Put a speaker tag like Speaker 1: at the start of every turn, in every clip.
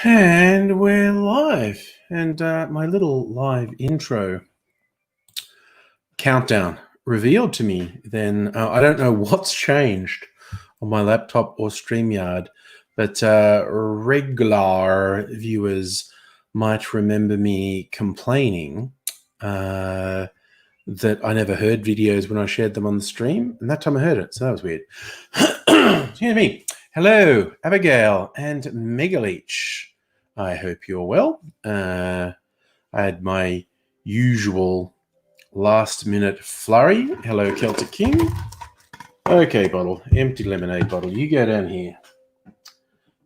Speaker 1: And we're live. And my little live intro countdown revealed to me then, I don't know what's changed on my laptop or StreamYard, but regular viewers might remember me complaining that I never heard videos when I shared them on the stream. And that time I heard it, so that was weird. Excuse me. Hello, Abigail and Megaleech. I hope you're well. I had my usual last-minute flurry. Hello, Celtic King. Okay, bottle. Empty lemonade bottle. You go down here.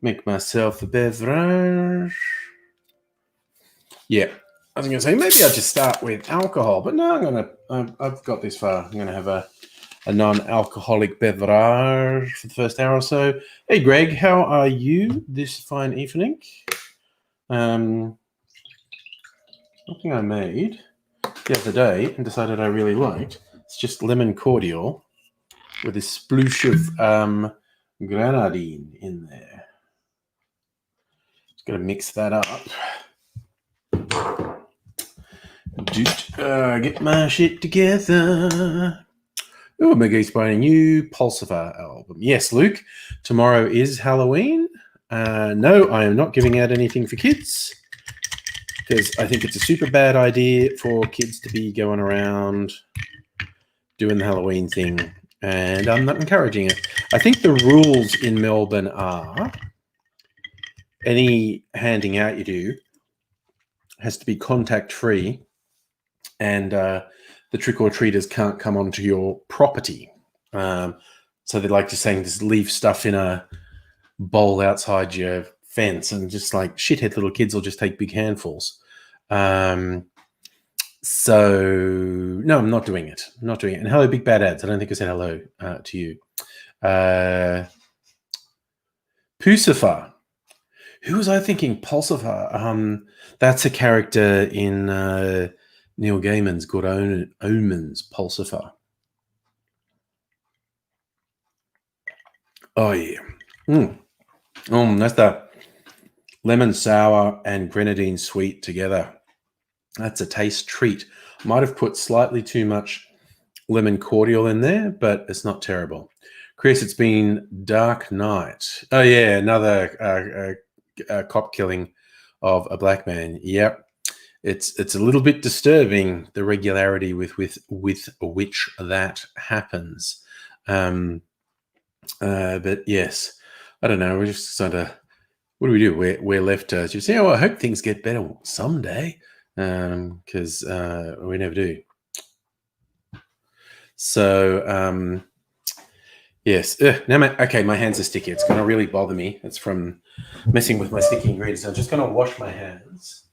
Speaker 1: Make myself a beverage. Yeah. I was going to say, maybe I'll just start with alcohol. But no, I've got this far. I'm going to have a non-alcoholic beverage for the first hour or so. Hey, Greg, how are you this fine evening? Something I made the other day and decided I really liked. It's just lemon cordial with a sploosh of grenadine in there. Just got to mix that up. Get my shit together. Oh, Maggie's buying a new Pulsifer album. Yes, Luke, tomorrow is Halloween. No, I am not giving out anything for kids because I think it's a super bad idea for kids to be going around doing the Halloween thing, and I'm not encouraging it. I think the rules in Melbourne are any handing out you do has to be contact-free, and the trick-or-treaters can't come onto your property. So they like just saying, just leave stuff in a bowl outside your fence, and just like shithead little kids will just take big handfuls. So no, I'm not doing it. I'm not doing it. And hello, Big Bad Ads. I don't think I said hello to you. Pucifer. Who was I thinking? Pulsifer. That's a character in Neil Gaiman's Good Omens, Pulsifer. Oh, yeah. That's the lemon sour and grenadine sweet together. That's a taste treat. Might have put slightly too much lemon cordial in there, but it's not terrible. Chris, it's been Dark Night. Oh, yeah, another cop killing of a black man. Yep. It's a little bit disturbing, the regularity with which that happens. But yes, I don't know. We're just sort of, what do we do? We're left to just say, oh, I hope things get better someday, because we never do. So yes. Now my hands are sticky. It's going to really bother me. It's from messing with my sticky ingredients. I'm just going to wash my hands.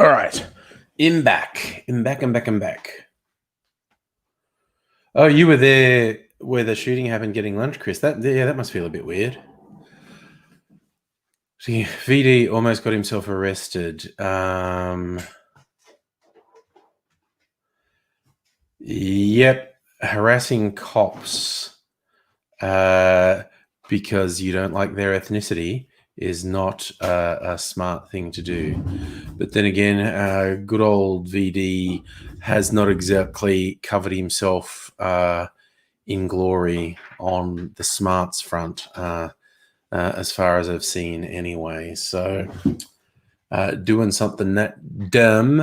Speaker 1: All right. I'm back. Oh, you were there where the shooting happened getting lunch, Chris. That must feel a bit weird. See, VD almost got himself arrested. Yep, harassing cops because you don't like their ethnicity is not a smart thing to do. But then again, good old VD has not exactly covered himself in glory on the smarts front, as far as I've seen anyway. So doing something that dumb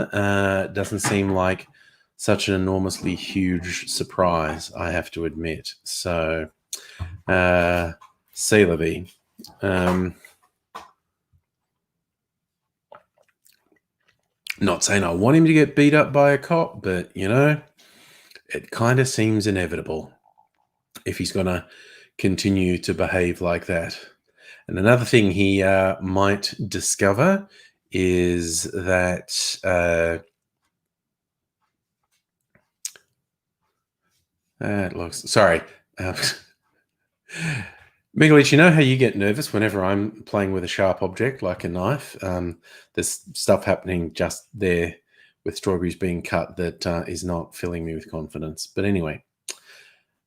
Speaker 1: doesn't seem like such an enormously huge surprise, I have to admit. So, c'est la vie. Not saying I want him to get beat up by a cop, but, you know, it kind of seems inevitable if he's going to continue to behave like that. And another thing he might discover is that sorry. Miguelich, you know how you get nervous whenever I'm playing with a sharp object like a knife? There's stuff happening just there with strawberries being cut that is not filling me with confidence. But anyway,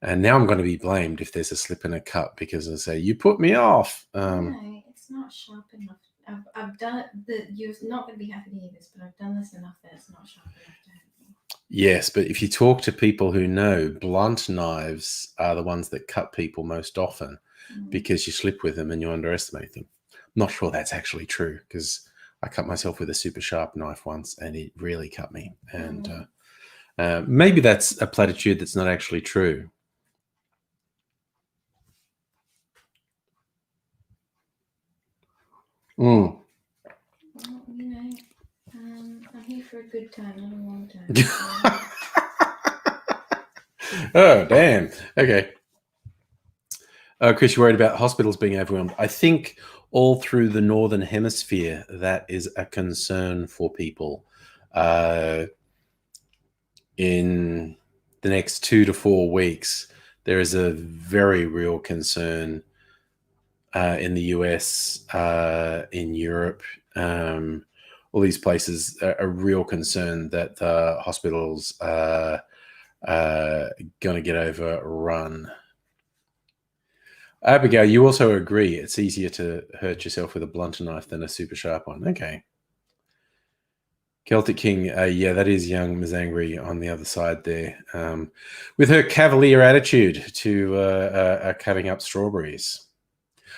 Speaker 1: and now I'm going to be blamed if there's a slip in a cut because I say, you put me off.
Speaker 2: No, it's not sharp enough. I've done it. You're not going to be happy to hear this, but I've done this enough that it's not sharp enough to hurt me.
Speaker 1: Yes, but if you talk to people who know, blunt knives are the ones that cut people most often because you slip with them and you underestimate them. I'm not sure that's actually true because I cut myself with a super sharp knife once and it really cut me. And maybe that's a platitude that's not actually true.
Speaker 2: Well, you know, I'm here for a good time, not a long time.
Speaker 1: Oh, damn. Okay. Chris, you're worried about hospitals being overwhelmed. I think all through the Northern Hemisphere, that is a concern for people. In the next 2 to 4 weeks, there is a very real concern in the US, in Europe, all these places, a real concern that the hospitals are going to get overrun. Abigail, you also agree it's easier to hurt yourself with a blunter knife than a super sharp one. Okay. Celtic King, yeah, that is young Mazangri on the other side there, with her cavalier attitude to cutting up strawberries.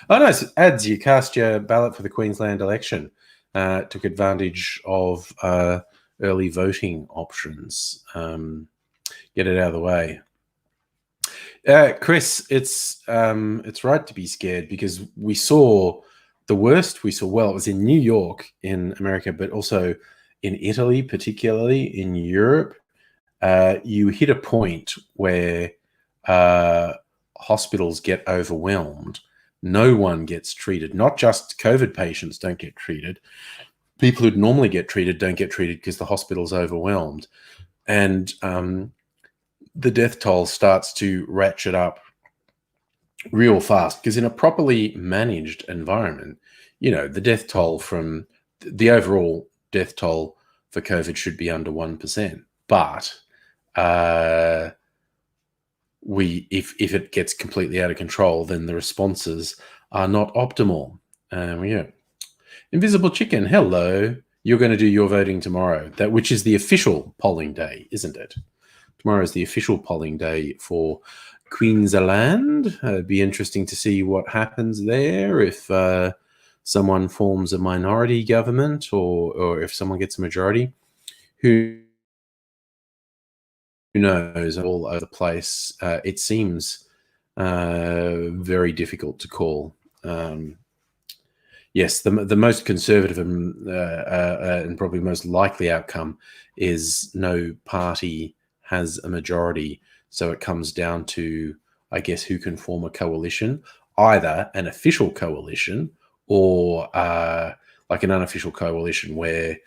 Speaker 1: Oh, no, ads, you cast your ballot for the Queensland election, took advantage of early voting options. Get it out of the way. Chris, it's right to be scared because we saw the worst. Well, it was in New York in America, but also in Italy, particularly in Europe. You hit a point where hospitals get overwhelmed. No one gets treated. Not just COVID patients don't get treated. People who'd normally get treated don't get treated because the hospital's overwhelmed. And the death toll starts to ratchet up real fast because in a properly managed environment, the death toll from the overall death toll for COVID should be under 1%. But if it gets completely out of control, then the responses are not optimal. Yeah. Invisible Chicken, hello. You're going to do your voting tomorrow, which is the official polling day, isn't it? Tomorrow is the official polling day for Queensland. It'd be interesting to see what happens there if someone forms a minority government or if someone gets a majority. Who knows? All over the place. It seems very difficult to call. Yes, the most conservative and probably most likely outcome is no party has a majority. So it comes down to, I guess, who can form a coalition, either an official coalition or like an unofficial coalition where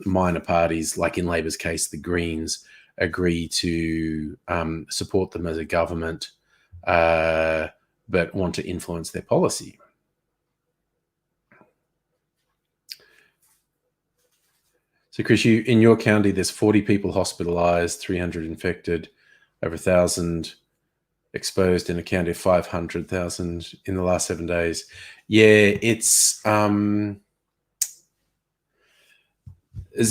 Speaker 1: minor parties, like in Labor's case, the Greens, agree to support them as a government but want to influence their policy. So, Chris, in your county, there's 40 people hospitalized, 300 infected, over 1,000 exposed in a county of 500,000 in the last 7 days. Yeah, it's as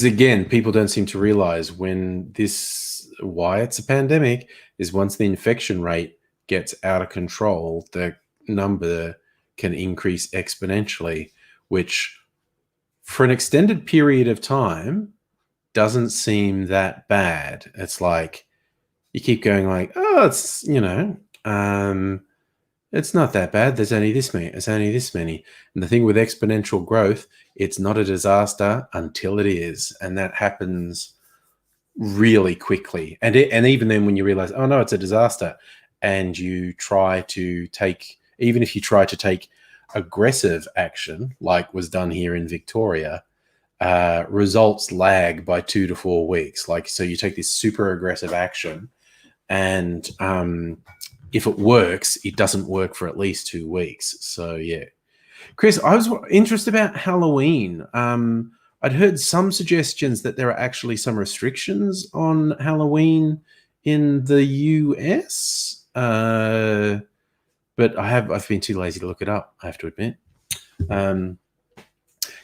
Speaker 1: again, people don't seem to realize why it's a pandemic is once the infection rate gets out of control, the number can increase exponentially, which for an extended period of time doesn't seem that bad. It's like you keep going like, oh, it's, it's not that bad. There's only this many. It's only this many. And the thing with exponential growth, it's not a disaster until it is. And that happens really quickly. And even then when you realize, oh, no, it's a disaster, and you try to take, even if you try to take aggressive action, like was done here in Victoria, results lag by 2 to 4 weeks. So you take this super aggressive action and if it works, it doesn't work for at least 2 weeks. So yeah. Chris, I was interested about Halloween. I'd heard some suggestions that there are actually some restrictions on Halloween in the US, but I've been too lazy to look it up, I have to admit.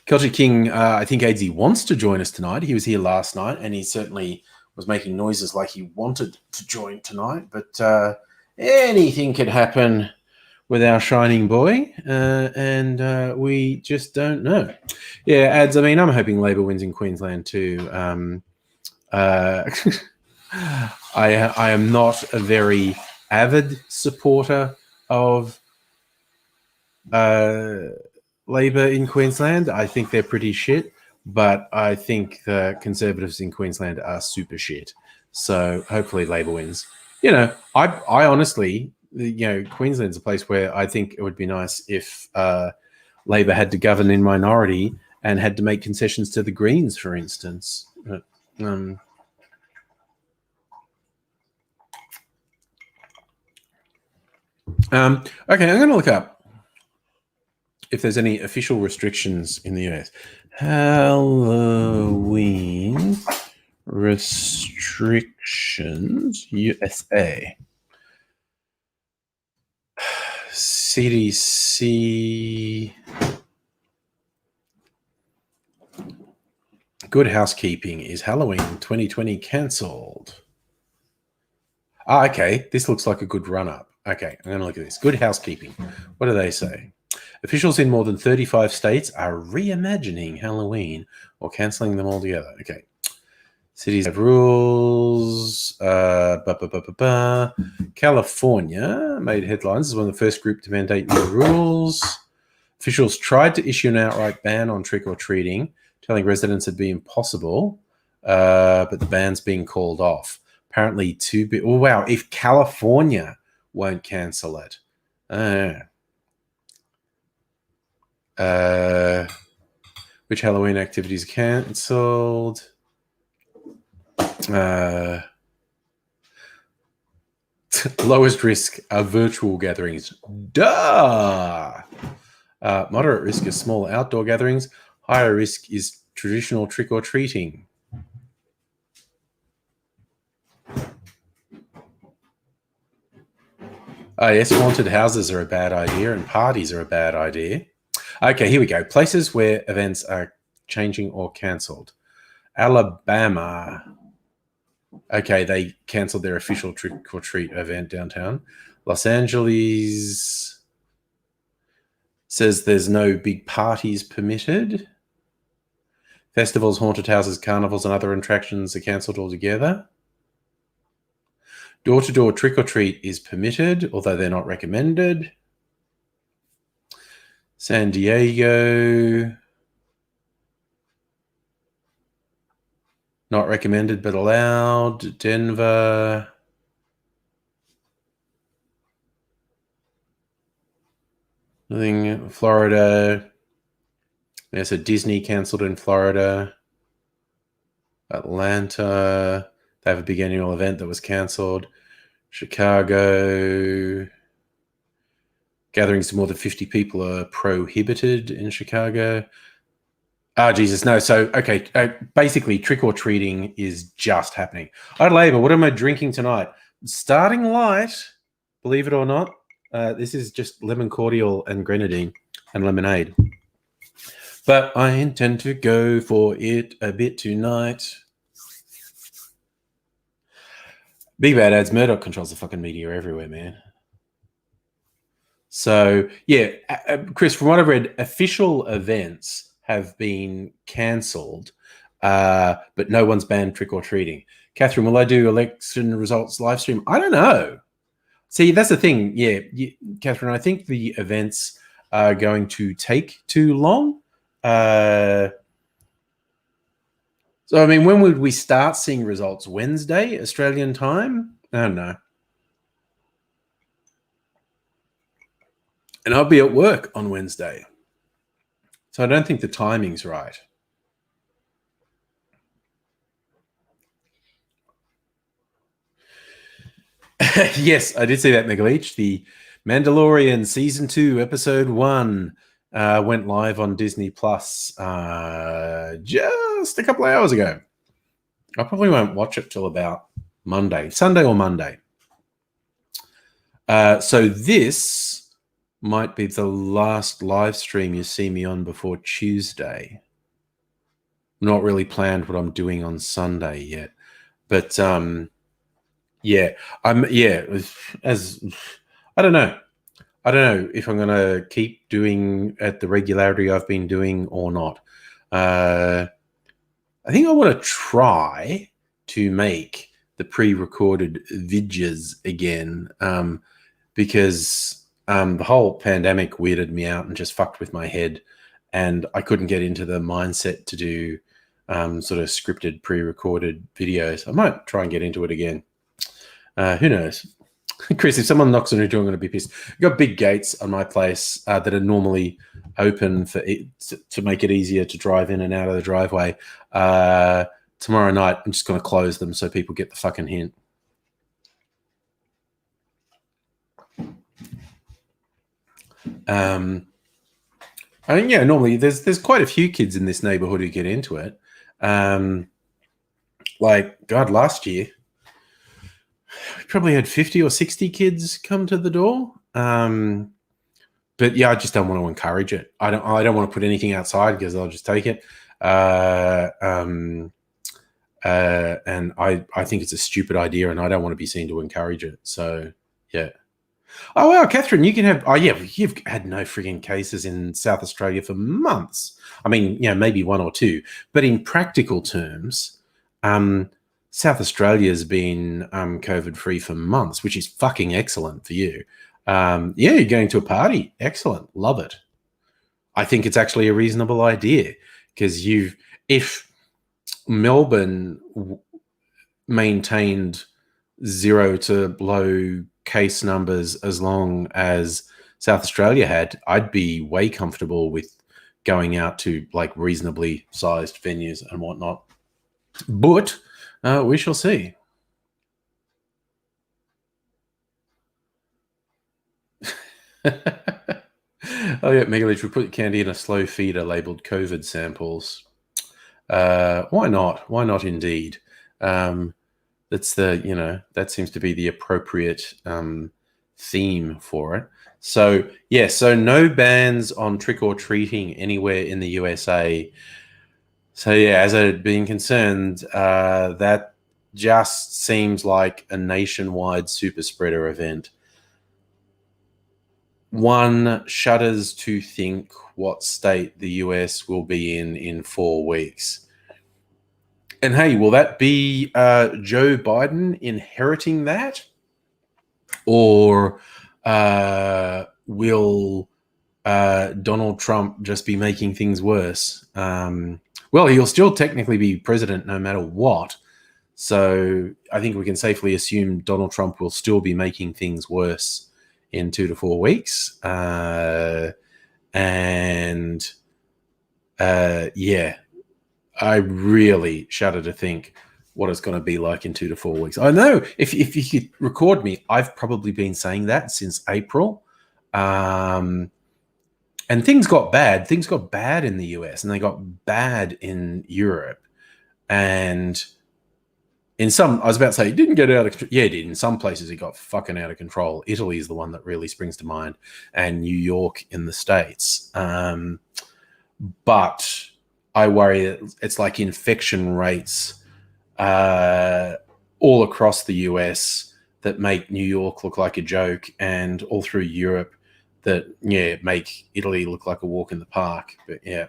Speaker 1: Celtic King, I think AZ wants to join us tonight. He was here last night, and he certainly was making noises like he wanted to join tonight. But anything could happen with our shining boy, and we just don't know. Yeah, ads. I mean, I'm hoping Labor wins in Queensland too. I am not a very avid supporter of Labor in Queensland. I think they're pretty shit, but I think the Conservatives in Queensland are super shit. So hopefully Labor wins. I honestly, Queensland's a place where I think it would be nice if Labor had to govern in minority and had to make concessions to the Greens, for instance. Okay, I'm going to look up if there's any official restrictions in the US. Halloween restrictions, USA. CDC. Good Housekeeping is Halloween 2020 cancelled. Okay. This looks like a good run-up. Okay, I'm going to look at this. Good Housekeeping. What do they say? Officials in more than 35 states are reimagining Halloween or cancelling them altogether. Okay. Cities have rules. California made headlines as one of the first group to mandate new rules. Officials tried to issue an outright ban on trick-or-treating, telling residents it'd be impossible, but the ban's being called off. Apparently, oh, wow, if California won't cancel it. Which Halloween activities cancelled? Lowest risk are virtual gatherings. Duh! Moderate risk is small outdoor gatherings. Higher risk is traditional trick-or-treating. Yes, haunted houses are a bad idea and parties are a bad idea. Okay, here we go. Places where events are changing or cancelled. Alabama. Okay, they cancelled their official trick-or-treat event downtown. Los Angeles says there's no big parties permitted. Festivals, haunted houses, carnivals, and other attractions are cancelled altogether. Door-to-door trick-or-treat is permitted, although they're not recommended. San Diego, not recommended but allowed. Denver, nothing. Florida, yeah, so Disney cancelled in Florida. Atlanta, they have a big annual event that was cancelled. Chicago, gatherings to more than 50 people are prohibited in Chicago. Jesus, no. So, okay, basically trick-or-treating is just happening. Labor, what am I drinking tonight? Starting light, believe it or not. This is just lemon cordial and grenadine and lemonade. But I intend to go for it a bit tonight. Big bad ads. Murdoch controls the fucking media everywhere, man. So, yeah, Chris, from what I've read, official events have been cancelled, but no one's banned trick-or-treating. Catherine, will I do election results live stream? I don't know. See, that's the thing. Yeah, Catherine, I think the events are going to take too long. So, I mean, when would we start seeing results? Wednesday, Australian time? I don't know. And I'll be at work on Wednesday. So I don't think the timing's right. Yes, I did see that, Megaleech. The Mandalorian Season 2, Episode 1 went live on Disney Plus just a couple of hours ago. I probably won't watch it till about Sunday or Monday. So this might be the last live stream you see me on before Tuesday. Not really planned what I'm doing on Sunday yet, but as I don't know if I'm gonna keep doing at the regularity I've been doing or not. I think I want to try to make the pre-recorded vidges again, because the whole pandemic weirded me out and just fucked with my head, and I couldn't get into the mindset to do sort of scripted pre-recorded videos. I might try and get into it again. Who knows? Chris, if someone knocks on your door, I'm going to be pissed. I've got big gates on my place that are normally open for to make it easier to drive in and out of the driveway. Tomorrow night, I'm just going to close them so people get the fucking hint. I mean, yeah, normally there's quite a few kids in this neighborhood who get into it. Like, God, last year, we probably had 50 or 60 kids come to the door. But yeah, I just don't want to encourage it. I don't want to put anything outside because I'll just take it. And I think it's a stupid idea, and I don't want to be seen to encourage it. So yeah. Oh wow, Catherine, you can have. Oh yeah, you've had no frigging cases in South Australia for months. I mean, maybe one or two, but in practical terms, South Australia has been COVID free for months, which is fucking excellent for you. Yeah, you're going to a party. Excellent. Love it. I think it's actually a reasonable idea because if Melbourne maintained 0 to low case numbers as long as South Australia had, I'd be way comfortable with going out to like reasonably sized venues and whatnot. But we shall see. Oh yeah, Megalich, we put candy in a slow feeder labeled COVID samples. Why not? Why not indeed? That's that seems to be the appropriate theme for it. So yeah, so no bans on trick or treating anywhere in the USA. So yeah, as I'd been concerned, that just seems like a nationwide super spreader event. One shudders to think what state the US will be in 4 weeks. And hey, will that be Joe Biden inheriting that? Or will Donald Trump just be making things worse? Well, he'll still technically be president no matter what. So I think we can safely assume Donald Trump will still be making things worse in 2 to 4 weeks. Yeah, I really shudder to think what it's going to be like in 2 to 4 weeks. I know if you could record me, I've probably been saying that since April. And things got bad. Things got bad in the US and they got bad in Europe. And in some, I was about to say, it didn't get out of control. Yeah, it did. In some places, it got fucking out of control. Italy is the one that really springs to mind, and New York in the States. But I worry that it's like infection rates all across the US that make New York look like a joke, and all through Europe that, make Italy look like a walk in the park. But yeah.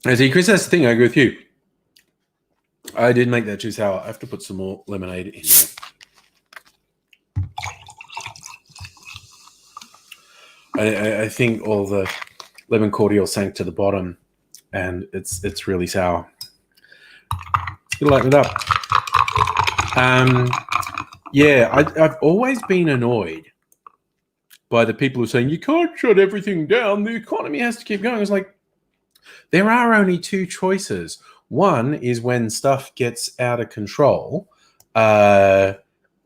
Speaker 1: I see, Chris, that's the thing. I agree with you. I did make that juice sour. I have to put some more lemonade in there. I think all the lemon cordial sank to the bottom, and it's really sour. It'll lighten it up. Yeah, I've always been annoyed by the people who are saying you can't shut everything down. The economy has to keep going. It's like, there are only 2 choices. One is when stuff gets out of control,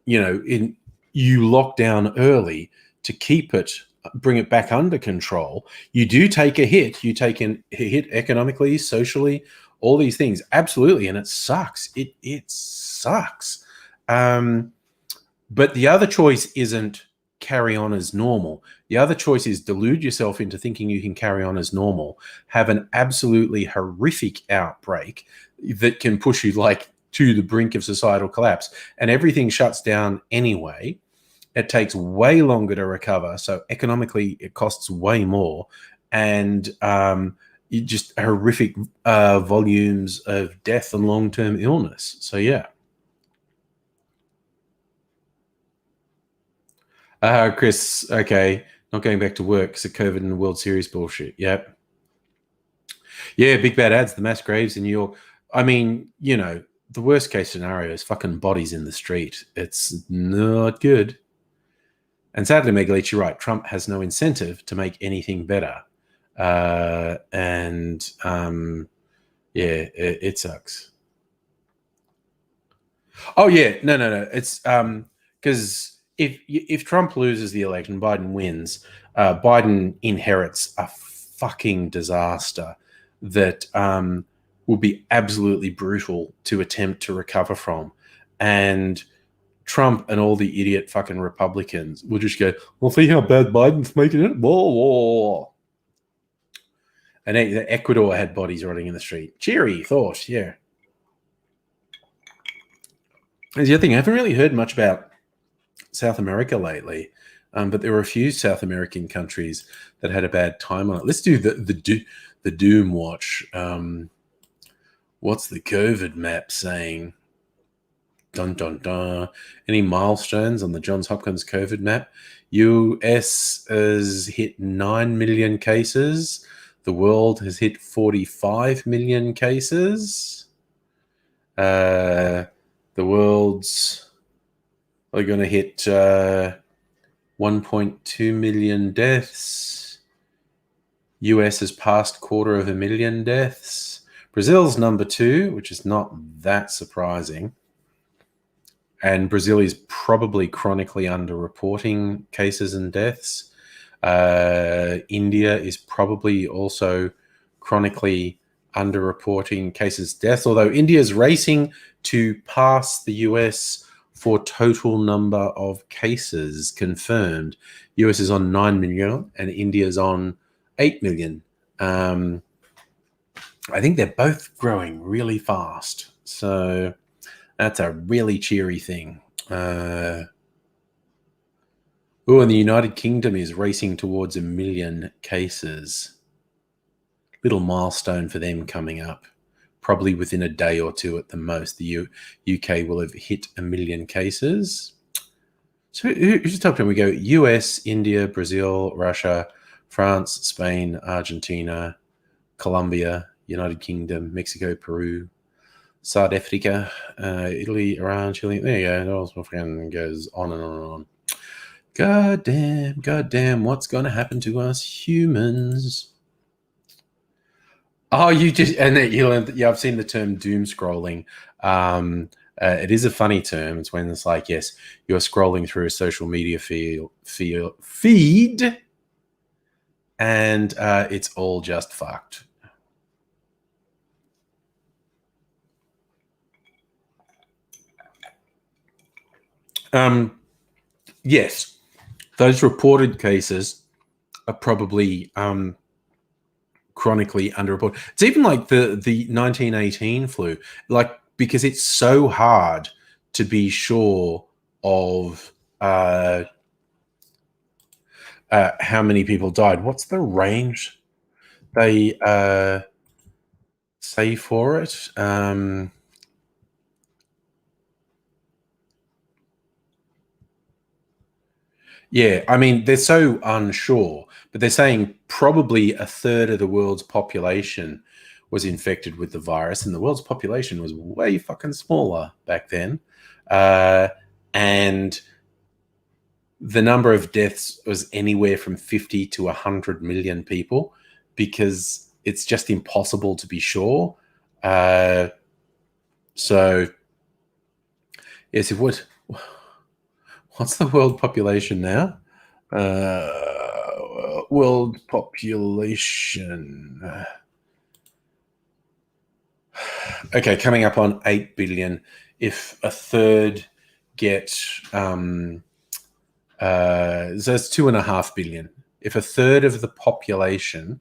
Speaker 1: you lock down early to bring it back under control. You do take a hit. You take a hit economically, socially, all these things. Absolutely. And it sucks. It sucks. But the other choice isn't carry on as normal. The other choice is delude yourself into thinking you can carry on as normal, have an absolutely horrific outbreak that can push you to the brink of societal collapse, and everything shuts down anyway. It takes way longer to recover, so economically it costs way more, and just horrific volumes of death and long-term illness. So yeah. Chris, okay, not going back to work because of COVID and the World Series bullshit. Yep. Yeah, big bad ads, the mass graves in New York. I mean, the worst case scenario is fucking bodies in the street. It's not good. And sadly, Megalith, you're right. Trump has no incentive to make anything better. It sucks. Oh yeah, no. It's because if Trump loses the election, Biden wins. Biden inherits a fucking disaster that will be absolutely brutal to attempt to recover from, and Trump and all the idiot fucking Republicans will just go, "We'll see how bad Biden's making it." Whoa, whoa. And Ecuador had bodies rotting in the street. Cheery thought, yeah. There's the other thing, I haven't really heard much about South America lately, but there were a few South American countries that had a bad time on it. Let's do the Doom watch. What's the COVID map saying? Dun dun dun. Any milestones on the Johns Hopkins COVID map? US has hit 9 million cases. The world has hit 45 million cases. The world's are going to hit 1.2 million deaths. US has passed 250,000 deaths. Brazil's number 2, which is not that surprising. And Brazil is probably chronically underreporting cases and deaths. India is probably also chronically underreporting cases, deaths, although India is racing to pass the US for total number of cases confirmed. US is on 9 million and India is on 8 million. I think they're both growing really fast. So that's a really cheery thing. And the United Kingdom is racing towards 1 million cases. Little milestone for them coming up. Probably within a day or two at the most, the UK will have hit 1 million cases. So who's the top 10? We go US, India, Brazil, Russia, France, Spain, Argentina, Colombia, United Kingdom, Mexico, Peru, South Africa, Italy, Iran, Chile. There you go. It also goes on and on and on. God damn, what's going to happen to us humans? Oh, I've seen the term doom scrolling. It is a funny term. It's when it's like, yes, you're scrolling through a social media feed, and it's all just fucked. Yes, those reported cases are probably chronically underreported. It's even like the 1918 flu, because it's so hard to be sure of how many people died. What's the range they say for it? Yeah, I mean, they're so unsure, but they're saying probably a third of the world's population was infected with the virus, and the world's population was way fucking smaller back then. And the number of deaths was anywhere from 50 to 100 million people, because it's just impossible to be sure. So yes, what's the world population now? World population. Okay, coming up on 8 billion. If a third get, so it's 2.5 billion. If a third of the population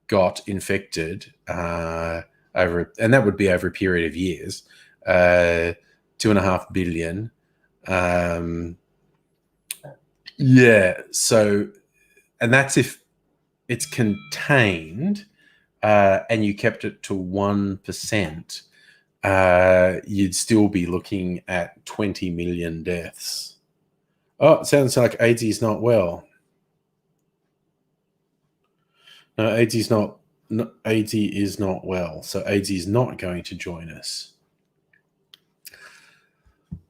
Speaker 1: got infected and that would be over a period of years, 2.5 billion. Yeah, so, and that's if it's contained and you kept it to 1%, you'd still be looking at 20 million deaths. Oh, it sounds like AIDS is not well. No, AIDS is not well. So AIDS is not going to join us.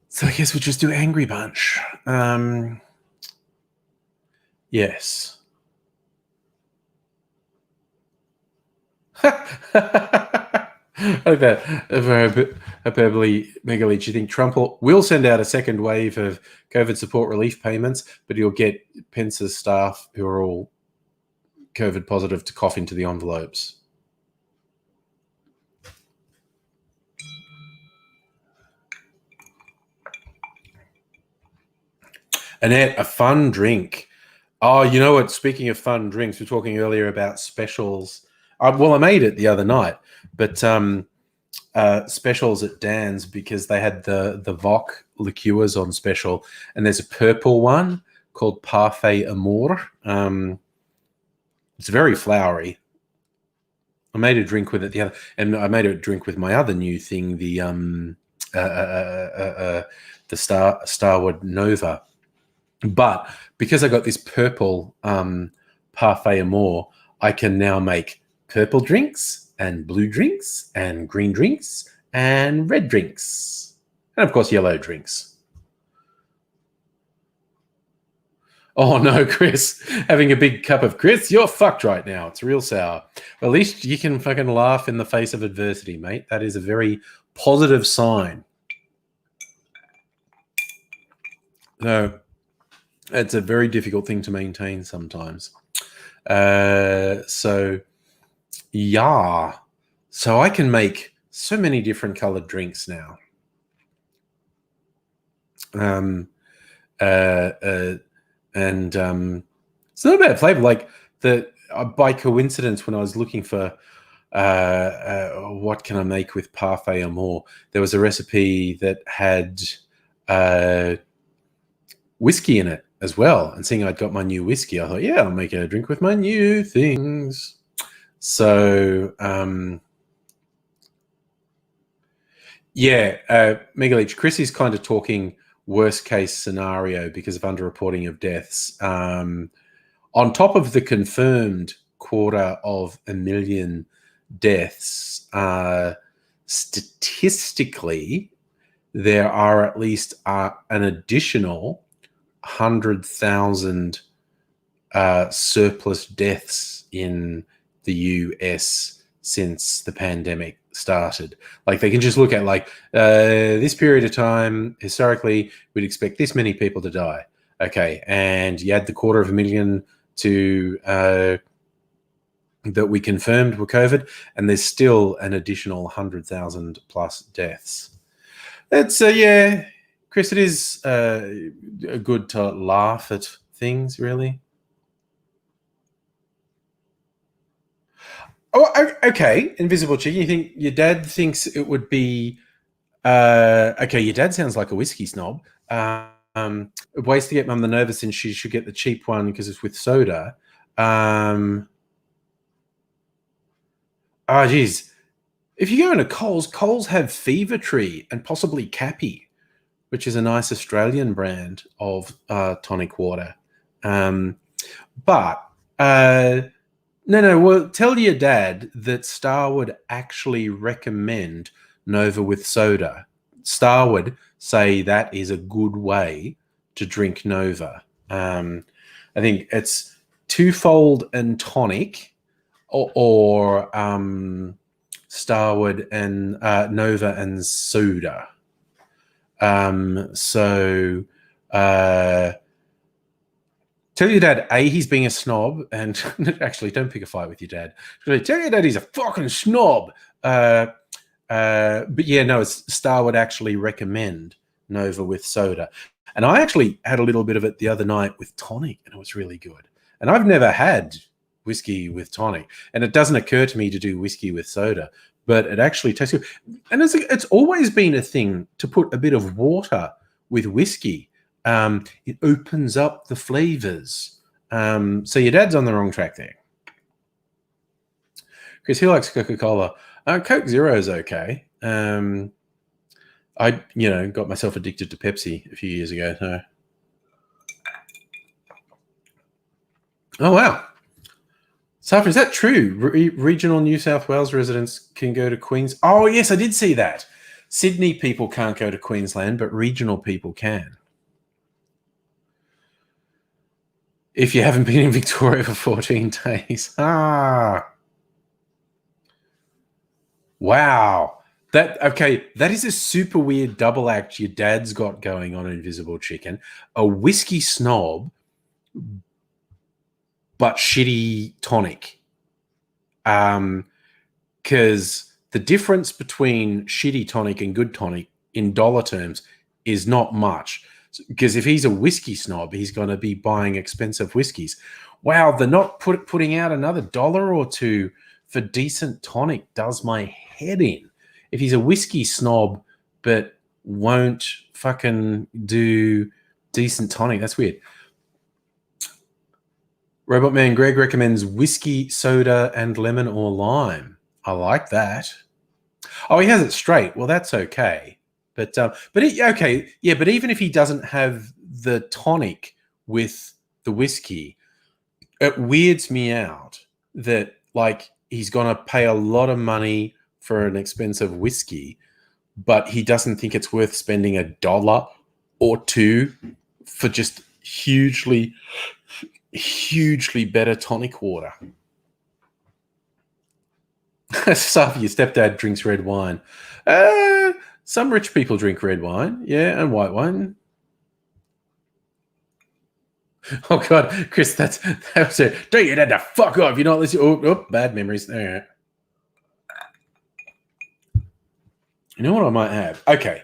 Speaker 1: So I guess we'll just do Angry Bunch. Yes. Like that. Hyperbole Megaleech. Do you think Trump will send out a second wave of COVID support relief payments, but he'll get Pence's staff who are all COVID positive to cough into the envelopes? Annette, a fun drink. Oh, you know what? Speaking of fun drinks, we were talking earlier about specials. Well, I made it the other night, but specials at Dan's because they had the Voc liqueurs on special, and there's a purple one called Parfait Amour. It's very flowery. I made a drink with it and I made a drink with my other new thing, the Starwood Nova. But because I got this purple Parfait Amour, I can now make purple drinks and blue drinks and green drinks and red drinks. And, of course, yellow drinks. Oh, no, Chris. Having a big cup of Chris, you're fucked right now. It's real sour. At least you can fucking laugh in the face of adversity, mate. That is a very positive sign. No. It's a very difficult thing to maintain sometimes. So, yeah. So I can make so many different colored drinks now. And it's not a bad flavor. Like by coincidence, when I was looking for what can I make with Parfait Amour, there was a recipe that had whiskey in it as well. And seeing I'd got my new whiskey, I thought, yeah, I'll make a drink with my new things. So, yeah, Megaleech, Chris is kind of talking worst case scenario because of underreporting of deaths. On top of the confirmed 250,000 deaths, statistically, there are at least an additional 100,000 surplus deaths in the US since the pandemic started. Like they can just look at like this period of time, historically, we'd expect this many people to die. Okay, and you add the 250,000 to that we confirmed were COVID, and there's still an additional 100,000 plus deaths. It's yeah, Chris, it is good to laugh at things, really. Oh, okay. Invisible Chicken. You think your dad thinks it would be okay? Your dad sounds like a whiskey snob. Ways to get Mum the Nova since she should get the cheap one because it's with soda. Oh, geez. If you go into Coles have Fever Tree and possibly Cappy, which is a nice Australian brand of tonic water. But no. Well, tell your dad that Starwood actually recommend Nova with soda. Starwood say that is a good way to drink Nova. I think it's twofold and tonic, or Starwood and Nova and soda. Tell your dad, A, he's being a snob, and actually, don't pick a fight with your dad. Tell your dad he's a fucking snob. But yeah, no, Star would actually recommend Nova with soda. And I actually had a little bit of it the other night with tonic, and it was really good. And I've never had whiskey with tonic, and it doesn't occur to me to do whiskey with soda, but it actually tastes good. And it's always been a thing to put a bit of water with whiskey. It opens up the flavors. So your dad's on the wrong track there. Because he likes Coca-Cola. Coke Zero is okay. I got myself addicted to Pepsi a few years ago. So. Oh, wow. Safa, is that true? Regional New South Wales residents can go to Queens. Oh, yes, I did see that. Sydney people can't go to Queensland, but regional people can. If you haven't been in Victoria for 14 days. Wow. That is a super weird double act your dad's got going on Invisible Chicken. A whiskey snob, but shitty tonic. Because the difference between shitty tonic and good tonic in dollar terms is not much. Because if he's a whiskey snob, he's going to be buying expensive whiskeys. Wow, they're not putting out another $1 or $2 for decent tonic does my head in. If he's a whiskey snob but won't fucking do decent tonic, that's weird. Robot Man Greg recommends whiskey, soda, and lemon or lime. I like that. Oh, he has it straight. Well, that's okay. But even if he doesn't have the tonic with the whiskey, it weirds me out that he's going to pay a lot of money for an expensive whiskey, but he doesn't think it's worth spending $1 or $2 for just hugely better tonic water. Safi, your stepdad drinks red wine. Some rich people drink red wine, yeah, and white wine. Oh God, Chris, that was it. Don't you dad to fuck off? You're not listening. Oh, bad memories. All right. You know what I might have? Okay,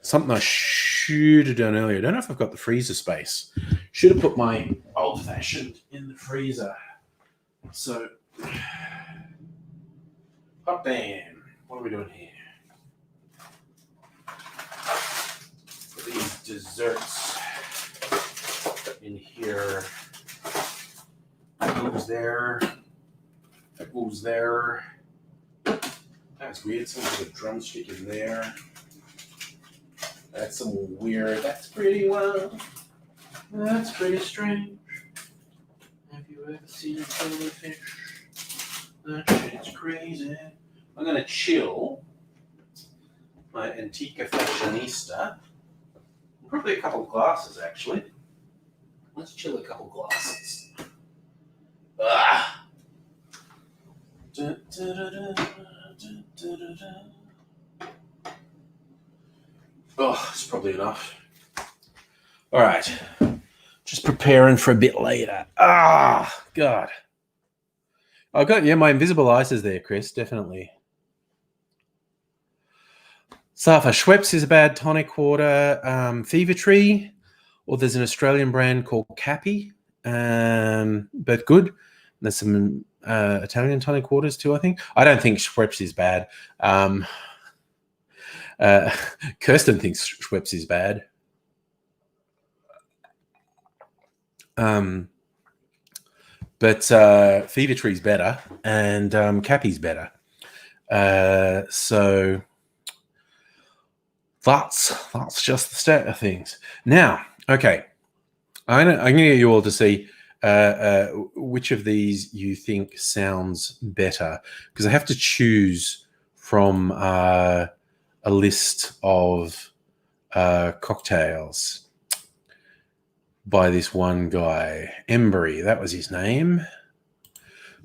Speaker 1: something I should have done earlier. I don't know if I've got the freezer space. Should have put my old fashioned in the freezer. So, hot damn, what are we doing here? These desserts in here. That goes there. That goes there. That's weird. Someone's got a drumstick in there. That's some weird. That's pretty well. That's pretty strange. Have you ever seen a jellyfish? That shit's crazy. I'm gonna chill my Antica Fashionista. Probably a couple of glasses, actually. Let's chill a couple glasses. Ah. Oh, it's probably enough. All right. Just preparing for a bit later. Ah, God. I got, my invisible ice is there, Chris, definitely. Safa, Schweppes is a bad tonic water. Fever Tree, or there's an Australian brand called Cappy, but good. There's some Italian tonic waters too, I think. I don't think Schweppes is bad. Kirsten thinks Schweppes is bad. But Fever Tree's better, and Cappy's better. So that's just the state of things. Now, okay, I'm going to get you all to see which of these you think sounds better, because I have to choose from a list of cocktails by this one guy, Embry. That was his name.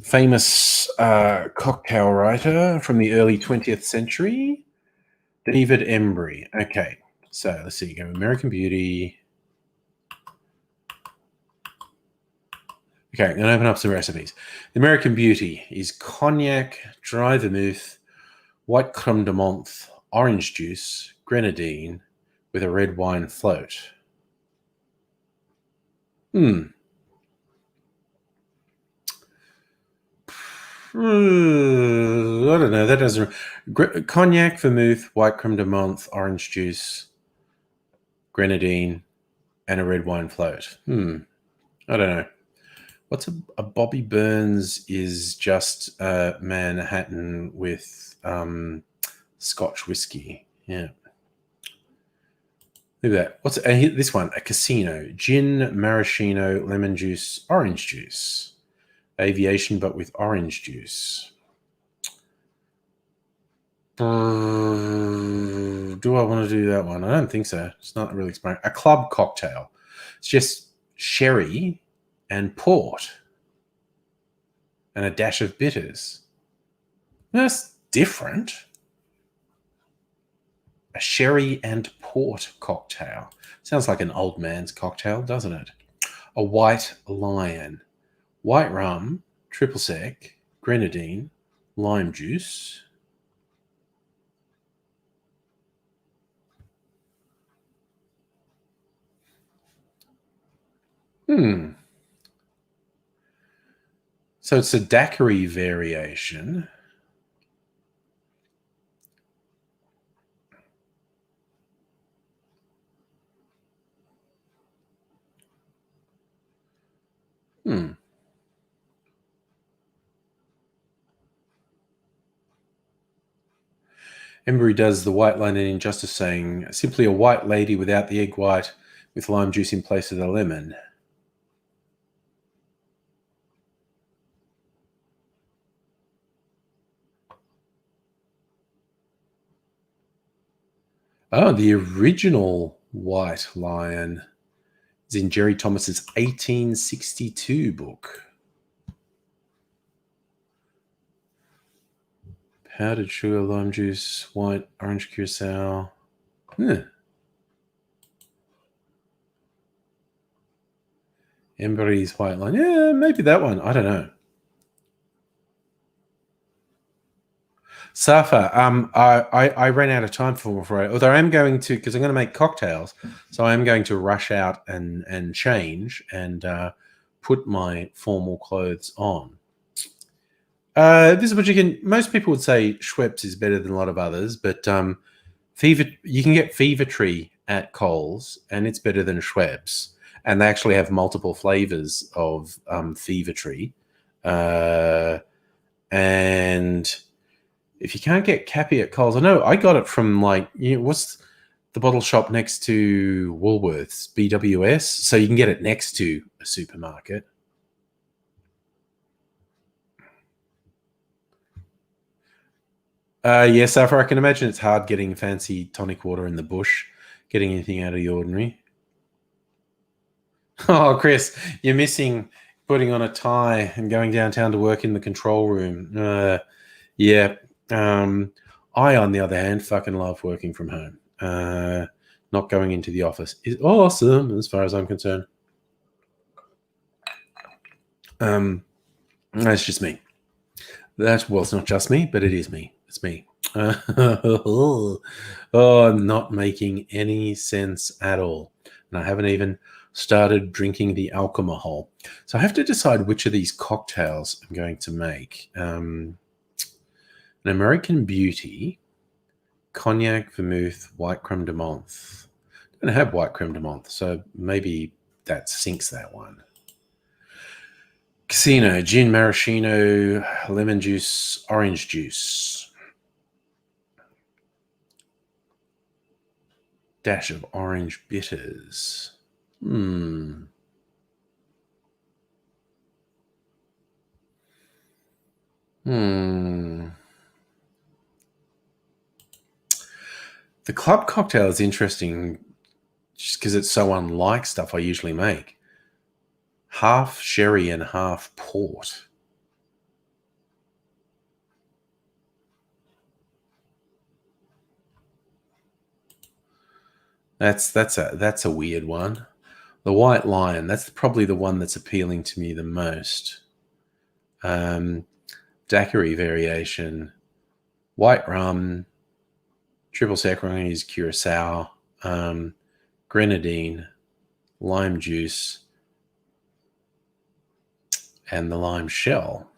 Speaker 1: famous cocktail writer from the early 20th century, David Embry. Okay, so let's see. Go American Beauty. Okay, I'm going to open up some recipes. The American Beauty is cognac, dry vermouth, white creme de menthe, orange juice, grenadine, with a red wine float. I don't know. That doesn't. Cognac, vermouth, white creme de menthe, orange juice, grenadine, and a red wine float. I don't know. What's a Bobby Burns is just Manhattan with Scotch whiskey. Yeah. Look at that. What's this one? A casino. Gin, maraschino, lemon juice, orange juice. Aviation, but with orange juice. Do I want to do that one? I don't think so. It's not really expiring. A club cocktail. It's just sherry and port and a dash of bitters. That's different. A sherry and port cocktail. Sounds like an old man's cocktail, doesn't it? A white lion. White rum, triple sec, grenadine, lime juice. So it's a daiquiri variation. Embry does the white line an injustice, saying simply a white lady without the egg white with lime juice in place of the lemon. Oh, the original White Lion is in Jerry Thomas's 1862 book. Powdered sugar, lime juice, white, orange curacao. Embry's White Line. Yeah, maybe that one. I don't know. Safa, I ran out of time for Friday. Although I am going to, because I'm going to make cocktails, so I am going to rush out and change and put my formal clothes on. This is what you can. Most people would say Schweppes is better than a lot of others, but you can get Fever Tree at Coles, and it's better than Schweppes. And they actually have multiple flavors of Fever Tree, and if you can't get Cappy at Coles, I know I got it from what's the bottle shop next to Woolworths, BWS, so you can get it next to a supermarket. Yes, Alpha, I can imagine it's hard getting fancy tonic water in the bush, getting anything out of the ordinary. Oh, Chris, you're missing putting on a tie and going downtown to work in the control room. Yeah. I, on the other hand, fucking love working from home. Not going into the office is awesome as far as I'm concerned. That's just me. It's not just me, but it is me. It's me. Oh, not making any sense at all. And I haven't even started drinking the alcohol. So I have to decide which of these cocktails I'm going to make. An American Beauty, cognac, vermouth, white creme de menthe. I don't have white creme de menthe, so maybe that sinks that one. Casino, gin, maraschino, lemon juice, orange juice. Dash of orange bitters. The club cocktail is interesting just because it's so unlike stuff I usually make. Half sherry and half port. That's a weird one. The White Lion, that's probably the one that's appealing to me the most. Daiquiri variation, white rum, triple sec, we're going to use curacao, grenadine, lime juice, and the lime shell.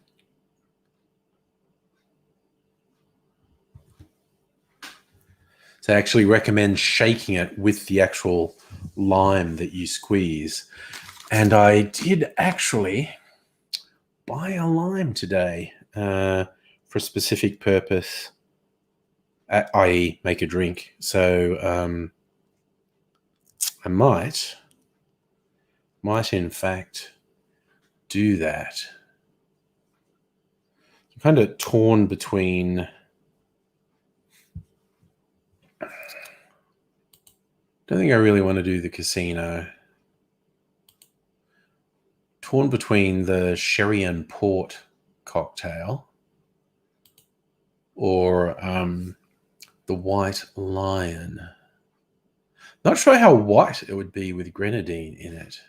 Speaker 1: So I actually recommend shaking it with the actual lime that you squeeze. And I did actually buy a lime today for a specific purpose, i.e. make a drink. So I might in fact do that. I'm kind of torn between... don't think I really want to do the casino. Torn between the sherry and port cocktail or the White Lion. Not sure how white it would be with grenadine in it.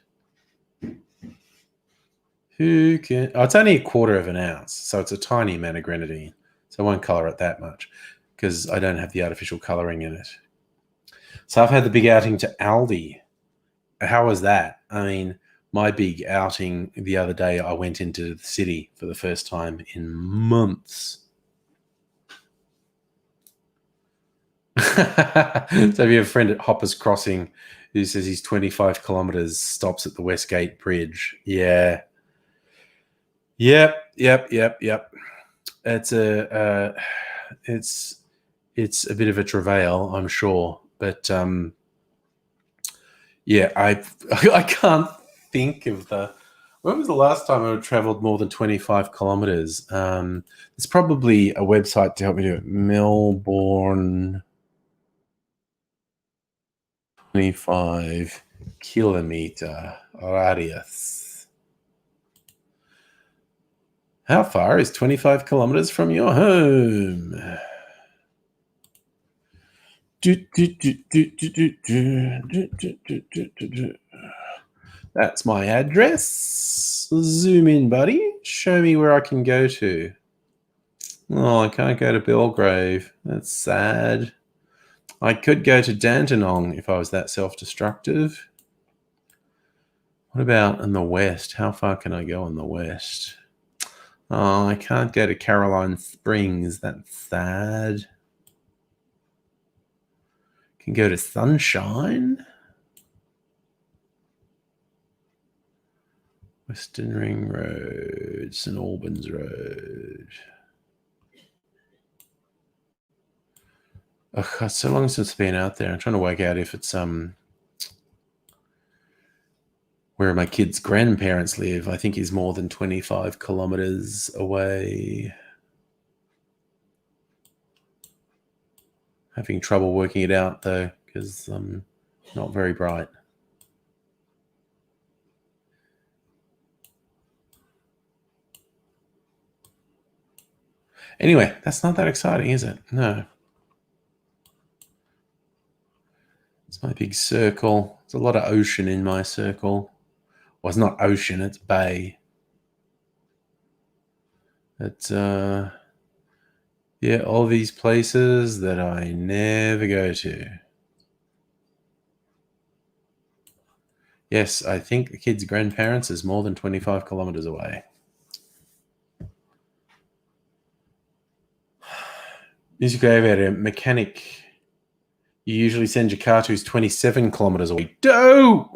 Speaker 1: Who can... oh, it's only 1/4 of an ounce, so it's a tiny amount of grenadine. So I won't color it that much because I don't have the artificial coloring in it. So I've had the big outing to Aldi. How was that? I mean, my big outing the other day, I went into the city for the first time in months. So if you have a friend at Hoppers Crossing who says he's 25 kilometers, stops at the Westgate Bridge. Yeah. Yep. It's it's a bit of a travail, I'm sure, but yeah, I can't think of when was the last time I traveled more than 25 kilometers? There's probably a website to help me do it. Melbourne 25 kilometer radius. How far is 25 kilometers from your home? That's my address. Zoom in, buddy. Show me where I can go to. Oh, I can't go to Belgrave. That's sad. I could go to Dandenong if I was that self-destructive. What about in the west? How far can I go in the west? Oh, I can't go to Caroline Springs. That's sad. Can go to Sunshine. Western Ring Road, St Albans Road. Ugh, so long since it's been out there. I'm trying to work out if it's where my kids' grandparents live. I think is more than 25 kilometers away. Having trouble working it out though, because I'm not very bright. Anyway, that's not that exciting, is it? No. It's my big circle. There's a lot of ocean in my circle. Well, it's not ocean, it's bay. It's yeah, all these places that I never go to. Yes, I think the kid's grandparents is more than 25 kilometers away. Music elevator mechanic. You usually send your car to who's 27 kilometers away. Do!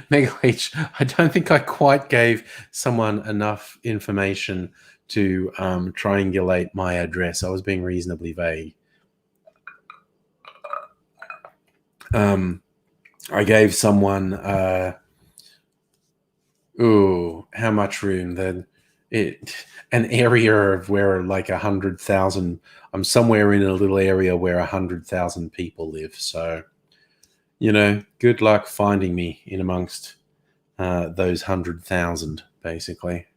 Speaker 1: Mega H, I don't think I quite gave someone enough information to triangulate my address. I was being reasonably vague. I gave someone how much room? Then an area of where like 100,000. I'm somewhere in a little area where 100,000 people live. So, you know, good luck finding me in amongst those 100,000, basically.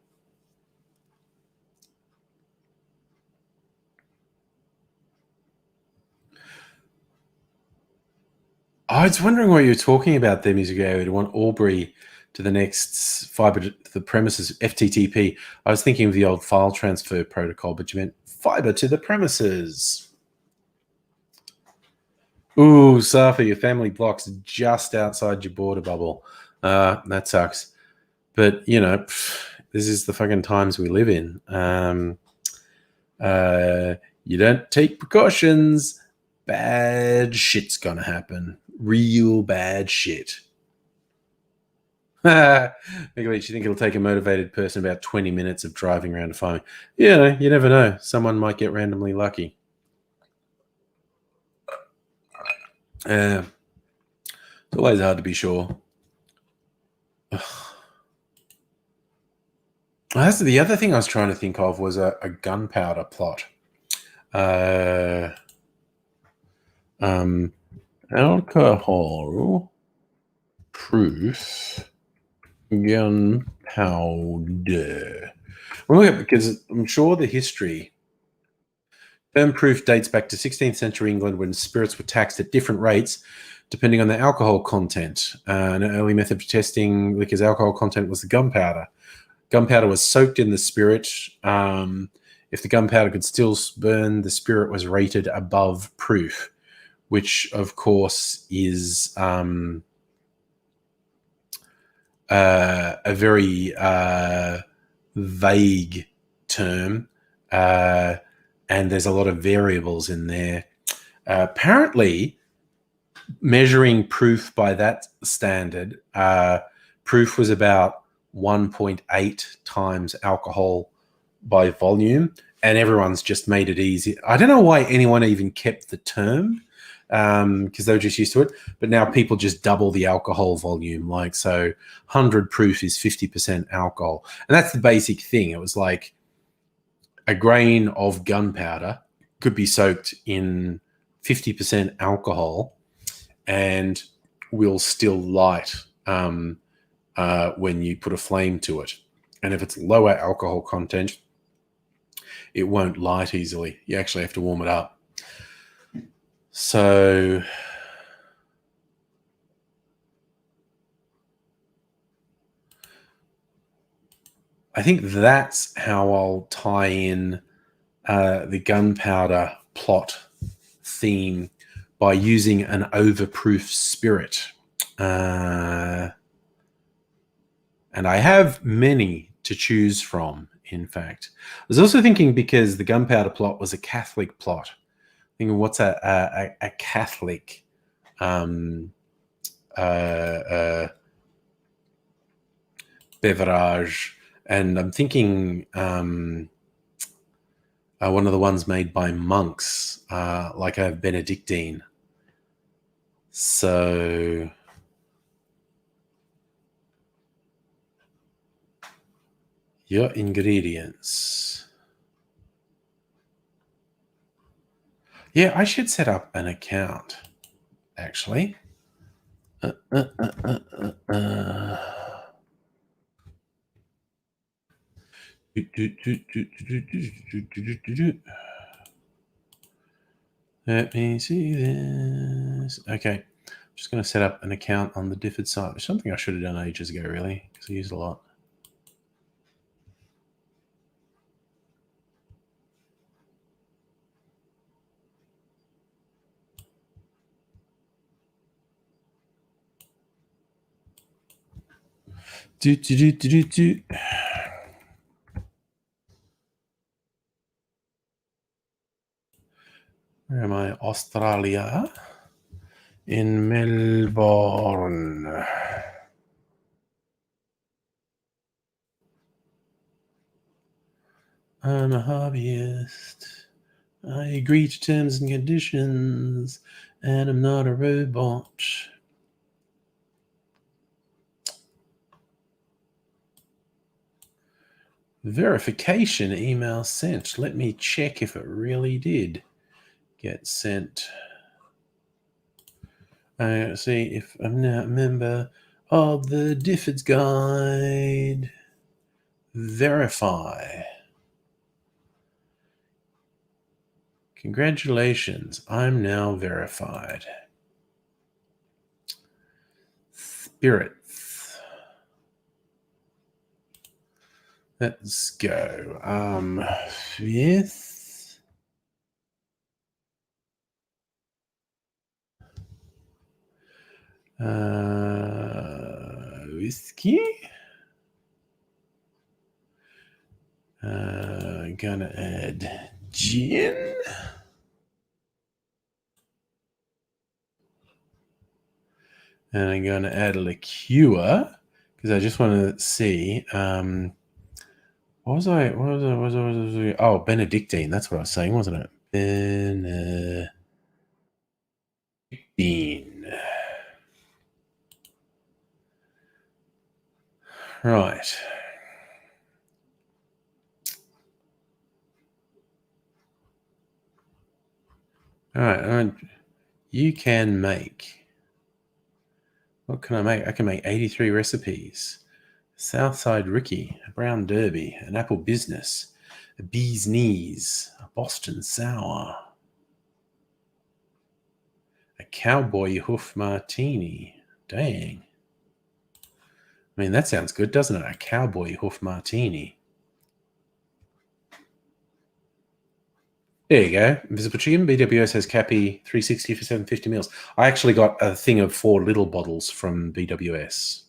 Speaker 1: I was wondering what you were talking about there, Music Area. To want Albury to the next fiber to the premises, FTTP. I was thinking of the old file transfer protocol, but you meant fiber to the premises. Ooh, Safa, your family block's just outside your border bubble. That sucks. But, you know, this is the fucking times we live in. You don't take precautions, bad shit's gonna happen. Real bad shit. Nicolette, you think it'll take a motivated person about 20 minutes of driving around a farm? Yeah, you never know. Someone might get randomly lucky. It's always hard to be sure. That's the other thing I was trying to think of was a gunpowder plot. Alcohol proof gunpowder. Well, look, because I'm sure the history. Term proof dates back to 16th century England when spirits were taxed at different rates depending on their alcohol content. An early method of testing liquor's alcohol content was the gunpowder. Gunpowder was soaked in the spirit. If the gunpowder could still burn, the spirit was rated above proof, which, of course, is a very vague term. And there's a lot of variables in there. Apparently, measuring proof by that standard, proof was about 1.8 times alcohol by volume, and everyone's just made it easy. I don't know why anyone even kept the term, because they were just used to it, but now people just double the alcohol volume. Like, so 100 proof is 50% alcohol, and that's the basic thing. It was like a grain of gunpowder could be soaked in 50% alcohol and will still light when you put a flame to it. And if it's lower alcohol content, it won't light easily. You actually have to warm it up. So I think that's how I'll tie in the gunpowder plot theme, by using an overproof spirit. And I have many to choose from, in fact. I was also thinking, because the gunpowder plot was a Catholic plot, thinking what's a Catholic beverage, and I'm thinking one of the ones made by monks, like a Benedictine. So your ingredients. Yeah, I should set up an account, actually. Let me see this. Okay, I'm just going to set up an account on the Difford site, which is something I should have done ages ago, really, because I use it a lot. Where am I? Australia. In Melbourne. I'm a hobbyist. I agree to terms and conditions, and I'm not a robot. Verification email sent. Let me check if it really did get sent. See if I'm now a member of the Difford's Guide. Verify. Congratulations, I'm now verified. spirits. Let's go. Fifth. Whiskey. Gonna add gin. And I'm going to add a liqueur because I just want to see. What was I? Oh, Benedictine. That's what I was saying, wasn't it? Benedictine. Right. All right. You can make. What can I make? I can make 83 recipes. Southside Ricky, a brown derby, an apple business, a bee's knees, a Boston sour, a cowboy hoof martini. Dang. I mean, that sounds good, doesn't it? A cowboy hoof martini. There you go. Invisible Chicken. BWS has Cappy 360 for 750 mils. I actually got a thing of 4 little bottles from BWS.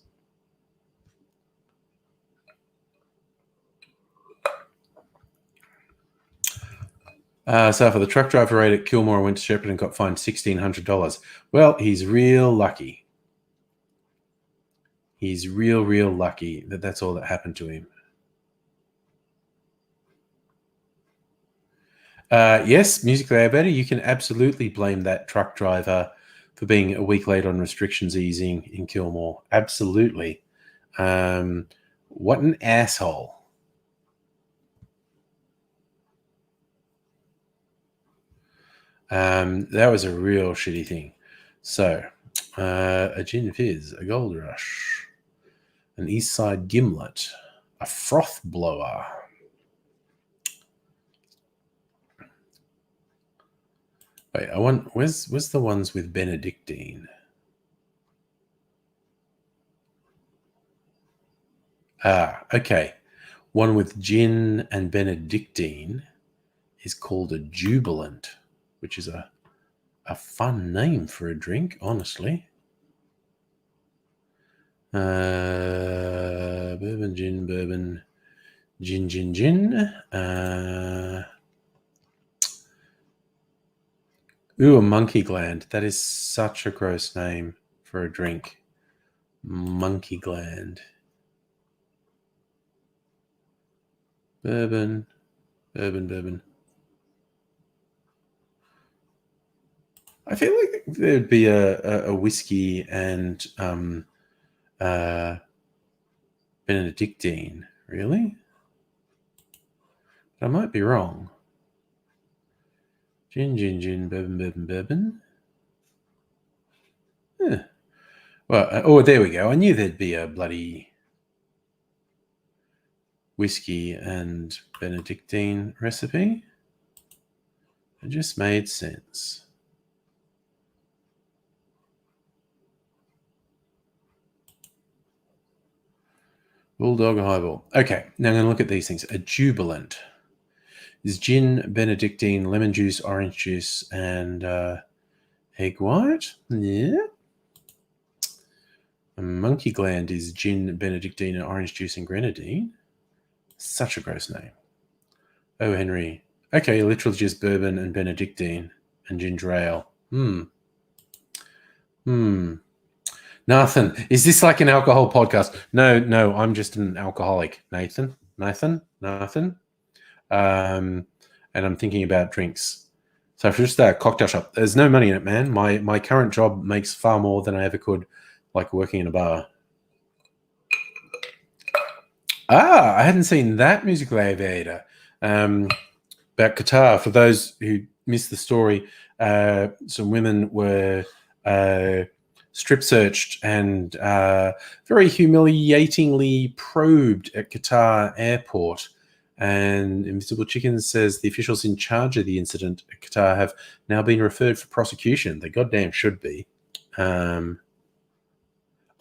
Speaker 1: So for the truck driver raid at Kilmore, I went to Shepparton and got fined $1,600. Well, he's real lucky. He's real lucky that that's all that happened to him. Yes, Musically Better, you can absolutely blame that truck driver for being a week late on restrictions easing in Kilmore. Absolutely. What an asshole. That was a real shitty thing. So, a gin fizz, a gold rush, an east side gimlet, a froth blower. Wait, I want. Where's the ones with Benedictine? Okay. One with gin and Benedictine is called a Jubilant, which is a fun name for a drink, honestly. Bourbon, gin, gin. Ooh, a monkey gland. That is such a gross name for a drink. Monkey gland. Bourbon. I feel like there'd be a whiskey and Benedictine. Really? But I might be wrong. Gin, bourbon. Yeah. Well, there we go. I knew there'd be a bloody whiskey and Benedictine recipe. It just made sense. Bulldog highball. Okay, now I'm going to look at these things. A Jubilant is gin, Benedictine, lemon juice, orange juice, and egg white. Yeah. A monkey gland is gin, Benedictine, and orange juice and grenadine. Such a gross name. Oh, Henry. Okay, literally just bourbon and Benedictine and ginger ale. Nathan, is this like an alcohol podcast? No, I'm just an alcoholic. Nathan. And I'm thinking about drinks. So for just a cocktail shop, there's no money in it, man. My current job makes far more than I ever could, like working in a bar. I hadn't seen that musical aviator. About Qatar, for those who missed the story, some women were strip searched and very humiliatingly probed at Qatar airport. And Invisible Chicken says the officials in charge of the incident at Qatar have now been referred for prosecution. They goddamn should be.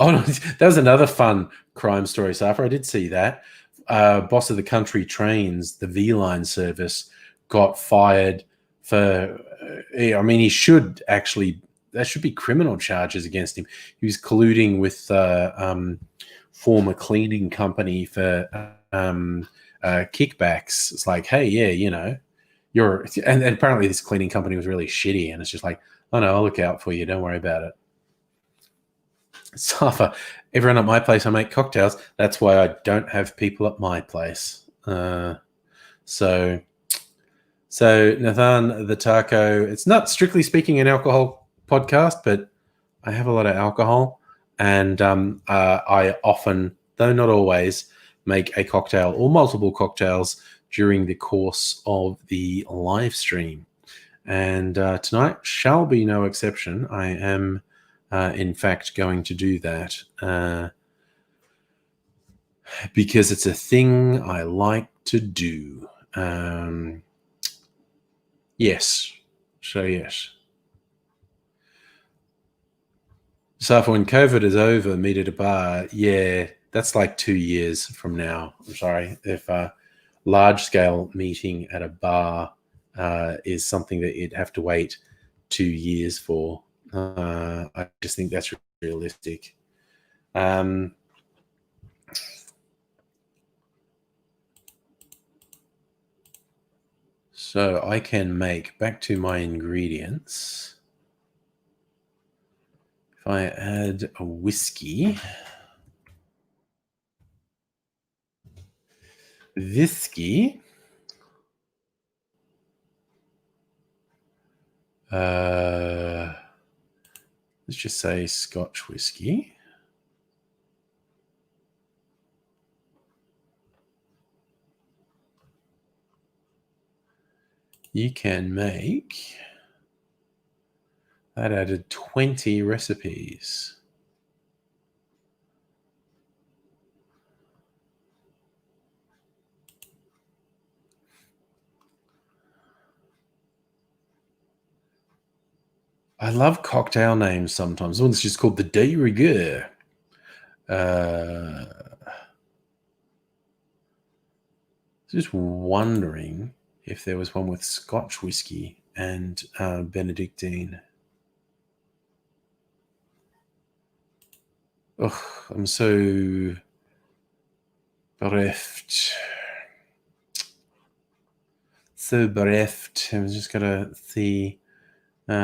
Speaker 1: Oh, no, that was another fun crime story, Safa. I did see that. Boss of the Country Trains, the V-Line service, got fired for. I mean, he should actually. There should be criminal charges against him. He was colluding with former cleaning company for kickbacks. It's like, hey, yeah, you know, and apparently this cleaning company was really shitty, and it's just like, oh no, I'll look out for you. Don't worry about it. Safa, everyone at my place, I make cocktails. That's why I don't have people at my place. So Nathan the Taco, it's not strictly speaking an alcohol podcast, but I have a lot of alcohol, and I often, though not always, make a cocktail or multiple cocktails during the course of the live stream. And tonight shall be no exception. I am, in fact, going to do that because it's a thing I like to do. Yes. So, yes. So, when COVID is over, meet at a bar. Yeah, that's like 2 years from now. I'm sorry. If a large-scale meeting at a bar is something that you'd have to wait 2 years for, I just think that's realistic. So I can make, back to my ingredients. If I add a whiskey, let's just say Scotch whiskey. You can make, that added 20 recipes. I love cocktail names sometimes. One's just called the de rigueur. Just wondering if there was one with Scotch whiskey and Benedictine. Ugh, I'm so bereft. So bereft. I was just gonna see. Hair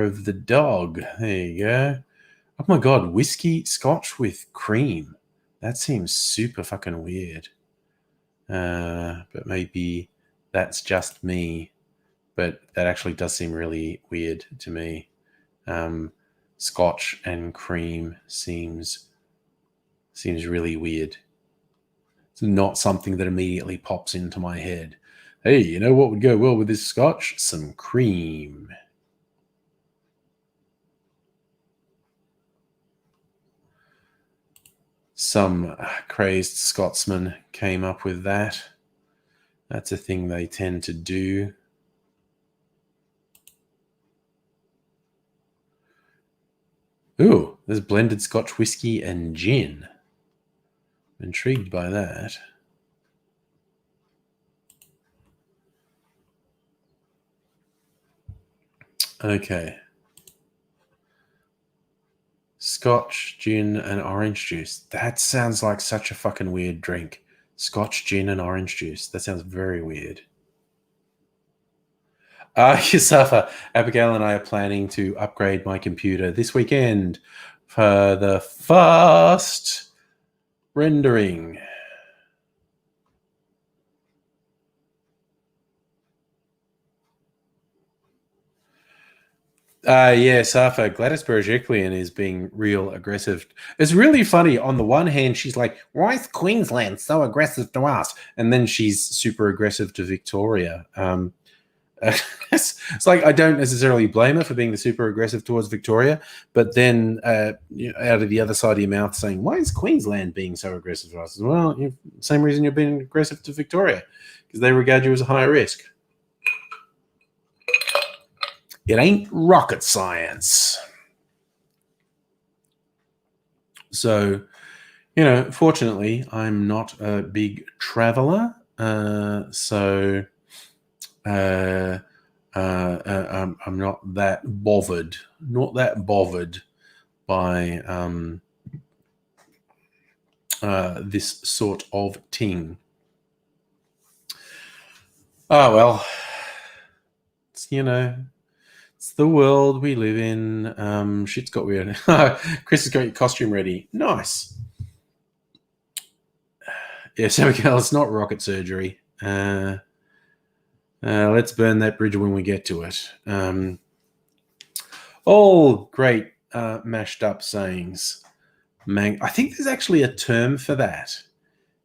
Speaker 1: of the dog. There you go. Oh my god, whiskey Scotch with cream. That seems super fucking weird. But maybe that's just me. But that actually does seem really weird to me. Scotch and cream seems really weird. It's not something that immediately pops into my head. Hey, you know what would go well with this Scotch? Some cream. Some crazed Scotsman came up with that. That's a thing they tend to do. Ooh, there's blended Scotch whiskey and gin. I'm intrigued by that. Okay. Scotch, gin, and orange juice. That sounds like such a fucking weird drink. Scotch, gin, and orange juice. That sounds very weird. Yusafa, Abigail and I are planning to upgrade my computer this weekend for the fast rendering. Yeah, Safa, Gladys Berejiklian is being real aggressive. It's really funny. On the one hand, she's like, why is Queensland so aggressive to us? And then she's super aggressive to Victoria. It's like, I don't necessarily blame her for being the super aggressive towards Victoria, but then out of the other side of your mouth saying, why is Queensland being so aggressive to us? Well, same reason you're being aggressive to Victoria, because they regard you as a high risk. It ain't rocket science. So, fortunately, I'm not a big traveler. I'm not that bothered. Not that bothered by this sort of thing. Oh well, it's it's the world we live in. Shit's got weird. Chris has got your costume ready. Nice. Yeah, so Miguel, it's not rocket surgery. Let's burn that bridge when we get to it. All great mashed up sayings. I think there's actually a term for that.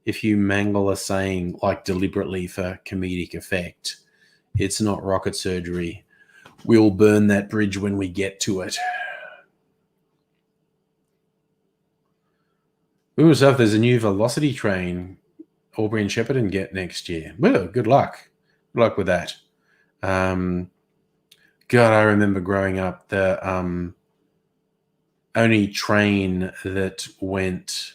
Speaker 1: If you mangle a saying like deliberately for comedic effect, it's not rocket surgery. We'll burn that bridge when we get to it. Ooh, so if there's a new velocity train Aubrey and Shepparton get next year. Well, good luck. Good luck with that. God, I remember growing up, the only train that went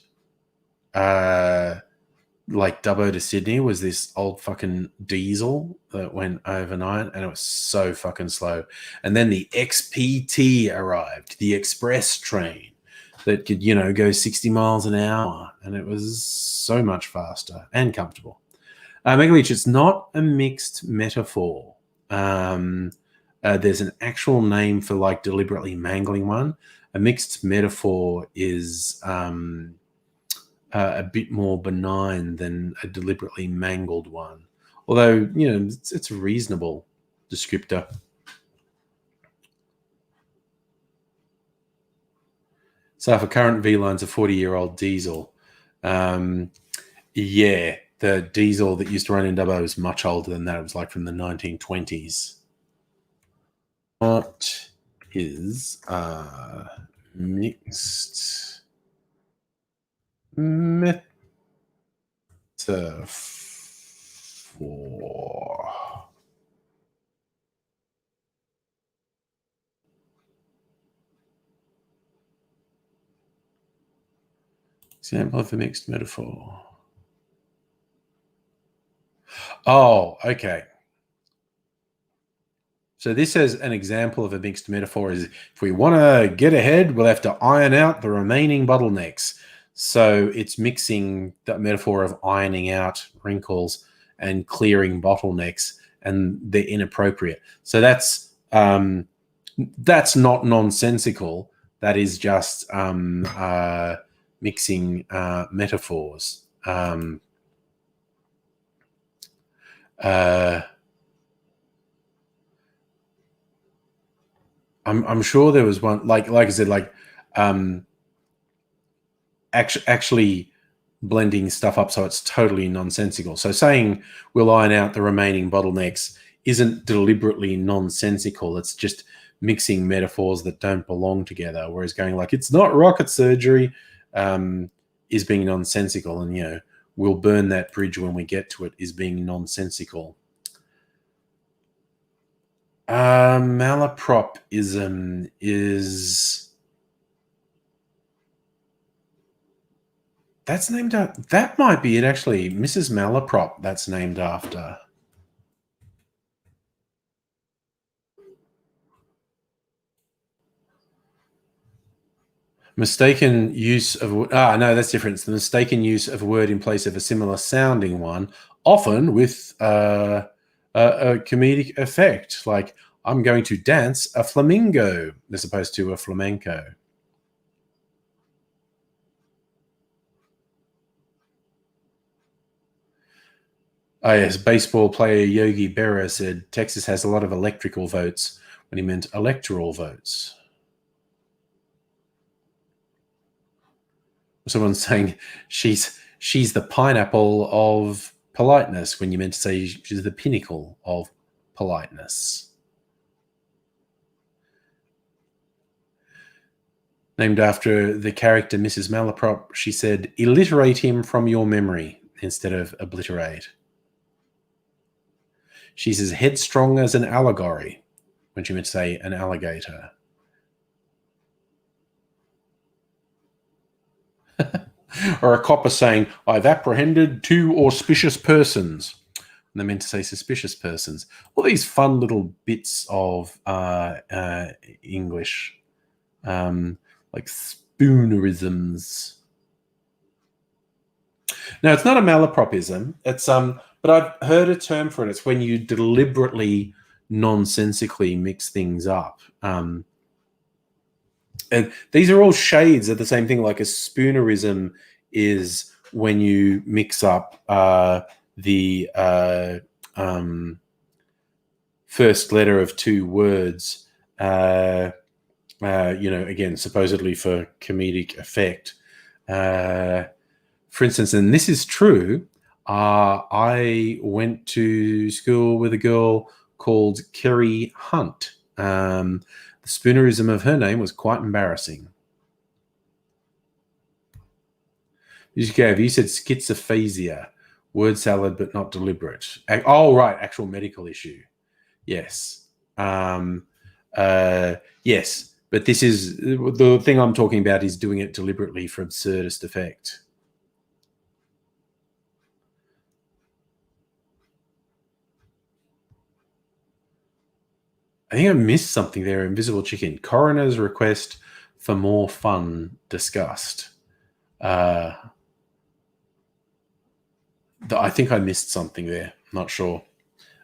Speaker 1: like Dubbo to Sydney was this old fucking diesel that went overnight, and it was so fucking slow. And then the XPT arrived, the express train that could, go 60 miles an hour, and it was so much faster and comfortable. Megaleech, it's not a mixed metaphor. There's an actual name for like deliberately mangling one. A mixed metaphor is a bit more benign than a deliberately mangled one. Although, it's a reasonable descriptor. So for current V-Line's a 40-year-old diesel. Yeah, the diesel that used to run in Dubbo is much older than that. It was like from the 1920s. What is mixed metaphor? Example of a mixed metaphor. Oh, okay. So this is an example of a mixed metaphor is if we want to get ahead, we'll have to iron out the remaining bottlenecks. So it's mixing that metaphor of ironing out wrinkles and clearing bottlenecks, and they're inappropriate. So that's not nonsensical. That is just mixing metaphors. I'm sure there was one like I said, like actually blending stuff up so it's totally nonsensical. So saying we'll iron out the remaining bottlenecks isn't deliberately nonsensical. It's just mixing metaphors that don't belong together. Whereas going like it's not rocket surgery is being nonsensical, and we'll burn that bridge when we get to it is being nonsensical. Malapropism is that's named after, that might be it actually. Mrs. Malaprop, that's named after. Mistaken use of no, that's different. It's the mistaken use of a word in place of a similar sounding one, often with a comedic effect, like I'm going to dance a flamingo as opposed to a flamenco. Oh yes, baseball player Yogi Berra said Texas has a lot of electrical votes when he meant electoral votes. Someone's saying she's the pineapple of politeness when you meant to say she's the pinnacle of politeness. Named after the character Mrs. Malaprop, she said, "Illiterate him from your memory," instead of obliterate. She's as headstrong as an allegory. when she meant to say an alligator. Or a copper saying, I've apprehended 2 auspicious persons. And they meant to say suspicious persons. All these fun little bits of English, like spoonerisms. Now, it's not a malapropism. It's but I've heard a term for it. It's when you deliberately, nonsensically mix things up. And these are all shades of the same thing. Like a spoonerism is when you mix up the first letter of 2 words, again, supposedly for comedic effect. For instance, and this is true, I went to school with a girl called Kerry Hunt. The spoonerism of her name was quite embarrassing. You said schizophasia, word salad but not deliberate. Oh, right, actual medical issue. Yes. Yes, but this is the thing I'm talking about is doing it deliberately for absurdist effect. I think I missed something there. Invisible Chicken. Coroner's request for more fun discussed. I think I missed something there. Not sure.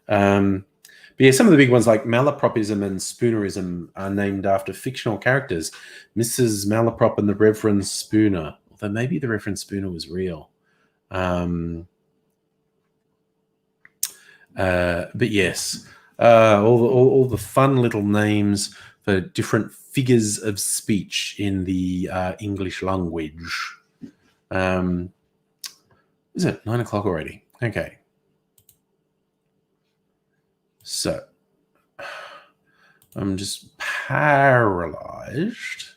Speaker 1: But yeah, some of the big ones like malapropism and spoonerism are named after fictional characters. Mrs. Malaprop and the Reverend Spooner. Although maybe the Reverend Spooner was real. But yes. All the fun little names for different figures of speech in the English language. Is it 9 o'clock already? Okay. So I'm just paralyzed.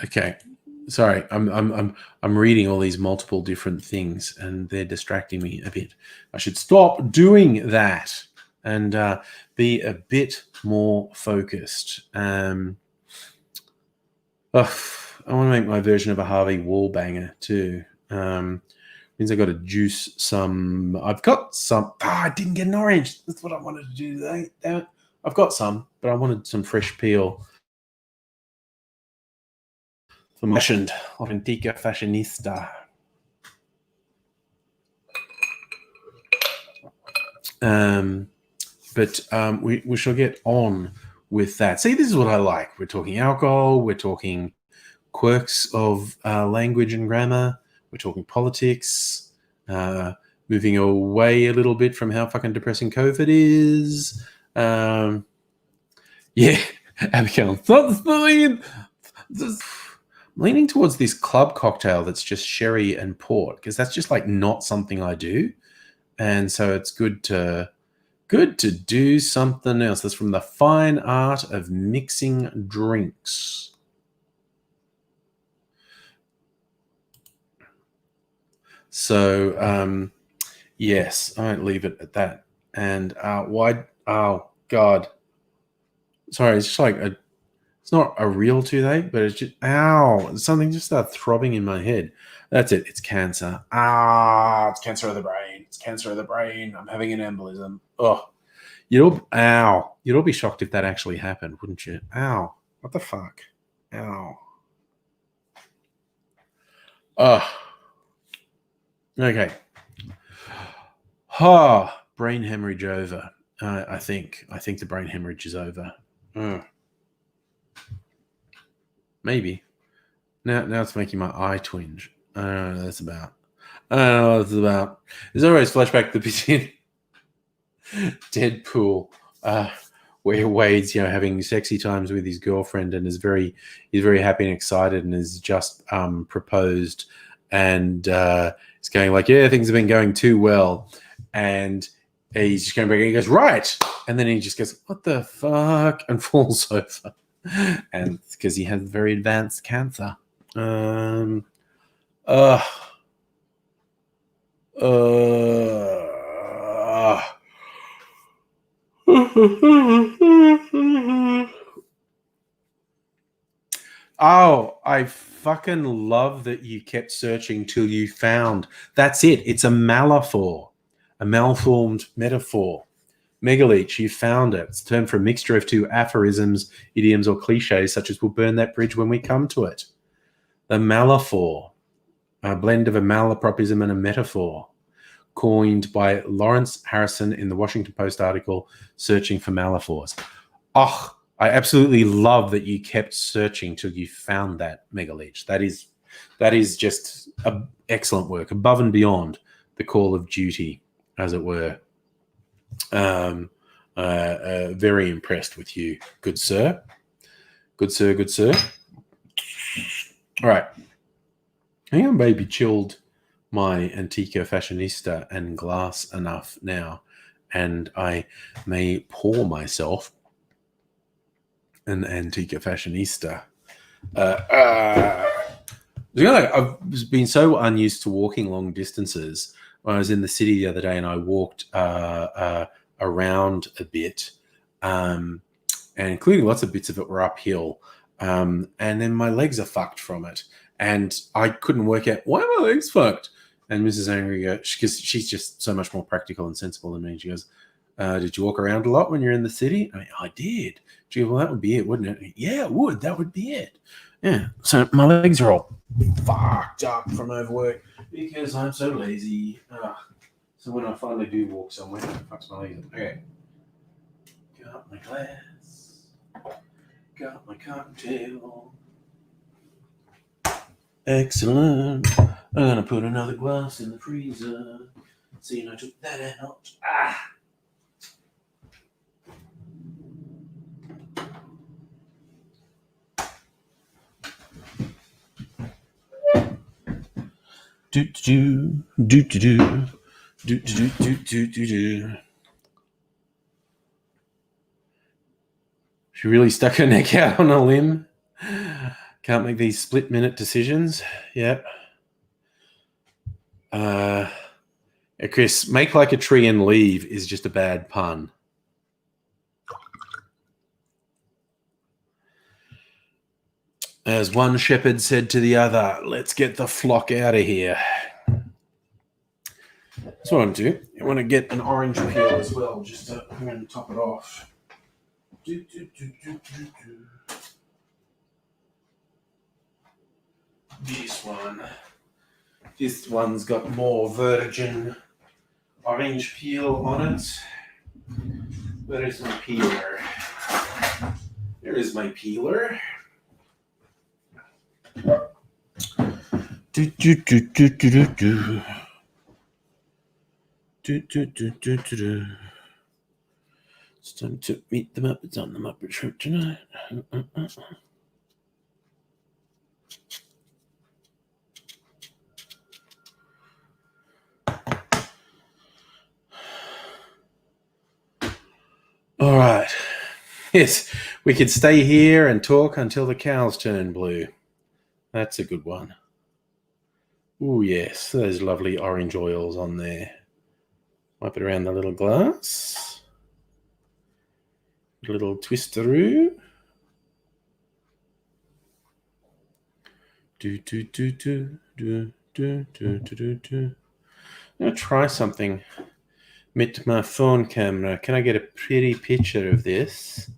Speaker 1: Okay. Sorry, I'm reading all these multiple different things and they're distracting me a bit. I should stop doing that and be a bit more focused. I want to make my version of a Harvey Wallbanger too. Means I got to juice some. I've got some. I didn't get an orange. That's what I wanted to do today. Damn it. I've got some, but I wanted some fresh peel. Fashioned, Authentica Fashionista. But we shall get on with that. See, this is what I like. We're talking alcohol. We're talking quirks of language and grammar. We're talking politics. Moving away a little bit from how fucking depressing COVID is. Yeah, Abigail. Leaning towards this club cocktail that's just sherry and port, because that's just like not something I do. And so it's good to do something else. That's from the fine art of mixing drinks. So, yes, I won't leave it at that. And why? Oh, God. Sorry, it's just like it's not a real toothache, but it's just, ow, something just started throbbing in my head. That's it. It's cancer. It's cancer of the brain. It's cancer of the brain. I'm having an embolism. Oh, you'd all be shocked if that actually happened, wouldn't you? Ow, what the fuck? Ow. Okay. Brain hemorrhage over. I think the brain hemorrhage is over. Maybe. Now it's making my eye twinge. I don't know what that's about. There's always flashback to the Deadpool. where Wade's, having sexy times with his girlfriend and he's very happy and excited and has just proposed and he's going like, yeah, things have been going too well. And he's just going back and he goes, right. And then he just goes, what the fuck? And falls over. And because he has very advanced cancer. Oh, I fucking love that you kept searching till you found. That's it. It's a malaphor, a malformed metaphor. Megaleech, you found it. It's a term for a mixture of two aphorisms, idioms, or cliches, such as we'll burn that bridge when we come to it. The malaphor, a blend of a malapropism and a metaphor, coined by Lawrence Harrison in the Washington Post article, Searching for Malaphors. Oh, I absolutely love that you kept searching till you found that, Megaleech. That is just excellent work, above and beyond the call of duty, as it were. Very impressed with you, good sir. Good sir, good sir. All right. I think I maybe chilled my Antico Fashionista and glass enough now, and I may pour myself an Antico Fashionista. I've been so unused to walking long distances. When I was in the city the other day and I walked around a bit, and including lots of bits of it were uphill, and then my legs are fucked from it. And I couldn't work out, why are my legs fucked? And Mrs. Angry goes, because she's just so much more practical and sensible than me. She goes, did you walk around a lot when you're in the city? I mean, I did. She goes, well, that would be it, wouldn't it? Yeah, it would. That would be it. Yeah. So my legs are all fucked up from overwork because I'm so lazy. So when I finally do walk somewhere, it fucks my legs up. Okay. Got my glass. Got my cocktail. Excellent. I'm going to put another glass in the freezer. See, I took that out. She really stuck her neck out on a limb. Can't make these split-minute decisions. Yep. Chris, make like a tree and leave is just a bad pun. As one shepherd said to the other, let's get the flock out of here. That's what I want to do. I want to get an orange peel as well, just to I'm going to top it off. This one. This one's got more virgin orange peel on it. Where is my peeler? There is my peeler. It's time to meet the Muppets on the Muppet Show tonight. All right. Yes, we could stay here and talk until the cows turn blue. That's a good one. Oh, yes, those lovely orange oils on there. Wipe it around the little glass. A little twisteroo. I'll try something with my phone camera. Can I get a pretty picture of this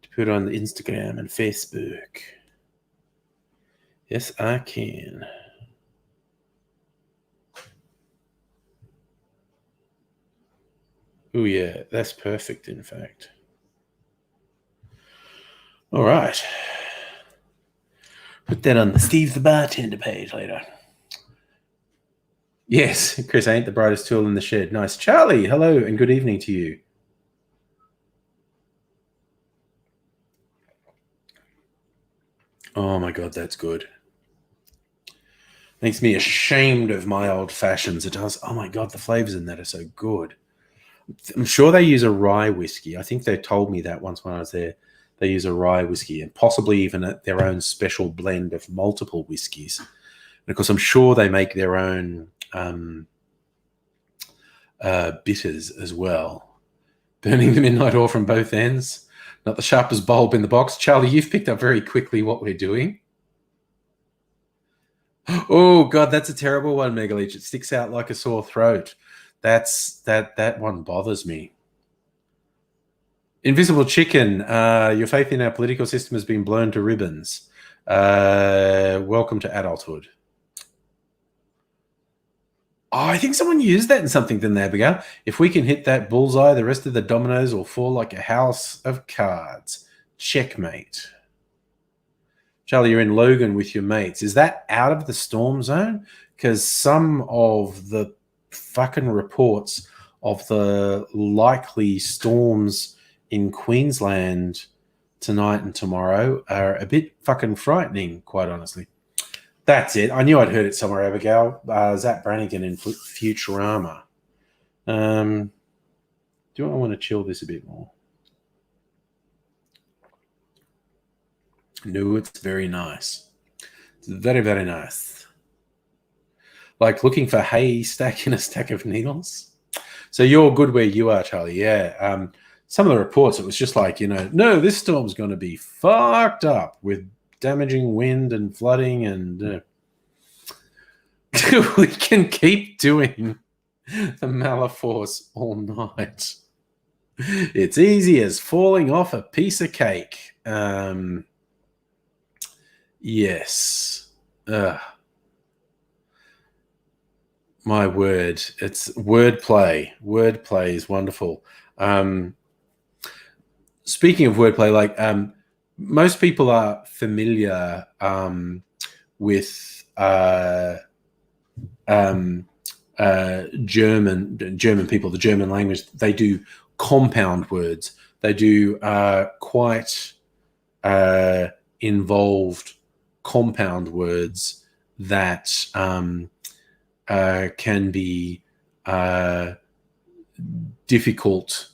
Speaker 1: to put on the Instagram and Facebook? Yes, I can. Oh, yeah, that's perfect, in fact. All right. Put that on the Steve the Bartender page later. Yes, Chris, I ain't the brightest tool in the shed. Nice. Charlie, hello and good evening to you. Oh my God, that's good. Makes me ashamed of my old fashions. It does. Oh my God, the flavors in that are so good. I'm sure they use a rye whiskey. I think they told me that once when I was there. They use a rye whiskey and possibly even their own special blend of multiple whiskeys. And of course, I'm sure they make their own bitters as well. Burning the midnight oil from both ends. Not the sharpest bulb in the box. Charlie, you've picked up very quickly what we're doing. Oh God, that's a terrible one, Megaleech. It sticks out like a sore throat. That one bothers me. Invisible Chicken, your faith in our political system has been blown to ribbons. Welcome to adulthood. Oh, I think someone used that in something, didn't they, Abigail? If we can hit that bullseye, the rest of the dominoes will fall like a house of cards. Checkmate. Charlie, you're in Logan with your mates. Is that out of the storm zone? Because some of the fucking reports of the likely storms in Queensland tonight and tomorrow are a bit fucking frightening, quite honestly. That's it. I knew I'd heard it somewhere, Abigail. Zach Brannigan in Futurama. Do I want to chill this a bit more? No, it's very nice. It's very, very nice. Like looking for hay stack in a stack of needles. So you're good where you are, Charlie. Yeah. Some of the reports, it was just like, no, this storm's going to be fucked up with damaging wind and flooding, and we can keep doing the Malaforce all night. It's easy as falling off a piece of cake. Yes. My word. It's wordplay. Wordplay is wonderful. Speaking of wordplay, like most people are familiar with German people, the German language. They do compound words. They do quite involved compound words that can be difficult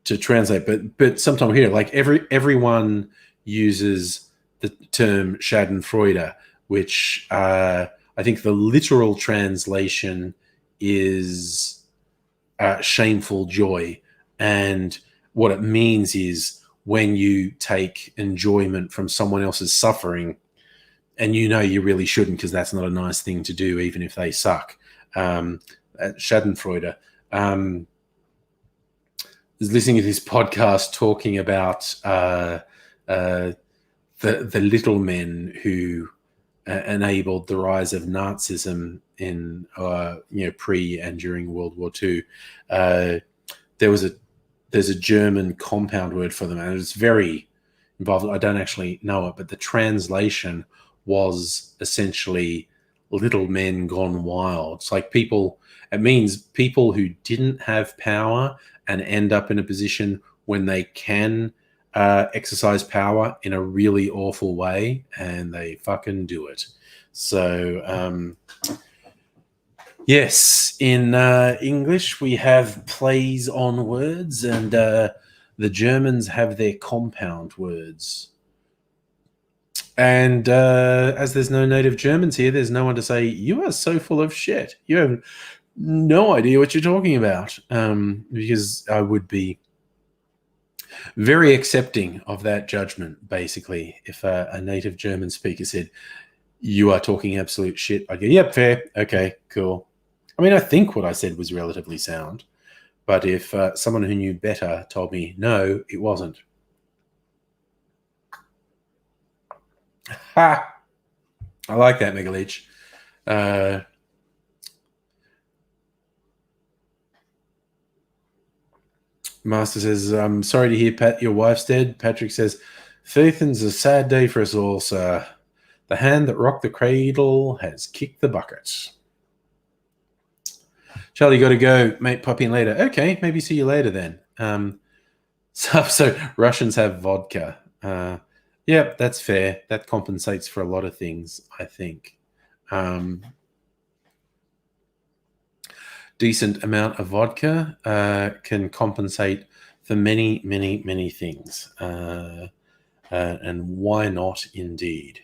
Speaker 1: to translate, but sometimes here, like everyone uses the term Schadenfreude, which I think the literal translation is shameful joy, and what it means is when you take enjoyment from someone else's suffering, and you really shouldn't, because that's not a nice thing to do, even if they suck. Schadenfreude. Was listening to this podcast talking about the little men who enabled the rise of Nazism in pre and during World War II. There's a German compound word for them, and it's very involved. I don't actually know it, but the translation was essentially little men gone wild. It's like it means people who didn't have power and end up in a position when they can exercise power in a really awful way, and they fucking do it. So, yes, in English we have plays on words, and the Germans have their compound words. And as there's no native Germans here, there's no one to say, you are so full of shit. You have no idea what you're talking about, because I would be very accepting of that judgment, basically. If a native German speaker said, you are talking absolute shit, I'd go, yep, fair. Okay, cool. I mean, I think what I said was relatively sound. But if someone who knew better told me, no, it wasn't. Ha! I like that, Megaleech. Master says, I'm sorry to hear, Pat, your wife's dead. Patrick says, Faithin's a sad day for us all, sir. The hand that rocked the cradle has kicked the bucket. Charlie, got to go. Mate, pop in later. Okay, maybe see you later then. So Russians have vodka. Yep, that's fair. That compensates for a lot of things, I think. Decent amount of vodka can compensate for many, many, many things. And why not, indeed?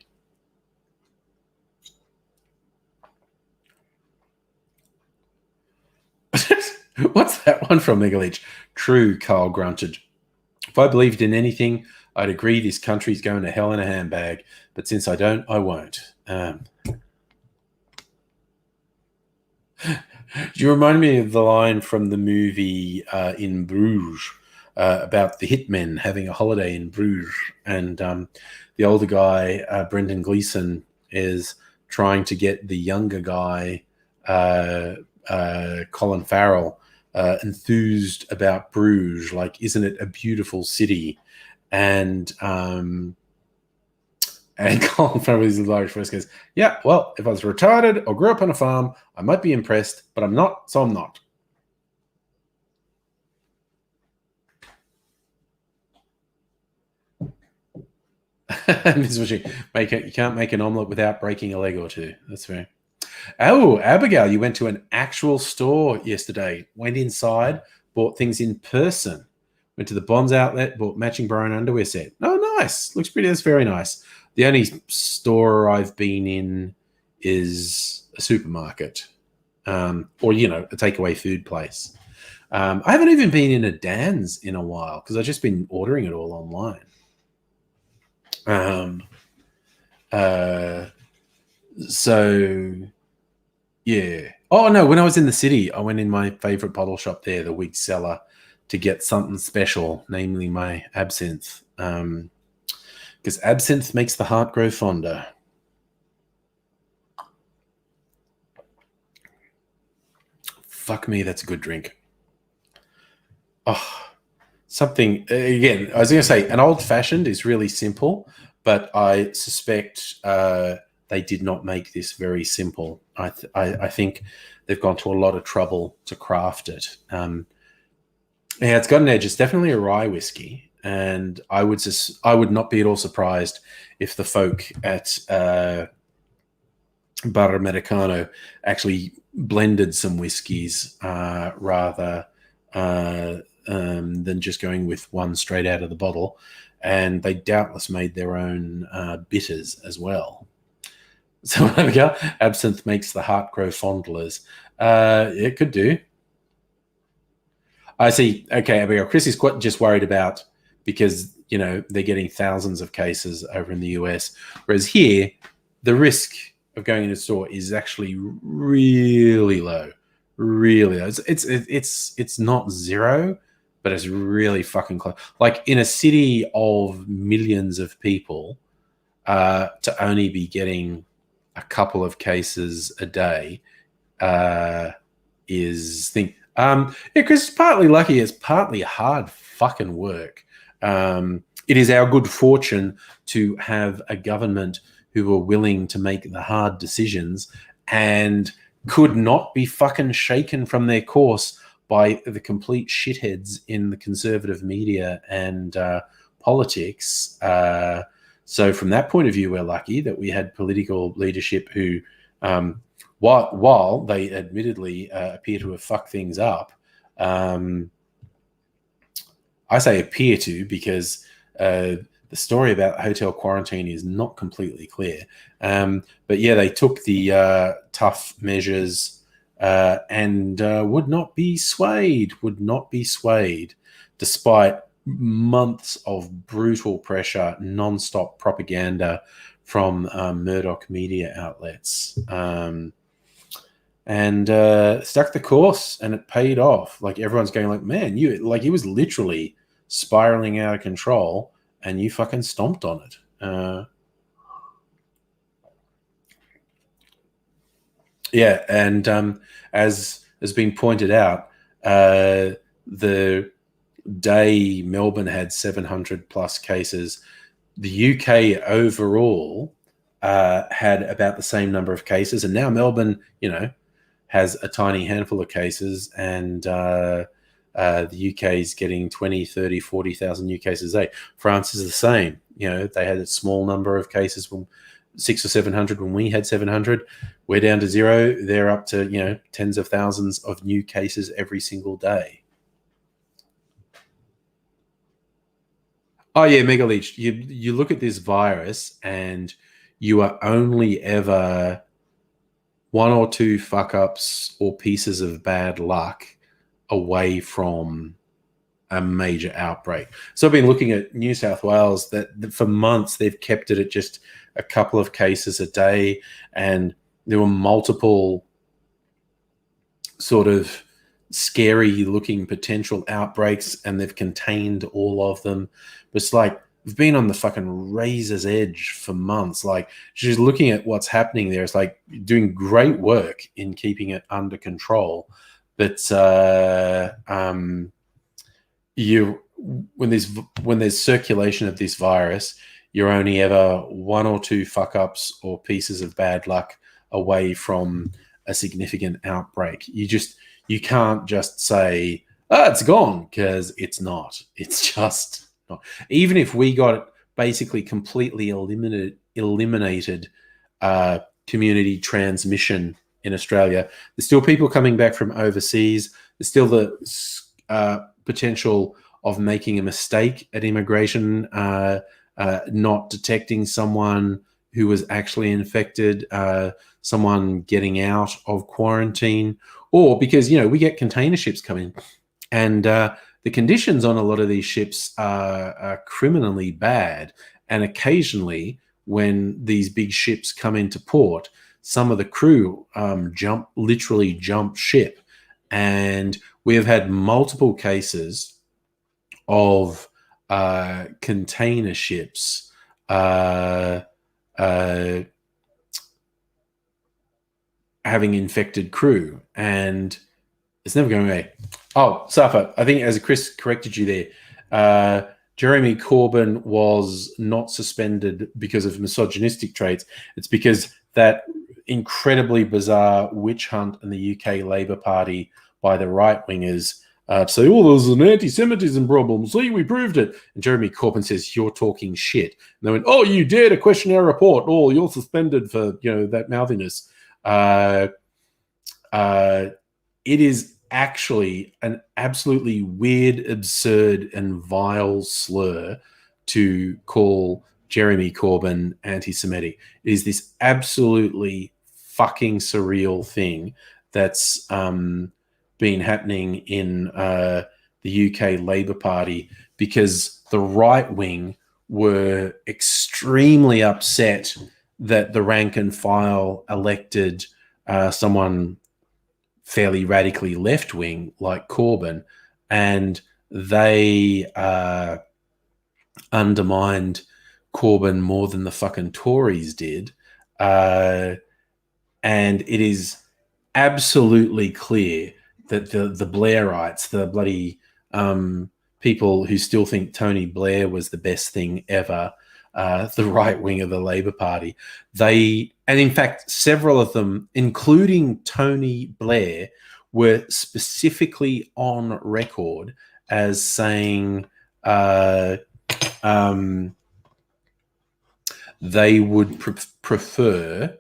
Speaker 1: What's that one from, Megaleech? True, Carl grunted. If I believed in anything, I'd agree this country's going to hell in a handbag. But since I don't, I won't. You remind me of the line from the movie In Bruges about the hitmen having a holiday in Bruges. And the older guy, Brendan Gleeson, is trying to get the younger guy, Colin Farrell, enthused about Bruges. Like, isn't it a beautiful city? And Colin Farrell is the Irish voice goes, yeah, well, if I was retarded or grew up on a farm, I might be impressed, but I'm not, so I'm not. You can't make an omelette without breaking a leg or two. That's fair. Oh, Abigail, you went to an actual store yesterday, went inside, bought things in person, went to the Bonds outlet, bought matching bra and underwear set. Oh, nice. Looks pretty. That's very nice. The only store I've been in is a supermarket, or, a takeaway food place. I haven't even been in a Dan's in a while because I've just been ordering it all online. So yeah. Oh no, when I was in the city, I went in my favorite bottle shop there, the Wig Cellar, to get something special, namely my absinthe. Because absinthe makes the heart grow fonder. Fuck me, that's a good drink. Oh, something, again, I was going to say, an old-fashioned is really simple, but I suspect they did not make this very simple. I think they've gone to a lot of trouble to craft it. Yeah, it's got an edge. It's definitely a rye whiskey, and I would not be at all surprised if the folk at Bar Americano actually blended some whiskies rather than just going with one straight out of the bottle. And they doubtless made their own bitters as well. So there we go. Absinthe makes the heart grow fondlers. It could do. I see. Okay, Abigail. Chris is quite just worried about because they're getting thousands of cases over in the US, whereas here the risk of going in a store is actually really low. Really low. It's not zero, but it's really fucking close. Like in a city of millions of people, to only be getting a couple of cases a day is thing. Yeah, because it's partly lucky, it's partly hard fucking work. It is our good fortune to have a government who are willing to make the hard decisions and could not be fucking shaken from their course by the complete shitheads in the conservative media and politics. So from that point of view, we're lucky that we had political leadership who, while they admittedly appear to have fucked things up, I say appear to because the story about hotel quarantine is not completely clear. But yeah, they took the tough measures and would not be swayed, despite months of brutal pressure, non-stop propaganda from Murdoch media outlets. And stuck the course, and it paid off. Like everyone's going like, man, he was literally spiraling out of control, and you fucking stomped on it. Yeah, and as has been pointed out, the day Melbourne had 700 plus cases, the UK overall had about the same number of cases, and now Melbourne, has a tiny handful of cases, and The UK is getting 20, 30, 40,000 new cases a day. France is the same. They had a small number of cases, when 600 or 700 when we had 700. We're down to 0. They're up to, tens of thousands of new cases every single day. Oh, yeah, Mega Leech. You look at this virus and you are only ever 1 or 2 fuck-ups or pieces of bad luck away from a major outbreak. So I've been looking at New South Wales that for months they've kept it at just a couple of cases a day, and there were multiple sort of scary looking potential outbreaks, and they've contained all of them. But it's like we've been on the fucking razor's edge for months. Like, just looking at what's happening there, it's like doing great work in keeping it under control. But when there's circulation of this virus, you're only ever 1 or 2 fuck-ups or pieces of bad luck away from a significant outbreak. You can't just say, it's gone, because it's not. It's just not. Even if we got basically completely eliminated community transmission in Australia, there's still people coming back from overseas. There's still the potential of making a mistake at immigration, not detecting someone who was actually infected, someone getting out of quarantine, or because, we get container ships coming, and the conditions on a lot of these ships are criminally bad. And occasionally, when these big ships come into port, some of the crew literally jump ship. And we have had multiple cases of container ships having infected crew, and it's never going away. Oh, Safa, I think as Chris corrected you there, Jeremy Corbyn was not suspended because of misogynistic traits. It's because that incredibly bizarre witch hunt in the UK Labour Party by the right-wingers say, there's an anti-Semitism problem. See, we proved it. And Jeremy Corbyn says, you're talking shit. And they went, you dare to question our report. You're suspended for, that mouthiness. It is actually an absolutely weird, absurd, and vile slur to call Jeremy Corbyn anti-Semitic. It is this absolutely fucking surreal thing that's been happening in the UK Labour Party, because the right wing were extremely upset that the rank and file elected someone fairly radically left-wing like Corbyn, and they undermined Corbyn more than the fucking Tories did. And it is absolutely clear that the Blairites, the bloody people who still think Tony Blair was the best thing ever, the right wing of the Labour Party, and in fact, several of them, including Tony Blair, were specifically on record as saying they would prefer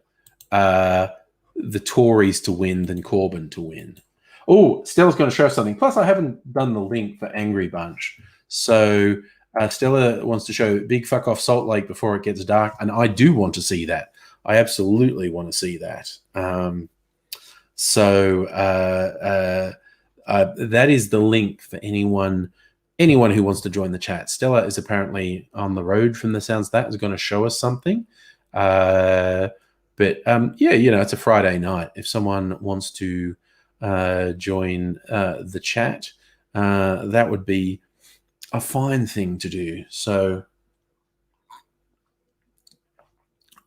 Speaker 1: the Tories to win than Corbyn to win. Oh, Stella's going to show us something. Plus, I haven't done the link for Angry Bunch. So Stella wants to show Big Fuck Off Salt Lake before it gets dark, and I do want to see that. I absolutely want to see that. That is the link for anyone who wants to join the chat. Stella is apparently on the road from the sounds of that, is going to show us something. But it's a Friday night. If someone wants to join the chat, that would be a fine thing to do. So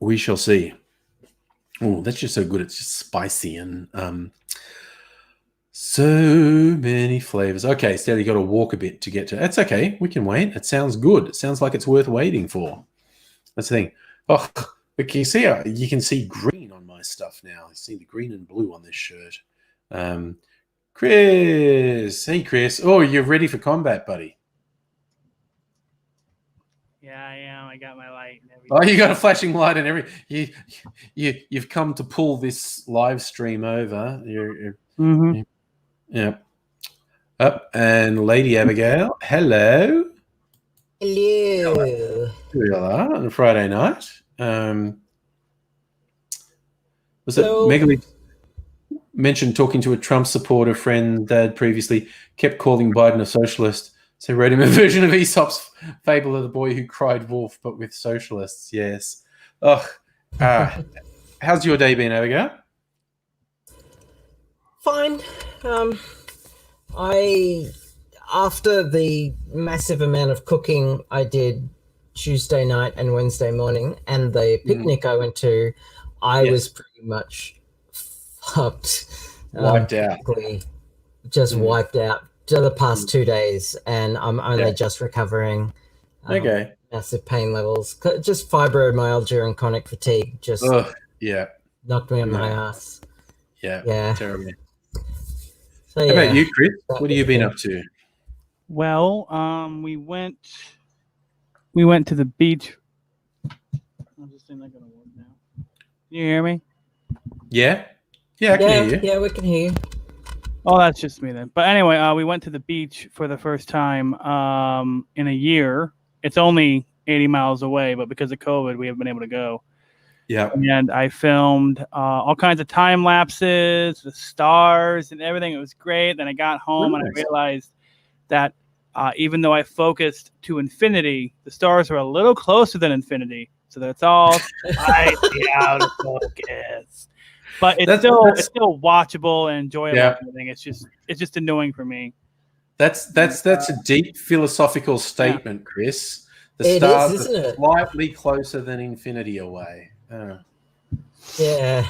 Speaker 1: we shall see. Oh, that's just so good. It's just spicy and so many flavors. Okay, Stella, you got to walk a bit to get to. That's okay. We can wait. It sounds good. It sounds like it's worth waiting for. That's the thing. Oh, okay. You can see green on my stuff now. I see the green and blue on this shirt. Chris. Hey, Chris. Oh, you're ready for combat, buddy.
Speaker 3: Yeah, I am. I got my light and everything.
Speaker 1: Oh, you got a flashing light and everything. You've come to pull this live stream over. Yeah. Up and Lady Abigail. Hello.
Speaker 4: Hello.
Speaker 1: Here we are on a Friday night. Was it
Speaker 4: Hello.
Speaker 1: Megalith mentioned talking to a Trump supporter friend that previously kept calling Biden a socialist? So I wrote him a version of Aesop's fable of the boy who cried wolf, but with socialists. Yes. Ugh. How's your day been, Abigail?
Speaker 4: Fine. After the massive amount of cooking I did Tuesday night and Wednesday morning, and the picnic I went to, I was pretty much fucked.
Speaker 1: Wiped out.
Speaker 4: Just wiped out to the past 2 days, and I'm only just recovering.
Speaker 1: Okay.
Speaker 4: Massive pain levels, just fibromyalgia and chronic fatigue. Just knocked me on my ass.
Speaker 1: Yeah. Terrible.
Speaker 4: So,
Speaker 1: How about you, Chris? What have you been up to?
Speaker 3: Well, we went to the beach. I'm just not gonna work now. Can you hear me?
Speaker 1: Yeah, I can hear you.
Speaker 4: Yeah, we can hear you.
Speaker 3: Oh, that's just me then. But anyway, we went to the beach for the first time in a year. It's only 80 miles away, but because of COVID, we haven't been able to go.
Speaker 1: Yeah.
Speaker 3: And I filmed all kinds of time lapses, the stars and everything. It was great. Then I got home and I realized that even though I focused to infinity, the stars were a little closer than infinity. So that's all slightly out of focus. But it's still watchable and enjoyable and everything. It's just annoying for me.
Speaker 1: That's a deep philosophical statement, Chris. The stars are slightly closer than infinity away.
Speaker 4: Yeah.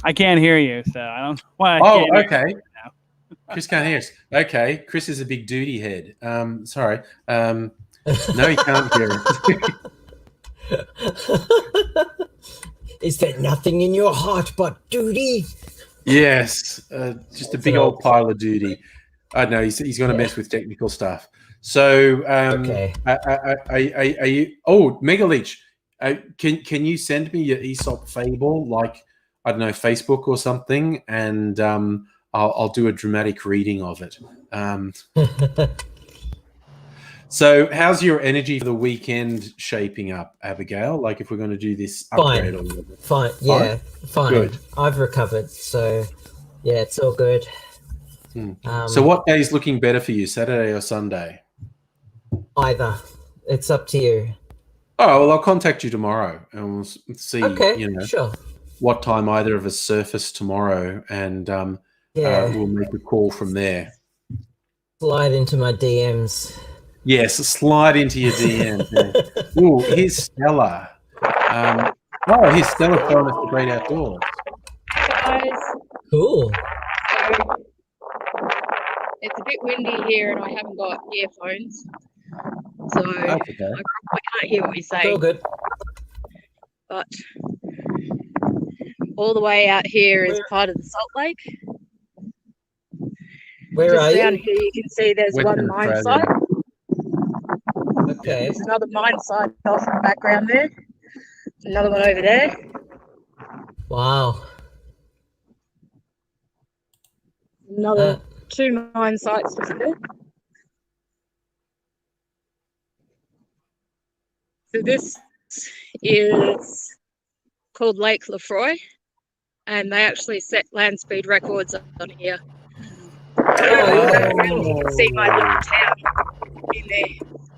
Speaker 3: I can't hear you, so I don't know why.
Speaker 1: Okay. Chris can't hear us. Okay. Chris is a big duty head. Sorry. No, he can't hear us.
Speaker 4: Is there nothing in your heart but duty?
Speaker 1: Yes. Just a big old pile of duty. I know he's going to mess with technical stuff. So,
Speaker 4: okay.
Speaker 1: Are you? Oh, Mega Leech. Can you send me your Aesop fable, like I don't know, Facebook or something, and I'll do a dramatic reading of it. So, how's your energy for the weekend shaping up, Abigail? Like, if we're going to do this upgrade or whatever.
Speaker 4: Fine. Yeah, fine. Good. I've recovered, so yeah, it's all good.
Speaker 1: So, what day is looking better for you, Saturday or Sunday?
Speaker 4: Either. It's up to you.
Speaker 1: Oh, well, I'll contact you tomorrow and we'll see,
Speaker 4: sure.
Speaker 1: what time either of us surface tomorrow, and we'll make a call from there.
Speaker 4: Slide into my DMs.
Speaker 1: Yes, slide into your DMs. Ooh, here's Stella. Here's Stella throwing us the great outdoors.
Speaker 5: Guys.
Speaker 4: Cool.
Speaker 5: It's a bit windy here and I haven't got earphones. So I can't hear what you're saying.
Speaker 4: All good.
Speaker 5: But all the way out here is part of the Salt Lake.
Speaker 4: Where are you?
Speaker 5: Down here you can see there's one mine site.
Speaker 4: Okay.
Speaker 5: There's another mine site off in the background there. Another one over there.
Speaker 4: Wow.
Speaker 5: Another 2 mine sites just there. So this is called Lake Lefroy, and they actually set land speed records on here. You can see my little town in there.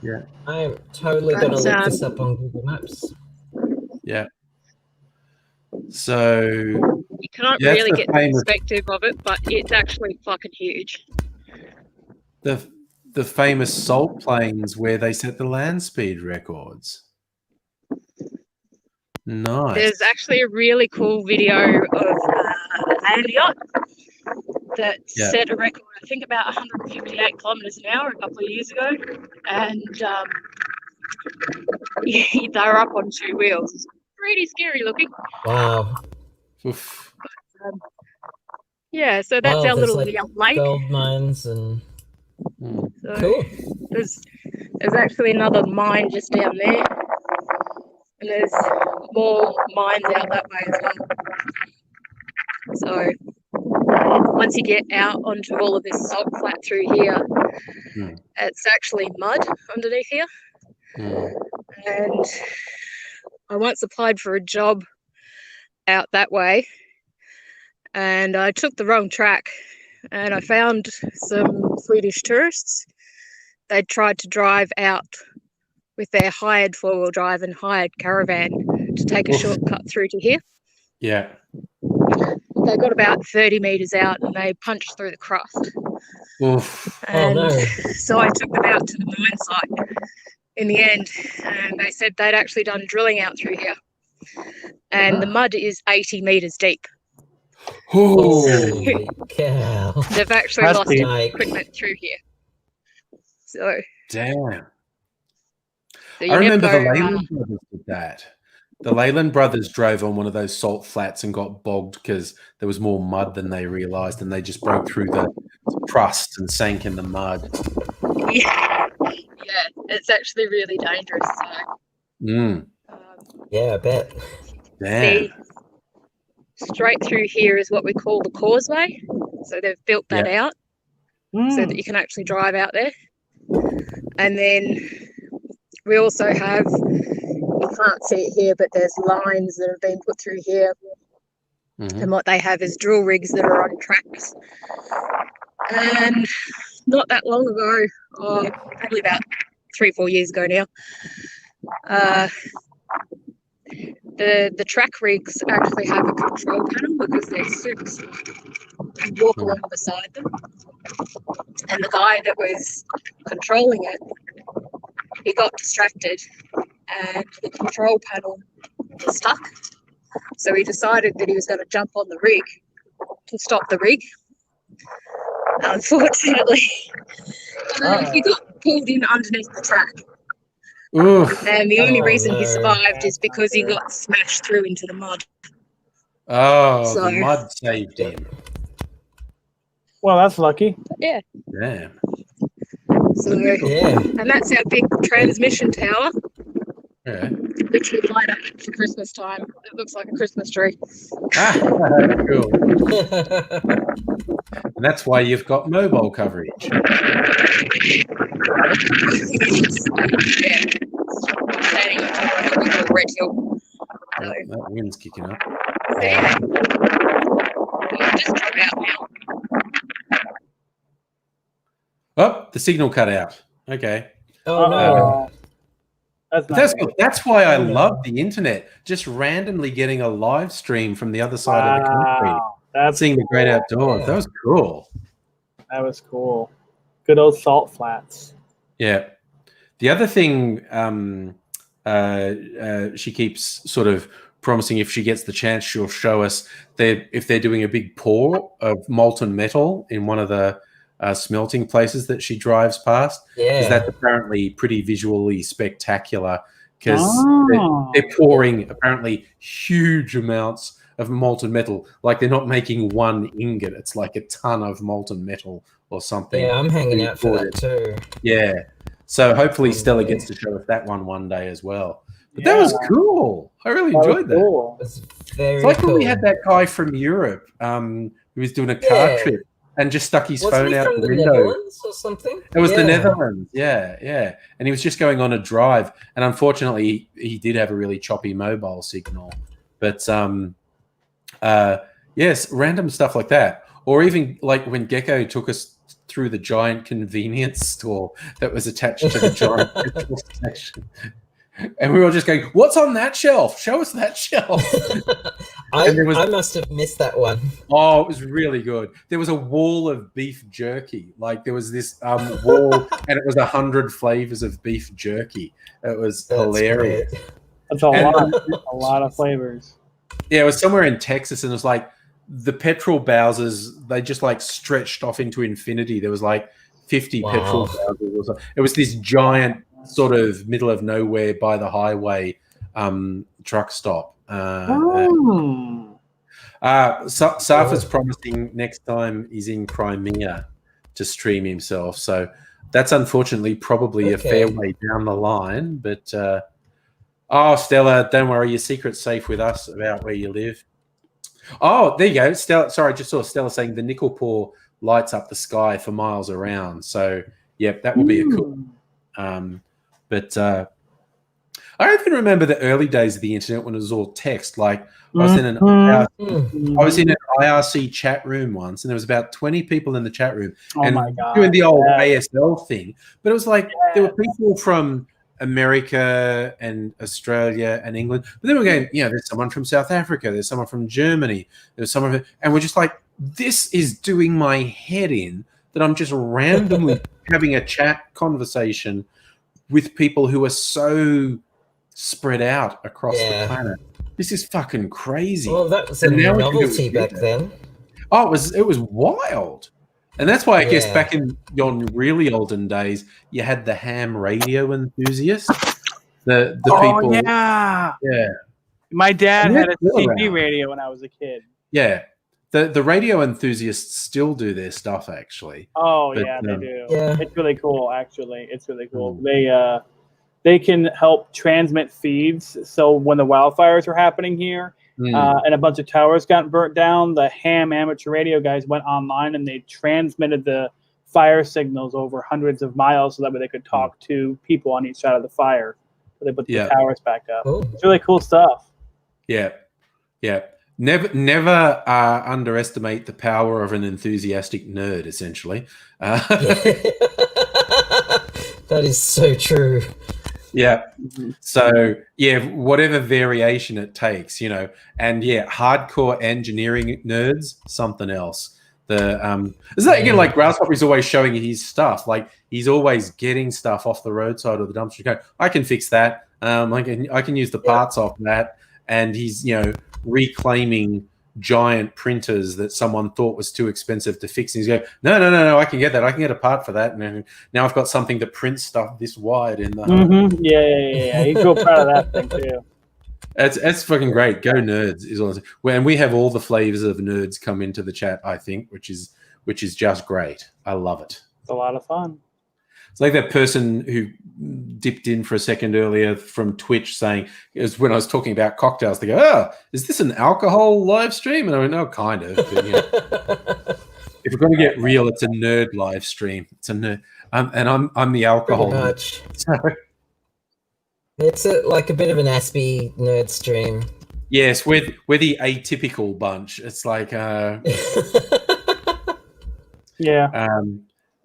Speaker 1: Yeah.
Speaker 4: I'm totally going to look this up on Google Maps.
Speaker 1: Yeah. So
Speaker 5: you can't really get the perspective of it, but it's actually fucking huge.
Speaker 1: The famous salt plains where they set the land speed records. Nice.
Speaker 5: There's actually a really cool video of a land yacht that set a record, I think about 158 kilometers an hour a couple of years ago, and they're up on 2 wheels. It's pretty scary looking.
Speaker 4: Wow.
Speaker 1: Oof.
Speaker 5: Yeah, so that's
Speaker 4: Wow,
Speaker 5: our
Speaker 4: there's,
Speaker 5: little
Speaker 4: like,
Speaker 5: lake.
Speaker 4: gold mines and
Speaker 5: So
Speaker 4: cool.
Speaker 5: there's actually another mine just down there. And there's more mines out that way as well. So once you get out onto all of this salt flat through here, it's actually mud underneath here. And I once applied for a job out that way, and I took the wrong track, and I found some Swedish tourists. They'd tried to drive out with their hired four-wheel drive and hired caravan to take a shortcut through to here.
Speaker 1: Yeah.
Speaker 5: They got about 30 metres out and they punched through the crust.
Speaker 1: Oof.
Speaker 5: And
Speaker 4: Oh, no.
Speaker 5: so I took them out to the mine site in the end, and they said they'd actually done drilling out through here. And the mud is 80 metres deep.
Speaker 4: Holy cow.
Speaker 5: They've actually
Speaker 3: That's
Speaker 5: lost
Speaker 3: deep.
Speaker 5: equipment through here. So,
Speaker 1: Damn.
Speaker 5: so
Speaker 1: I remember the
Speaker 5: never go,
Speaker 1: Leyland brothers did that. The Leyland brothers drove on one of those salt flats and got bogged because there was more mud than they realised, and they just broke through the crust and sank in the mud.
Speaker 5: yeah, it's actually really dangerous. So,
Speaker 4: Yeah, I bet.
Speaker 1: Damn.
Speaker 5: see, straight through here is what we call the causeway. So they've built that out so that you can actually drive out there. And then we also have, you can't see it here, but there's lines that have been put through here. And what they have is drill rigs that are on tracks. And not that long ago, probably about 3-4 years ago now, the track rigs actually have a control panel because they're super slow. You walk along beside them, and the guy that was controlling it, he got distracted, and the control panel was stuck. So he decided that he was going to jump on the rig to stop the rig. Unfortunately, he got pulled in underneath the track.
Speaker 1: Oof.
Speaker 5: And the only reason he
Speaker 4: no.
Speaker 5: survived is because he got smashed through into the mud.
Speaker 1: Oh,
Speaker 5: So-
Speaker 1: the mud saved him.
Speaker 3: Well, that's lucky.
Speaker 5: Yeah.
Speaker 1: Damn.
Speaker 5: So,
Speaker 4: Yeah.
Speaker 5: and that's our big transmission tower,
Speaker 1: Yeah.
Speaker 5: which we light up for Christmas time. It looks like a Christmas tree.
Speaker 1: Ah, cool. And that's why you've got mobile coverage.
Speaker 5: Yeah. Standing on a red hill. So,
Speaker 1: That wind's kicking up.
Speaker 5: yeah. We'll just drop out now.
Speaker 1: Oh, the signal cut out. Okay.
Speaker 4: Oh, no.
Speaker 3: That's
Speaker 1: But
Speaker 3: not
Speaker 1: that's
Speaker 3: good.
Speaker 1: good. That's why I love the internet. Just randomly getting a live stream from the other side of the country.
Speaker 3: Wow, that's
Speaker 1: Seeing the great outdoors.
Speaker 4: Yeah.
Speaker 1: That was cool.
Speaker 3: That was cool. Good old salt flats.
Speaker 1: Yeah. The other thing she keeps sort of promising if she gets the chance, she'll show us if they're doing a big pour of molten metal in one of the smelting places that she drives past. Because that's apparently pretty visually spectacular because they're pouring apparently huge amounts of molten metal. Like they're not making one ingot. It's like a ton of molten metal or something.
Speaker 4: Yeah, I'm hanging out for that too.
Speaker 1: Yeah. So hopefully Stella gets to show us that one day as well. But that was cool. I really enjoyed that.
Speaker 3: Cool.
Speaker 4: It's very
Speaker 1: It's like
Speaker 4: cool.
Speaker 1: when we had that guy from Europe who was doing a car trip and just stuck his
Speaker 4: Wasn't
Speaker 1: phone
Speaker 4: he
Speaker 1: out
Speaker 4: from
Speaker 1: the
Speaker 4: the
Speaker 1: window.
Speaker 4: Netherlands or something?
Speaker 1: It was the Netherlands. Yeah. And he was just going on a drive. And unfortunately, he did have a really choppy mobile signal. But yes, random stuff like that. Or even like when Gecko took us through the giant convenience store that was attached to the giant petrol station. And we were all just going, what's on that shelf? Show us that shelf.
Speaker 4: I must have missed that one.
Speaker 1: Oh, it was really good. There was a wall of beef jerky. Like there was this wall and it was 100 flavors of beef jerky. It was hilarious.
Speaker 4: Great.
Speaker 3: That's a lot of flavors.
Speaker 1: Yeah, it was somewhere in Texas and it was like the petrol Bowsers, they just like stretched off into infinity. There was like 50 petrol Bowsers. It was this giant sort of middle of nowhere by the highway truck stop. Safa's promising next time he's in Crimea to stream himself. So that's unfortunately probably a fair way down the line. But Stella, don't worry, your secret's safe with us about where you live. Oh, there you go. Stella, sorry, I just saw Stella saying the nickel pour lights up the sky for miles around. So, yep, that will be a cool. But I even remember the early days of the internet when it was all text. Like I was in an IRC chat room once, and there was about 20 people in the chat room, and doing the old ASL thing. But it was like there were people from America and Australia and England, but then we're going, there's someone from South Africa, there's someone from Germany, there's someone, and we're just like, this is doing my head in that I'm just randomly having a chat conversation with people who are so spread out across the planet. This is fucking crazy.
Speaker 4: Well, that was a novelty back then.
Speaker 1: Oh, it was wild. And that's why I guess back in your really olden days, you had the ham radio enthusiasts, the people.
Speaker 3: Yeah. My dad had a CB radio when I was a kid.
Speaker 1: Yeah, the radio enthusiasts still do their stuff actually.
Speaker 3: Oh, they do. Yeah. It's really cool. Actually, it's really cool. They can help transmit feeds. So when the wildfires were happening here. And a bunch of towers got burnt down, the ham amateur radio guys went online and they transmitted the fire signals over hundreds of miles so that way they could talk to people on each side of the fire. So they put the towers back up. It's really cool stuff.
Speaker 1: Yeah. Never underestimate the power of an enthusiastic nerd, essentially.
Speaker 4: That is so true.
Speaker 1: Yeah. So, whatever variation it takes, and hardcore engineering nerds, something else. It's like, again, like Grasshopper's always showing his stuff. Like he's always getting stuff off the roadside or the dumpster. Going, I can fix that. I can use the parts off that. And he's, reclaiming giant printers that someone thought was too expensive to fix. And he's going, no, I can get that. I can get a part for that. And now I've got something that prints stuff this wide in the home.
Speaker 3: Yeah. He's real proud of that thing too.
Speaker 1: It's fucking great. Go nerds is all. And we have all the flavors of nerds come into the chat, I think, which is just great. I love it.
Speaker 3: It's a lot of fun.
Speaker 1: It's like that person who dipped in for a second earlier from Twitch saying, is when I was talking about cocktails, they go, is this an alcohol live stream? And I went, no, kind of. But, if we're going to get real, it's a nerd live stream. It's a nerd. And I'm the alcohol.
Speaker 4: Pretty much. It's like a bit of an Aspie nerd stream.
Speaker 1: Yes, we're the atypical bunch. It's like...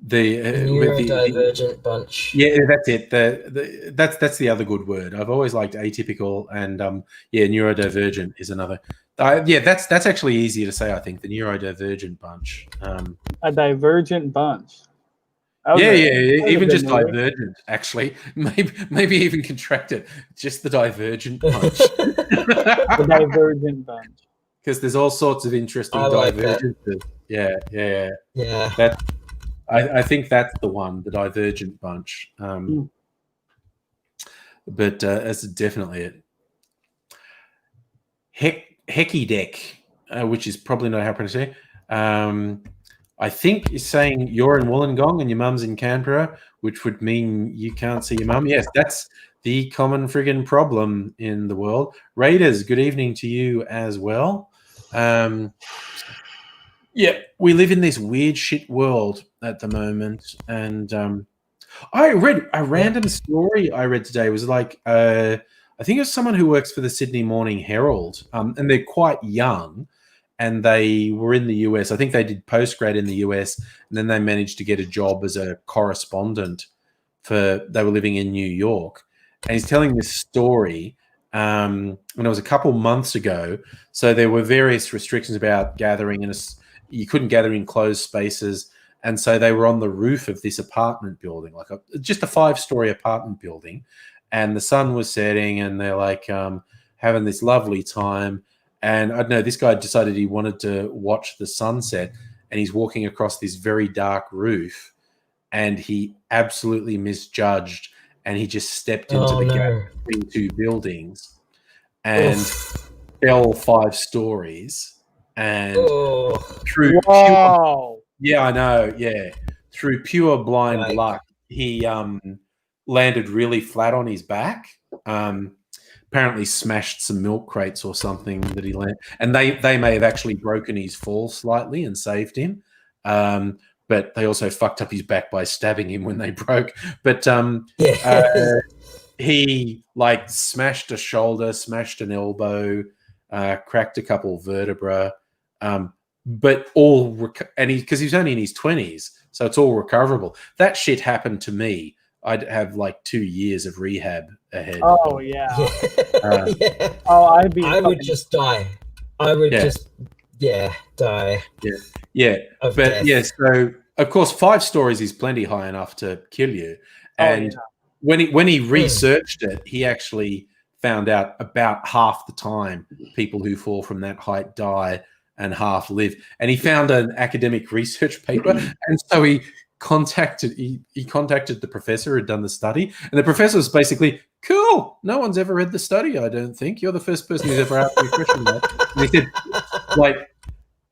Speaker 1: the
Speaker 4: neurodivergent bunch.
Speaker 1: Yeah, that's it. That's the other good word. I've always liked atypical, and neurodivergent is another. That's actually easier to say. I think the neurodivergent bunch.
Speaker 3: A divergent bunch.
Speaker 1: Even just divergent. Actually, maybe even contracted. Just the divergent bunch.
Speaker 3: The divergent bunch.
Speaker 1: Because there's all sorts of interesting divergences. Yeah. I think that's the one, the divergent bunch. But that's definitely it. Hecky Deck, which is probably not how to pronounce it. I think is saying you're in Wollongong and your mum's in Canberra, which would mean you can't see your mum. Yes, that's the common friggin' problem in the world. Raiders, good evening to you as well. We live in this weird shit world at the moment. And I read a random story I read today. It was like, I think it was someone who works for the Sydney Morning Herald, and they're quite young, and they were in the US. I think they did postgrad in the US, and then they managed to get a job as a correspondent they were living in New York. And he's telling this story, and it was a couple months ago. So there were various restrictions about gathering, and you couldn't gather in closed spaces. And so they were on the roof of this apartment building, like just a 5-story apartment building. And the sun was setting, and they're like having this lovely time. And I don't know, this guy decided he wanted to watch the sunset, and he's walking across this very dark roof, and he absolutely misjudged, and he just stepped into the gap between 2 buildings and fell 5 stories and
Speaker 4: Oh,
Speaker 1: through pure,
Speaker 3: Whoa.
Speaker 1: yeah, I know, yeah, through pure blind
Speaker 4: Like-
Speaker 1: luck, he landed really flat on his back. Apparently smashed some milk crates or something that he landed, and they may have actually broken his fall slightly and saved him. But they also fucked up his back by stabbing him when they broke. But
Speaker 4: yeah.
Speaker 1: he like smashed a shoulder, smashed an elbow, cracked a couple vertebra, but all and because he's only in his 20s, so it's all recoverable. That shit happened to me. I'd have like 2 years of rehab ahead.
Speaker 3: Oh yeah.
Speaker 4: Yeah.
Speaker 3: Oh, I'd be.
Speaker 4: I would just die. I would
Speaker 1: Yeah.
Speaker 4: just, die.
Speaker 1: Yeah,
Speaker 4: Of
Speaker 1: but
Speaker 4: death.
Speaker 1: yeah. So of course, 5 stories is plenty high enough to kill you. And
Speaker 3: yeah.
Speaker 1: when he researched it, he actually found out about half the time people who fall from that height die and half live. And he found an academic research paper, and so he contacted the professor who had done the study, and the professor was basically, cool, no one's ever read the study, I don't think. You're the first person who's ever asked me a question about it. And he said, like,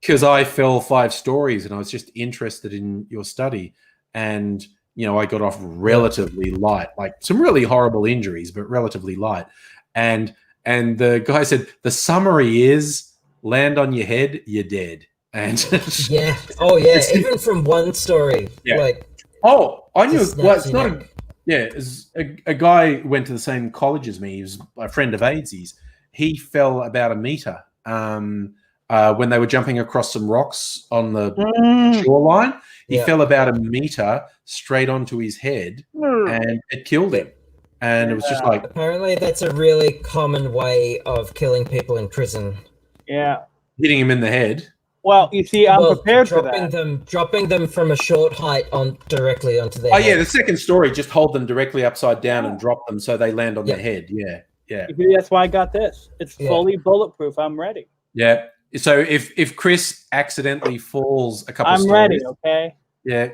Speaker 1: because I fell 5 stories and I was just interested in your study, and I got off relatively light, like some really horrible injuries, but relatively light. And the guy said the summary is land on your head, you're dead. And
Speaker 4: Yeah. Oh yeah. Even from one story,
Speaker 1: Yeah.
Speaker 4: like
Speaker 1: I knew.
Speaker 4: just
Speaker 1: Well, it's
Speaker 4: snaps
Speaker 1: not.
Speaker 4: your neck.
Speaker 1: It's a guy went to the same college as me. He was a friend of Aids's. He fell about a meter when they were jumping across some rocks on the shoreline. He
Speaker 4: Yeah.
Speaker 1: fell about a meter straight onto his head, and it killed him. And it was just like,
Speaker 4: Apparently, that's a really common way of killing people in prison.
Speaker 3: Yeah.
Speaker 1: hitting him in the head.
Speaker 3: Well, you see, I'm prepared for
Speaker 4: dropping
Speaker 3: that.
Speaker 4: dropping them from a short height directly onto their
Speaker 1: Oh
Speaker 4: head.
Speaker 1: yeah, the second story, just hold them directly upside down and drop them so they land on
Speaker 4: Yeah.
Speaker 1: their head. Yeah, yeah,
Speaker 3: You see, that's why I got this. It's
Speaker 4: Yeah.
Speaker 3: fully bulletproof. I'm ready.
Speaker 1: yeah. So if Chris accidentally falls a couple,
Speaker 3: I'm ready. Okay.
Speaker 1: Yeah.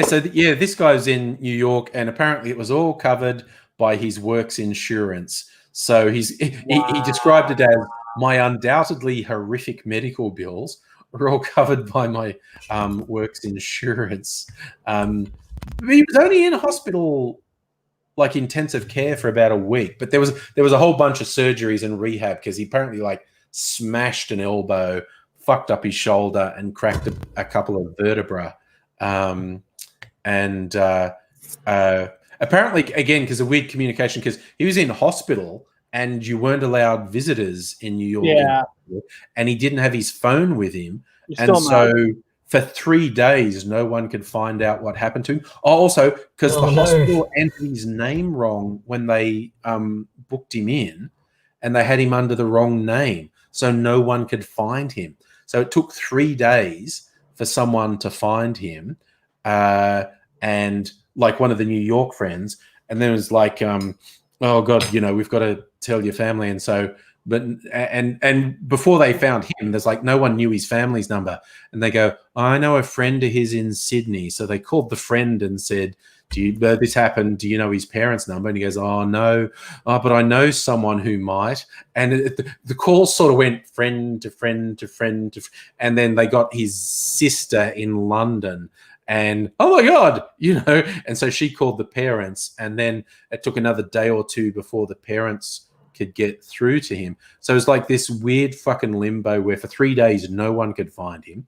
Speaker 1: So this guy's in New York, and apparently it was all covered by his works insurance. So he described it as my undoubtedly horrific medical bills were all covered by my works insurance. But he was only in hospital, like intensive care, for about a week. But there was a whole bunch of surgeries and rehab because he apparently like smashed an elbow, fucked up his shoulder, and cracked a couple of vertebra. Apparently, again, because of weird communication, because he was in hospital and you weren't allowed visitors in New York.
Speaker 3: Yeah.
Speaker 1: And he didn't have his phone with him.
Speaker 3: You're
Speaker 1: And
Speaker 3: still
Speaker 1: so
Speaker 3: not.
Speaker 1: for 3 days, no one could find out what happened to him. Also, because the hospital entered his name wrong when they booked him in, and they had him under the wrong name. So no one could find him. So it took 3 days for someone to find him. And like one of the New York friends, and then it was like, oh God, we've got to tell your family. And so, and before they found him, there's like, no one knew his family's number. And they go, I know a friend of his in Sydney. So they called the friend and said, this happened, do you know his parents' number? And he goes, oh no, but I know someone who might. And the call sort of went friend to friend to friend and then they got his sister in London. And oh my God, and so she called the parents, and then it took another day or two before the parents could get through to him. So it was like this weird fucking limbo where for 3 days no one could find him.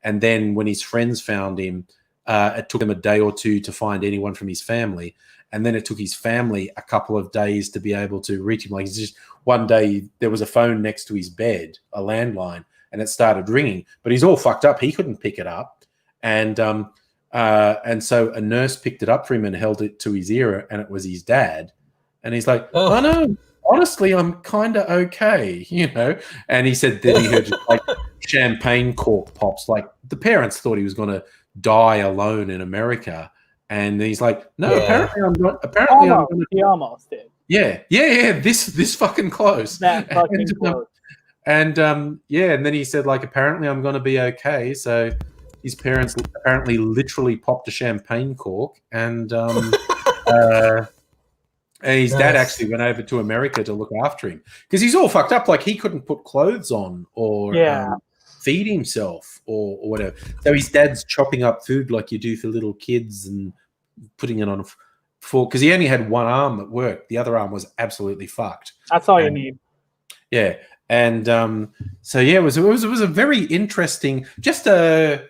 Speaker 1: And then when his friends found him, it took him a day or two to find anyone from his family. And then it took his family a couple of days to be able to reach him. Like, it's just one day there was a phone next to his bed, a landline, and it started ringing, but he's all fucked up. He couldn't pick it up. And so a nurse picked it up for him and held it to his ear, and it was his dad. And he's like, oh no, honestly, I'm kind of okay, And he said that he heard just like champagne cork pops. Like the parents thought he was going to die alone in America. And he's like, no, apparently I'm not. Apparently I'm going to.
Speaker 3: He almost did.
Speaker 1: Yeah. This fucking close.
Speaker 3: That fucking close.
Speaker 1: And and then he said, like, apparently I'm going to be okay. So his parents apparently literally popped a champagne cork, and And his dad
Speaker 4: Nice.
Speaker 1: actually went over to America to look after him because he's all fucked up. Like he couldn't put clothes on or feed himself or whatever. So his dad's chopping up food like you do for little kids and putting it on a fork because he only had one arm that worked. The other arm was absolutely fucked.
Speaker 3: That's all you need.
Speaker 1: Yeah. And so, yeah, it was a very interesting, just a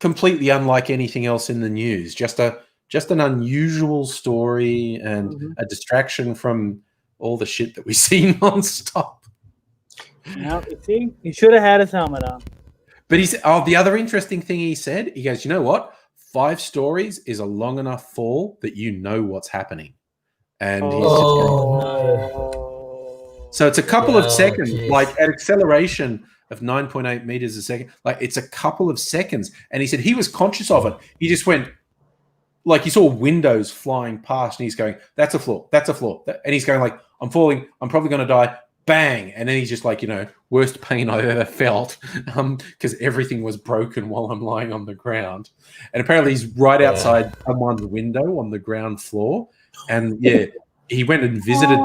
Speaker 1: completely unlike anything else in the news, just an unusual story and a distraction from all the shit that we see nonstop.
Speaker 3: Yeah, you see, he should have had his helmet on.
Speaker 1: But the other interesting thing he said, he goes, you know what? 5 stories is a long enough fall that you know what's happening. And he's so it's a couple of seconds, like at acceleration of 9.8 meters a second. Like it's a couple of seconds. And he said he was conscious of it. He just went, like he saw windows flying past and he's going, that's a floor, that's a floor. And he's going like, I'm falling, I'm probably going to die. Bang. And then he's just like, worst pain I've ever felt because everything was broken while I'm lying on the ground. And apparently he's right outside someone's window on the ground floor. And yeah, he went and visited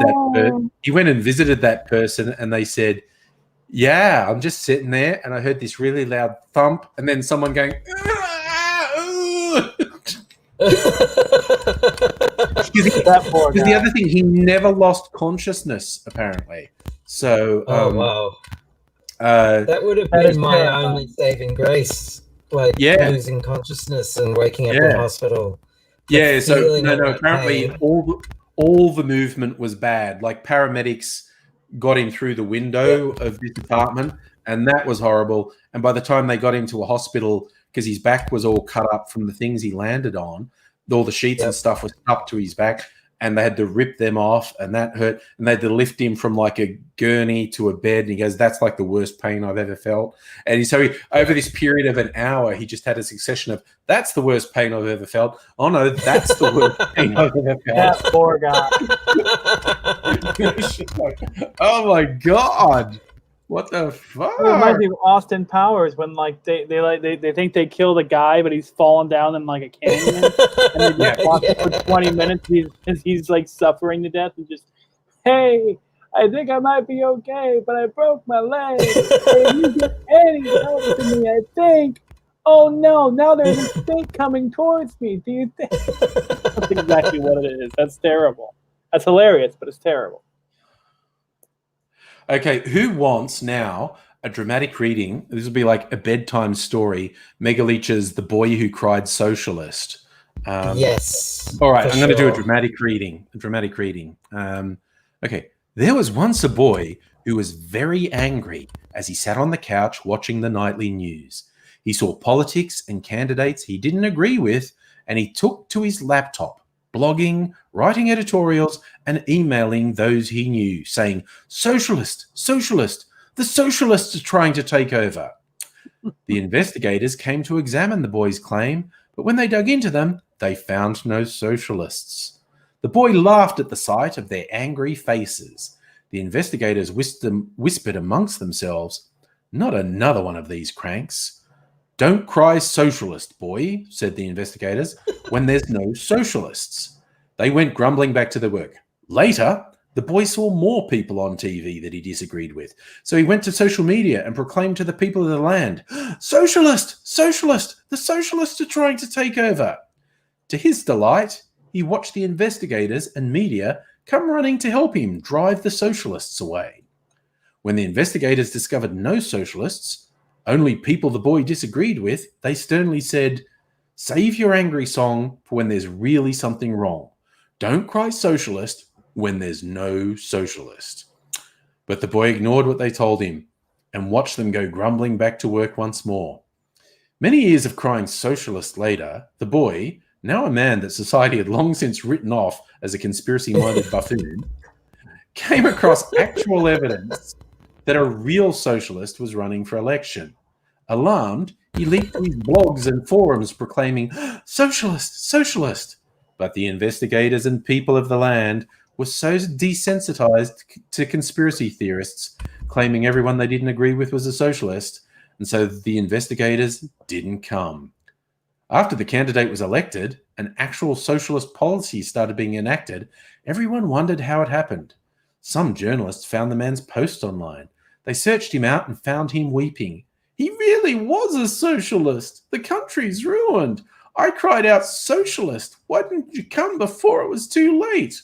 Speaker 1: that person and they said, yeah, I'm just sitting there and I heard this really loud thump and then someone going, the other thing, he never lost consciousness apparently. So
Speaker 4: wow, that would have been my only saving grace, like losing consciousness and waking up in hospital.
Speaker 1: Yeah, so no, apparently all the movement was bad. Like paramedics got him through the window of this apartment, and that was horrible. And by the time they got him to a hospital, because his back was all cut up from the things he landed on, all the sheets and stuff was up to his back, and they had to rip them off, and that hurt. And they had to lift him from like a gurney to a bed. And he goes, that's like the worst pain I've ever felt. And so over this period of an hour, he just had a succession of, that's the worst pain I've ever felt. Oh no, that's the worst pain I've ever felt.
Speaker 3: That poor guy.
Speaker 1: Oh my God. What the fuck?
Speaker 3: It reminds me of Austin Powers when like they think they killed a guy, but he's fallen down in like a canyon, and they just watch him for 20 minutes. He's like suffering to death, and just, hey, I think I might be okay, but I broke my leg. Can you get any help to me? I think. Oh no! Now there's a snake coming towards me. Do you think? That's exactly what it is. That's terrible. That's hilarious, but it's terrible.
Speaker 1: Okay, who wants now a dramatic reading? This will be like a bedtime story. Megaleech's The Boy Who Cried Socialist.
Speaker 4: Yes.
Speaker 1: All right, I'm going to do a dramatic reading. Okay, there was once a boy who was very angry as he sat on the couch watching the nightly news. He saw politics and candidates he didn't agree with, and he took to his laptop, blogging, writing editorials, and emailing those he knew, saying, "Socialist, socialist, the socialists are trying to take over." The investigators came to examine the boy's claim, but when they dug into them, they found no socialists. The boy laughed at the sight of their angry faces. The investigators whispered amongst themselves, "Not another one of these cranks." "Don't cry socialist, boy," said the investigators, "when there's no socialists." They went grumbling back to their work. Later, the boy saw more people on TV that he disagreed with. So he went to social media and proclaimed to the people of the land, "Socialist, socialist, the socialists are trying to take over." To his delight, he watched the investigators and media come running to help him drive the socialists away. When the investigators discovered no socialists, only people the boy disagreed with, they sternly said, "Save your angry song for when there's really something wrong. Don't cry socialist when there's no socialist." But the boy ignored what they told him and watched them go grumbling back to work once more. Many years of crying socialist later, the boy, now a man that society had long since written off as a conspiracy-minded buffoon, came across actual evidence that a real socialist was running for election. Alarmed, he leaped to his blogs and forums proclaiming, "Socialist, socialist." But the investigators and people of the land were so desensitized to conspiracy theorists, claiming everyone they didn't agree with was a socialist, and so the investigators didn't come. After the candidate was elected, an actual socialist policy started being enacted, everyone wondered how it happened. Some journalists found the man's post online. They searched him out and found him weeping. He really was a socialist. The country's ruined. I cried out, socialist. Why didn't you come before it was too late?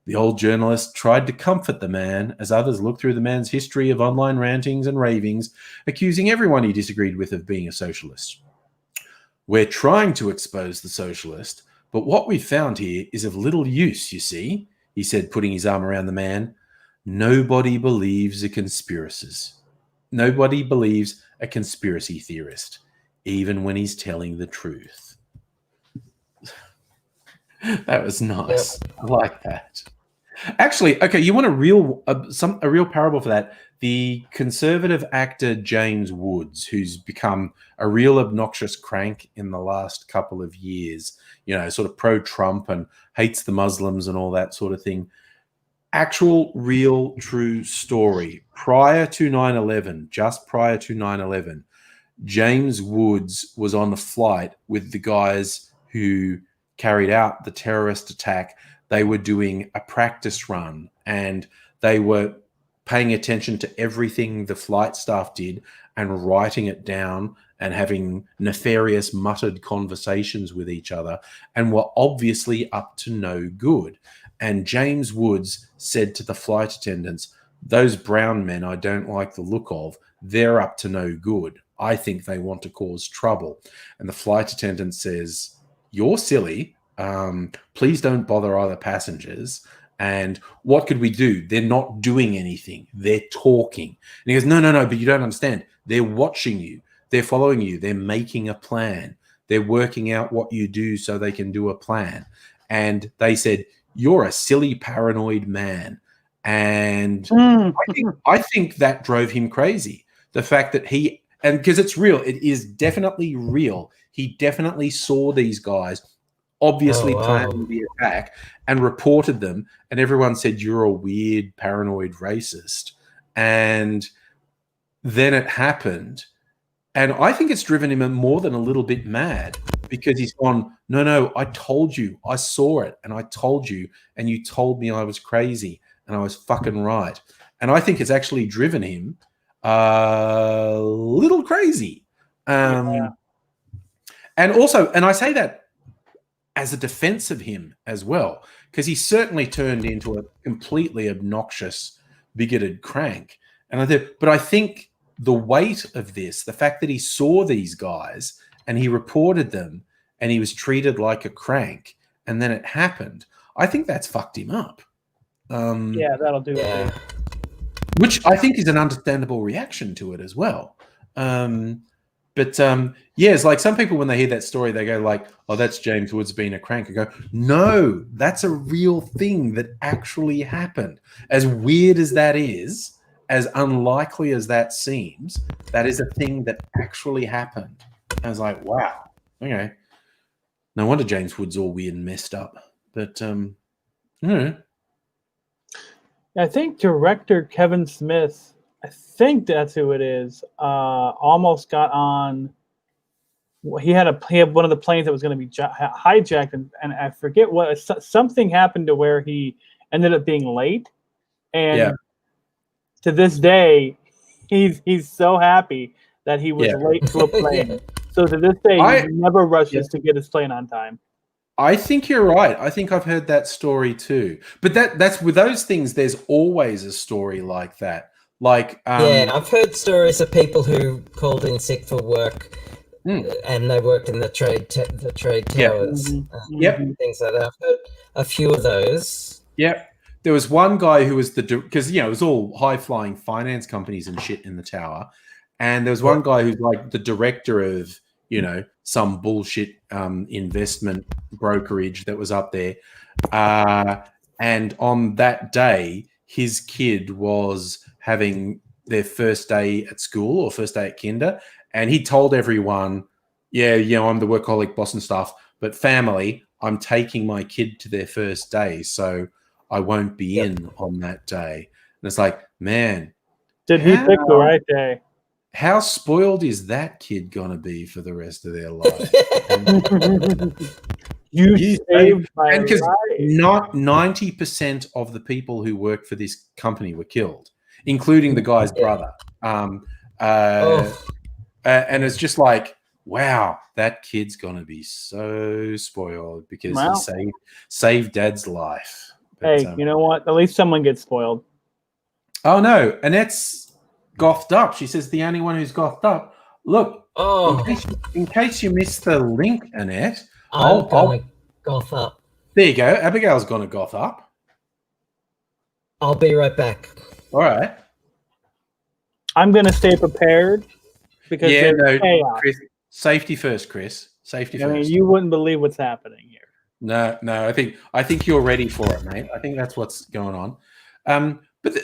Speaker 1: The old journalist tried to comfort the man as others looked through the man's history of online rantings and ravings, accusing everyone he disagreed with of being a socialist. We're trying to expose the socialist, but what we've found here is of little use, you see, he said, putting his arm around the man. Nobody believes a conspiracist. Nobody believes a conspiracy theorist, even when he's telling the truth. That was nice. Yep. I like that. Actually, okay, you want a real parable for that? The conservative actor James Woods, who's become a real obnoxious crank in the last couple of years, you know, sort of pro-Trump and hates the Muslims and all that sort of thing. Actual, real, true story. Prior to 9/11, just prior to 9/11, James Woods was on a flight with the guys who carried out the terrorist attack. They were doing a practice run and they were paying attention to everything the flight staff did and writing it down and having nefarious muttered conversations with each other and were obviously up to no good. And James Woods said to the flight attendants, those brown men I don't like the look of, they're up to no good. I think they want to cause trouble. And the flight attendant says, you're silly. Please don't bother other passengers. And what could we do? They're not doing anything. They're talking. And he goes, no, but you don't understand. They're watching you. They're following you. They're making a plan. They're working out what you do so they can do a plan. And they said, you're a silly, paranoid man. And I think that drove him crazy. The fact that and because it's real, it is definitely real. He definitely saw these guys obviously planning the attack and reported them. And everyone said, you're a weird, paranoid racist. And then it happened. And I think it's driven him more than a little bit mad because he's gone, no, I told you, I saw it and I told you, and you told me I was crazy and I was fucking right. And I think it's actually driven him a little crazy. And also, and I say that as a defense of him as well, because he certainly turned into a completely obnoxious, bigoted crank. But I think the weight of this, the fact that he saw these guys and he reported them and he was treated like a crank and then it happened, I think that's fucked him up.
Speaker 3: That'll do it.
Speaker 1: Which I think is an understandable reaction to it as well. It's like some people, when they hear that story, they go like, oh, that's James Woods being a crank. I go, no, that's a real thing that actually happened. As weird as that is, as unlikely as that seems, that is a thing that actually happened. I was like, wow, okay. No wonder James Woods all weird and messed up. But,
Speaker 3: I think director Kevin Smith, I think that's who it is, almost got on. He had one of the planes that was going to be hijacked, and I forget what. Something happened to where he ended up being late, and to this day, he's so happy that he was late to a plane. So to this day, he never rushes to get his plane on time.
Speaker 1: I think you're right. I think I've heard that story too. But that's with those things, there's always a story like that. Like
Speaker 4: I've heard stories of people who called in sick for work and they worked in the trade towers. Things like that. I've heard a few of those.
Speaker 1: Yep. There was one guy who was because it was all high-flying finance companies and shit in the tower. And there was one guy who's like the director of, some bullshit investment brokerage that was up there. And on that day, his kid was having their first day at school or first day at kinder. And he told everyone, I'm the workaholic boss and stuff, but family, I'm taking my kid to their first day. So I won't be in on that day. And it's like, man.
Speaker 3: Did he pick the right day?
Speaker 1: How spoiled is that kid going to be for the rest of their life?
Speaker 3: You
Speaker 1: You
Speaker 3: saved my
Speaker 1: and because
Speaker 3: life.
Speaker 1: not 90% of the people who work for this company were killed, including the guy's brother. And it's just like, wow, that kid's gonna be so spoiled because
Speaker 3: Wow.
Speaker 1: he saved dad's life. But,
Speaker 3: Hey, you know what? At least someone gets spoiled.
Speaker 1: oh no, Annette's gothed up. She says the only one who's gothed up. Look, in case you missed the link, Annette,
Speaker 4: I'm gonna goth up.
Speaker 1: there you go. Abigail's gonna goth up.
Speaker 4: I'll be right back.
Speaker 1: All right.
Speaker 3: I'm going to stay prepared because there's chaos.
Speaker 1: Chris, safety first, Chris. Safety
Speaker 3: I mean,
Speaker 1: first.
Speaker 3: you wouldn't believe what's happening here.
Speaker 1: No. I think you're ready for it, mate. I think that's what's going on. But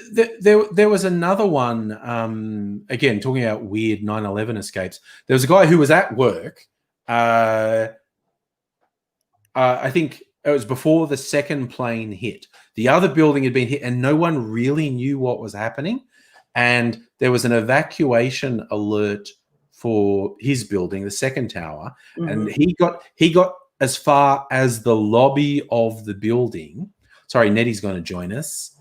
Speaker 1: there was another one. Again, talking about weird 9/11 escapes. There was a guy who was at work. I think it was before the second plane hit. The other building had been hit, and no one really knew what was happening. And there was an evacuation alert for his building, the second tower, and he got as far as the lobby of the building. Sorry, Nettie's going to join us.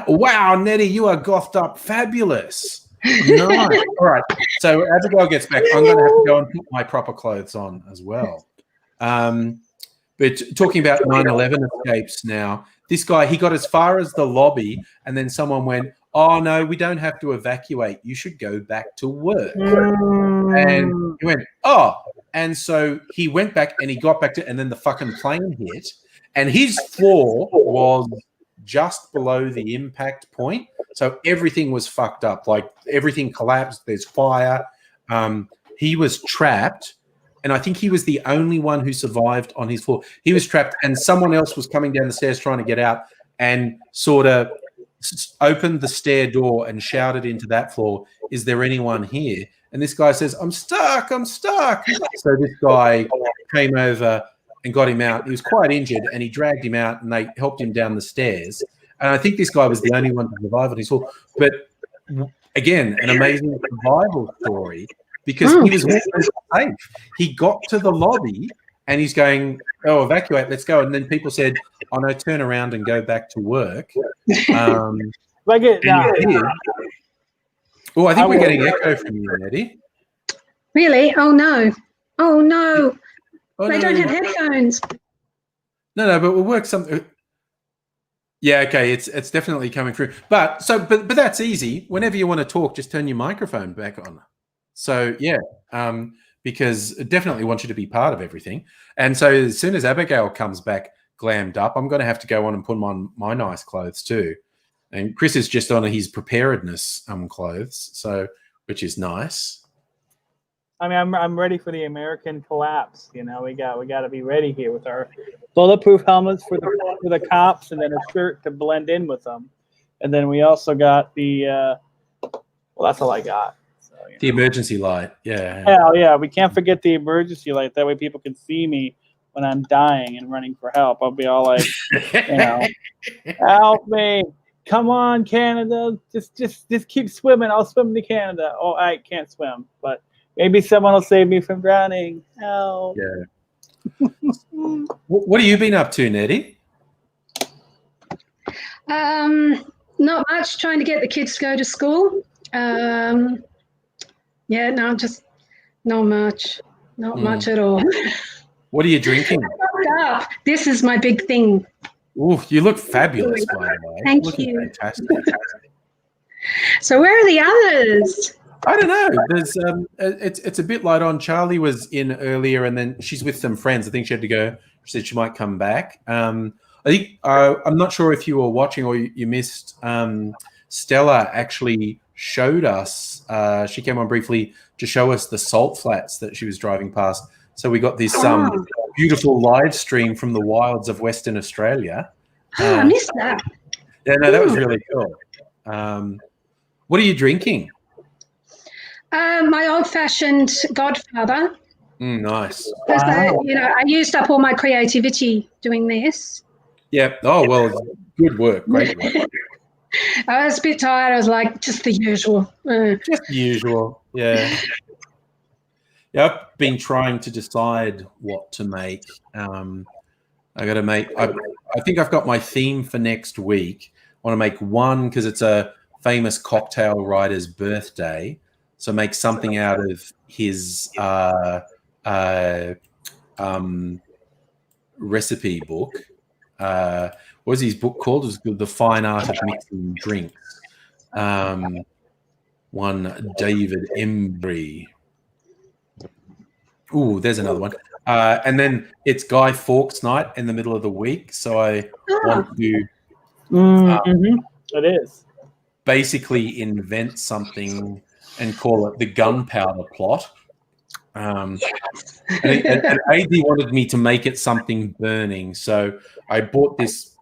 Speaker 1: Wow, Nettie, you are gothed up. Fabulous. Nice. All right. So Abigail gets back. I'm going to have to go and put my proper clothes on as well. But talking about 9/11 escapes now, this guy, he got as far as the lobby, and then someone went, oh, no, we don't have to evacuate. You should go back to work. And he went, oh. And so he went back and he got back to, and then the fucking plane hit. And his floor was just below the impact point. So everything was fucked up. Like everything collapsed. There's fire. He was trapped. And I think he was the only one who survived on his floor. He was trapped, and someone else was coming down the stairs trying to get out and sort of opened the stair door and shouted into that floor, is there anyone here? And this guy says, I'm stuck. So this guy came over and got him out. He was quite injured, and he dragged him out, and they helped him down the stairs. And I think this guy was the only one to survive on his floor. But again, an amazing survival story because he was safe. He got to the lobby and he's going, oh, evacuate, let's go. And then people said, oh, no, turn around and go back to work. Oh, I think we're getting echo from you, Nettie.
Speaker 6: Really? Oh, no. Oh, they don't have headphones.
Speaker 1: No, but we'll work something. Yeah, okay, it's definitely coming through. But that's easy. Whenever you want to talk, just turn your microphone back on. So yeah, because I definitely want you to be part of everything. And so as soon as Abigail comes back glammed up, I'm going to have to go on and put on my nice clothes too. And Chris is just on his preparedness clothes, so which is nice.
Speaker 3: I mean, I'm ready for the American collapse. You know, we got to be ready here with our bulletproof helmets for the cops, and then a shirt to blend in with them. And then we also got the well, that's all I got. So,
Speaker 1: the emergency light, yeah.
Speaker 3: Hell yeah, we can't forget the emergency light. That way, people can see me when I'm dying and running for help. I'll be all like, you know, help me. Come on, Canada. Just keep swimming. I'll swim to Canada. Oh, I can't swim, but maybe someone will save me from drowning. Help.
Speaker 1: Yeah. What have you been up to, Nettie?
Speaker 6: Not much. Trying to get the kids to go to school. Yeah, no, just not much. Not much at all.
Speaker 1: What are you drinking?
Speaker 6: This is my big thing.
Speaker 1: Ooh, you look fabulous, by the way.
Speaker 6: Thank you.
Speaker 1: Fantastic.
Speaker 6: So where are the others?
Speaker 1: I don't know. There's it's a bit light on. Charlie was in earlier, and then she's with some friends. I think she had to go. She said she might come back. I think I'm not sure if you were watching or you missed. Stella actually showed us. She came on briefly to show us the salt flats that she was driving past. So we got this beautiful live stream from the wilds of Western Australia.
Speaker 6: I missed that.
Speaker 1: Yeah, no, that was really cool. What are you drinking?
Speaker 6: My old-fashioned Godfather.
Speaker 1: Nice.
Speaker 6: Because I used up all my creativity doing this.
Speaker 1: Yeah. Oh well, good work. Great work.
Speaker 6: I was a bit tired. I was like, just the usual.
Speaker 1: Just the usual. Yeah. Yeah. I've been trying to decide what to make. I got to make. I think I've got my theme for next week. I want to make one because it's a famous cocktail writer's birthday. So make something out of his recipe book. What was his book called? It was called The Fine Art of Mixing Drinks. One David Embry. Ooh, there's another one. And then it's Guy Fawkes night in the middle of the week. So I want to
Speaker 3: It is.
Speaker 1: basically invent something and call it the gunpowder plot. And AD wanted me to make it something burning. So I bought this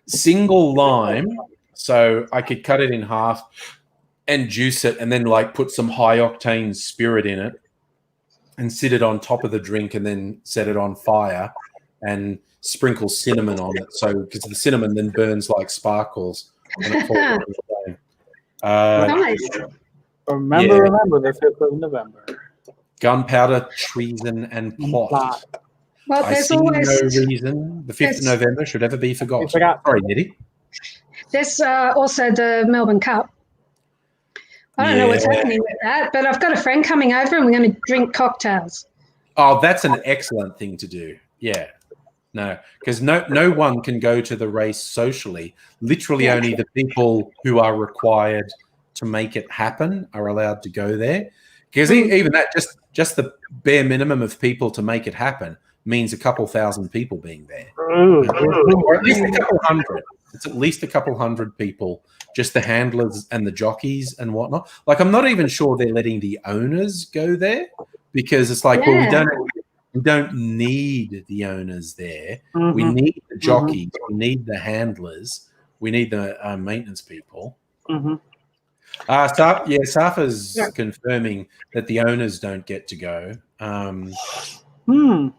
Speaker 1: single lime so I could cut it in half and juice it and then like put some high octane spirit in it and sit it on top of the drink and then set it on fire and sprinkle cinnamon on it. So because the cinnamon then burns like sparkles when it falls on the flame.
Speaker 6: Nice.
Speaker 3: Remember the 5th of November.
Speaker 1: Gunpowder, treason, and plot.
Speaker 6: Well,
Speaker 1: I
Speaker 6: there's
Speaker 1: see
Speaker 6: always
Speaker 1: no reason the 5th of November should ever be forgotten. Sorry, Nitty.
Speaker 6: there's also the Melbourne Cup. I don't know what's happening with that, but I've got a friend coming over and we're going to drink cocktails.
Speaker 1: Oh, that's an excellent thing to do. Yeah. No, because no one can go to the race socially. Literally only the people who are required to make it happen are allowed to go there. Because even that, just the bare minimum of people to make it happen means a couple thousand people being there. Or at least a couple hundred. It's at least a couple hundred people, just the handlers and the jockeys and whatnot. Like, I'm not even sure they're letting the owners go there because it's like, well, we don't need the owners there. We need the jockeys. We need the handlers. We need the maintenance people. Safa's confirming that the owners don't get to go.
Speaker 3: Well,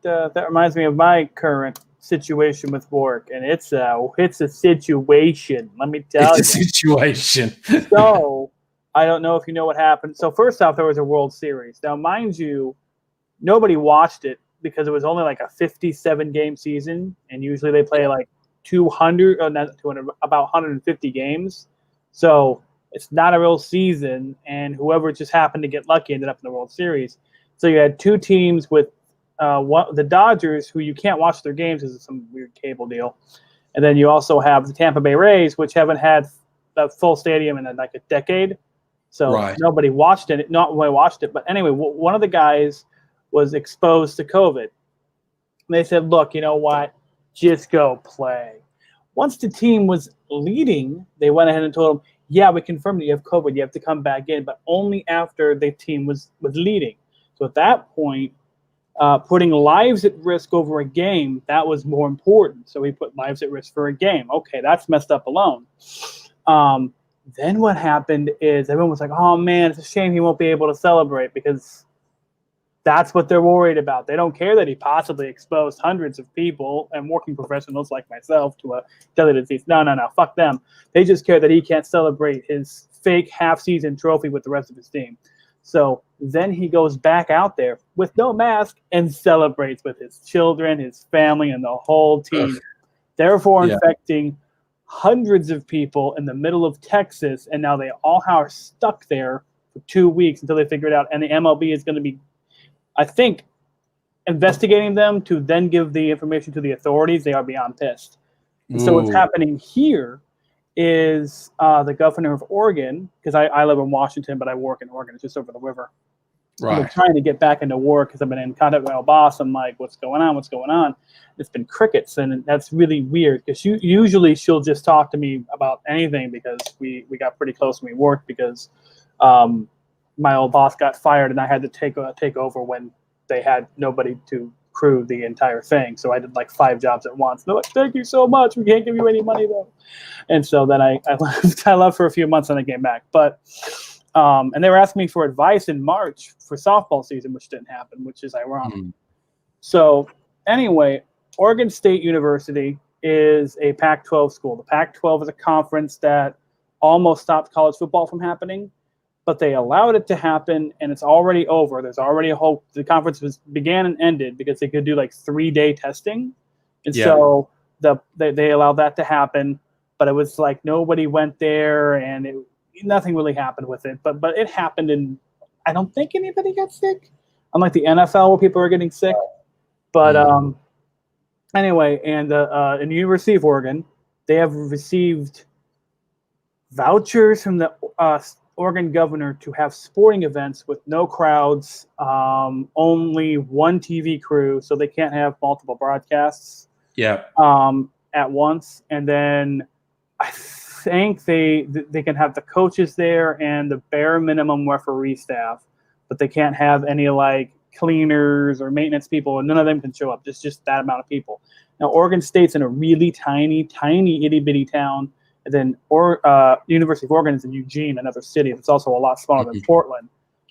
Speaker 3: that reminds me of my current situation with work, and it's a situation. Let me tell you,
Speaker 1: it's a situation.
Speaker 3: So I don't know if you know what happened. So first off, there was a World Series. Now, mind you, nobody watched it because it was only like a 57-game season, and usually they play like 200, about 150 games. So it's not a real season, and whoever just happened to get lucky ended up in the World Series. So you had two teams with the Dodgers, who you can't watch their games because it's some weird cable deal. And then you also have the Tampa Bay Rays, which haven't had a full stadium in like a decade. So nobody watched it. But anyway, one of the guys was exposed to COVID. And they said, look, you know what? Just go play. Once the team was leading, they went ahead and told him, yeah, we confirmed that you have COVID. You have to come back in, but only after the team was leading. So at that point, putting lives at risk over a game, that was more important. So we put lives at risk for a game. Okay, that's messed up alone. Then what happened is everyone was like, oh, man, it's a shame he won't be able to celebrate because that's what they're worried about. They don't care that he possibly exposed hundreds of people and working professionals like myself to a deadly disease. No, fuck them. They just care that he can't celebrate his fake half-season trophy with the rest of his team. So then he goes back out there with no mask and celebrates with his children, his family, and the whole team, therefore infecting hundreds of people in the middle of Texas. And now they all are stuck there for 2 weeks until they figure it out. And the MLB is going to be, I think, investigating them to then give the information to the authorities. They are beyond pissed. And so what's happening here is the governor of Oregon, because I live in Washington, but I work in Oregon. It's just over the river. Right. I'm trying to get back into work because I've been in contact with my boss. I'm like, what's going on? It's been crickets, and that's really weird because usually she'll just talk to me about anything because we got pretty close when we worked because my old boss got fired and I had to take over when they had nobody to crew the entire thing. So I did like 5 jobs at once. They're like, thank you so much. We can't give you any money though. And so then I left. I left for a few months and I came back. But and they were asking me for advice in March for softball season, which didn't happen, which is ironic. So anyway, Oregon State University is a Pac-12 school. The Pac-12 is a conference that almost stopped college football from happening, but they allowed it to happen, and it's already over. There's already a hope. The conference began and ended because they could do like 3-day testing. And
Speaker 1: Yeah.
Speaker 3: so they allowed that to happen, but it was like nobody went there, and nothing really happened with it. But it happened, and I don't think anybody got sick, unlike the NFL where people are getting sick. But anyway, and in the University of Oregon, they have received vouchers from the Oregon governor to have sporting events with no crowds, only one TV crew, so they can't have multiple broadcasts.
Speaker 1: Yeah.
Speaker 3: At once, and then I think they can have the coaches there and the bare minimum referee staff, but they can't have any like cleaners or maintenance people, and none of them can show up. Just that amount of people. Now, Oregon State's in a really tiny itty bitty town, and then University of Oregon is in Eugene, another city. It's also a lot smaller than Portland.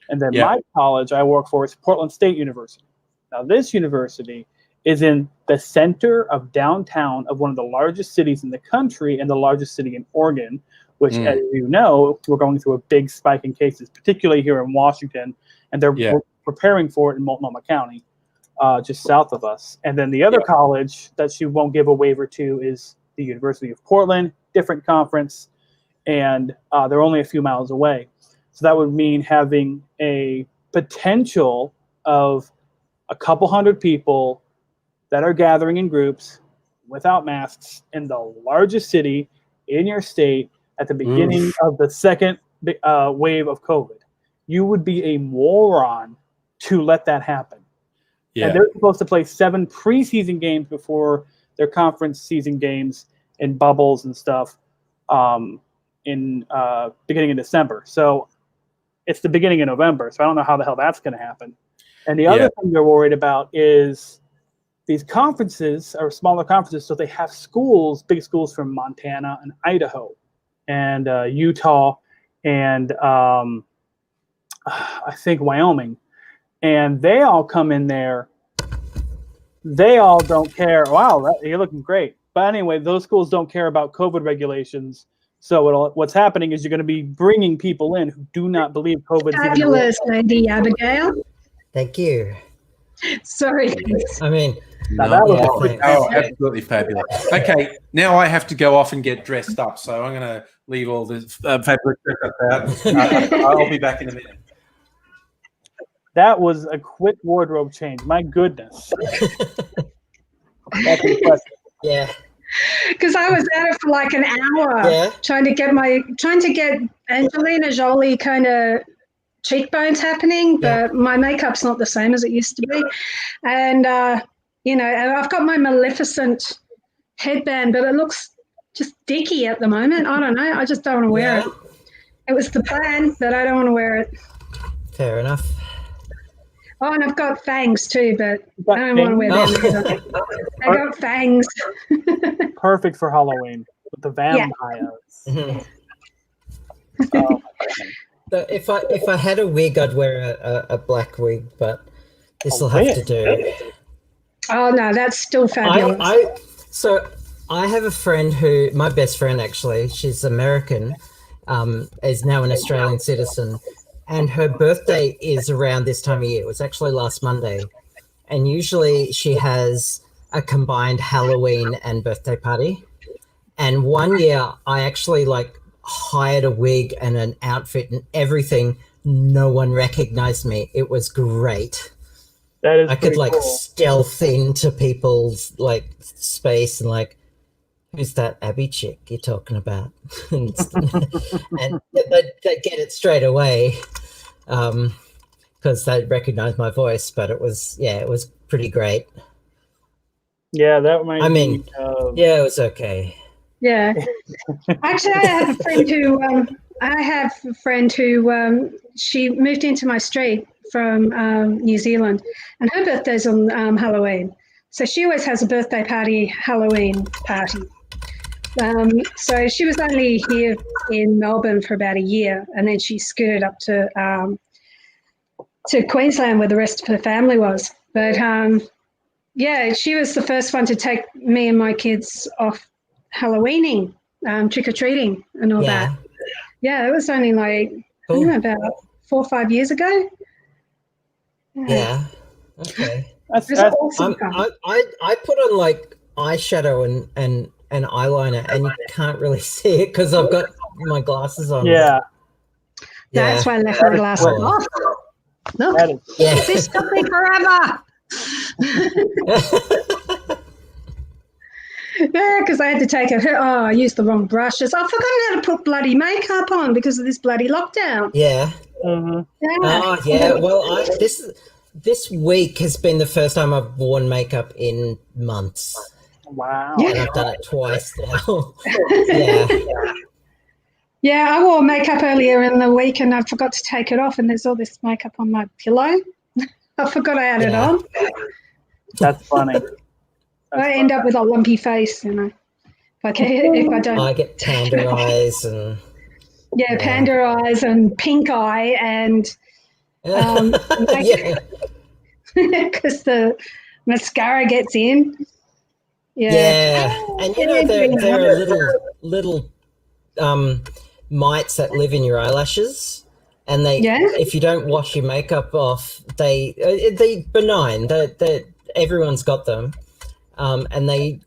Speaker 3: And then my college I work for is Portland State University. Now, this university is in the center of downtown of one of the largest cities in the country and the largest city in Oregon, which, as you know, we're going through a big spike in cases, particularly here in Washington, and they're preparing for it in Multnomah County, just south of us. And then the other college that she won't give a waiver to is the University of Portland, different conference, and they're only a few miles away. So that would mean having a potential of a couple hundred people that are gathering in groups without masks in the largest city in your state at the beginning of the second wave of COVID. You would be a moron to let that happen.
Speaker 1: Yeah.
Speaker 3: And they're supposed to play 7 preseason games before their conference season games in bubbles and stuff in beginning of December. So it's the beginning of November. So I don't know how the hell that's going to happen. And the other thing they're worried about is these conferences are smaller conferences, so they have schools, big schools from Montana and Idaho and Utah and I think Wyoming. And they all come in there. They all don't care. Wow, you're looking great. But anyway, those schools don't care about COVID regulations. So what's happening is you're going to be bringing people in who do not believe COVID is
Speaker 6: Fabulous, Lady Abigail.
Speaker 4: Thank you.
Speaker 6: Sorry.
Speaker 4: I mean,
Speaker 1: absolutely fabulous. Okay, now I have to go off and get dressed up, so I'm going to leave all this fabric out. I'll be back in a minute.
Speaker 3: That was a quick wardrobe change. My goodness. That's impressive.
Speaker 4: Yeah.
Speaker 6: Because I was at it for like an hour trying to get Angelina Jolie kind of cheekbones happening, but my makeup's not the same as it used to be. And, and I've got my Maleficent headband, but it looks just dicky at the moment. I don't know. I just don't want to wear it. It was the plan, but I don't want to wear it.
Speaker 4: Fair enough.
Speaker 6: Oh, and I've got fangs too, but I don't want to wear them. I got fangs.
Speaker 3: Perfect for Halloween with the vampires.
Speaker 4: Yeah. So if I had a wig, I'd wear a black wig, but this will have to do.
Speaker 6: Oh no, that's still fabulous.
Speaker 4: So I have a friend my best friend actually, she's American, is now an Australian citizen. And her birthday is around this time of year. It was actually last Monday. And usually she has a combined Halloween and birthday party. And one year I actually hired a wig and an outfit and everything. No one recognized me. It was great.
Speaker 3: That is
Speaker 4: I could
Speaker 3: cool.
Speaker 4: stealth into people's space and who's that Abby chick you're talking about? And they'd get it straight away because they'd recognize my voice. But it was pretty great.
Speaker 3: Yeah, that reminds me of...
Speaker 4: Yeah, it was okay.
Speaker 6: Yeah. Actually, I have a friend who she moved into my street from New Zealand, and her birthday's on Halloween. So she always has a birthday party, Halloween party. So she was only here in Melbourne for about a year, and then she scooted up to Queensland where the rest of her family was. But she was the first one to take me and my kids off Halloweening, trick-or-treating and all that. Yeah, it was only about 4 or 5 years ago.
Speaker 4: Yeah. Okay.
Speaker 3: That's
Speaker 6: awesome.
Speaker 4: I put on eyeshadow and eyeliner, and you can't really see it because I've got my glasses on.
Speaker 3: Yeah.
Speaker 6: That's why I left my glasses off. Look, this took me forever. Yeah, because I had to take it. Oh, I used the wrong brushes. I've forgotten how to put bloody makeup on because of this bloody lockdown.
Speaker 4: Yeah.
Speaker 3: Mm-hmm.
Speaker 4: Oh, yeah. Well, this week has been the first time I've worn makeup in months.
Speaker 3: Wow.
Speaker 4: And I've done it twice now. Yeah.
Speaker 6: Yeah, I wore makeup earlier in the week and I forgot to take it off, and there's all this makeup on my pillow. I forgot I had it on.
Speaker 3: That's funny.
Speaker 6: I end up with a lumpy face, you know. If I don't.
Speaker 4: I get panda eyes and.
Speaker 6: Yeah, panda eyes and pink eye and. Because the mascara gets in.
Speaker 4: Yeah. And you know there are little mites that live in your eyelashes, and if you don't wash your makeup off, they benign. They everyone's got them, and they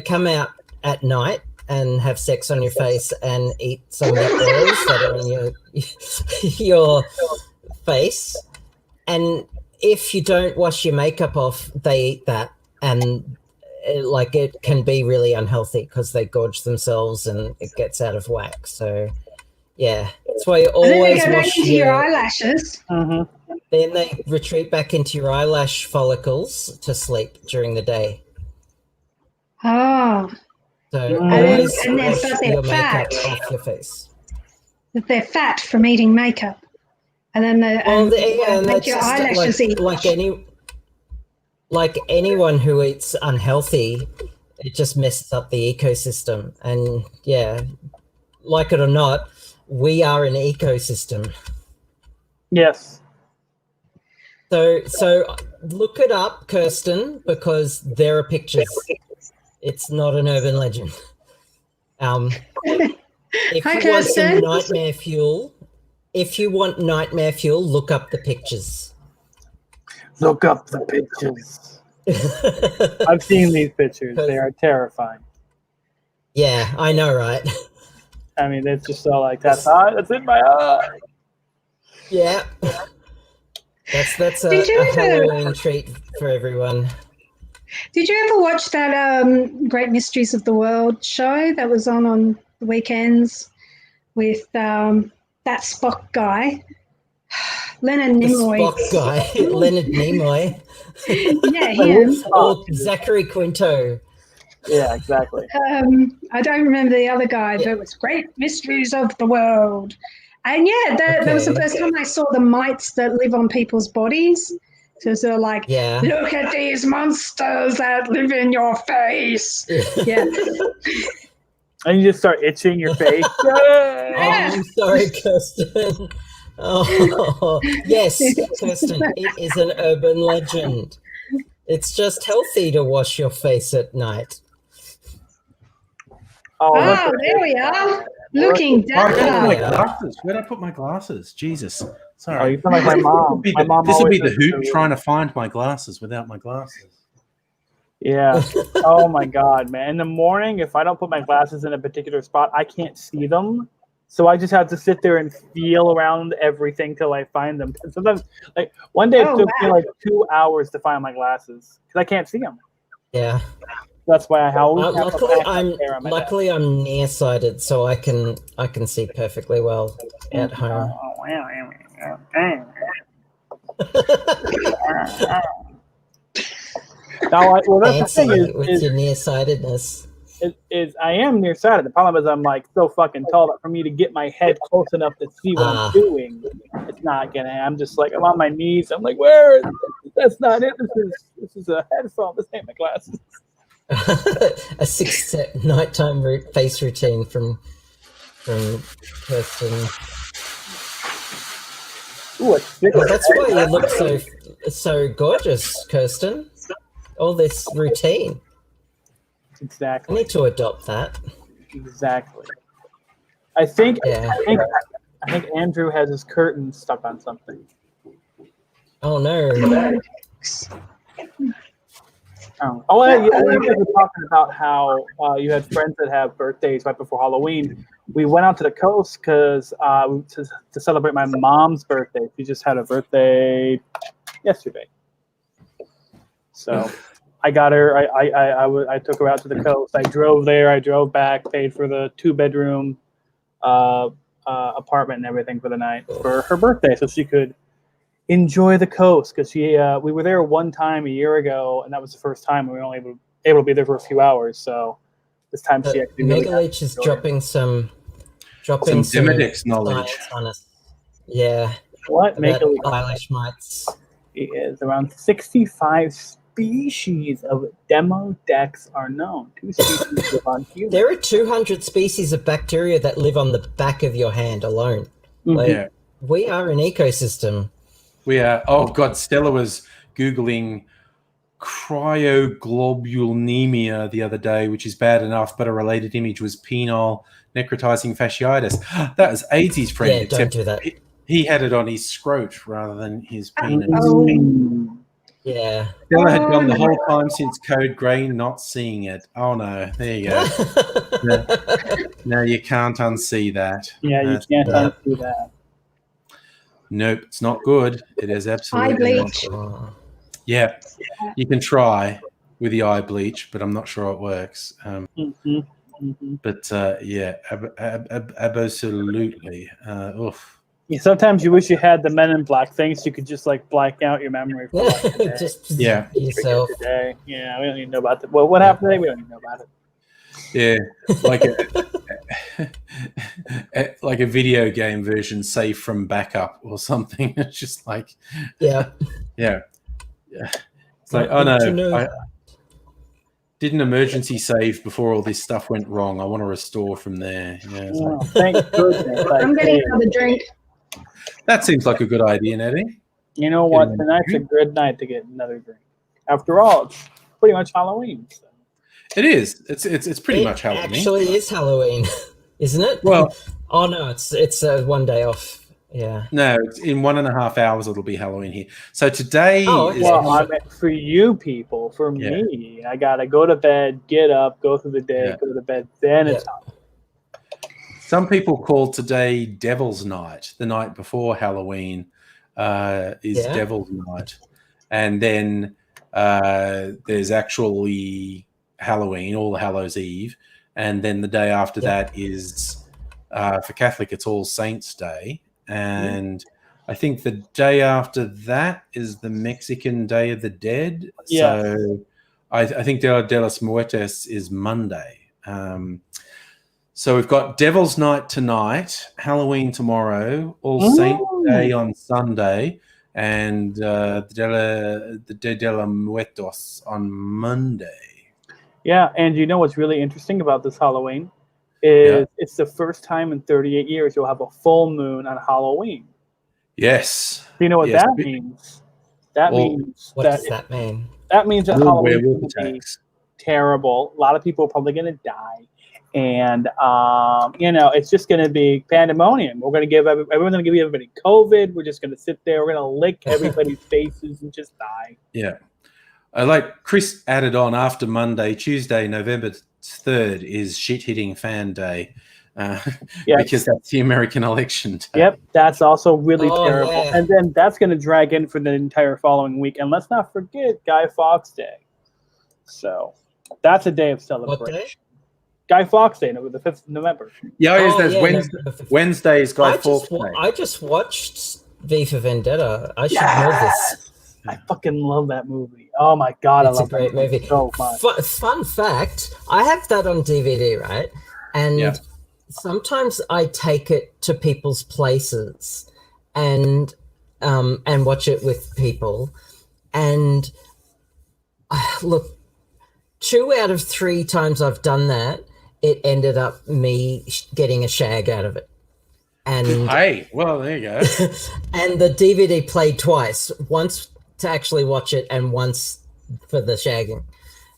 Speaker 4: come out at night and have sex on your face and eat some meatballs that are on your face. And if you don't wash your makeup off, they eat that, and it can be really unhealthy because they gorge themselves and it gets out of whack. So yeah, that's why you always wash
Speaker 6: your eyelashes.
Speaker 3: Mm-hmm.
Speaker 4: Then they retreat back into your eyelash follicles to sleep during the day.
Speaker 6: Oh.
Speaker 4: So always wash your
Speaker 6: fat.
Speaker 4: makeup off your face.
Speaker 6: They're fat from eating makeup. And then make your eyelashes eat.
Speaker 4: Like anyone who eats unhealthy, it just messes up the ecosystem. And yeah, like it or not, we are an ecosystem.
Speaker 3: Yes.
Speaker 4: So look it up, Kirsten, because there are pictures. It's not an urban legend. If
Speaker 6: Hi,
Speaker 4: you want some
Speaker 6: Kirsten.
Speaker 4: if you want nightmare fuel, look up the pictures.
Speaker 3: Look up the pictures. I've seen these pictures. They are terrifying.
Speaker 4: Yeah, I know, right?
Speaker 3: I mean, it's just so like that's in my eye.
Speaker 4: Yeah. That's a Halloween treat for everyone.
Speaker 6: Did you ever watch that Great Mysteries of the World show that was on the weekends with that Spock guy? Leonard Nimoy.
Speaker 4: Spock guy, Leonard Nimoy.
Speaker 6: Yeah, him.
Speaker 4: Or Zachary Quinto.
Speaker 3: Yeah, exactly.
Speaker 6: I don't remember the other guy, but it was Great Mysteries of the World. And yeah, that was the first time I saw the mites that live on people's bodies. So they're like, look at these monsters that live in your face. Yeah.
Speaker 3: And you just start itching your face.
Speaker 4: Oh, I'm sorry, Kirsten. Oh, yes, Kirsten, it is an urban legend. It's just healthy to wash your face at night.
Speaker 6: Oh, there we are. Looking down.
Speaker 1: Where'd I put my glasses? Jesus. Sorry.
Speaker 3: Oh, you sound like my mom.
Speaker 1: This would be the hoop trying to find my glasses without my glasses.
Speaker 3: Yeah. Oh my God, man. In the morning, if I don't put my glasses in a particular spot, I can't see them. So I just have to sit there and feel around everything till I find them. And sometimes, like one day, it took me like 2 hours to find my glasses because I can't see them.
Speaker 4: Yeah.
Speaker 3: That's why I always
Speaker 4: luckily I'm nearsighted, so I can see perfectly well at home.
Speaker 3: Now, well, that's the thing
Speaker 4: with your nearsightedness.
Speaker 3: Is I am nearsighted. The problem is I'm like so fucking tall that for me to get my head close enough to see what I'm doing, it's not gonna. I'm just like I'm on my knees. I'm like, where? That's not it. This is a headphone. This ain't my glasses.
Speaker 4: A 6-step nighttime face routine from Kirsten.
Speaker 3: Ooh,
Speaker 4: that's why you look so gorgeous, Kirsten. All this routine.
Speaker 3: Exactly.
Speaker 4: I need to adopt that.
Speaker 3: Exactly. I think Andrew has his curtain stuck on something.
Speaker 4: Oh no.
Speaker 3: Oh, yeah, you guys were talking about how you had friends that have birthdays right before Halloween. We went out to the coast because to celebrate my mom's birthday. She just had a birthday yesterday, so I got her. I took her out to the coast. I drove there. I drove back. Paid for the 2-bedroom apartment and everything for the night for her birthday, so she could enjoy the coast. Because we were there one time a year ago, and that was the first time we were only able to be there for a few hours. So this time she actually
Speaker 4: Megaleech is dropping some
Speaker 1: Demodex knowledge
Speaker 4: science on us. Yeah.
Speaker 3: What
Speaker 4: About eyelash mites.
Speaker 3: Is around 65 species of Demodex are known. 2 species live on humans.
Speaker 4: There are 200 species of bacteria that live on the back of your hand alone. Like, we are an ecosystem.
Speaker 1: We are. Oh God, Stella was Googling cryoglobulinemia the other day, which is bad enough, but a related image was penile necrotizing fasciitis. That was AIDS' friend.
Speaker 4: Yeah, don't do that.
Speaker 1: He had it on his scrot rather than his penis.
Speaker 4: Yeah.
Speaker 1: Stella had gone the whole time since Code Grey, not seeing it. Oh no, there you go. No, you can't unsee that.
Speaker 3: Yeah, you can't unsee that.
Speaker 1: Nope, it's not good. It is absolutely not good. Yeah, you can try with the eye bleach, but I'm not sure it works. But yeah, absolutely. Oof.
Speaker 3: Yeah, sometimes you wish you had the Men in Black thing, so you could just like black out your memory for like a day.
Speaker 4: Just
Speaker 3: yourself. Today. Yeah, we don't even know about that. Well, what happened today? We don't even know about it.
Speaker 1: Yeah, like a video game version, save from backup or something. It's just like, yeah. It's like, oh no, I did an emergency save before all this stuff went wrong. I want to restore from there. Yeah, like,
Speaker 3: thank goodness.
Speaker 6: I'm getting another drink.
Speaker 1: That seems like a good idea, Nettie.
Speaker 3: You know what? Tonight's a good night to get another drink. After all, it's pretty much Halloween. So.
Speaker 1: It is. It's pretty much Halloween.
Speaker 4: Actually, is Halloween, isn't it?
Speaker 1: Well,
Speaker 4: oh no, it's 1 day off. Yeah.
Speaker 1: No, it's in 1.5 hours it'll be Halloween here. So today
Speaker 3: is I mean, for you people, for me, I gotta go to bed, get up, go through the day, go to bed, then it's Halloween.
Speaker 1: Some people call today Devil's Night, the night before Halloween is Devil's Night. And then there's actually Halloween, All Hallows Eve. And then the day after that is, for Catholic, it's All Saints Day. And I think the day after that is the Mexican Day of the Dead. So I think Dia de los Muertos is Monday. So we've got Devil's Night tonight, Halloween tomorrow, All Saints Day on Sunday, and the Dia de los Muertos on Monday.
Speaker 3: Yeah, and you know what's really interesting about this Halloween? It's the first time in 38 years you'll have a full moon on Halloween.
Speaker 1: Yes.
Speaker 3: Do you know what that means? What
Speaker 4: does that mean?
Speaker 3: That means that Halloween will be terrible. A lot of people are probably going to die. And, it's just going to be pandemonium. We're going to give everyone's going to give everybody COVID. We're just going to sit there. We're going to lick everybody's faces and just die.
Speaker 1: Yeah. Like Chris added on after Monday, Tuesday, November 3rd is shit-hitting fan day because that's the American election day.
Speaker 3: Yep, that's also really terrible. Yeah. And then that's going to drag in for the entire following week. And let's not forget Guy Fawkes Day. So that's a day of celebration.
Speaker 4: What day?
Speaker 3: Guy Fawkes Day, the 5th of November.
Speaker 1: Wednesday is Guy Fawkes Day.
Speaker 4: I just watched V for Vendetta. I should know this.
Speaker 3: I fucking love that movie. Oh my god,
Speaker 4: it's a great movie.
Speaker 3: So much.
Speaker 4: Fun fact: I have that on DVD, right? And sometimes I take it to people's places and watch it with people. And look, 2 out of 3 times I've done that, it ended up me getting a shag out of it. And
Speaker 1: hey, well, there you go.
Speaker 4: And the DVD played twice, once to actually watch it and once for the shagging.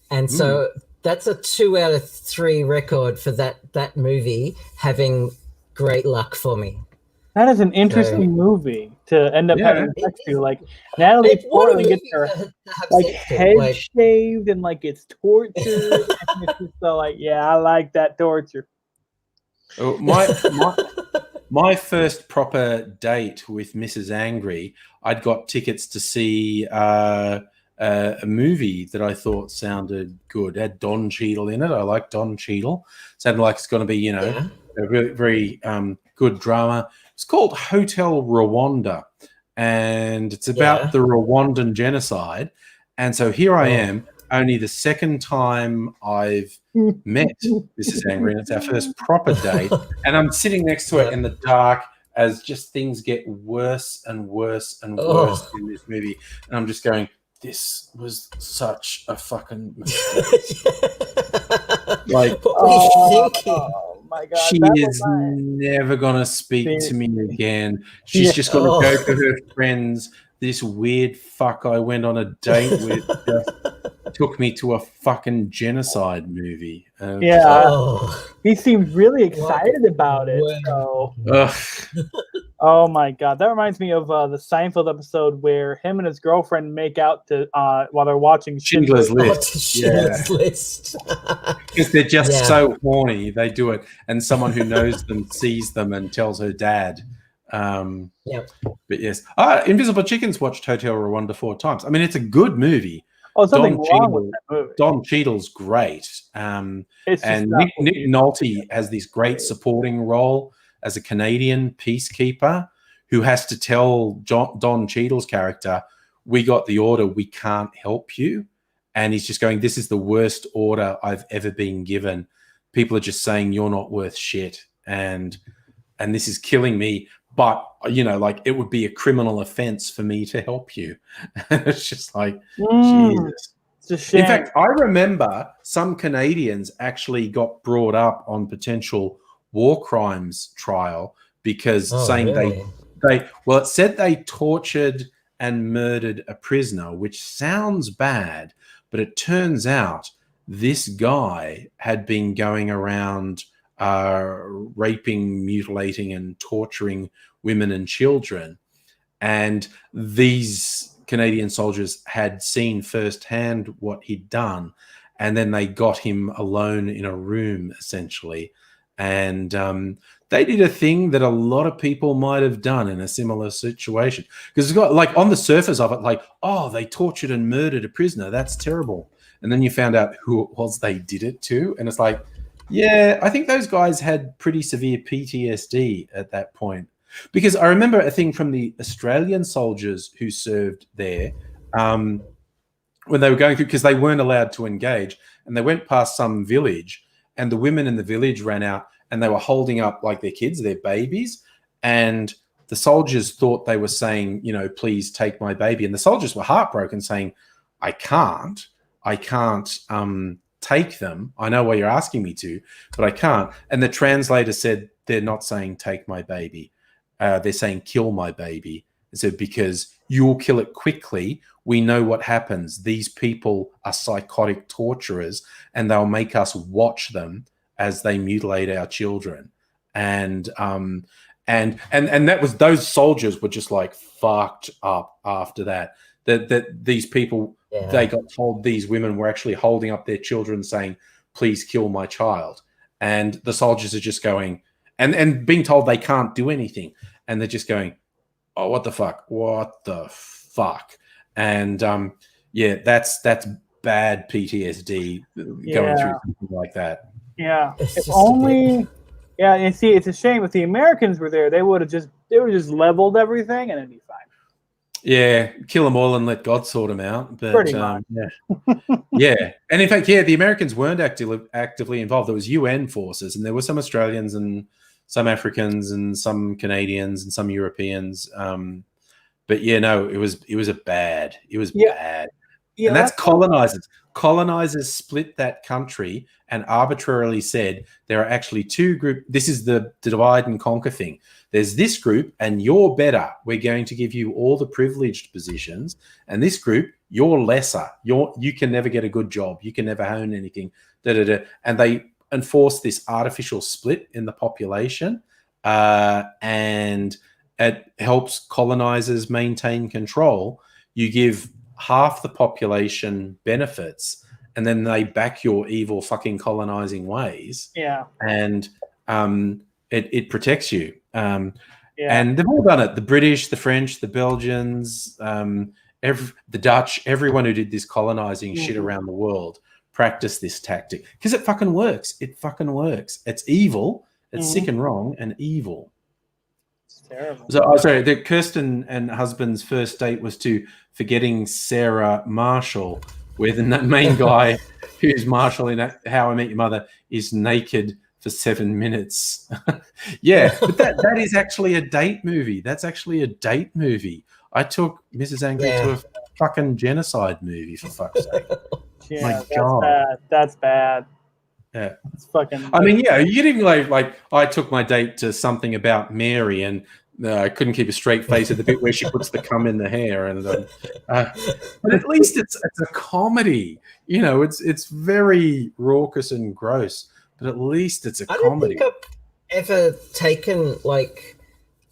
Speaker 4: And so that's a 2 out of 3 record for that movie having great luck for me.
Speaker 3: That is an interesting movie to end up having sex to. Like Natalie Portman gets her head shaved and like gets tortured. And it's just so like, yeah, I like that torture.
Speaker 1: Oh, my first proper date with Mrs. Angry, I'd got tickets to see a movie that I thought sounded good. It had Don Cheadle in it. I like Don Cheadle. Sounded like it's going to be, a very, very good drama. It's called Hotel Rwanda, and it's about the Rwandan genocide. And so here I am, only the second time I've met Mrs. Angry, and it's our first proper date. And I'm sitting next to her in the dark as just things get worse and worse and worse in this movie. And I'm just going, this was such a fucking mistake. Like,
Speaker 4: what were you thinking?
Speaker 3: Oh my God,
Speaker 1: she is never going to speak to me again. She's just going to go to her friends. This weird fuck I went on a date with just took me to a fucking genocide movie.
Speaker 3: He seemed really excited about it. So. Oh my God, that reminds me of the Seinfeld episode where him and his girlfriend make out to while they're watching
Speaker 1: Schindler's List.
Speaker 4: Schindler's List.
Speaker 1: Because they're just so horny, they do it, and someone who knows them sees them and tells her dad. But yes, Invisible Chicken's watched Hotel Rwanda 4 times. I mean, it's a good movie.
Speaker 3: Oh, something wrong with that movie.
Speaker 1: Don Cheadle's great, and Nick Nolte has this great supporting role as a Canadian peacekeeper who has to tell Don Cheadle's character, "We got the order, we can't help you," and he's just going, "This is the worst order I've ever been given. People are just saying you're not worth shit, and this is killing me. But, like, it would be a criminal offense for me to help you." It's just like, Jesus.
Speaker 3: It's a shame.
Speaker 1: In fact, I remember some Canadians actually got brought up on potential war crimes trial because it said they tortured and murdered a prisoner, which sounds bad, but it turns out this guy had been going around raping, mutilating, and torturing women and children. And these Canadian soldiers had seen firsthand what he'd done. And then they got him alone in a room, essentially. And they did a thing that a lot of people might have done in a similar situation. Because it's got, like, on the surface of it, like, oh, they tortured and murdered a prisoner. That's terrible. And then you found out who it was they did it to. And it's like, yeah, I think those guys had pretty severe PTSD at that point. Because I remember a thing from the Australian soldiers who served there when they were going through, because they weren't allowed to engage, and they went past some village, and the women in the village ran out, and they were holding up, like, their kids, their babies, and the soldiers thought they were saying, please take my baby. And the soldiers were heartbroken, saying, I can't take them. I know why you're asking me to, but I can't. And the translator said, they're not saying take my baby. They're saying kill my baby. So because you'll kill it quickly, we know what happens. These people are psychotic torturers, and they'll make us watch them as they mutilate our children. And that was, those soldiers were just like fucked up after that. That these people, they got told these women were actually holding up their children saying, please kill my child. And the soldiers are just going, and being told they can't do anything. And they're just going, oh, what the fuck? What the fuck? And that's bad PTSD going through something like that.
Speaker 3: Yeah. If only, and see, it's a shame if the Americans were there, they would have just leveled everything and it'd be fine.
Speaker 1: Yeah, kill them all and let God sort them out. But
Speaker 3: pretty much.
Speaker 1: Yeah. And in fact, the Americans weren't actively involved. There was UN forces, and there were some Australians and some Africans and some Canadians and some Europeans. But it was bad. It was bad. Yeah, and that's colonizers. Colonizers split that country and arbitrarily said there are actually two groups. This is the divide and conquer thing. There's this group, and you're better. We're going to give you all the privileged positions. And this group, you're lesser. You can never get a good job. You can never own anything. And they enforced this artificial split in the population. And it helps colonizers maintain control. You give half the population benefits, and then they back your evil fucking colonizing ways.
Speaker 3: Yeah.
Speaker 1: And it protects you. And they've all done it. The British, the French, the Belgians, the Dutch, everyone who did this colonizing shit around the world practiced this tactic because it fucking works. It fucking works. It's evil. It's sick and wrong and evil.
Speaker 3: It's terrible.
Speaker 1: So, sorry, the Kirsten and husband's first date was to Forgetting Sarah Marshall, where the main guy who's Marshall in How I Met Your Mother is naked for 7 minutes. Yeah, but that is actually a date movie. That's actually a date movie. I took Mrs. Angry to a fucking genocide movie, for fuck's sake.
Speaker 3: Yeah,
Speaker 1: my
Speaker 3: that's
Speaker 1: God.
Speaker 3: bad. That's bad.
Speaker 1: Yeah.
Speaker 3: It's fucking.
Speaker 1: I mean, yeah, you could even like I took my date to Something About Mary, and I couldn't keep a straight face at the bit where she puts the cum in the hair. And but at least it's a comedy. You know, it's very raucous and gross, but at least it's a comedy.
Speaker 4: I don't think I've ever taken like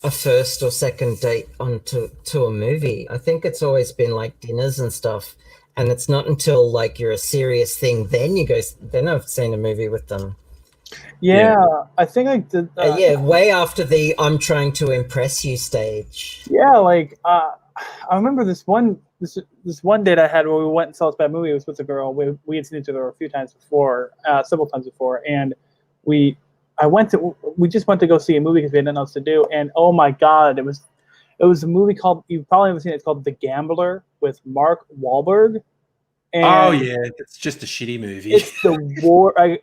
Speaker 4: a first or second date onto a movie. I think it's always been like dinners and stuff. And it's not until like you're a serious thing, then you go. Then I've seen a movie with them.
Speaker 3: Yeah, I think I did.
Speaker 4: Way after the "I'm trying to impress you" stage.
Speaker 3: Yeah, like I remember this one date I had where we went and saw this bad movie. It was with a girl. We had seen each other a few times before, several times before, and we just went to go see a movie because we had nothing else to do. And oh my God, it was a movie called, you probably haven't seen it, it's called The Gambler with Mark Wahlberg. And
Speaker 1: it's just a shitty movie.
Speaker 3: It's the war. I'm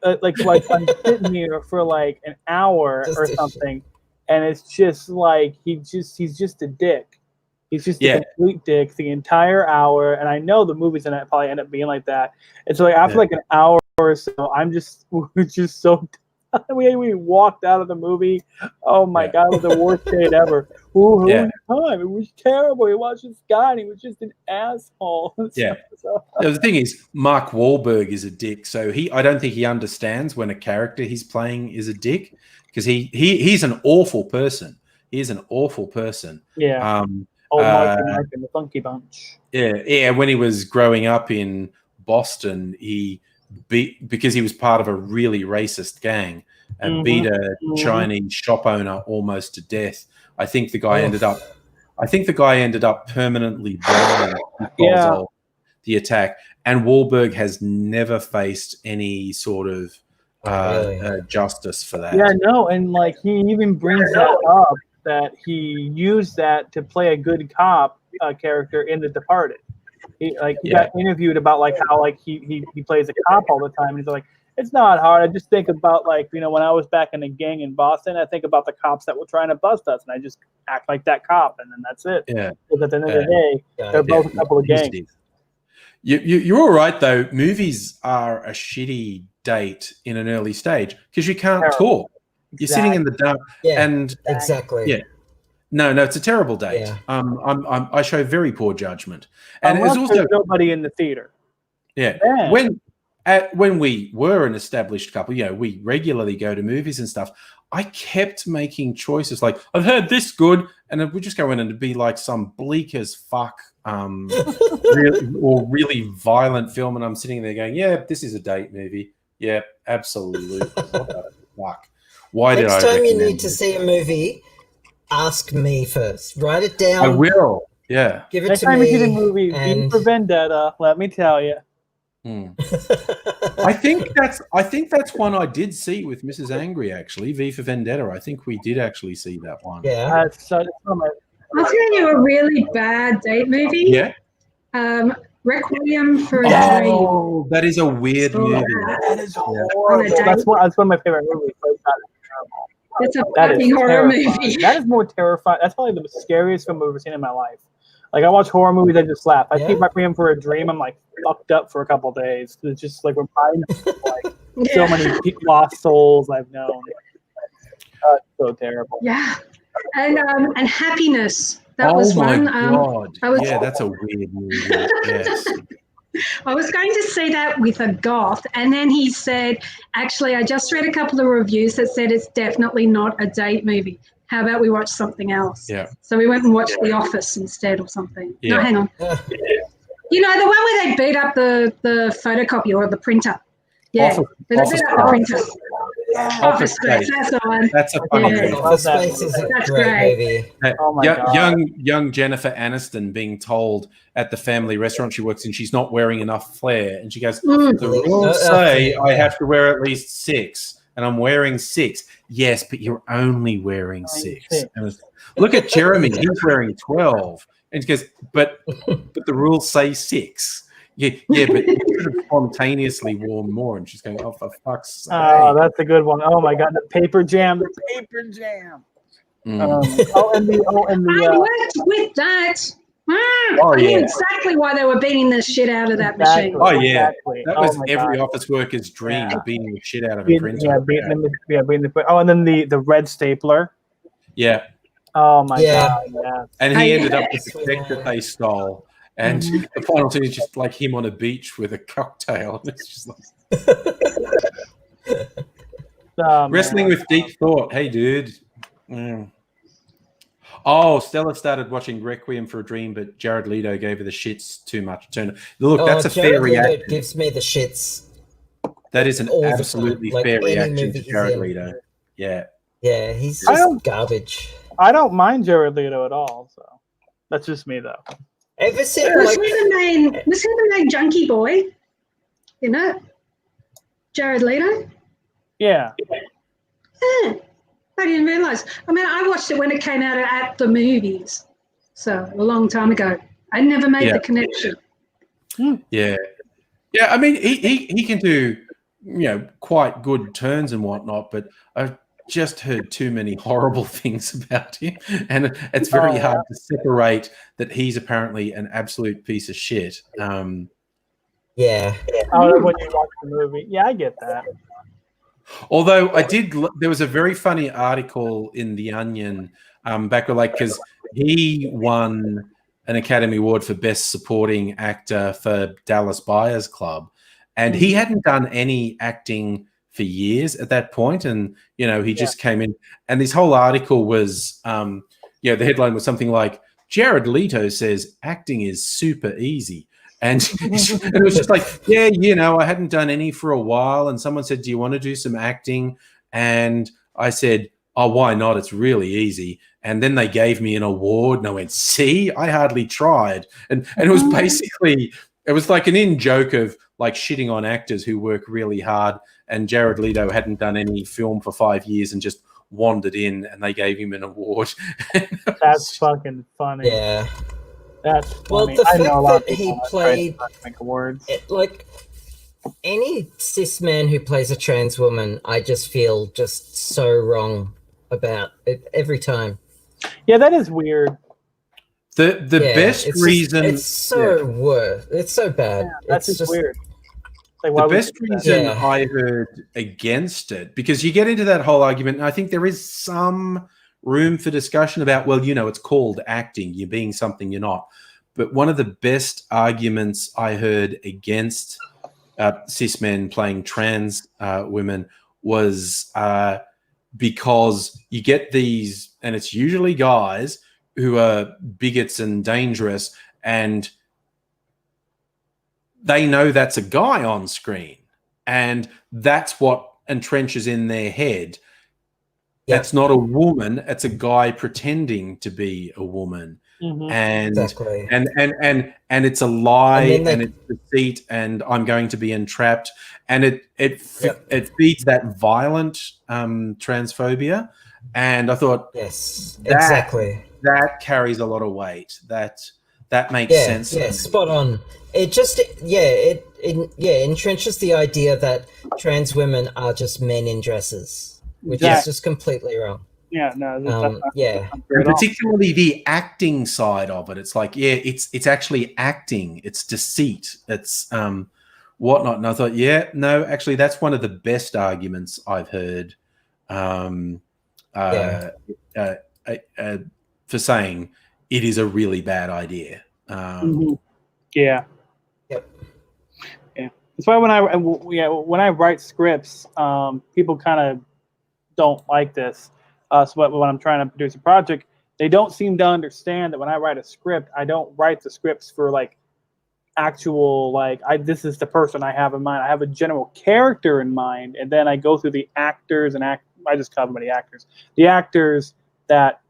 Speaker 3: sitting here for like an hour or something, and it's just like he's just a dick. He's just a complete dick the entire hour. And I know the movies in it probably end up being like that. And so like after like an hour or so, we're just so. We walked out of the movie. Oh my God, it was the worst date ever. Time. It was terrible. We watched this guy and he was just an asshole.
Speaker 1: The thing is, Mark Wahlberg is a dick. So I don't think he understands when a character he's playing is a dick, because he's an awful person. He is an awful person.
Speaker 3: Yeah. Mike and the Funky Bunch.
Speaker 1: Yeah. When he was growing up in Boston, because he was part of a really racist gang and beat a Chinese shop owner almost to death. I think the guy ended up permanently blind because of the attack. And Wahlberg has never faced any sort of justice for that.
Speaker 3: Yeah, no, and like he even brings that up, that he used that to play a good cop character in The Departed. He got interviewed about like how like he plays a cop all the time. And he's like, it's not hard. I just think about like, when I was back in the gang in Boston, I think about the cops that were trying to bust us, and I just act like that cop, and then that's it.
Speaker 1: Yeah.
Speaker 3: Because at the end of the day, they're both a couple of gangs.
Speaker 1: You're all right though. Movies are a shitty date in an early stage because you can't talk. You're sitting in the dark.
Speaker 4: Yeah,
Speaker 1: and
Speaker 4: exactly.
Speaker 1: Yeah. No, it's a terrible date.
Speaker 4: Yeah.
Speaker 1: I show very poor judgment, and
Speaker 3: Unless
Speaker 1: there's also
Speaker 3: there's nobody in the theater.
Speaker 1: Yeah. When we were an established couple, we regularly go to movies and stuff. I kept making choices like, I've heard this good, and it would just go in and it'd be like some bleak as fuck, really violent film, and I'm sitting there going, yeah, this is a date movie. Yeah, absolutely. Fuck. Why did I?
Speaker 4: Next time you need to see a movie, ask me first. Write it down.
Speaker 1: I will. Yeah.
Speaker 4: Give it
Speaker 3: Next
Speaker 4: to
Speaker 3: time
Speaker 4: me.
Speaker 3: you see the movie V for Vendetta, let me tell you.
Speaker 1: I think that's one I did see with Mrs. Angry, actually. V for Vendetta. I think we did actually see that one.
Speaker 4: Yeah.
Speaker 6: I'll tell you a really bad date movie.
Speaker 1: Yeah.
Speaker 6: Requiem for a Dream.
Speaker 1: Oh, that is a weird movie.
Speaker 3: That is horrible. That's one of my favorite movies.
Speaker 6: It's a fucking horror movie.
Speaker 3: That is more terrifying. That's probably the scariest film I've ever seen in my life. Like, I watch horror movies, I just laugh. I see Requiem for a Dream, I'm like fucked up for a couple of days. It's just like reminds me of like so many lost souls I've known. It's so terrible.
Speaker 6: Yeah, and Happiness. That was one.
Speaker 1: God. That's a weird movie. Yes.
Speaker 6: I was going to say that with a goth, and then he said, actually, I just read a couple of reviews that said it's definitely not a date movie. How about we watch something else?
Speaker 1: Yeah.
Speaker 6: So we went and watched The Office instead or something.
Speaker 1: Yeah.
Speaker 6: No, hang on. You know, the one where they beat up the photocopier or the printer. Yeah,
Speaker 1: Office
Speaker 6: they beat up the
Speaker 1: Space.
Speaker 6: printer. Office Space, that's the one.
Speaker 1: That's a funny movie.
Speaker 4: Office Space is a
Speaker 6: That's
Speaker 4: great
Speaker 6: great.
Speaker 4: movie.
Speaker 3: Oh my God.
Speaker 1: Young Jennifer Aniston being told at the family restaurant she works in she's not wearing enough flair, and she goes, "The rules say I have to wear at least 6, and I'm wearing 6." Yes, but you're only wearing 6. And it's, look at Jeremy; he's wearing 12, and she goes, "But the rules say 6." Yeah, but you should have spontaneously worn more. And she's going, "Oh, for fuck's sake!"
Speaker 3: Oh, that's a good one. Oh my God, the paper jam.
Speaker 1: Mm.
Speaker 6: I worked with that. I knew exactly why they were beating the shit out of that machine.
Speaker 1: Oh yeah,
Speaker 3: Exactly.
Speaker 1: that was
Speaker 3: Oh, my
Speaker 1: every
Speaker 3: God.
Speaker 1: office worker's dream, beating the shit out of a
Speaker 3: Beating-
Speaker 1: printer.
Speaker 3: yeah, beating the. Oh, and then the red stapler.
Speaker 1: Yeah.
Speaker 3: Oh my
Speaker 4: Yeah.
Speaker 3: God. Yeah.
Speaker 1: And he ended up with
Speaker 4: Yes,
Speaker 1: the deck that they stole. And the final scene is just like him on a beach with a cocktail. It's just like wrestling with deep thought. Hey, dude. Mm. Oh, Stella started watching Requiem for a Dream, but Jared Leto gave her the shits too much. Look, that's a fair
Speaker 4: Jared Leto
Speaker 1: reaction.
Speaker 4: gives me the shits.
Speaker 1: That is an
Speaker 4: all the time.
Speaker 1: absolutely
Speaker 4: Like
Speaker 1: fair
Speaker 4: any
Speaker 1: reaction
Speaker 4: movie
Speaker 1: to
Speaker 4: he's
Speaker 1: Jared
Speaker 4: in.
Speaker 1: Leto. Yeah.
Speaker 4: Yeah, he's
Speaker 3: I
Speaker 4: just
Speaker 3: don't-
Speaker 4: garbage.
Speaker 3: I don't mind Jared Leto at all. So that's just me, though.
Speaker 4: Ever since,
Speaker 6: Was he the main junkie boy? You know, Jared Leto.
Speaker 3: Yeah.
Speaker 6: Yeah, I didn't realize. I mean, I watched it when it came out at the movies, so a long time ago. I never made the connection.
Speaker 1: Yeah. Yeah, I mean, he can do, quite good turns and whatnot, but I've just heard too many horrible things about him, and it's very hard to separate that he's apparently an absolute piece of shit.
Speaker 4: yeah.
Speaker 3: Oh, when you watch the movie. Yeah, I get that.
Speaker 1: Although there was a very funny article in The Onion back because he won an Academy Award for Best Supporting Actor for Dallas Buyers Club, and he hadn't done any acting for years at that point, and he just came in, and this whole article was the headline was something like Jared Leto says acting is super easy. And it was just like, I hadn't done any for a while. And someone said, "Do you want to do some acting?" And I said, "Oh, why not? It's really easy." And then they gave me an award, and I went, "See, I hardly tried." And it was basically, it was like an in-joke of like shitting on actors who work really hard. And Jared Leto hadn't done any film for 5 years and just wandered in, and they gave him an award.
Speaker 3: That's fucking funny.
Speaker 4: Yeah.
Speaker 3: That's funny.
Speaker 4: Well, the
Speaker 3: I know a lot
Speaker 4: fact
Speaker 3: of
Speaker 4: that he
Speaker 3: people
Speaker 4: played
Speaker 3: make awards.
Speaker 4: like any cis man who plays a trans woman, I just feel just so wrong about it every time.
Speaker 3: Yeah, that is weird.
Speaker 1: The best reason
Speaker 4: it's so worse. It's so bad.
Speaker 3: Yeah, that's
Speaker 4: it's
Speaker 3: just weird. Like,
Speaker 1: the best reason I heard against it, because you get into that whole argument, and I think there is some room for discussion about, well, it's called acting. You're being something you're not. But one of the best arguments I heard against cis men playing trans women was because you get these, and it's usually guys who are bigots and dangerous, and they know that's a guy on screen, and that's what entrenches in their head. That's not a woman, it's a guy pretending to be a woman. And
Speaker 4: exactly.
Speaker 1: and it's a lie, and it's deceit, and I'm going to be entrapped, and it feeds that violent transphobia. And I thought,
Speaker 4: exactly,
Speaker 1: that carries a lot of weight. That makes sense.
Speaker 4: Yeah, spot on. It just it entrenches the idea that trans women are just men in dresses, which is just completely wrong.
Speaker 3: Yeah, no,
Speaker 1: and particularly the acting side of it. It's like, it's actually acting. It's deceit. It's whatnot. And I thought, no, actually, that's one of the best arguments I've heard for saying it is a really bad idea.
Speaker 3: Yeah. Yep. Yeah. That's why when I write scripts, people kind of don't like this. So when I'm trying to produce a project, they don't seem to understand that when I write a script, I don't write the scripts for like actual this is the person I have in mind. I have a general character in mind, and then I go through the actors and I just call them the actors. The actors that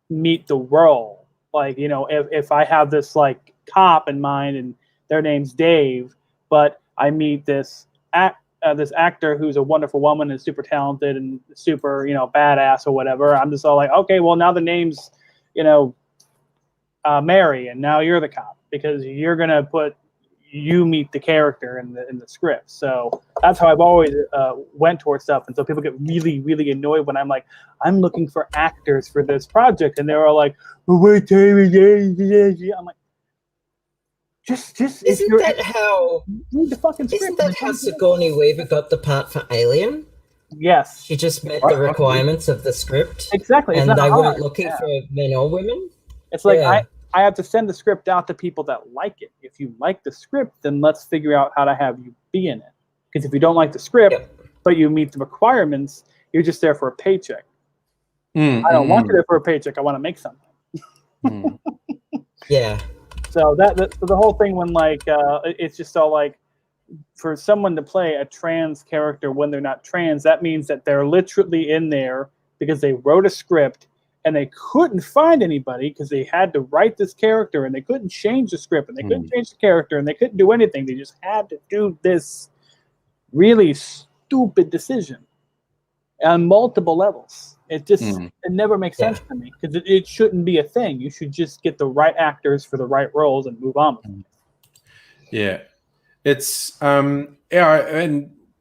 Speaker 3: meet the role. Like, you know, if I have this like cop in mind and their name's Dave, but I meet this actor who's a wonderful woman and super talented and super, you know, badass or whatever, I'm just all like, okay, well now the name's, you know, Mary, and now you're the cop because you're gonna you meet the character in the script. So that's how I've always went towards stuff. And so people get really, really annoyed when I'm like, I'm looking for actors for this project, and they're all like, well, wait, I'm like, just
Speaker 4: isn't that how
Speaker 3: read the fucking script.
Speaker 4: Isn't that how Sigourney Weaver got the part for Alien?
Speaker 3: Yes,
Speaker 4: she just met the requirements of the script.
Speaker 3: Exactly,
Speaker 4: and they weren't looking for men or women.
Speaker 3: It's like I have to send the script out to people that like it. If you like the script, then let's figure out how to have you be in it. Because if you don't like the script, but you meet the requirements, you're just there for a paycheck. I don't want you there for a paycheck. I want to make something.
Speaker 4: Yeah.
Speaker 3: So the whole thing when like it's just all like, for someone to play a trans character when they're not trans, that means that they're literally in there because they wrote a script and they couldn't find anybody because they had to write this character and they couldn't change the script and they couldn't change the character and they couldn't do anything. They just had to do this really stupid decision on multiple levels. It just it never makes sense to me because it shouldn't be a thing. You should just get the right actors for the right roles and move on.
Speaker 1: Yeah. It's and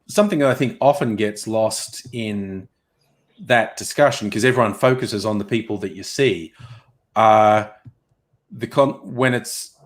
Speaker 1: something that I think often gets lost in that discussion, because everyone focuses on the people that you see, when it's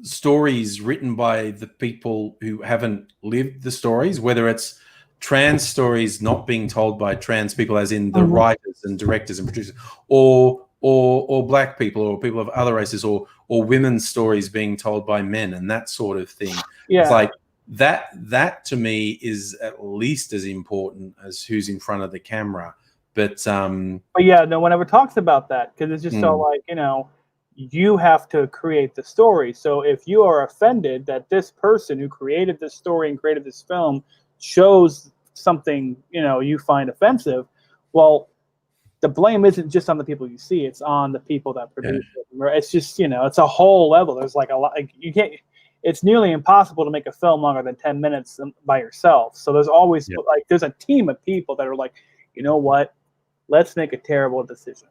Speaker 1: stories written by the people who haven't lived the stories, whether it's trans stories not being told by trans people, as in the writers and directors and producers, or black people or people of other races, or women's stories being told by men and that sort of thing. It's like that to me is at least as important as who's in front of the camera. But
Speaker 3: yeah, no one ever talks about that because it's just so like, you know, you have to create the story. So if you are offended that this person who created this story and created this film shows something, you know, you find offensive, well, the blame isn't just on the people you see; it's on the people that produce it. It's just, you know, it's a whole level. There's like a lot. Like, you can't. It's nearly impossible to make a film longer than 10 minutes by yourself. So there's always like there's a team of people that are like, you know what? Let's make a terrible decision.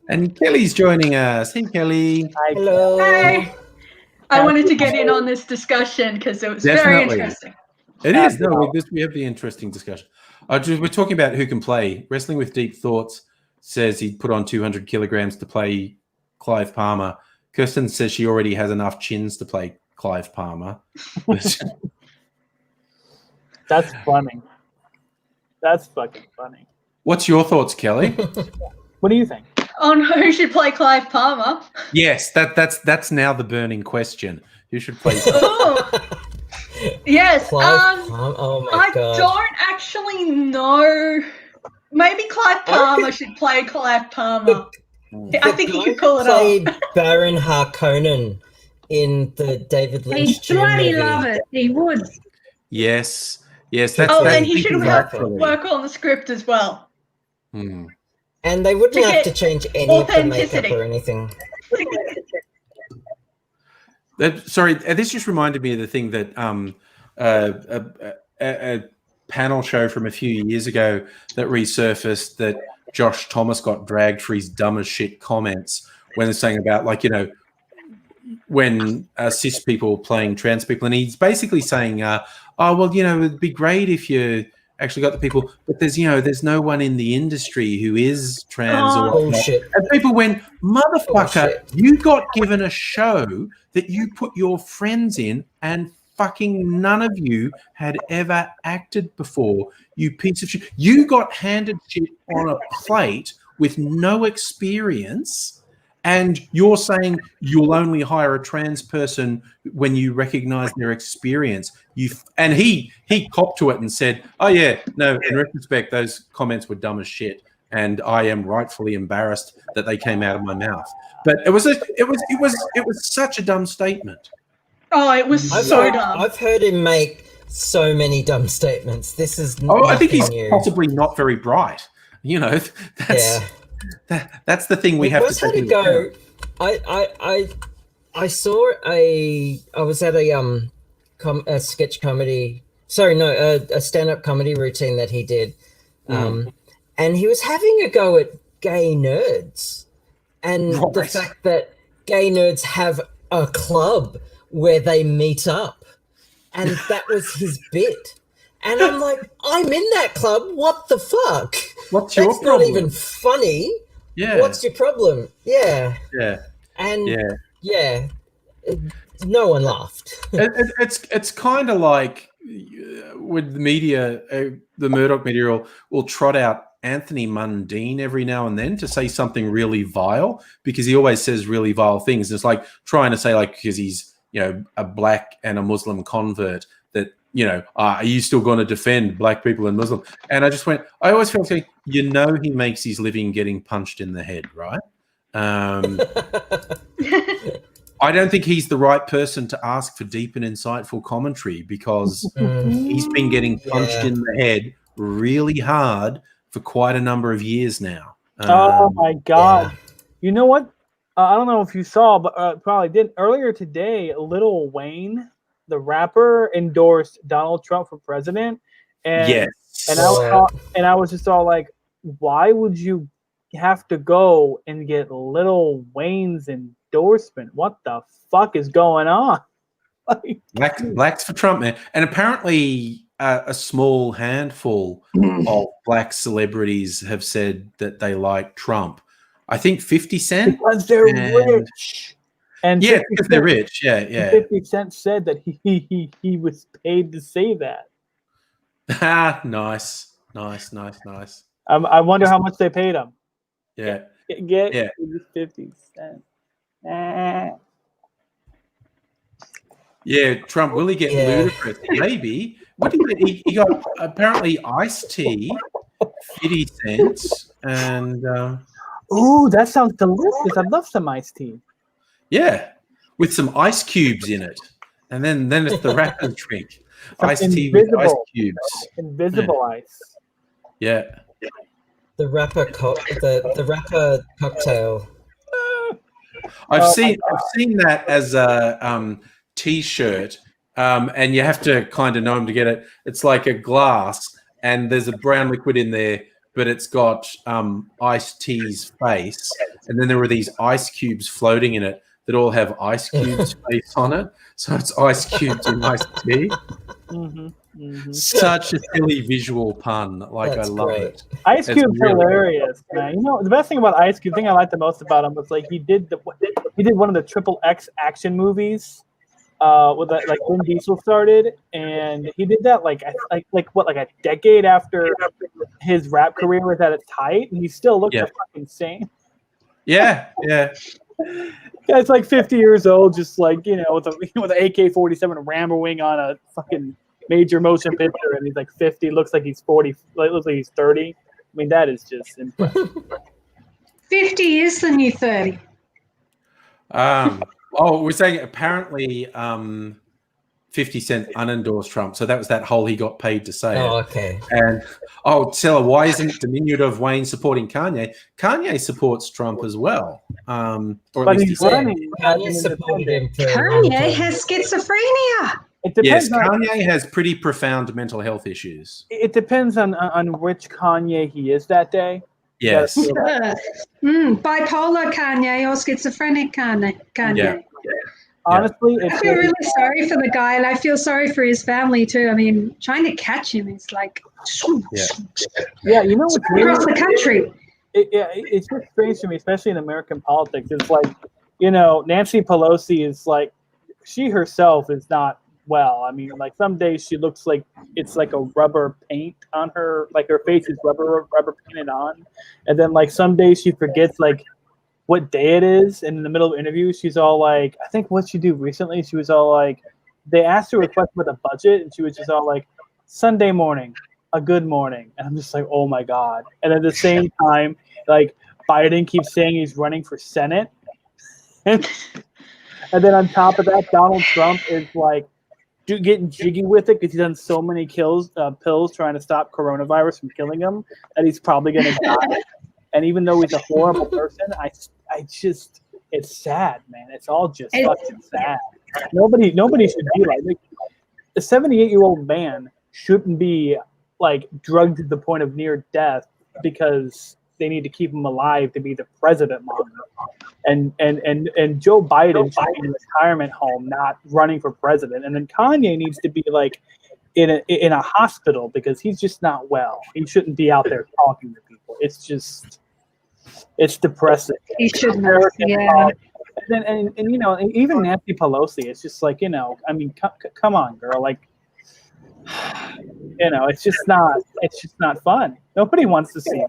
Speaker 1: And Kelly's joining us. Hey, Kelly.
Speaker 3: Hi.
Speaker 4: Hello.
Speaker 7: Hi. I wanted to get in on this discussion because it was very interesting.
Speaker 1: It is. No, we have the interesting discussion. We're talking about who can play. Wrestling with Deep Thoughts says he'd put on 200 kilograms to play Clive Palmer. Kirsten says she already has enough chins to play Clive Palmer.
Speaker 3: That's funny. That's fucking funny.
Speaker 1: What's your thoughts, Kelly?
Speaker 3: What do you think?
Speaker 7: On who should play Clive Palmer?
Speaker 1: Yes, that's now the burning question. Who should play?
Speaker 7: Yes.
Speaker 4: Oh my God.
Speaker 7: I don't actually know. Maybe Clive Palmer should play Clive Palmer. I think he could pull it off.
Speaker 4: Played Baron Harkonnen in the David Lynch
Speaker 6: He'd bloody
Speaker 4: movie.
Speaker 6: love it. He would.
Speaker 1: Yes. That's
Speaker 7: then he should work on the script as well.
Speaker 4: And they wouldn't have to change any of the makeup or anything.
Speaker 1: Sorry, this just reminded me of the thing that a panel show from a few years ago that resurfaced, that Josh Thomas got dragged for his dumb as shit comments when they're saying about, like, you know, when cis people playing trans people, and he's basically saying, oh, well, you know, it'd be great if you actually got the people, but there's no one in the industry who is trans or
Speaker 4: bullshit.
Speaker 1: And people went, motherfucker, you got given a show that you put your friends in, and fucking none of you had ever acted before, you piece of shit. You got handed shit on a plate with no experience, And you're saying you'll only hire a trans person when you recognise their experience. And he copped to it and said, "Oh yeah, no. In retrospect, those comments were dumb as shit, and I am rightfully embarrassed that they came out of my mouth." But it was such a dumb statement.
Speaker 7: Oh, it was so dumb.
Speaker 4: I've heard him make so many dumb statements. This is
Speaker 1: I think he's
Speaker 4: new.
Speaker 1: possibly not very bright. You know, that's the thing we have to take into account.
Speaker 4: I saw I was at a sketch comedy. Sorry, no, a stand-up comedy routine that he did, and he was having a go at gay nerds, and the fact that gay nerds have a club where they meet up, and that was his bit. And I'm like, I'm in that club. What the fuck?
Speaker 1: What's your
Speaker 4: That's
Speaker 1: problem?
Speaker 4: not even funny.
Speaker 1: Yeah.
Speaker 4: What's your problem? Yeah.
Speaker 1: Yeah.
Speaker 4: And no one laughed.
Speaker 1: It's kind of like with the media, the Murdoch media will trot out Anthony Mundine every now and then to say something really vile, because he always says really vile things. It's like trying to say, like, because he's, you know, a black and a Muslim convert, that, you know, are you still going to defend black people and Muslim? And I just went, I always felt like, you know, he makes his living getting punched in the head, right? I don't think he's the right person to ask for deep and insightful commentary, because he's been getting punched in the head really hard for quite a number of years now.
Speaker 3: Oh my God. You know what? I don't know if you saw, but probably did. Earlier today, Lil Wayne, the rapper, endorsed Donald Trump for president. And, and I was just all like, why would you have to go and get Lil Wayne's endorsement? What the fuck is going on?
Speaker 1: Blacks for Trump, man. And apparently a small handful of black celebrities have said that they like Trump. I think 50 Cent.
Speaker 3: Because they're rich. And
Speaker 1: yeah, because they're rich. Yeah.
Speaker 3: 50 Cent said that he was paid to say that.
Speaker 1: Nice.
Speaker 3: I wonder how much they paid him.
Speaker 1: Yeah.
Speaker 3: Get 50 Cent.
Speaker 1: Yeah, Trump, will he get ludicrous? Maybe. What did he got? Apparently Ice-T, 50 cents, and
Speaker 3: ooh, that sounds delicious. I love some iced tea.
Speaker 1: Yeah, with some ice cubes in it, and then it's the rapper's drink. Iced tea with ice cubes.
Speaker 3: Invisible ice.
Speaker 1: Yeah.
Speaker 4: The rapper the rapper cocktail.
Speaker 1: I've seen that as a T-shirt, and you have to kind of know him to get it. It's like a glass, and there's a brown liquid in there, but it's got Ice-T's face, and then there are these ice cubes floating in it that all have Ice Cube's face on it. So it's ice cubes in iced tea. Such a silly visual pun. Like, I love it.
Speaker 3: Ice Cube's really hilarious, man. You know, the best thing about Ice Cube, the thing I liked the most about him was like he did one of the XXX action movies with that, like Vin Diesel started, and he did that like a decade after his rap career was at its height, and he still looked fucking insane.
Speaker 1: Yeah.
Speaker 3: Guy's like 50 years old, just like, you know, with an AK-47 rammer wing on a fucking major motion picture, and he's like 50, looks like he's 40, looks like he's 30. I mean, that is just impressive.
Speaker 6: 50 is the new 30.
Speaker 1: We're saying apparently 50 Cent unendorsed Trump, so that was that whole he got paid to say it.
Speaker 4: Okay.
Speaker 1: And Stella, why isn't diminutive Wayne supporting Kanye? Kanye supports Trump as well. Or
Speaker 3: but he's running.
Speaker 4: Kanye supported him.
Speaker 6: Kanye has schizophrenia.
Speaker 3: It depends.
Speaker 1: Yes, Kanye has pretty profound mental health issues.
Speaker 3: It depends on which Kanye he is that day.
Speaker 1: Yes.
Speaker 6: Bipolar Kanye or schizophrenic Kanye.
Speaker 1: Yeah.
Speaker 3: Honestly,
Speaker 6: I feel really sorry for the guy, and I feel sorry for his family too. I mean, trying to catch him is like,
Speaker 3: yeah, you know what's
Speaker 6: across the country.
Speaker 3: It's just strange to me, especially in American politics. It's like, you know, Nancy Pelosi is like, she herself is not well. I mean, like some days she looks like it's like a rubber paint on her, like her face is rubber painted on, and then like some days she forgets like what day it is, and in the middle of the interview, she's all like, I think what she do recently, she was all like, they asked her a question about the budget, and she was just all like, Sunday morning, a good morning. And I'm just like, oh my God. And at the same time, like, Biden keeps saying he's running for Senate. And then on top of that, Donald Trump is like getting jiggy with it because he's done so many pills trying to stop coronavirus from killing him that he's probably going to die. And even though he's a horrible person, I just, it's sad, man. It's all just fucking sad. Nobody should be like a 78-year-old man shouldn't be like drugged to the point of near death because they need to keep him alive to be the president longer. And Joe Biden should be in a retirement home, not running for president. And then Kanye needs to be like in a hospital because he's just not well. He shouldn't be out there talking to people. It's depressing.
Speaker 6: He shouldn't have, yeah.
Speaker 3: And you know, even Nancy Pelosi, it's just like, you know, I mean, come on, girl, like, you know, it's just not fun. Nobody wants to see that.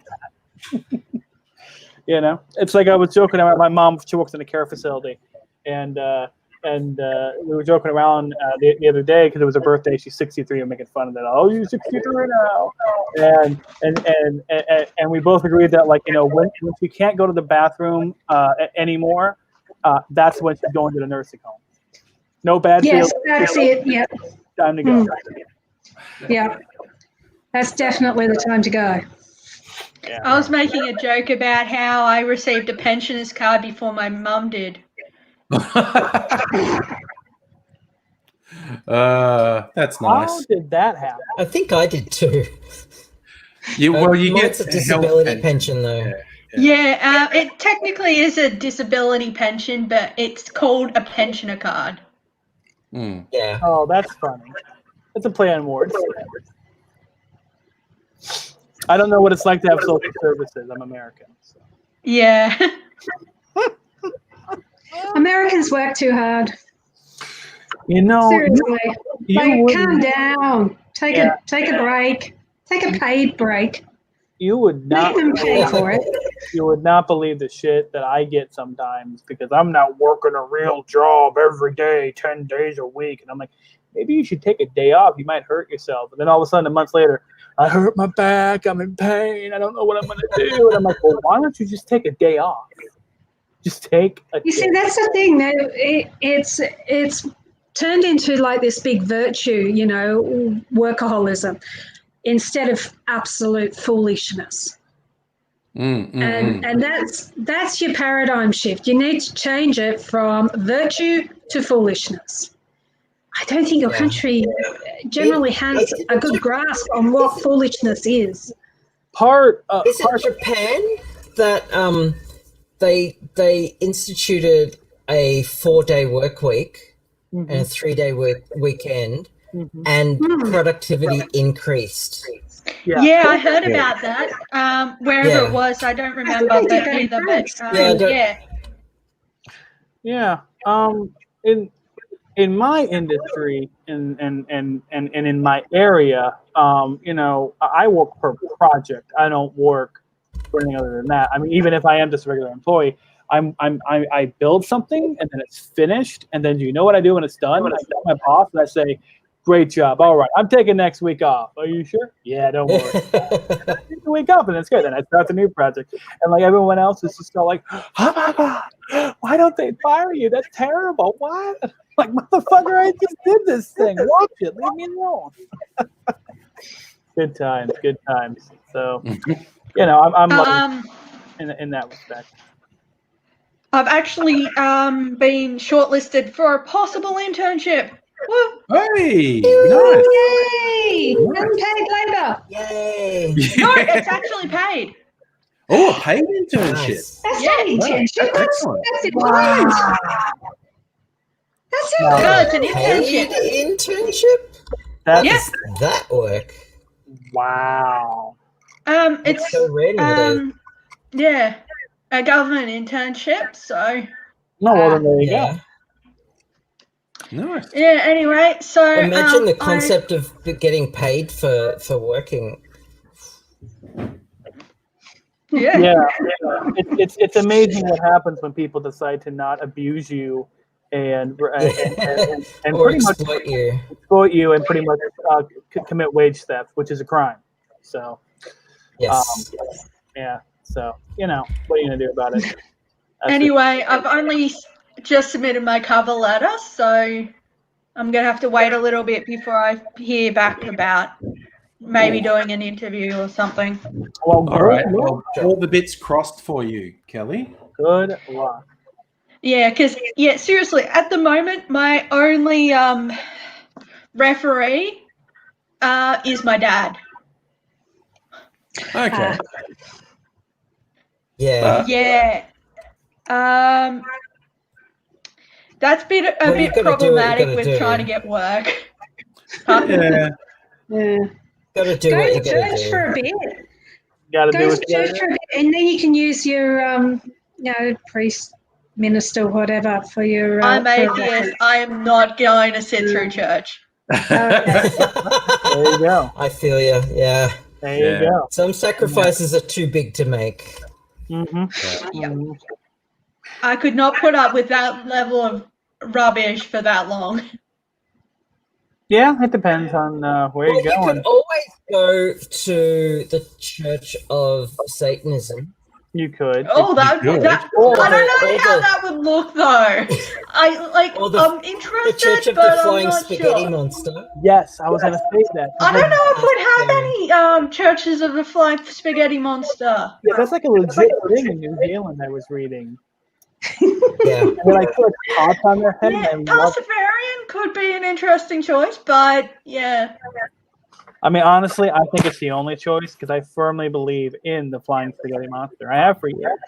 Speaker 3: You know, it's like I was joking about my mom. She works in a care facility, and we were joking around the other day because it was her birthday. She's 63 and making fun of that. Oh, you're 63 now, and we both agreed that, like, you know, when she can't go to the bathroom anymore, that's when she's going to the nursing home. No bad feelings.
Speaker 6: Yes, that's it. Yeah.
Speaker 3: Time to go.
Speaker 6: Yeah, that's definitely the time to go.
Speaker 7: Yeah. I was making a joke about how I received a pensioner's card before my mum did.
Speaker 1: That's nice.
Speaker 3: How did that happen?
Speaker 4: I think I did too.
Speaker 1: You get
Speaker 4: a disability pension though.
Speaker 7: Yeah, it technically is a disability pension, but it's called a pensioner card.
Speaker 1: Mm.
Speaker 4: Yeah.
Speaker 3: Oh, that's funny. It's a play on words. I don't know what it's like to have social services. I'm American. So.
Speaker 7: Yeah.
Speaker 6: Americans work too hard.
Speaker 3: You know,
Speaker 6: seriously. Calm down. Take a break. Take a paid break.
Speaker 3: You would not.
Speaker 6: Make them pay for it.
Speaker 3: You would not believe the shit that I get sometimes because I'm not working a real job every day, 10 days a week, and I'm like, maybe you should take a day off. You might hurt yourself. And then all of a sudden, a month later, I hurt my back. I'm in pain. I don't know what I'm going to do. And I'm like, well, why don't you just take a day off? Just take a day.
Speaker 6: You see, that's the thing. It's turned into like this big virtue, you know, workaholism, instead of absolute foolishness. And that's your paradigm shift. You need to change it from virtue to foolishness. I don't think your country generally has a good grasp on what foolishness is.
Speaker 4: Is it Japan that they instituted a 4-day work week and a 3-day weekend, and productivity increased?
Speaker 7: Yeah, I heard about that. Wherever it was, I don't remember that either. But
Speaker 3: in my industry and in my area, you know, I work per project. I don't work for anything other than that. I mean, even if I am just a regular employee, I build something and then it's finished. And then do you know what I do when it's done? I tell my boss and I say, great job. All right, I'm taking next week off. Are you sure? Yeah, don't worry. Take the week off and it's good. Then I start the new project. And like everyone else is just all like, oh my God, why don't they fire you? That's terrible. What? Like, motherfucker, I just did this thing. Watch it. Leave me alone. Good times. So, you know, I'm lucky in that respect.
Speaker 7: I've actually been shortlisted for a possible internship. Woo.
Speaker 1: Hey,
Speaker 6: nice. Yay! Unpaid labor.
Speaker 4: Yay!
Speaker 7: No, it's actually paid.
Speaker 1: Oh, a paid internship.
Speaker 6: Nice. That's an internship. That's
Speaker 1: wow.
Speaker 6: That's
Speaker 7: it. No, it's an
Speaker 4: internship.
Speaker 3: That's
Speaker 4: that work.
Speaker 3: Wow.
Speaker 7: It's
Speaker 4: so rare
Speaker 7: yeah, a government internship. So.
Speaker 3: No, well, then there you go.
Speaker 1: Nice.
Speaker 7: Yeah. Anyway, so
Speaker 4: imagine the concept of getting paid for working.
Speaker 3: Yeah. It's amazing what happens when people decide to not abuse you and
Speaker 4: or
Speaker 3: pretty much exploit you and pretty much commit wage theft, which is a crime. So,
Speaker 4: yes.
Speaker 3: Yeah. So, what are you gonna do about it?
Speaker 7: Anyway, I've only just submitted my cover letter, so I'm gonna have to wait a little bit before I hear back about maybe doing an interview or something.
Speaker 3: Well,
Speaker 1: all right. Well, all the bits crossed for you, Kelly.
Speaker 3: Good luck.
Speaker 7: Yeah, because seriously, at the moment, my only referee is my dad.
Speaker 1: Okay.
Speaker 7: Yeah. That's been a bit problematic with trying to get work.
Speaker 1: Yeah.
Speaker 4: Gotta do
Speaker 6: Go
Speaker 4: what you
Speaker 6: to
Speaker 4: gotta
Speaker 6: church
Speaker 4: do.
Speaker 6: for a bit.
Speaker 3: Gotta
Speaker 6: Go
Speaker 3: do
Speaker 6: to
Speaker 3: what you gotta
Speaker 6: church
Speaker 3: do.
Speaker 6: for a bit, and then you can use your priest, minister, whatever for your.
Speaker 7: I'm atheist. I am not going to sit through church.
Speaker 6: Okay.
Speaker 3: There you go.
Speaker 4: I feel you. Yeah.
Speaker 3: There you go.
Speaker 4: Some sacrifices are too big to make.
Speaker 3: Mm-hmm.
Speaker 7: I could not put up with that level of rubbish for that long.
Speaker 3: Yeah, it depends on where you're going.
Speaker 4: You could always go to the Church of Satanism.
Speaker 3: You could.
Speaker 7: Oh, I don't know how that would look though. I'm interested,
Speaker 4: the Church of
Speaker 7: but
Speaker 4: the Flying
Speaker 7: I'm not
Speaker 4: Spaghetti
Speaker 7: sure.
Speaker 4: Monster.
Speaker 3: Yes, I was going to say that.
Speaker 7: I don't know if we'd have any churches of the Flying Spaghetti Monster.
Speaker 3: Yeah, that's like a legit thing in New Zealand. I was reading.
Speaker 4: Yeah,
Speaker 3: they put pots on their head.
Speaker 7: Yeah, Pastafarian could be an interesting choice, but yeah.
Speaker 3: I mean, honestly, I think it's the only choice because I firmly believe in the Flying Spaghetti Monster. I have for years.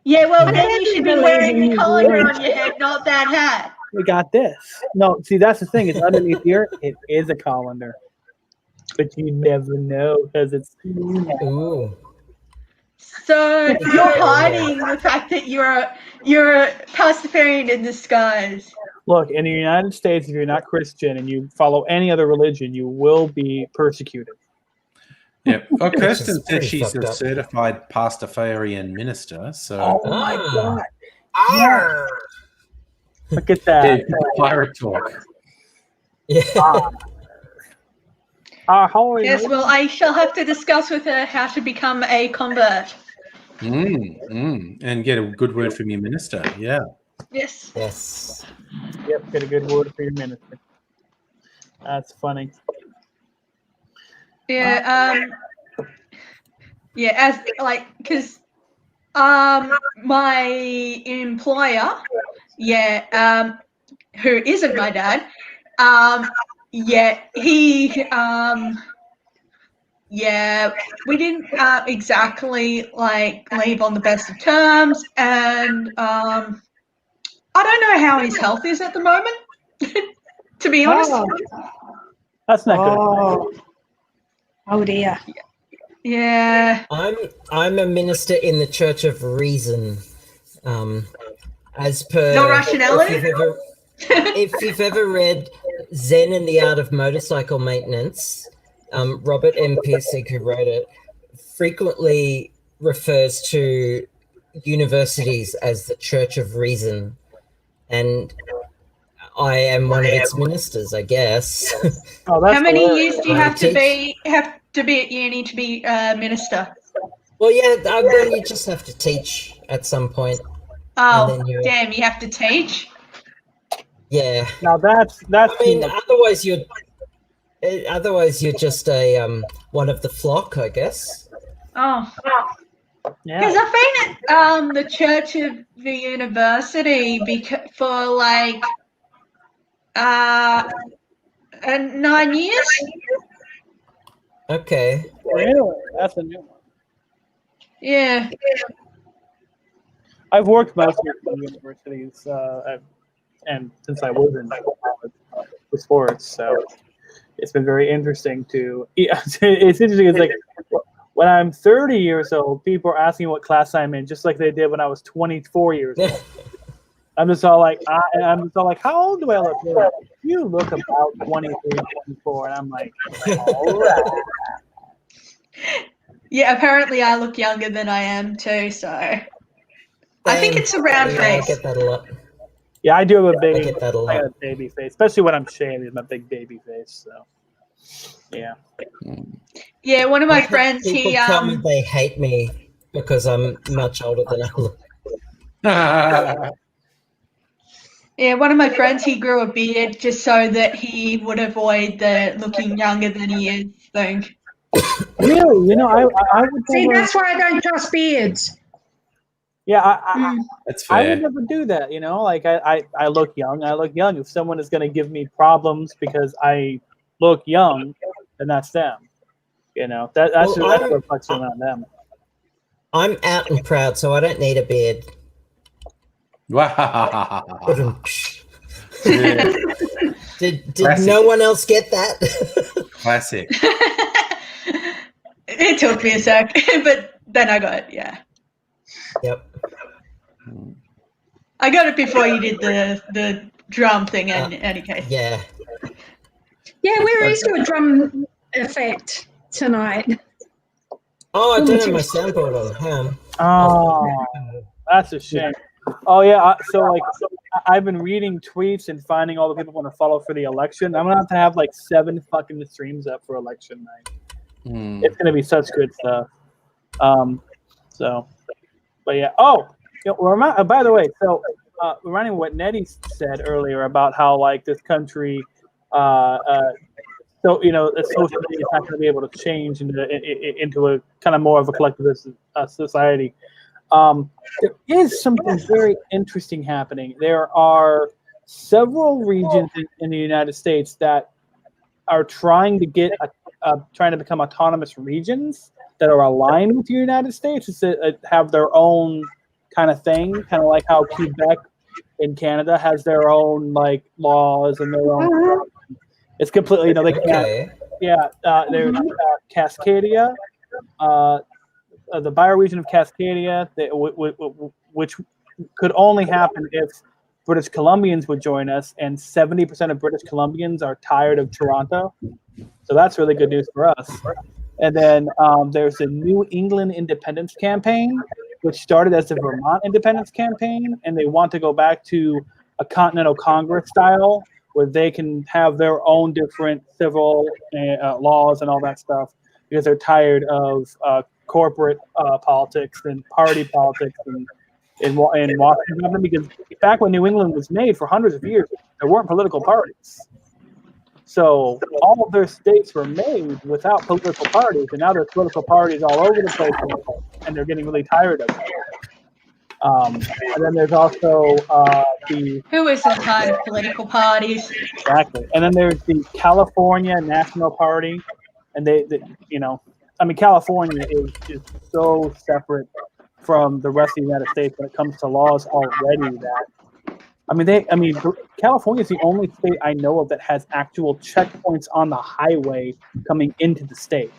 Speaker 7: Yeah, well, then you should be wearing the colander on your head, not that hat.
Speaker 3: We got this. No, see, that's the thing. It's underneath here. It is a colander, but you never know because it's.
Speaker 4: Ooh.
Speaker 7: So you're hiding the fact that you're a Pastafarian in disguise.
Speaker 3: Look, in the United States, if you're not Christian and you follow any other religion, you will be persecuted.
Speaker 1: Yeah. Well, Kirsten said she's a certified Pastafarian minister. So.
Speaker 3: Oh my God! Yeah. Look at that.
Speaker 1: Pirate talk.
Speaker 4: Yeah.
Speaker 7: Yes. Well, I shall have to discuss with her how to become a convert.
Speaker 1: And get a good word from your minister. Yeah.
Speaker 7: Yes.
Speaker 4: Yes.
Speaker 3: Yep, get a good word for your minister. That's funny.
Speaker 7: Yeah. Yeah. Because my employer, who isn't my dad, we didn't exactly leave on the best of terms, and I don't know how his health is at the moment. To be honest,
Speaker 3: that's not good.
Speaker 6: Oh dear.
Speaker 7: Yeah.
Speaker 4: I'm a minister in the Church of Reason. As per
Speaker 7: no rationality.
Speaker 4: If you've ever read Zen and the Art of Motorcycle Maintenance, Robert M. Pirsig, who wrote it, frequently refers to universities as the Church of Reason, and I am one of its ministers, I guess.
Speaker 7: How many years do you have to be at uni to be a minister?
Speaker 4: Well, yeah, then you just have to teach at some point.
Speaker 7: Oh, damn! You have to teach.
Speaker 4: Yeah.
Speaker 3: Now that's.
Speaker 4: I mean, otherwise you're just a one of the flock, I guess.
Speaker 7: Oh.
Speaker 3: Yeah.
Speaker 7: Because I've been at the Church of the University for 9 years.
Speaker 4: Okay.
Speaker 3: Really? That's a new one.
Speaker 7: Yeah.
Speaker 3: I've worked mostly at universities, and since I was in with sports, so it's been very interesting to. It's interesting. It's like when I'm 30 years old, people are asking what class I'm in, just like they did when I was 24 years old. I'm just all like, how old do I look? Like, you look about 23, 24, and I'm like, all right.
Speaker 7: Yeah, apparently I look younger than I am too, so I think it's a round face.
Speaker 4: I get that a lot.
Speaker 3: Yeah, I do have a big,
Speaker 4: I get that a lot.
Speaker 3: I got a baby face, especially when I'm shaving. My big baby face. So, yeah.
Speaker 7: Yeah, one of my friends,
Speaker 4: people tell me they hate me because I'm much older than I look.
Speaker 7: Yeah, one of my friends, he grew a beard just so that he would avoid the looking younger than he is thing.
Speaker 3: Really? You know, I would
Speaker 6: See,
Speaker 3: never,
Speaker 6: that's why I don't trust beards.
Speaker 3: yeah,
Speaker 1: That's
Speaker 3: I
Speaker 1: fair.
Speaker 3: would never do that. You know, like I look young. I look young. If someone is going to give me problems because I look young, then that's them. You know, that's a reflection on them.
Speaker 4: I'm out and proud, so I don't need a beard.
Speaker 1: Wow.
Speaker 4: Did no one else get that?
Speaker 1: Classic.
Speaker 7: It took me a sec, but then I got it, yeah.
Speaker 4: Yep.
Speaker 7: I got it before you did the drum thing in any case.
Speaker 4: Yeah.
Speaker 6: Yeah, where is your drum effect tonight?
Speaker 4: Oh, I don't have my soundboard on. Hang on.
Speaker 3: Oh, that's a shame. Oh yeah, so I've been reading tweets and finding all the people want to follow for the election. I'm gonna have like 7 fucking streams up for election night. It's gonna be such good stuff. So, but yeah. Oh, you know, by the way, so reminding what Nettie said earlier about how like this country, so you know, social media is not going to be able to change into a kind of more of a collectivist society. There is something very interesting happening. There are several regions in the United States that are trying to trying to become autonomous regions that are aligned with the United States to have their own kind of thing, kind of like how Quebec in Canada has their own like laws and their own. It's completely, you know, they can't.
Speaker 4: Okay.
Speaker 3: Yeah, there's Cascadia. The bioregion of Cascadia, which could only happen if British Columbians would join us, and 70% of British Columbians are tired of Toronto. So that's really good news for us. And then there's the New England Independence Campaign, which started as the Vermont Independence Campaign, and they want to go back to a Continental Congress style where they can have their own different civil laws and all that stuff because they're tired of corporate politics and party politics in Washington. Because back when New England was made for hundreds of years, there weren't political parties. So all of their states were made without political parties, and now there's political parties all over the place, and they're getting really tired of it. And then there's also
Speaker 7: Who isn't tired of political parties?
Speaker 3: Exactly. And then there's the California National Party, and they you know, I mean, California is so separate from the rest of the United States when it comes to laws already that, California is the only state I know of that has actual checkpoints on the highway coming into the state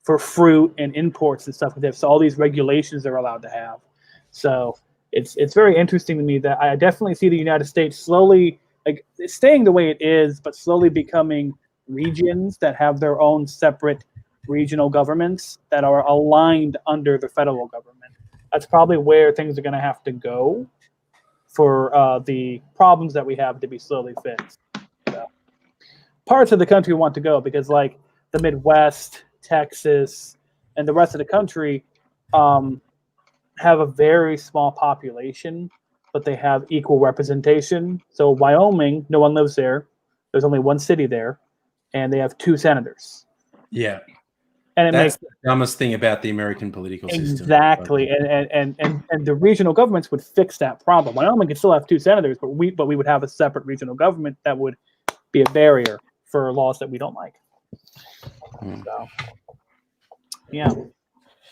Speaker 3: for fruit and imports and stuff like that. So all these regulations they're allowed to have. So it's very interesting to me that I definitely see the United States slowly like staying the way it is, but slowly becoming regions that have their own separate regional governments that are aligned under the federal government. That's probably where things are going to have to go for the problems that we have to be slowly fixed. So, parts of the country want to go because like the Midwest, Texas, and the rest of the country have a very small population, but they have equal representation. So Wyoming, no one lives there. There's only one city there, and they have 2 senators.
Speaker 1: Yeah.
Speaker 3: And
Speaker 1: that's the dumbest thing about the American political system.
Speaker 3: Exactly. And the regional governments would fix that problem. Wyoming could still have 2 senators, but we would have a separate regional government that would be a barrier for laws that we don't like. So, yeah.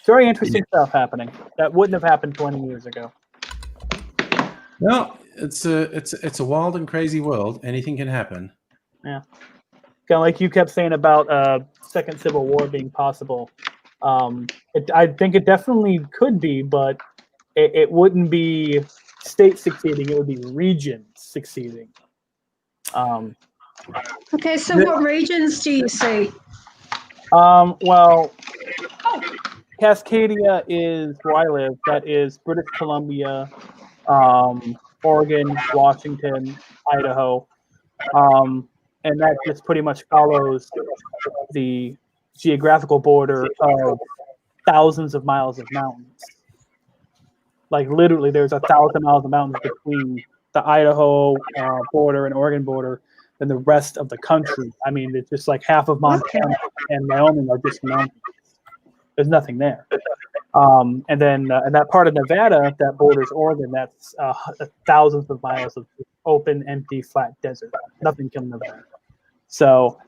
Speaker 3: Very interesting stuff happening. That wouldn't have happened 20 years ago.
Speaker 1: No, it's a wild and crazy world. Anything can happen.
Speaker 3: Yeah. Kind of like you kept saying about Second Civil War being possible. I think it definitely could be, but it wouldn't be states succeeding. It would be regions succeeding.
Speaker 6: Okay, so what regions do you see?
Speaker 3: Well, Cascadia is where I live. That is British Columbia, Oregon, Washington, Idaho, and that just pretty much follows the geographical border of thousands of miles of mountains. Like literally, there's 1,000 miles of mountains between the Idaho border and Oregon border and the rest of the country. I mean, it's just like half of Montana and Wyoming are just mountains. There's nothing there. And then in that part of Nevada that borders Oregon, that's thousands of miles of open, empty, flat desert. Nothing coming of there. So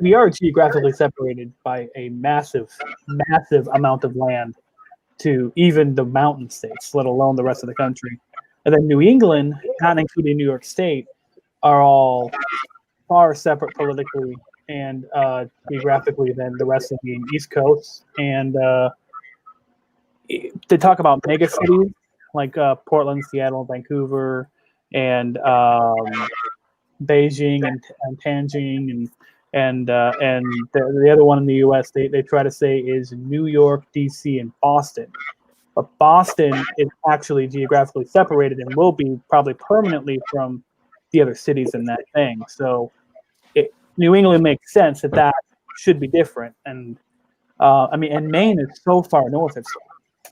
Speaker 3: we are geographically separated by a massive, massive amount of land to even the mountain states, let alone the rest of the country. And then New England, not including New York State, are all far separate politically and geographically than the rest of the East Coast. And they talk about mega cities like Portland, Seattle, Vancouver, and Beijing and Tianjin and the other one in the U.S. they try to say is New York, D.C., and Boston. But Boston is actually geographically separated and will be probably permanently from the other cities in that thing. So New England makes sense that should be different. And I mean, and Maine is so far north. It's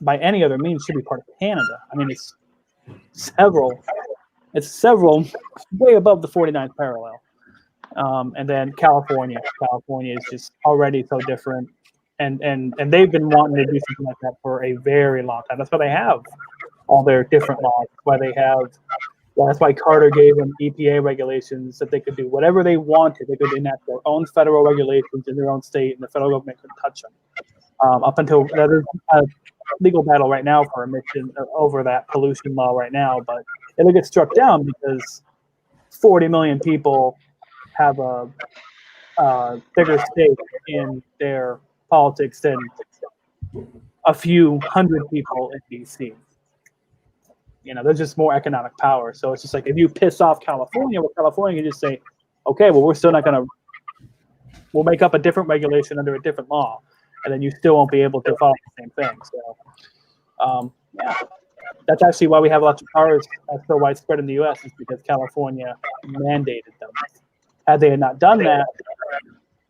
Speaker 3: by any other means should be part of Canada. I mean, it's several way above the 49th parallel. And then California is just already so different. And they've been wanting to do something like that for a very long time. That's why they have all their different laws. That's why Carter gave them EPA regulations that they could do whatever they wanted. They could enact their own federal regulations in their own state, and the federal government couldn't touch them. Up until there's a legal battle right now for emission over that pollution law right now, but it'll get struck down because 40 million people have a bigger stake in their politics than a few hundred people in DC. You know, there's just more economic power. So it's just like if you piss off California, California can just say, okay, well, we're still not going to, we'll make up a different regulation under a different law, and then you still won't be able to follow the same thing. So, yeah, that's actually why we have lots of cars so widespread in the U.S. is because California mandated them. Had they not done that,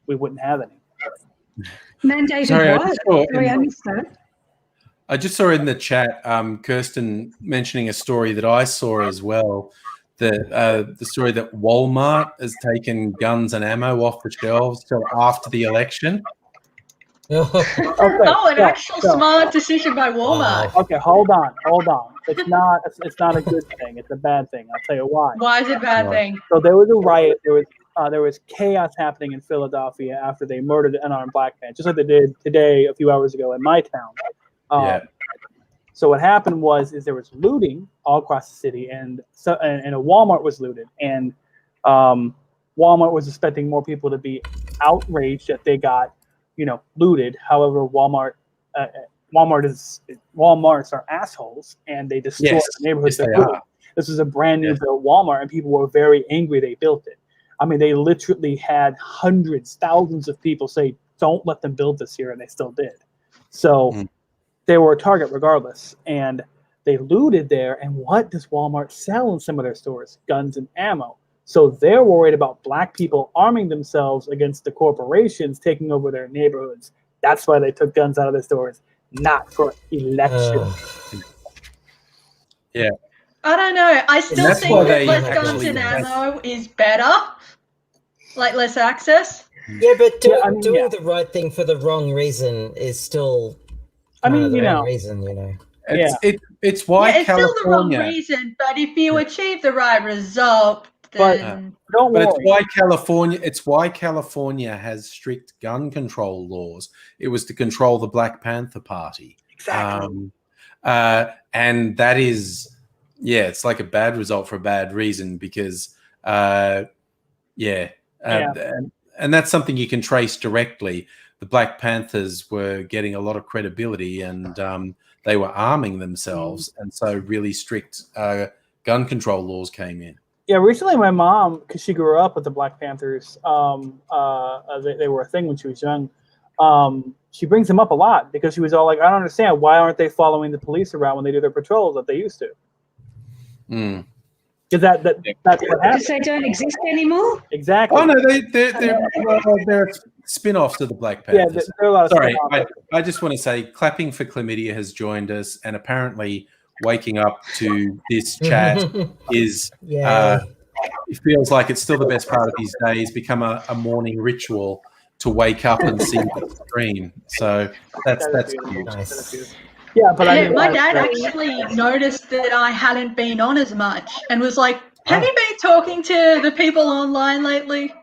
Speaker 3: we wouldn't have any.
Speaker 6: Mandated what?
Speaker 1: I just saw in the chat Kirsten mentioning a story that I saw as well. The story that Walmart has taken guns and ammo off the shelves till after the election.
Speaker 7: An actual smart decision by Walmart.
Speaker 3: Okay, hold on. It's not a good thing. It's a bad thing. I'll tell you why.
Speaker 7: Why is it a bad thing?
Speaker 3: So there was a riot. There was chaos happening in Philadelphia after they murdered an unarmed black man, just like they did today a few hours ago in my town. So what happened was there was looting all across the city, and a Walmart was looted, and Walmart was expecting more people to be outraged that they got, looted. However, Walmarts are assholes, and they destroyed the neighborhoods. Yes, this was a brand new built Walmart, and people were very angry they built it. I mean, they literally had hundreds, thousands of people say, "Don't let them build this here," and they still did. So they were a target regardless, and they looted there. And what does Walmart sell in some of their stores? Guns and ammo. So they're worried about black people arming themselves against the corporations taking over their neighborhoods. That's why they took guns out of their stores, not for election.
Speaker 1: Yeah.
Speaker 7: I don't know. I still think that less guns and ammo is better. Like less access.
Speaker 4: Yeah, but doing the right thing for the wrong reason is still the wrong reason,
Speaker 1: It's why
Speaker 7: it's
Speaker 1: California.
Speaker 7: Still the wrong reason, but if you achieve the right result, then
Speaker 1: it's why California has strict gun control laws. It was to control the Black Panther Party.
Speaker 3: Exactly.
Speaker 1: And that is, it's like a bad result for a bad reason because, and that's something you can trace directly. The Black Panthers were getting a lot of credibility, and they were arming themselves, and so really strict gun control laws came in.
Speaker 3: Yeah, recently my mom, because she grew up with the Black Panthers, they were a thing when she was young. she brings him up a lot because she was all like, I don't understand, why aren't they following the police around when they do their patrols that they used to?
Speaker 1: Mm.
Speaker 3: Because that's what
Speaker 6: Because
Speaker 3: happens.
Speaker 6: they don't exist anymore.
Speaker 3: Exactly.
Speaker 1: Oh no, they're spin-offs of the Black
Speaker 3: Yeah,
Speaker 1: Panthers.
Speaker 3: there are a lot of
Speaker 1: Sorry,
Speaker 3: spin-offs.
Speaker 1: I just want to say, Clapping for Chlamydia has joined us, and apparently waking up to this chat is it feels like it's still the best part of his day. He's become a morning ritual to wake up and see the stream. So that's cute.
Speaker 4: Nice.
Speaker 3: Yeah, but I
Speaker 7: Yeah,
Speaker 3: mean,
Speaker 7: my dad actually noticed that I hadn't been on as much and was like, have you been talking to the people online lately?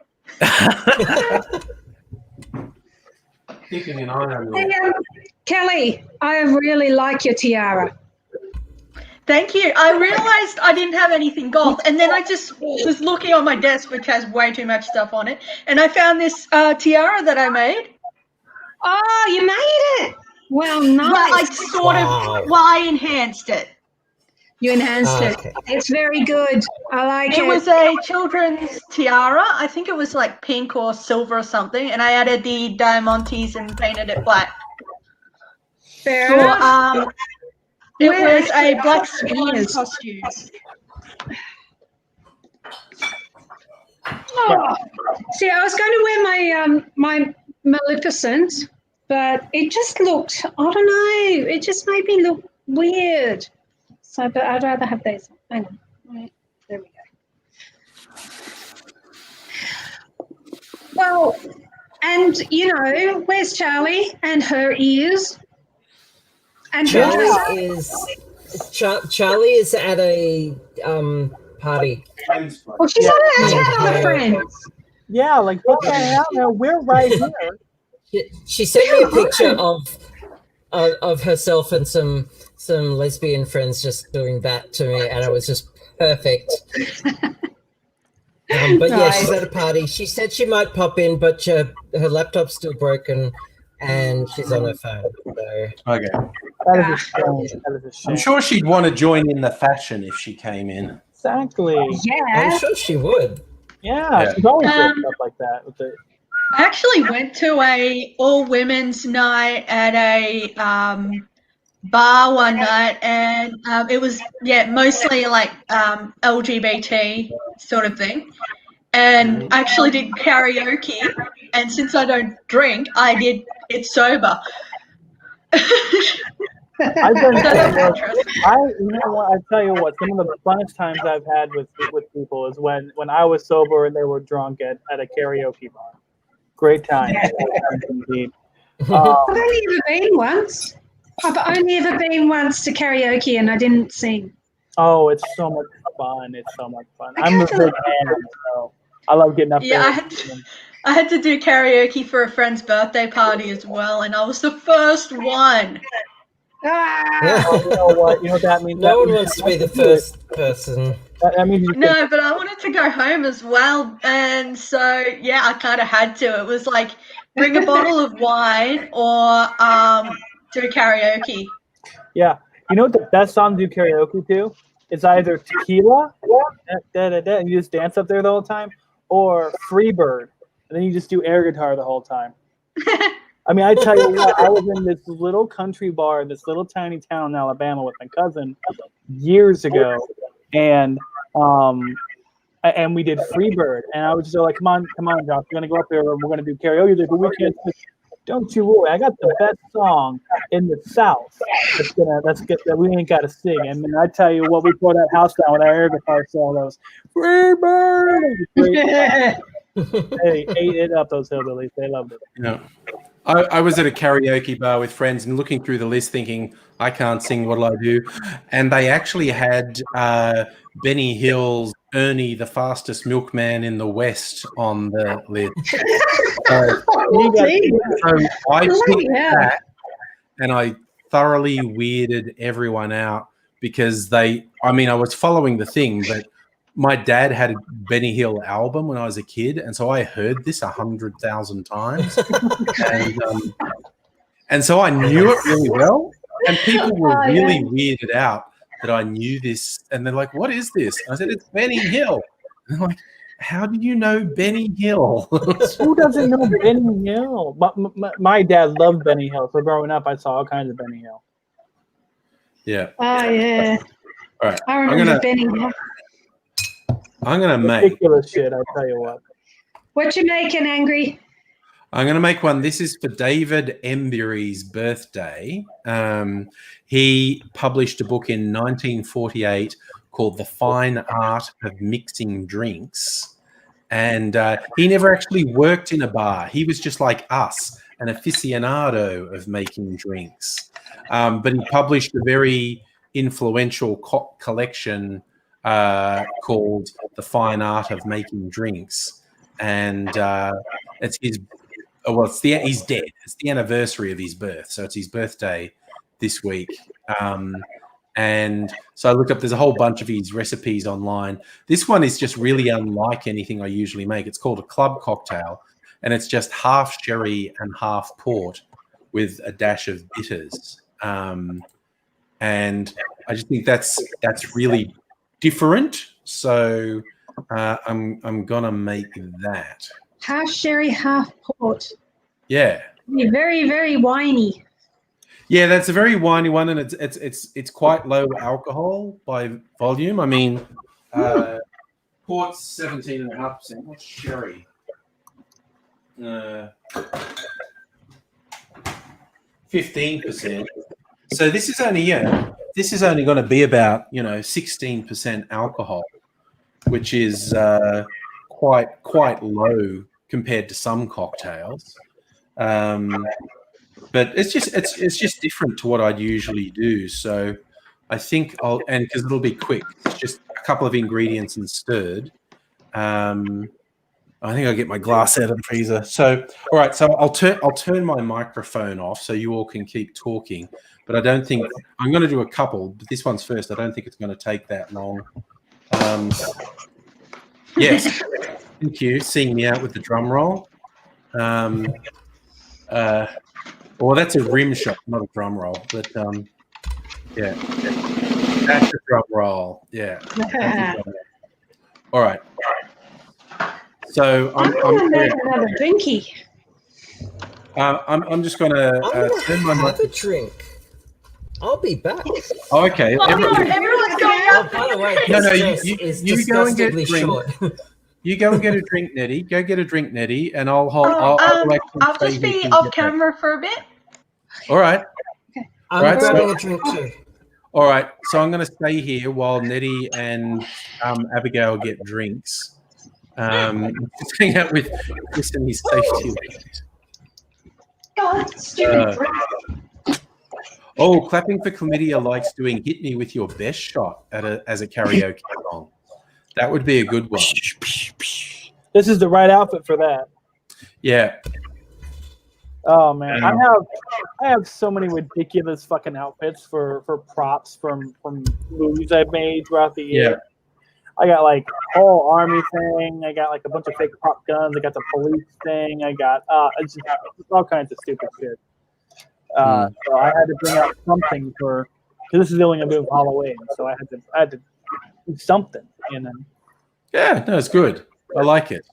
Speaker 1: Keeping an eye on
Speaker 6: Hey,
Speaker 1: you.
Speaker 6: Kelly, I really like your tiara.
Speaker 7: Thank you. I realized I didn't have anything gold, and then I just was looking on my desk, which has way too much stuff on it, and I found this tiara that I made.
Speaker 6: Oh, you made it. Well, nice.
Speaker 7: Well, I enhanced it.
Speaker 6: You enhanced it.
Speaker 4: Okay.
Speaker 6: It's very good. I like it.
Speaker 7: It was a children's tiara. I think it was like pink or silver or something, and I added the diamantes and painted it black.
Speaker 6: Fair enough.
Speaker 7: It was a black swan costume.
Speaker 6: Oh, see, I was going to wear my my Maleficent, but it just looked, I don't know, it just made me look weird. So, but I'd rather have these. Hang on. Right, there we go. Well, and, you know, where's Charlie and her ears? And
Speaker 4: Charlie is at a party.
Speaker 6: well, she's on her with her friends.
Speaker 3: Yeah, like what the hell? No, we're right here.
Speaker 4: She sent me a picture of herself and some lesbian friends just doing that to me, and it was just perfect. But yeah, she's at a party. She said she might pop in, but her laptop's still broken, and she's on her phone. So.
Speaker 1: Okay.
Speaker 3: That is a shame.
Speaker 1: I'm sure she'd want to join in the fashion if she came in.
Speaker 3: Exactly.
Speaker 6: Yeah.
Speaker 4: I'm sure she would.
Speaker 3: Yeah, she's always doing stuff like that. With the,
Speaker 7: I actually went to a all women's night at a bar one night, and it was mostly like LGBT sort of thing, and I actually did karaoke, and since I don't drink, I did it sober.
Speaker 3: I've done you know what? I tell you what, some of the funnest times I've had with people is when I was sober and they were drunk at a karaoke bar. Great time. Indeed.
Speaker 6: I've only ever been once. I've only ever been once to karaoke and I didn't sing.
Speaker 3: Oh, it's so much fun. It's so much fun. I'm a big fan, so I love getting up there.
Speaker 7: I had to do karaoke for a friend's birthday party as well, and I was the first one.
Speaker 3: Oh, you know what? You know what that means?
Speaker 4: No one wants to be the first person.
Speaker 3: That means
Speaker 7: no, but I wanted to go home as well, and so yeah, I kind of had to. It was like bring a bottle of wine or do karaoke.
Speaker 3: Yeah, you know what the best song to do karaoke to? It's either Tequila, and you just dance up there the whole time, or Freebird, and then you just do air guitar the whole time. I mean, I tell you what, I was in this little country bar in this little tiny town in Alabama with my cousin years ago, and we did Freebird, and I was just like, come on, Josh, we're gonna go up there and we're gonna do karaoke. Like, we can't. Don't you worry, I got the best song in the South. That's good. That we ain't got to sing. And then I tell you what, we tore that house down with our air guitar solos. Freebird. They ate it up. Those hillbillies, they loved it.
Speaker 1: Yeah. I was at a karaoke bar with friends and looking through the list thinking, I can't sing, what'll I do? And they actually had Benny Hill's Ernie, the Fastest Milkman in the West on the list. So I picked that and I thoroughly weirded everyone out because I was following the thing, but my dad had a Benny Hill album when I was a kid, and so I heard this 100,000 times, and so I knew it really well. And people were really weirded out that I knew this, and they're like, "What is this?" And I said, "It's Benny Hill." And they're like, How do you know Benny Hill?
Speaker 3: Who doesn't know Benny Hill? My dad loved Benny Hill. So growing up, I saw all kinds of Benny Hill.
Speaker 1: Yeah.
Speaker 6: Oh yeah.
Speaker 1: All right.
Speaker 6: I remember Benny.
Speaker 1: I'm gonna make
Speaker 3: ridiculous shit. I tell you what.
Speaker 6: What you making, Angry?
Speaker 1: I'm going to make one. This is for David Embury's birthday. He published a book in 1948 called The Fine Art of Mixing Drinks. And he never actually worked in a bar. He was just like us, an aficionado of making drinks. But he published a very influential collection called The Fine Art of Making Drinks. And it's his... Well, he's dead. It's the anniversary of his birth, so it's his birthday this week. And so I looked up. There's a whole bunch of his recipes online. This one is just really unlike anything I usually make. It's called a club cocktail, and it's just half sherry and half port with a dash of bitters. And I just think that's really different. So I'm gonna make that.
Speaker 6: Half sherry, half port.
Speaker 1: Yeah.
Speaker 6: Very, very whiny.
Speaker 1: Yeah, that's a very winey one, and it's quite low alcohol by volume. I mean, port's 17.5%. What's sherry? 15%. So this is only going to be about 16% alcohol, which is quite low compared to some cocktails, but it's just different to what I'd usually do. So I think because it'll be quick. It's just a couple of ingredients and stirred. I think I'll get my glass out of the freezer. So all right, so I'll turn my microphone off so you all can keep talking. But I don't think I'm going to do a couple. But this one's first. I don't think it's going to take that long. Yes. Thank you. Seeing me out with the drum roll. Well, that's a rim shot, not a drum roll. But yeah, that's a drum roll. Yeah. All right. So I'm
Speaker 6: going to make another drinky.
Speaker 1: I'm just going to turn my
Speaker 4: have a drink. I'll be back.
Speaker 1: Oh, okay.
Speaker 7: Everyone's going up.
Speaker 4: By the way,
Speaker 1: you go and get a drink. You go and get a drink, Nettie. Go get a drink, Nettie, and I'll
Speaker 7: just be off camera for a bit.
Speaker 1: All right.
Speaker 6: Okay.
Speaker 4: I'm grabbing a drink too.
Speaker 1: All right. So I'm going to stay here while Nettie and Abigail get drinks. Just hang out with Chris and his safety.
Speaker 6: God, stupid.
Speaker 1: Clapping for Chlamydia likes doing "Hit Me with Your Best Shot" as a karaoke song. That would be a good one.
Speaker 3: This is the right outfit for that.
Speaker 1: Yeah.
Speaker 3: Oh man, I have so many ridiculous fucking outfits for props from movies I've made throughout the year.
Speaker 1: Yeah.
Speaker 3: I got like a whole army thing. I got like a bunch of fake prop guns. I got the police thing. I got it's just all kinds of stupid shit. So I had to bring out something because this is the only I'm doing for Halloween. So I had to do something,
Speaker 1: Yeah, no, it's good. I like it.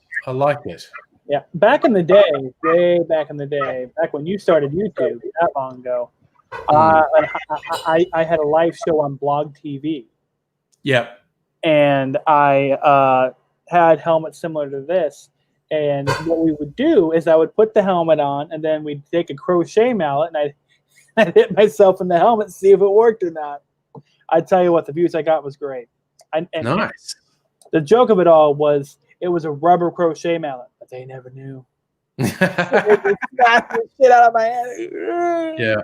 Speaker 3: Yeah, back in the day, way back in the day, back when you started YouTube, that long ago, I had a live show on Blog TV.
Speaker 1: Yeah.
Speaker 3: And I had helmets similar to this. And what we would do is I would put the helmet on, and then we'd take a crochet mallet, and I'd hit myself in the helmet and see if it worked or not. I tell you what, the views I got was great. And
Speaker 1: Nice.
Speaker 3: The joke of it all was it was a rubber crochet mallet, but they never knew. It smacked the shit out of my head.
Speaker 1: Yeah.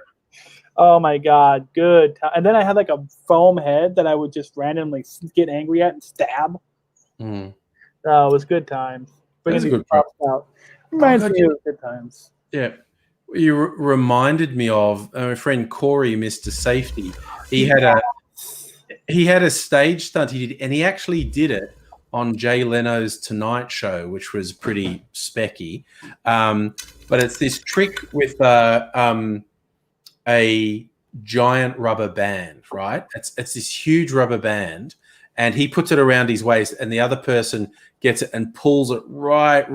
Speaker 3: Oh my God, good. And then I had like a foam head that I would just randomly get angry at and stab.
Speaker 1: Mm.
Speaker 3: Oh, it was good times.
Speaker 1: That's a good
Speaker 3: props out. Reminds me of good times.
Speaker 1: Yeah. You reminded me of my friend Corey, Mr. Safety. He had a stage stunt he did, and he actually did it on Jay Leno's Tonight Show, which was pretty specky. But it's this trick with a giant rubber band, right? It's this huge rubber band, and he puts it around his waist, and the other person gets it and pulls it right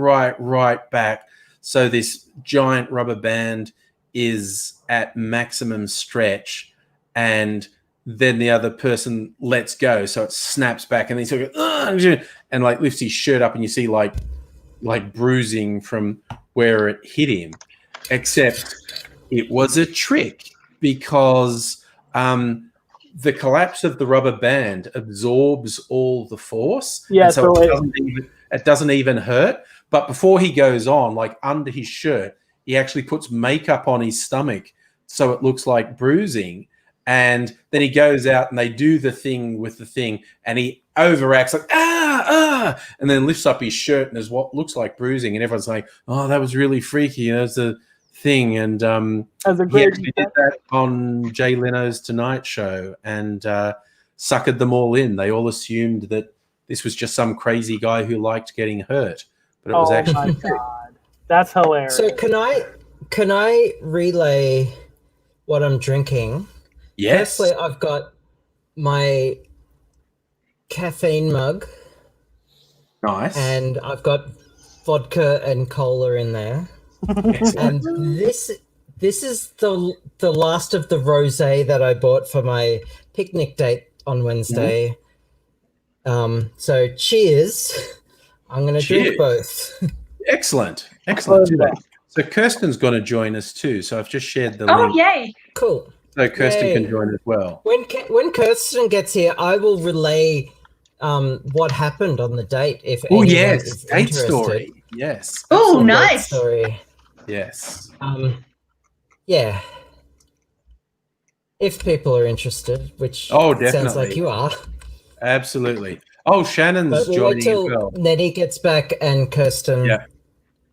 Speaker 1: back. So this giant rubber band is at maximum stretch, and then the other person lets go, so it snaps back, and then he sort of and like lifts his shirt up, and you see like bruising from where it hit him. Except it was a trick, because the collapse of the rubber band absorbs all the force.
Speaker 3: Yeah,
Speaker 1: and so
Speaker 3: so
Speaker 1: it doesn't even hurt. But before he goes on, like under his shirt, he actually puts makeup on his stomach so it looks like bruising. And then he goes out and they do the thing with the thing, and he overacts like, and then lifts up his shirt and there's what looks like bruising. And everyone's like, oh, that was really freaky. You know, it's a thing. And he actually did that on Jay Leno's Tonight Show and suckered them all in. They all assumed that this was just some crazy guy who liked getting hurt. But it was actually...
Speaker 3: my God. That's hilarious.
Speaker 4: So can I relay what I'm drinking?
Speaker 1: Yes.
Speaker 4: Firstly, I've got my caffeine mug.
Speaker 1: Nice.
Speaker 4: And I've got vodka and cola in there. And this is the last of the rosé that I bought for my picnic date on Wednesday. So cheers. I'm going to drink both.
Speaker 1: Excellent. So Kirsten's going to join us too. So I've just shared the link.
Speaker 7: Oh, yay.
Speaker 4: Cool.
Speaker 1: So Kirsten can join as well.
Speaker 4: When Kirsten gets here, I will relay what happened on the date. If
Speaker 1: oh
Speaker 4: anyone
Speaker 1: yes,
Speaker 4: is
Speaker 1: date
Speaker 4: interested.
Speaker 1: story. Yes.
Speaker 7: Oh, nice.
Speaker 4: Story.
Speaker 1: Yes.
Speaker 4: Yeah. If people are interested, which
Speaker 1: definitely
Speaker 4: sounds like you are.
Speaker 1: Absolutely. Oh, Shannon's joining as well.
Speaker 4: Nettie gets back and Kirsten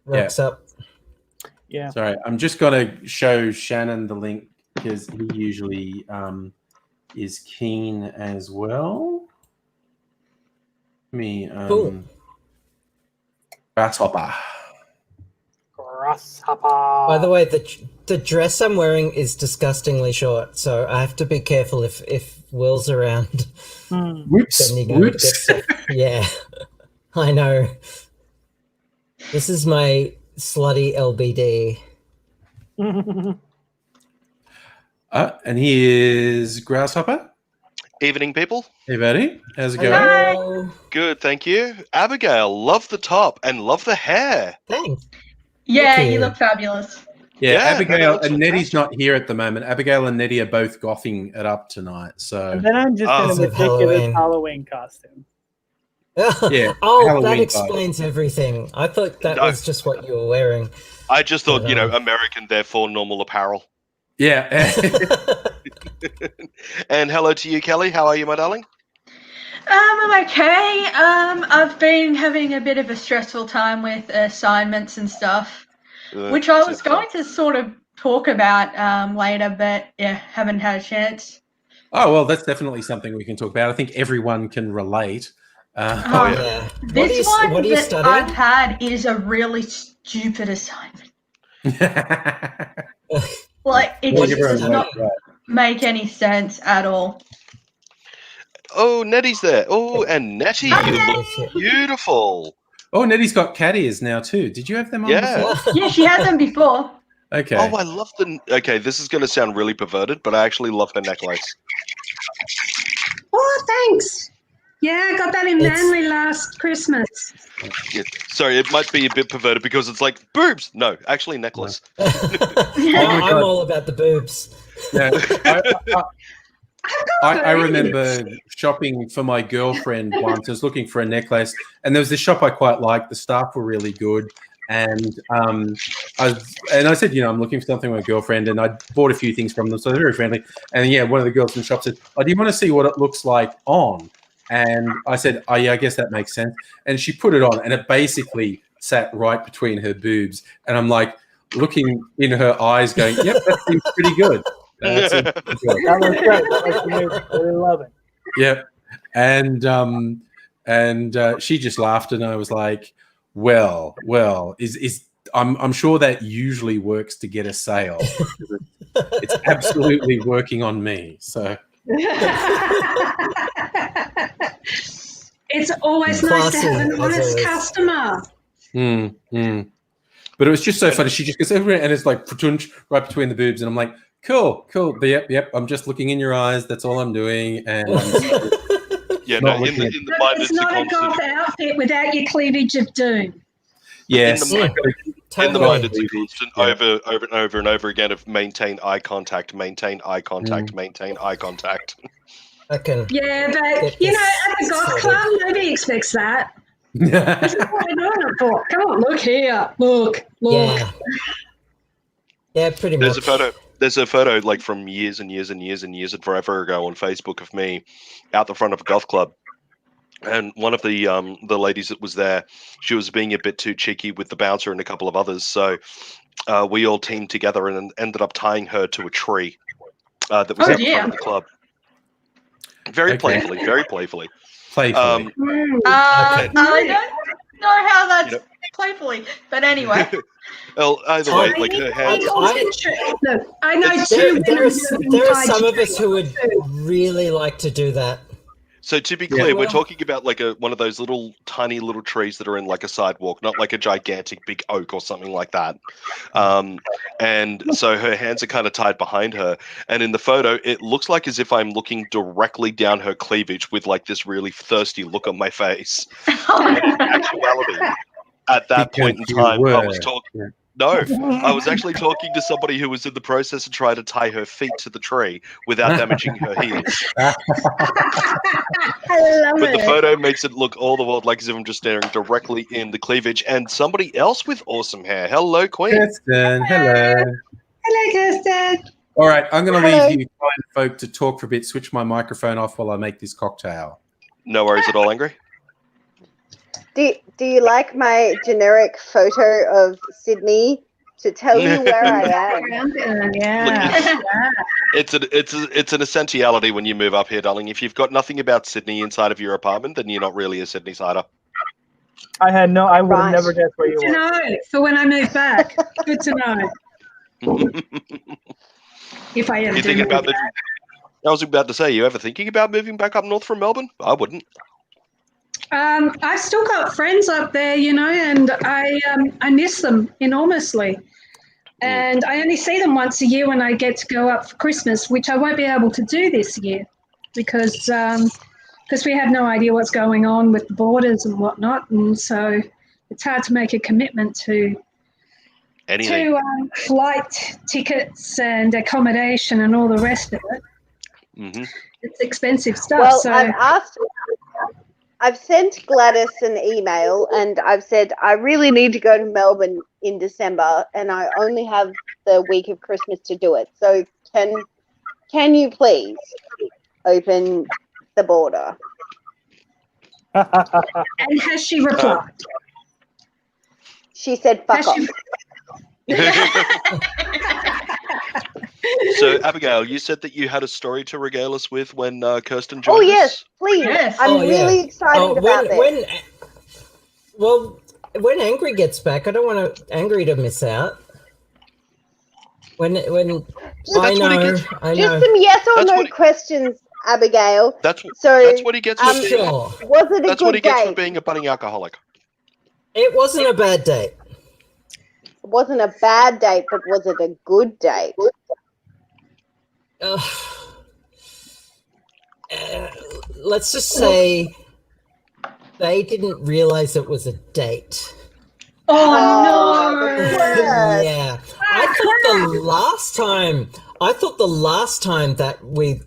Speaker 4: wraps up.
Speaker 3: Yeah.
Speaker 1: Sorry, I'm just going to show Shannon the link because he usually is keen as well.
Speaker 4: Cool.
Speaker 1: Grasshopper.
Speaker 4: By the way, the dress I'm wearing is disgustingly short, so I have to be careful if Will's around.
Speaker 1: Whoops.
Speaker 4: Then you're going to get stuff. Yeah, I know. This is my slutty LBD.
Speaker 1: And here's Grasshopper.
Speaker 8: Evening, people.
Speaker 1: Hey, buddy. How's it going?
Speaker 4: Hello.
Speaker 8: Good, thank you. Abigail, love the top and love the hair.
Speaker 4: Thanks.
Speaker 7: Yeah,
Speaker 4: Thank
Speaker 7: you
Speaker 4: you.
Speaker 7: look fabulous.
Speaker 1: Yeah,
Speaker 8: Yeah,
Speaker 1: Abigail
Speaker 8: looks
Speaker 1: and Nettie's
Speaker 8: fantastic.
Speaker 1: not here at the moment. Abigail and Nettie are both gothing it up tonight. So
Speaker 3: And then I'm just in a
Speaker 4: Because of
Speaker 3: ridiculous Halloween costume.
Speaker 1: Yeah,
Speaker 4: Oh,
Speaker 1: Halloween
Speaker 4: that
Speaker 1: vibe.
Speaker 4: explains everything. I thought that
Speaker 8: No.
Speaker 4: was just what you were wearing.
Speaker 8: I just thought,
Speaker 4: But,
Speaker 8: American, therefore normal apparel.
Speaker 1: yeah.
Speaker 8: And hello to you, Kelly. How are you, my darling?
Speaker 7: I'm okay. I've been having a bit of a stressful time with assignments and stuff, which I was going to sort of talk about later, but yeah, haven't had a chance.
Speaker 1: Oh, well, that's definitely something we can talk about. I think everyone can relate.
Speaker 4: Yeah.
Speaker 7: This
Speaker 4: what
Speaker 7: one
Speaker 4: are you
Speaker 7: that
Speaker 4: studying?
Speaker 7: I've had is a really stupid assignment. Like, it
Speaker 4: What
Speaker 7: just
Speaker 4: are you
Speaker 7: does
Speaker 4: studying?
Speaker 7: not make any sense at all.
Speaker 8: Oh, Nettie's there. Oh, and Nettie,
Speaker 7: Hi,
Speaker 8: you
Speaker 7: Nettie.
Speaker 8: look beautiful.
Speaker 1: Oh, Nettie's got cat ears now too. Did you have them on
Speaker 8: Yeah.
Speaker 1: before?
Speaker 7: Yeah, she had them before.
Speaker 1: Okay.
Speaker 8: Oh, I love the... Okay, this is going to sound really perverted, but I actually love her necklace.
Speaker 6: Oh, thanks. Yeah, I got that in
Speaker 4: It's-
Speaker 6: Manly last Christmas.
Speaker 8: Yeah. Sorry, it might be a bit perverted because it's like, boobs! No, actually necklace.
Speaker 4: I'm all about the boobs.
Speaker 1: Yeah. I remember shopping for my girlfriend once. I was looking for a necklace, and there was this shop I quite liked. The staff were really good, and I said, I'm looking for something for my girlfriend, and I bought a few things from them, so they're very friendly. And yeah, one of the girls in the shop said, "Oh, do you want to see what it looks like on?" And I said, "Oh yeah, I guess that makes sense." And she put it on, and it basically sat right between her boobs, and I'm like looking in her eyes, going, "Yep, that seems pretty good." That seems pretty good.
Speaker 3: That was great. That was amazing. I really love it.
Speaker 1: Yep. And she just laughed, and I was like, well, I'm sure that usually works to get a sale. It's absolutely working on me. So
Speaker 6: it's always nice to have an
Speaker 4: Classy, as
Speaker 6: honest
Speaker 4: always.
Speaker 6: customer.
Speaker 1: But it was just so funny. She just goes over and it's like right between the boobs, and I'm like, cool. But yep. I'm just looking in your eyes. That's all I'm doing. And I'm
Speaker 8: Yeah, no, in the mind,
Speaker 6: It's not a golf outfit without your cleavage of doom.
Speaker 1: yes.
Speaker 8: In the mind,
Speaker 4: Totally.
Speaker 8: in the mind, it's a constant over and over again of maintain eye contact, maintain eye contact, maintain eye contact.
Speaker 4: I can.
Speaker 6: Yeah, but you know, at the golf club, nobody expects that. This is what we're doing it for. Come on, look here. Look.
Speaker 4: Yeah, pretty
Speaker 8: There's
Speaker 4: much.
Speaker 8: There's a photo like from years and forever ago on Facebook of me out the front of a golf club. And one of the ladies that was there, she was being a bit too cheeky with the bouncer and a couple of others. So we all teamed together and ended up tying her to a tree that was out the front of the club. Very playfully.
Speaker 7: I don't know how that's playfully, but anyway.
Speaker 8: Well, either way, like her hands.
Speaker 6: I know
Speaker 4: there are some of us who would really like to do that.
Speaker 8: So to be clear, we're talking about like one of those little tiny little trees that are in like a sidewalk, not like a gigantic big oak or something like that. And so her hands are kind of tied behind her. And in the photo, it looks like as if I'm looking directly down her cleavage with like this really thirsty look on my face. And in actuality, at that point in time, I was talking. No, I was actually talking to somebody who was in the process of trying to tie her feet to the tree without damaging her heels.
Speaker 6: I love
Speaker 8: But the photo makes it look all the world like as if I'm just staring directly in the cleavage. And somebody else with awesome hair. Hello, Queen.
Speaker 1: Kirsten, hello.
Speaker 6: Hello, Kirsten.
Speaker 1: All right, I'm going to leave you fine folk to talk for a bit. Switch my microphone off while I make this cocktail.
Speaker 8: No worries at all, Angry.
Speaker 9: Do you like my generic photo of Sydney to tell you where I am?
Speaker 6: Yeah.
Speaker 8: It's an essentiality when you move up here, darling. If you've got nothing about Sydney inside of your apartment, then you're not really a Sydney sider.
Speaker 3: I would have never guessed where you
Speaker 6: were. Good to know for when I move back. Good to know. If I ever do
Speaker 8: about moving, I was about to say, you ever thinking about moving back up north from Melbourne? I wouldn't.
Speaker 6: I've still got friends up there, you know, and I miss them enormously. And I only see them once a year when I get to go up for Christmas, which I won't be able to do this year because we have no idea what's going on with the borders and whatnot, and so it's hard to make a commitment to flight tickets and accommodation and all the rest of it. Mm-hmm. It's expensive stuff.
Speaker 9: Well,
Speaker 6: so
Speaker 9: I've sent Gladys an email and I've said I really need to go to Melbourne in December and I only have the week of Christmas to do it. So can you please open the border?
Speaker 6: And has she replied?
Speaker 9: She said fuck off.
Speaker 8: So, Abigail, you said that you had a story to regale us with when Kirsten joined us?
Speaker 9: Oh, yes, please. Yes. I'm really excited about this.
Speaker 4: When Angry gets back, I don't want Angry to miss out. When I know.
Speaker 9: Just some yes or no questions, Abigail.
Speaker 8: That's what he gets for
Speaker 4: sure.
Speaker 9: Was it a
Speaker 8: That's
Speaker 9: good
Speaker 8: what he gets
Speaker 9: date?
Speaker 8: for being a budding alcoholic.
Speaker 4: It wasn't a bad date.
Speaker 9: It wasn't a bad date, but was it a good date?
Speaker 4: Let's just say they didn't realize it was a date.
Speaker 6: Oh no!
Speaker 4: Yeah, I thought the last time that we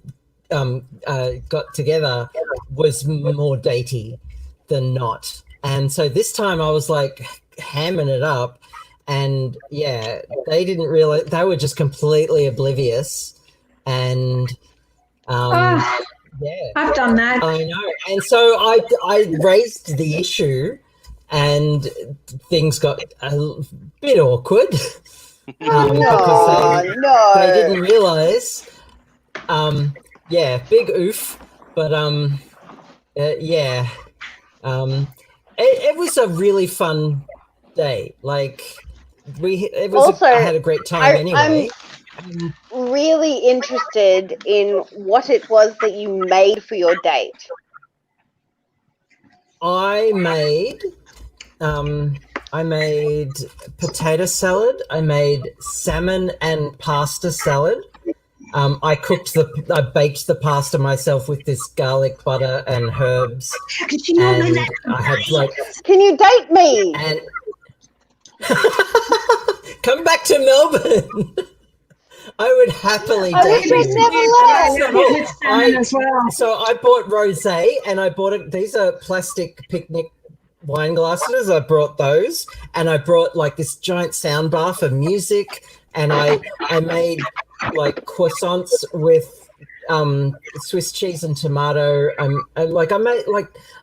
Speaker 4: got together was more datey than not, and so this time I was like hamming it up, and yeah, they didn't realize, they were just completely oblivious, and yeah,
Speaker 6: I've done that.
Speaker 4: I know, and so I raised the issue. And things got a bit awkward because they didn't realize. Yeah, big oof, but yeah, it was a really fun day. Like I had a great time anyway.
Speaker 9: I'm really interested in what it was that you made for your date.
Speaker 4: I made potato salad. I made salmon and pasta salad. I baked the pasta myself with this garlic butter and herbs. And I had
Speaker 9: Can you date me?
Speaker 4: And come back to Melbourne. I would happily date you. So I bought rosé, and I bought these are plastic picnic wine glasses. I brought those, and I brought like this giant sound bar for music, and I made like croissants with Swiss cheese and tomato. I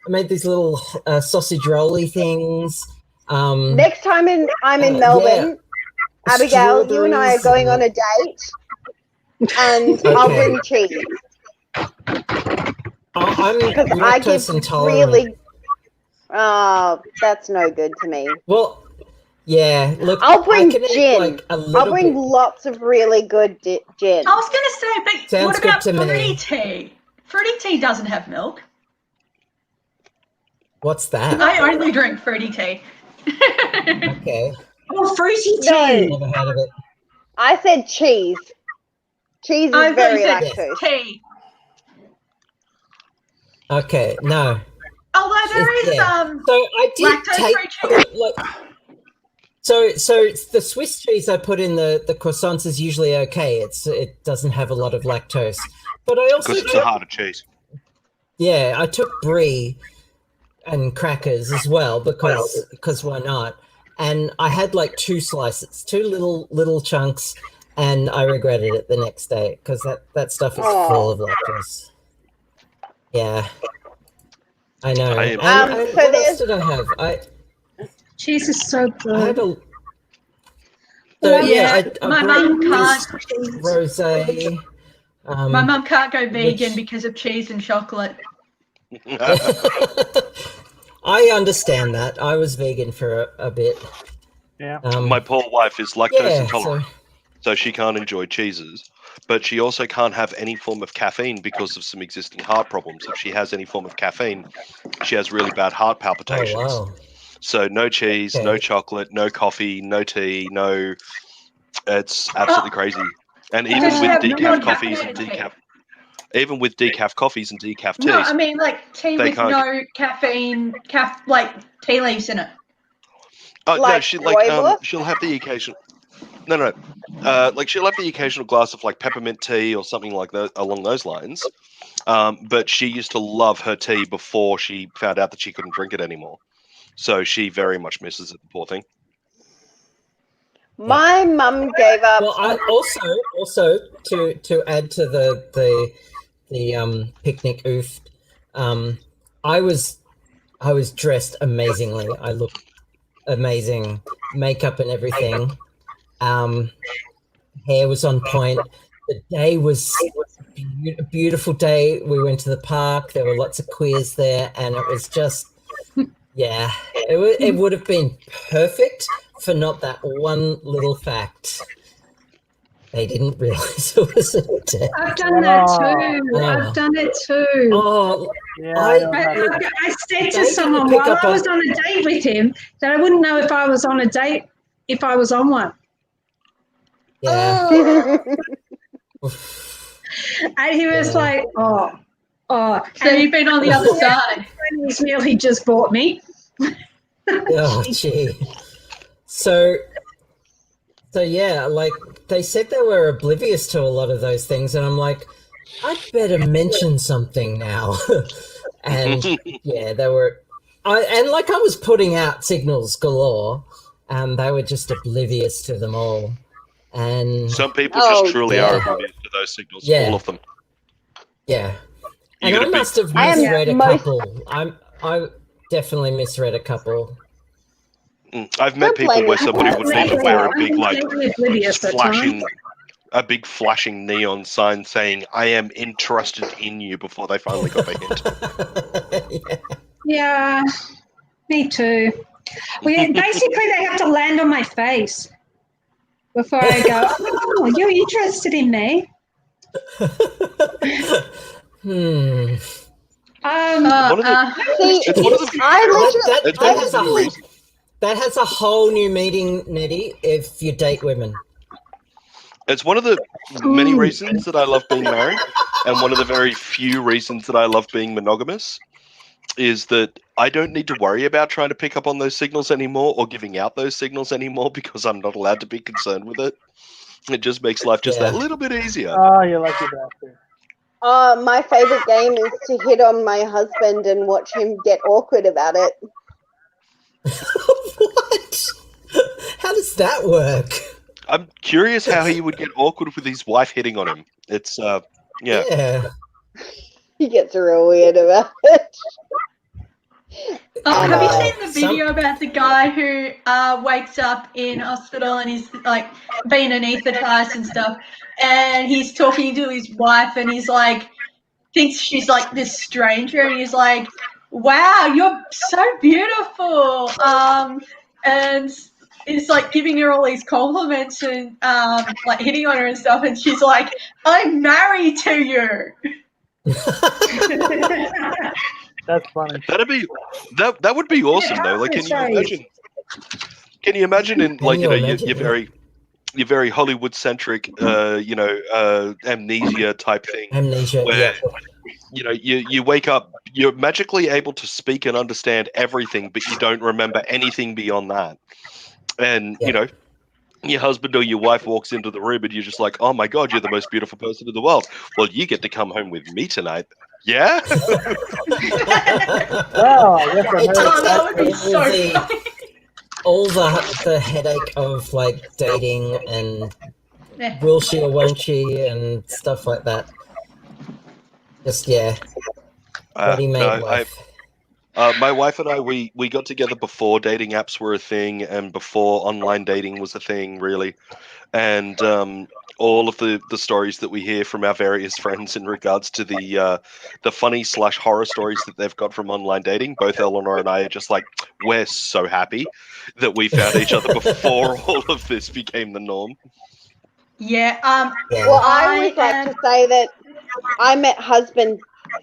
Speaker 4: made these little sausage rolly things.
Speaker 9: Next time I'm in Melbourne, Abigail, you and I are going on a date, and I'll bring cheese.
Speaker 4: I'm lactose intolerant.
Speaker 9: Really. Oh, that's no good to me.
Speaker 4: Well, yeah. Look,
Speaker 9: I'll bring
Speaker 4: gin.
Speaker 9: I'll bring lots of really good gin.
Speaker 7: I was going to say, but
Speaker 4: Sounds
Speaker 7: what about
Speaker 4: good to
Speaker 7: fruity
Speaker 4: me.
Speaker 7: tea? Fruity tea doesn't have milk.
Speaker 4: What's that?
Speaker 7: I only drink fruity tea.
Speaker 4: Okay.
Speaker 6: Oh, fruity tea.
Speaker 9: No,
Speaker 4: Never heard of it.
Speaker 9: I said cheese. Cheese is very lactose.
Speaker 7: Tea.
Speaker 4: Okay, no.
Speaker 7: Although there is
Speaker 4: So I did
Speaker 7: lactose-free cheese.
Speaker 4: So the Swiss cheese I put in the croissants is usually okay. It doesn't have a lot of lactose. But I also
Speaker 8: Because it's a harder cheese.
Speaker 4: Yeah, I took brie and crackers as well because why not? And I had like 2 slices, 2 little chunks, and I regretted it the next day because that stuff is full of lactose. Yeah, I know. What else did I have?
Speaker 6: Cheese is so good.
Speaker 4: I had
Speaker 7: my mum can't.
Speaker 4: Rosé.
Speaker 7: My mum can't go vegan because of cheese and chocolate.
Speaker 4: I understand that. I was vegan for a bit.
Speaker 3: Yeah.
Speaker 8: My poor wife is lactose intolerant, so she can't enjoy cheeses. But she also can't have any form of caffeine because of some existing heart problems. If she has any form of caffeine, she has really bad heart palpitations.
Speaker 4: Oh, wow.
Speaker 8: So no cheese, no chocolate, no coffee, no tea, no. It's absolutely crazy. And even with decaf coffees and decaf. Even with decaf coffees and decaf teas.
Speaker 7: No, I mean like tea with no caffeine, like tea leaves in it.
Speaker 8: Oh no, she'll have the occasional. No. Like she'll have the occasional glass of like peppermint tea or something like that along those lines. But she used to love her tea before she found out that she couldn't drink it anymore. So she very much misses it, poor thing.
Speaker 9: My mum gave up.
Speaker 4: Well, I also to add to the picnic oof, I was dressed amazingly. I looked amazing, makeup and everything. Hair was on point. The day was a beautiful day. We went to the park. There were lots of queers there, and it was just, yeah, it would have been perfect for not that one little fact. They didn't realize it was a day.
Speaker 6: I've done that too. I've done it too.
Speaker 4: Oh,
Speaker 3: Yeah,
Speaker 6: I said to someone while I was on a date with him that I wouldn't know if I was on a date if I was on one.
Speaker 4: Yeah.
Speaker 6: And he was like, oh.
Speaker 7: So you've been on the other side.
Speaker 6: He's nearly just bought me.
Speaker 4: Oh, gee. So yeah, like they said they were oblivious to a lot of those things, and I'm like, I'd better mention something now. And yeah, they were, I was putting out signals galore, and they were just oblivious to them all. And
Speaker 8: some people just truly are oblivious to those signals. All of them.
Speaker 4: Yeah. And I must have misread a couple. I definitely misread a couple.
Speaker 8: I've met people where somebody would need to wear a big flashing neon sign saying, I am interested in you, before they finally got the hint.
Speaker 6: Yeah, me too. Basically, they have to land on my face before I go, oh, you're interested in me.
Speaker 8: One of the,
Speaker 9: See,
Speaker 8: it's one of the,
Speaker 9: I literally,
Speaker 8: it's one of the many reasons.
Speaker 4: That has a whole new meaning, Nettie, if you date women.
Speaker 8: It's one of the many reasons that I love being married, and one of the very few reasons that I love being monogamous is that I don't need to worry about trying to pick up on those signals anymore or giving out those signals anymore because I'm not allowed to be concerned with it. It just makes life just that little bit easier.
Speaker 3: Oh, you lucky bastard.
Speaker 9: my favorite game is to hit on my husband and watch him get awkward about it.
Speaker 4: What? How does that work?
Speaker 8: I'm curious how he would get awkward with his wife hitting on him. It's
Speaker 4: Yeah.
Speaker 9: He gets real weird about it.
Speaker 7: Have you seen the video about the guy who wakes up in hospital and he's like being anaesthetized and stuff, and he's talking to his wife and he's like thinks she's like this stranger and he's like, "Wow, you're so beautiful," and he's like giving her all these compliments and like hitting on her and stuff, and she's like, "I'm married to you."
Speaker 3: That's funny.
Speaker 8: That would be awesome though. Like, can you imagine in like your very Hollywood centric amnesia type thing, where you wake up, you're magically able to speak and understand everything, but you don't remember anything beyond that, and your husband or your wife walks into the room and you're just like, oh my god, you're the most beautiful person in the world. Well, you get to come home with me tonight. Yeah.
Speaker 3: Well, I guess
Speaker 7: that would be so funny.
Speaker 4: All the headache of like dating and will she or won't she and stuff like that. Just ready-made wife.
Speaker 8: My wife and I, we got together before dating apps were a thing and before online dating was a thing, really. And all of the stories that we hear from our various friends in regards to the funny/horror stories that they've got from online dating, both Eleanor and I are just like, we're so happy that we found each other before all of this became the norm.
Speaker 9: Yeah. Well, I would like to say that I met husband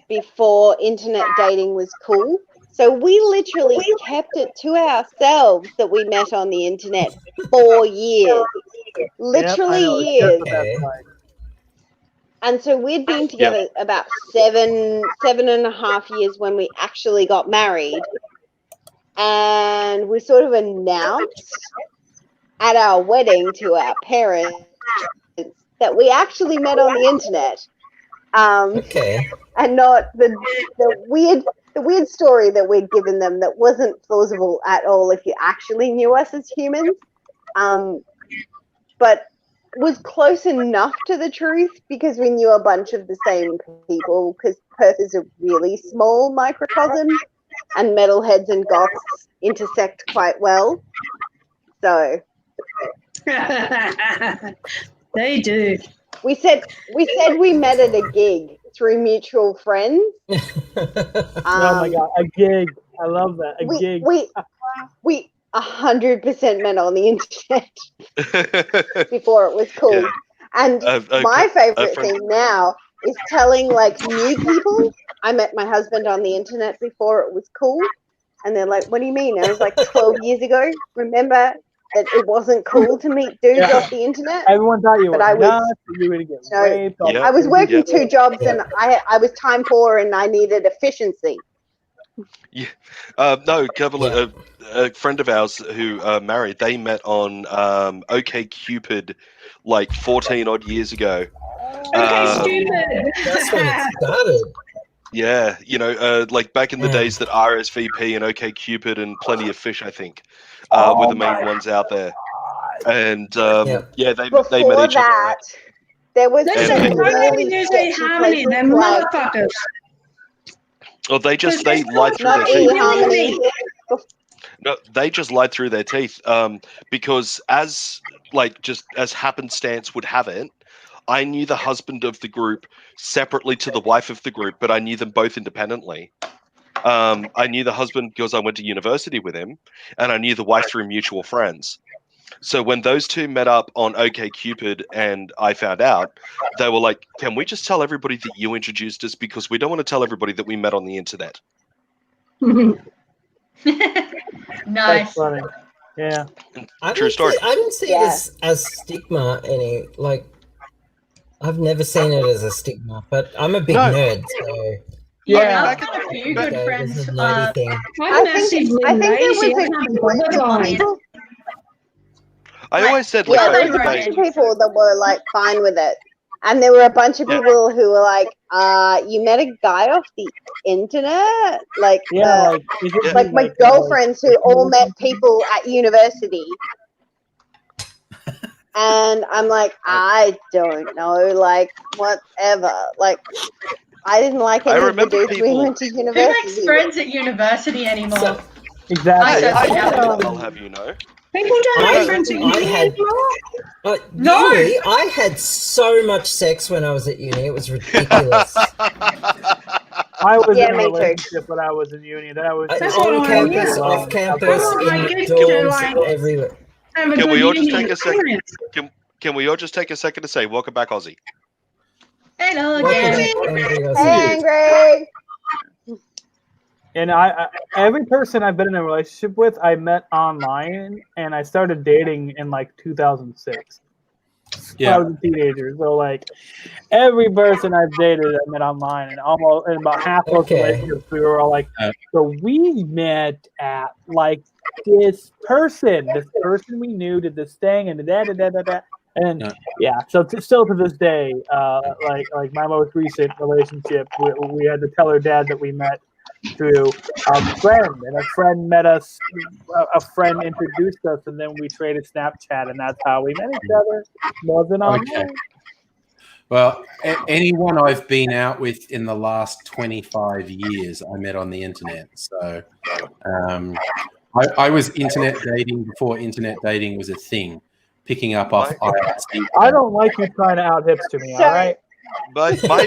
Speaker 9: before internet dating was cool. So we literally kept it to ourselves that we met on the internet for years. Literally years. And so we'd been together about 7.5 years when we actually got married. And we sort of announced at our wedding to our parents that we actually met on the internet. And not the weird story that we'd given them that wasn't plausible at all if you actually knew us as humans, but was close enough to the truth because we knew a bunch of the same people, because Perth is a really small microcosm and metalheads and goths intersect quite well. So
Speaker 6: they do.
Speaker 9: We said we met at a gig through mutual friends.
Speaker 3: Oh my god, a gig! I love that. A gig.
Speaker 9: We 100% met on the internet before it was cool. Yeah. And my favorite thing now is telling like new people I met my husband on the internet before it was cool, and they're like, "What do you mean?" And I was like, 12 years ago. Remember that it wasn't cool to meet dudes off the internet.
Speaker 3: Everyone thought you were nuts. You were gonna get raped.
Speaker 9: I was working 2 jobs and I was time poor and I needed efficiency.
Speaker 8: Yeah, no, a friend of ours who married, they met on OkCupid like 14 odd years ago.
Speaker 6: Stupid.
Speaker 4: That's when it started.
Speaker 8: Yeah, like back in the days that RSVP and OkCupid and Plenty of Fish, I think, were the main ones out there. And they met each other.
Speaker 9: There was
Speaker 6: Harmony, them motherfuckers.
Speaker 8: Oh, they lied through their teeth. No, they just lied through their teeth. Because as happenstance would have it, I knew the husband of the group separately to the wife of the group, but I knew them both independently. I knew the husband because I went to university with him, and I knew the wife through mutual friends. So when those two met up on OkCupid and I found out, they were like, "Can we just tell everybody that you introduced us because we don't want to tell everybody that we met on the internet?"
Speaker 7: Nice.
Speaker 3: That's funny. Yeah.
Speaker 8: True story.
Speaker 4: I didn't see it as stigma any. Like, I've never seen it as a stigma, but I'm a big nerd, so.
Speaker 7: Yeah, I've got a few good friends.
Speaker 6: I'm massively lazy. I can't bother going.
Speaker 8: I always said,
Speaker 9: yeah, there was a bunch of people that were like fine with it, and there were a bunch of people who were like, "You met a guy off the internet?" Like, like my girlfriends who all met people at university, and I'm like, I don't know, like whatever, like. I didn't like any of the dudes we went to university.
Speaker 7: Who makes friends at university anymore?
Speaker 3: Exactly.
Speaker 8: I'll have you know.
Speaker 6: People don't make friends at uni anymore.
Speaker 4: Uni, I had so much sex when I was at uni. It was ridiculous.
Speaker 3: I was in a relationship when I was in uni. That was
Speaker 4: on campus, off campus, indoors, everywhere.
Speaker 8: Can we all just take a second? Can we all just take a second to say welcome back, Aussie?
Speaker 7: Hello again.
Speaker 9: Hey, Greg.
Speaker 3: And every person I've been in a relationship with, I met online, and I started dating in like 2006.
Speaker 1: Yeah,
Speaker 3: I was a teenager, so like every person I've dated, I met online, and about half of the relationships we were all like, so we met at like this person we knew did this thing, and da. And so still to this day, like my most recent relationship, we had to tell her dad that we met through a friend, and a friend met us. A friend introduced us, and then we traded Snapchat, and that's how we met each other. Wasn't online.
Speaker 1: Well, anyone I've been out with in the last 25 years, I met on the internet. So I was internet dating before internet dating was a thing. Picking up off IRC.
Speaker 3: I don't like you trying to out hipster me, all right?
Speaker 8: My father.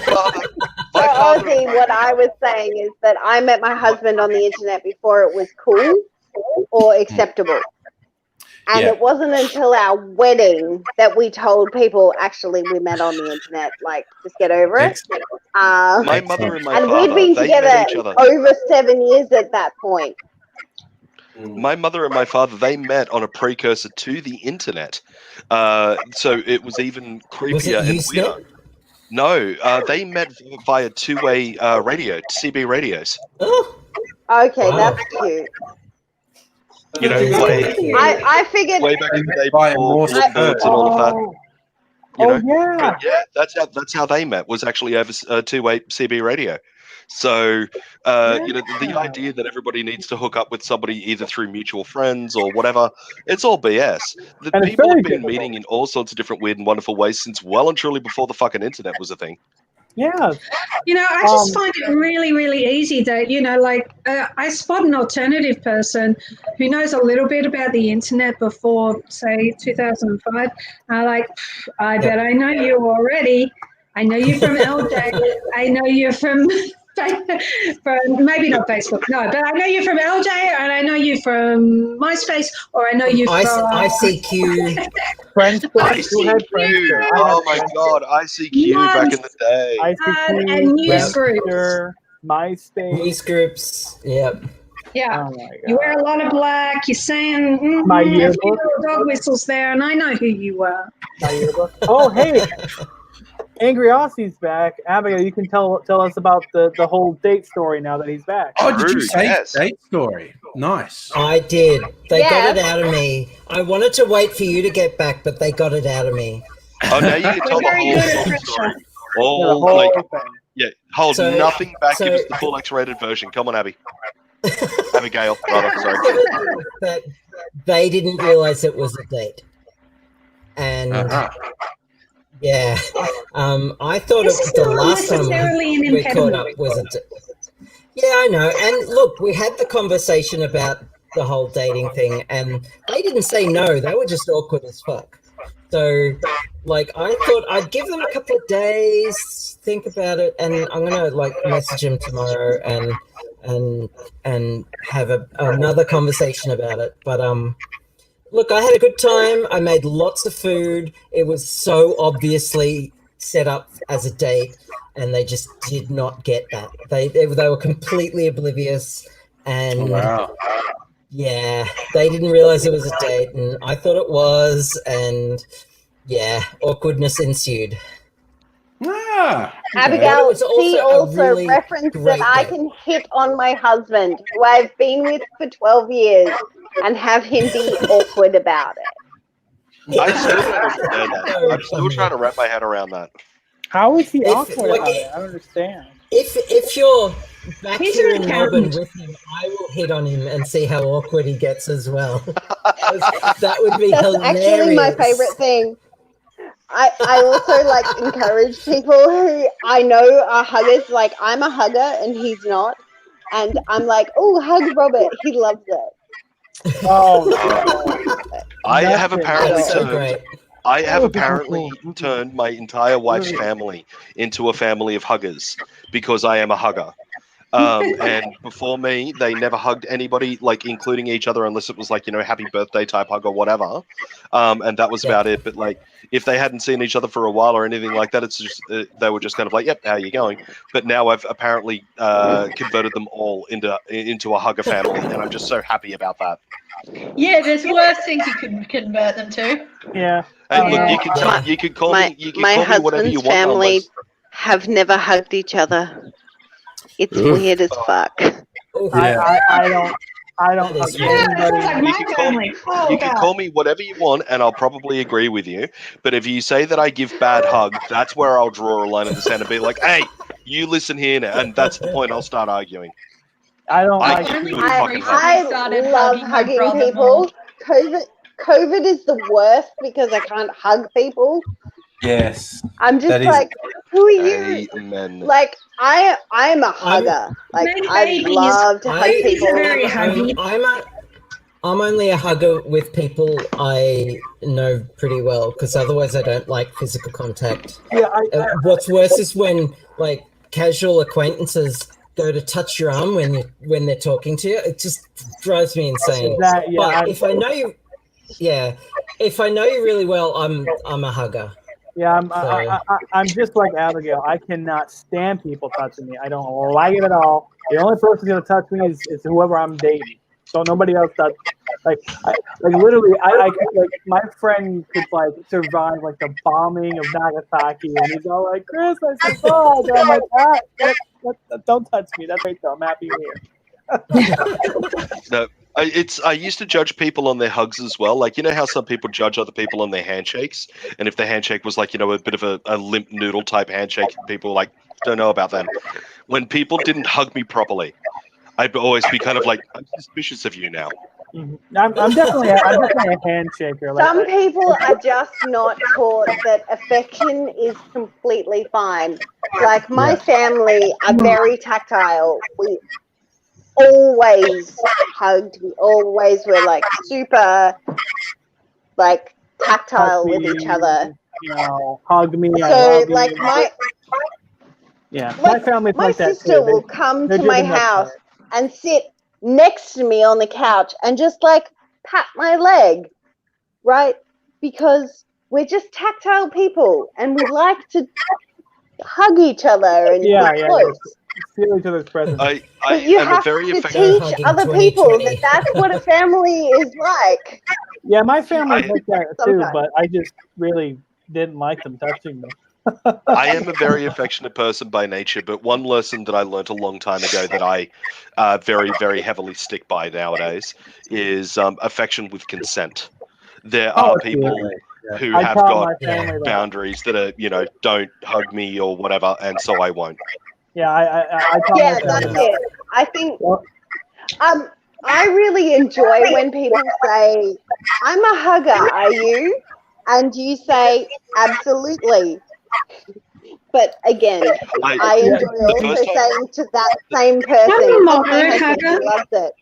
Speaker 9: Ozzy, what I was saying is that I met my husband on the internet before it was cool or acceptable. And it wasn't until our wedding that we told people, actually, we met on the internet. Like, just get over it.
Speaker 8: My mother and my father,
Speaker 9: we'd been together over 7 years at that point.
Speaker 8: My mother and my father, they met on a precursor to the internet. So it was even creepier and weirder. No, they met via two-way radio, CB radios.
Speaker 9: Okay, that's cute.
Speaker 8: You know,
Speaker 9: I figured
Speaker 8: way back in the day before birds and all of that. You know? But yeah, that's how they met, was actually over two-way CB radio. So, the idea that everybody needs to hook up with somebody either through mutual friends or whatever, it's all BS. The people have been meeting in all sorts of different weird and wonderful ways since well and truly before the fucking internet was a thing.
Speaker 3: Yeah.
Speaker 6: I just find it really, really easy that, I spot an alternative person who knows a little bit about the internet before, say, 2005. I bet I know you already. I know you from LJ. I know you from maybe not Facebook, no, but I know you from LJ, and I know you from MySpace, or I know you from
Speaker 4: ICQ.
Speaker 8: ICQ. Oh my God, ICQ back in the day.
Speaker 3: ICQ,
Speaker 6: and news groups.
Speaker 3: MySpace.
Speaker 4: News groups, yep.
Speaker 6: Yeah, you wear a lot of black. You're saying
Speaker 3: my
Speaker 6: a few
Speaker 3: yearbook.
Speaker 6: little dog whistles there, and I know who you were.
Speaker 3: My yearbook. Oh, hey. Angry Aussie's back. Abigail, you can tell us about the whole date story now that he's back.
Speaker 1: Oh, did you say date story? Nice.
Speaker 4: I did. They got it out of me. I wanted to wait for you to get back, but they got it out of me.
Speaker 8: Oh, now you can tell the whole story. Hold nothing back. Give us the full X-rated version. Come on, Abby. Abigail, rather, sorry.
Speaker 4: But they didn't realize it was a date. And... yeah, I thought it was the last time we caught up was it. Yeah, I know. And look, we had the conversation about the whole dating thing, and they didn't say no. They were just awkward as fuck. So, I thought I'd give them a couple of days, think about it, and I'm gonna message him tomorrow and have another conversation about it. But Look, I had a good time. I made lots of food. It was so obviously set up as a date, and they just did not get that. They were completely oblivious, and
Speaker 1: Wow.
Speaker 4: yeah, they didn't realize it was a date, and I thought it was, and yeah, awkwardness ensued.
Speaker 1: Ah,
Speaker 9: Abigail,
Speaker 4: was also
Speaker 9: she
Speaker 4: a
Speaker 9: also
Speaker 4: really
Speaker 9: referenced that
Speaker 4: great
Speaker 9: I
Speaker 4: date.
Speaker 9: can hit on my husband, who I've been with for 12 years, and have him be awkward about it.
Speaker 8: I still don't understand that.
Speaker 4: So
Speaker 8: I'm still
Speaker 4: funny.
Speaker 8: trying to wrap my head around that.
Speaker 3: How is he
Speaker 4: If-
Speaker 3: awkward
Speaker 4: like,
Speaker 3: about it? I don't understand.
Speaker 4: If you're back
Speaker 6: He's
Speaker 4: here
Speaker 6: an
Speaker 4: in Melbourne
Speaker 6: accountant.
Speaker 4: with him, I will hit on him and see how awkward he gets as well. That would be
Speaker 9: That's
Speaker 4: hilarious.
Speaker 9: actually my favorite thing. I also like encourage people who I know are huggers. Like, I'm a hugger and he's not. And I'm like, oh, hug Robert. He loves it.
Speaker 3: Oh,
Speaker 8: I have
Speaker 3: Nothing.
Speaker 8: apparently
Speaker 4: That's so
Speaker 8: turned.
Speaker 4: great.
Speaker 8: I have apparently turned my entire wife's family into a family of huggers because I am a hugger. And before me, they never hugged anybody, like including each other, unless it was like, happy birthday type hug or whatever. And that was about it. But like, if they hadn't seen each other for a while or anything like that, it's just they were just kind of like, "Yep, how you going?" But now I've apparently converted them all into a hugger family, and I'm just so happy about that.
Speaker 7: Yeah, there's worse things you can convert them to.
Speaker 3: yeah.
Speaker 8: And look,
Speaker 4: Yeah.
Speaker 8: you could call
Speaker 9: My
Speaker 8: me, you could call me whatever you
Speaker 9: husband's
Speaker 8: want.
Speaker 9: family
Speaker 8: Unless,
Speaker 9: have never hugged each other. It's
Speaker 1: Oof.
Speaker 9: weird as fuck.
Speaker 4: Oh,
Speaker 1: Yeah.
Speaker 3: I don't
Speaker 4: That is
Speaker 3: hug
Speaker 4: weird.
Speaker 3: anybody.
Speaker 6: Like
Speaker 8: you
Speaker 6: my
Speaker 8: can call
Speaker 6: family. Oh,
Speaker 8: you can
Speaker 6: God.
Speaker 8: call me whatever you want, and I'll probably agree with you. But if you say that I give bad hugs, that's where I'll draw a line in the sand and be like, "Hey, you listen here now," and that's the point. I'll start arguing.
Speaker 3: I don't
Speaker 8: I
Speaker 3: like
Speaker 8: give
Speaker 7: Only
Speaker 8: good
Speaker 7: I-
Speaker 8: fucking hugs.
Speaker 9: I
Speaker 7: started
Speaker 9: love
Speaker 7: hugging my
Speaker 9: hugging
Speaker 7: brother
Speaker 9: people.
Speaker 7: more.
Speaker 9: COVID is the worst because I can't hug people.
Speaker 1: Yes.
Speaker 9: I'm just
Speaker 1: That is-
Speaker 9: like, who are you?
Speaker 8: Amen.
Speaker 9: Like, I'm a hugger. Like,
Speaker 6: My
Speaker 9: I
Speaker 6: baby
Speaker 9: love to hug
Speaker 4: I-
Speaker 9: people.
Speaker 6: Very huggy.
Speaker 4: I'm only a hugger with people I know pretty well, because otherwise I don't like physical contact.
Speaker 3: Yeah,
Speaker 4: What's worse is when like casual acquaintances go to touch your arm when they're talking to you. It just drives me insane. But if I know you, if I know you really well, I'm a hugger.
Speaker 3: Yeah, I'm just like Abigail. I cannot stand people touching me. I don't like it at all. The only person gonna touch me is whoever I'm dating. So nobody else touch. Like literally, I like my friend could like survive like the bombing of Nagasaki, and he's all like, "Chris, I survived." And I'm like, don't touch me. That's right, though. I'm happy you're here.
Speaker 8: No, I used to judge people on their hugs as well. Like, how some people judge other people on their handshakes, and if the handshake was like, a bit of a limp noodle type handshake, people like don't know about them. When people didn't hug me properly, I'd always be kind of like, I'm suspicious of you now.
Speaker 3: Mm-hmm. I'm definitely a handshaker.
Speaker 9: Some people are just not taught that affection is completely fine. Like, my family are very tactile. We always hugged. We always were like super like tactile with each other.
Speaker 3: Hug me.
Speaker 9: So
Speaker 3: I love
Speaker 9: like
Speaker 3: you.
Speaker 9: my
Speaker 3: family's
Speaker 9: my
Speaker 3: like that
Speaker 9: sister
Speaker 3: too.
Speaker 9: will come
Speaker 3: they're
Speaker 9: to my
Speaker 3: driven up
Speaker 9: house
Speaker 3: by
Speaker 9: and sit next to me on the couch and just like pat my leg, right? Because we're just tactile people and we like to hug each other and be close.
Speaker 3: Feel each other's presence.
Speaker 9: But you have to teach other people that that's what a family is like.
Speaker 3: Yeah, my family's like that too,
Speaker 9: Sometimes.
Speaker 3: but I just really didn't like them touching me.
Speaker 8: I am a very affectionate person by nature, but one lesson that I learned a long time ago that I very, very heavily stick by nowadays is affection with consent. There are people who have got boundaries that are, don't hug me or whatever, and so I won't.
Speaker 3: Yeah, I
Speaker 9: that's it. I think I really enjoy when people say, "I'm a hugger, are you?" And you say, "Absolutely." But again, I enjoy also saying to that same person, "My husband loves it."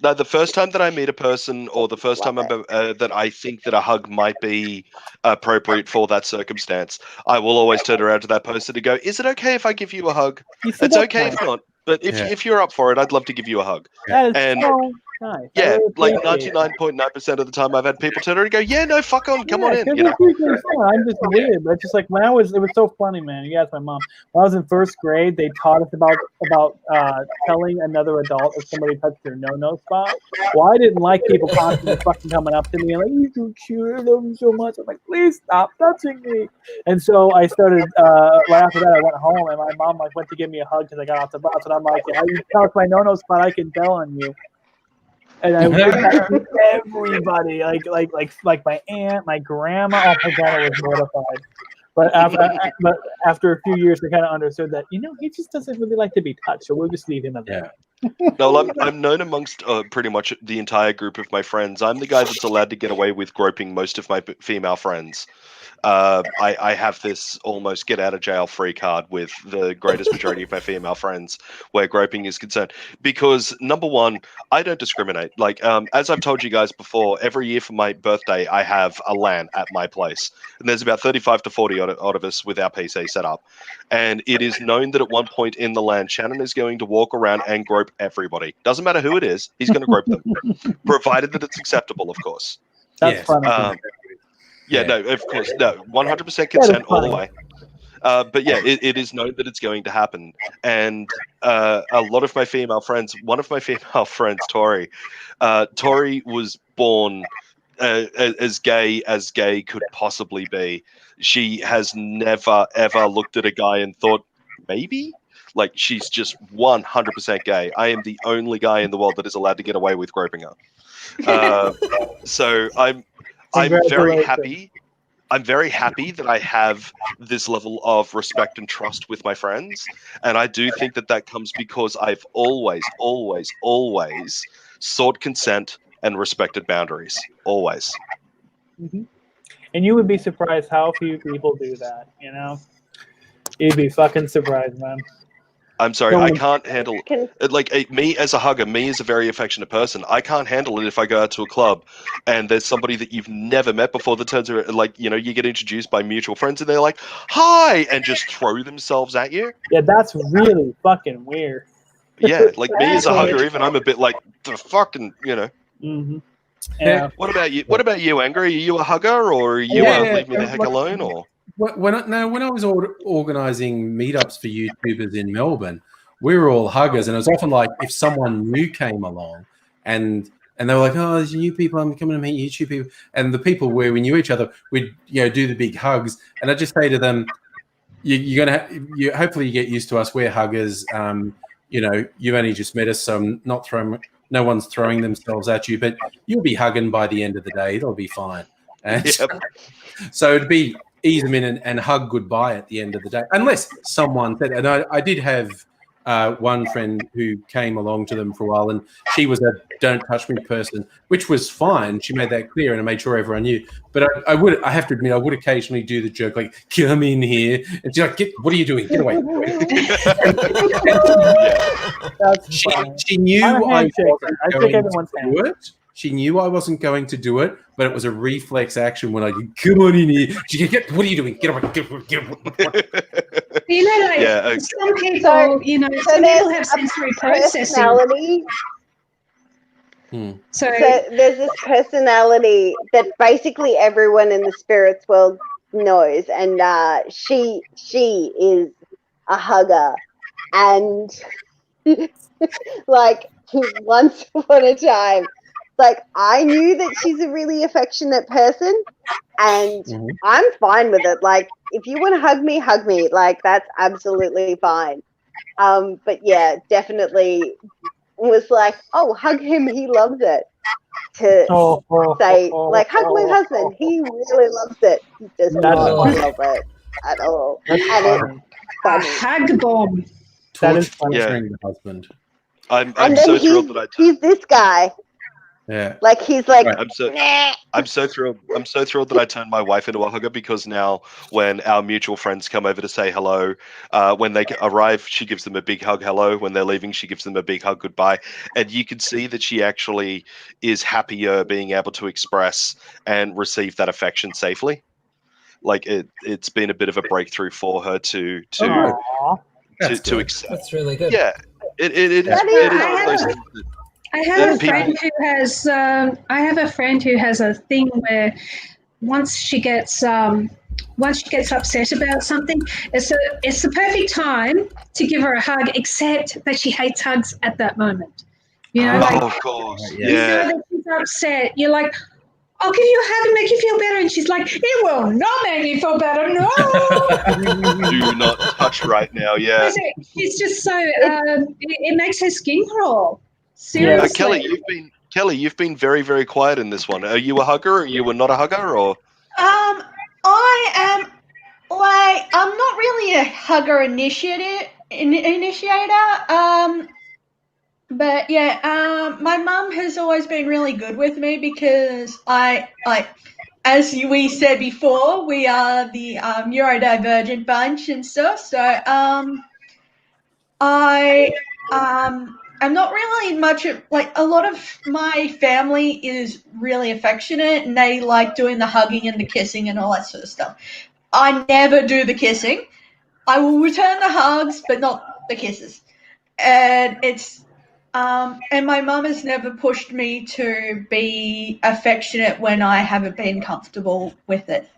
Speaker 8: No, the first time that I meet a person, or the first time that I think that a hug might be appropriate for that circumstance, I will always turn around to that person and go, "Is it okay if I give you a hug?" It's okay if not, but if you're up for it, I'd love to give you a hug.
Speaker 3: That is
Speaker 8: And
Speaker 3: so Nice.
Speaker 8: Yeah, like
Speaker 3: appreciate
Speaker 8: 99.9% of the time I've had people turn around and go, yeah, no, fuck on, come on in.
Speaker 3: 'cause
Speaker 8: You know?
Speaker 3: it's really fun. I'm just weird, but just like when it was so funny, man. You asked my mom. When I was in first grade, they taught us about telling another adult if somebody touched their no spot. Well, I didn't like people constantly fucking coming up to me and like, "You're so cute, I love you so much." I'm like, "Please stop touching me." And so I started. Right after that, I went home, and my mom like went to give me a hug because I got off the bus, and I'm like, "Yeah, you touch my no spot, I can tell on you." And I would to everybody, like my aunt, my grandma. Oh my god, I was mortified. But after a few years, I kind of understood that he just doesn't really like to be touched, so we'll just leave him alone.
Speaker 1: Yeah.
Speaker 8: No, I'm known amongst pretty much the entire group of my friends. I'm the guy that's allowed to get away with groping most of my female friends. I have this almost get out of jail free card with the greatest majority of my female friends where groping is concerned, because number one, I don't discriminate. Like, as I've told you guys before, every year for my birthday, I have a LAN at my place, and there's about 35 to 40 odd of us with our PC set up. And it is known that at one point in the LAN, Shannon is going to walk around and grope everybody. Doesn't matter who it is, he's going to grope them, provided that it's acceptable, of course.
Speaker 3: That's funny.
Speaker 8: Yeah, no, of course, no, 100% consent all the way. But yeah, it is known that it's going to happen. And a lot of my female friends, one of my female friends, Tori was born as gay could possibly be. She has never, ever looked at a guy and thought, maybe? Like, she's just 100% gay. I am the only guy in the world that is allowed to get away with groping her. So I'm very happy. I'm very happy that I have this level of respect and trust with my friends. And I do think that comes because I've always sought consent and respected boundaries. Always.
Speaker 3: Mm-hmm. And you would be surprised how few people do that, You'd be fucking surprised, man.
Speaker 8: I'm sorry, I can't handle like me as a hugger, me as a very affectionate person. I can't handle it if I go out to a club and there's somebody that you've never met before that turns around, like, you get introduced by mutual friends and they're like, "Hi," and just throw themselves at you.
Speaker 3: Yeah, that's really fucking weird.
Speaker 8: Yeah, like me as a hugger, even I'm a bit like, the fucking,
Speaker 3: Mm-hmm.
Speaker 1: Yeah.
Speaker 8: What about you? What about you, Angry? Are you a hugger, or are you leave me the heck alone? Or
Speaker 1: when I was organising meetups for YouTubers in Melbourne, we were all huggers, and it was often like if someone new came along, and they were like, "Oh, there's new people. I'm coming to meet YouTube people," and the people where we knew each other, we'd do the big hugs, and I just say to them, "You're gonna hopefully you get used to us. We're huggers. You've only just met us, so I'm not throwing. No one's throwing themselves at you, but you'll be hugging by the end of the day. It'll be fine." And so it'd be ease them in and hug goodbye at the end of the day, unless someone said. And I did have one friend who came along to them for a while, and she was a "don't touch me" person, which was fine. She made that clear, and I made sure everyone knew. But I have to admit, I would occasionally do the joke, like, "Come in here," and she's like, "What are you doing? Get away!" She knew I wasn't going to do it. She knew I wasn't going to do it, but it was a reflex action when I did, "Come on in here." She goes, "What are you doing? Get away! Get away! Get away!"
Speaker 6: Some people, some people have sensory processing.
Speaker 9: So there's this personality that basically everyone in the spirits world knows, and she is a hugger, and like once upon a time, like I knew that she's a really affectionate person, and I'm fine with it. Like, if you want to hug me, like that's absolutely fine. But yeah, definitely was like, "Oh, hug him, he loves it." To say, like, "Hug my husband, he really loves it." He does not love it at all. And it's funny.
Speaker 6: Hug bomb.
Speaker 1: That is torturing the husband.
Speaker 8: I'm so thrilled that
Speaker 9: he's this guy.
Speaker 1: Yeah.
Speaker 9: Like, he's like,
Speaker 8: I'm so thrilled that I turned my wife into a hugger, because now when our mutual friends come over to say hello, when they arrive, she gives them a big hug hello. When they're leaving, she gives them a big hug goodbye. And you can see that she actually is happier being able to express and receive that affection safely. Like, it's been a bit of a breakthrough for her to accept.
Speaker 4: That's really good.
Speaker 8: Yeah, it is one of those things that,
Speaker 6: I I have a friend who has. I have a friend who has a thing where once she gets upset about something, it's the perfect time to give her a hug. Except that she hates hugs at that moment. You know,
Speaker 8: of course,
Speaker 6: you know that she's upset. You're like, I'll give you a hug and make you feel better. And she's like, it will not make me feel better. No.
Speaker 8: Do not touch right now. Yeah.
Speaker 6: She's just so, it makes her skin crawl. Seriously.
Speaker 8: Kelly, you've been very, very quiet in this one. Are you a hugger or you were not a hugger? Or
Speaker 7: I am, I'm not really a hugger initiator. But yeah, my mum has always been really good with me because as we said before, we are the neurodivergent bunch and stuff. So I'm not really much a lot of my family is really affectionate and they like doing the hugging and the kissing and all that sort of stuff. I never do the kissing. I will return the hugs, but not the kisses. And it's and my mum has never pushed me to be affectionate when I haven't been comfortable with it.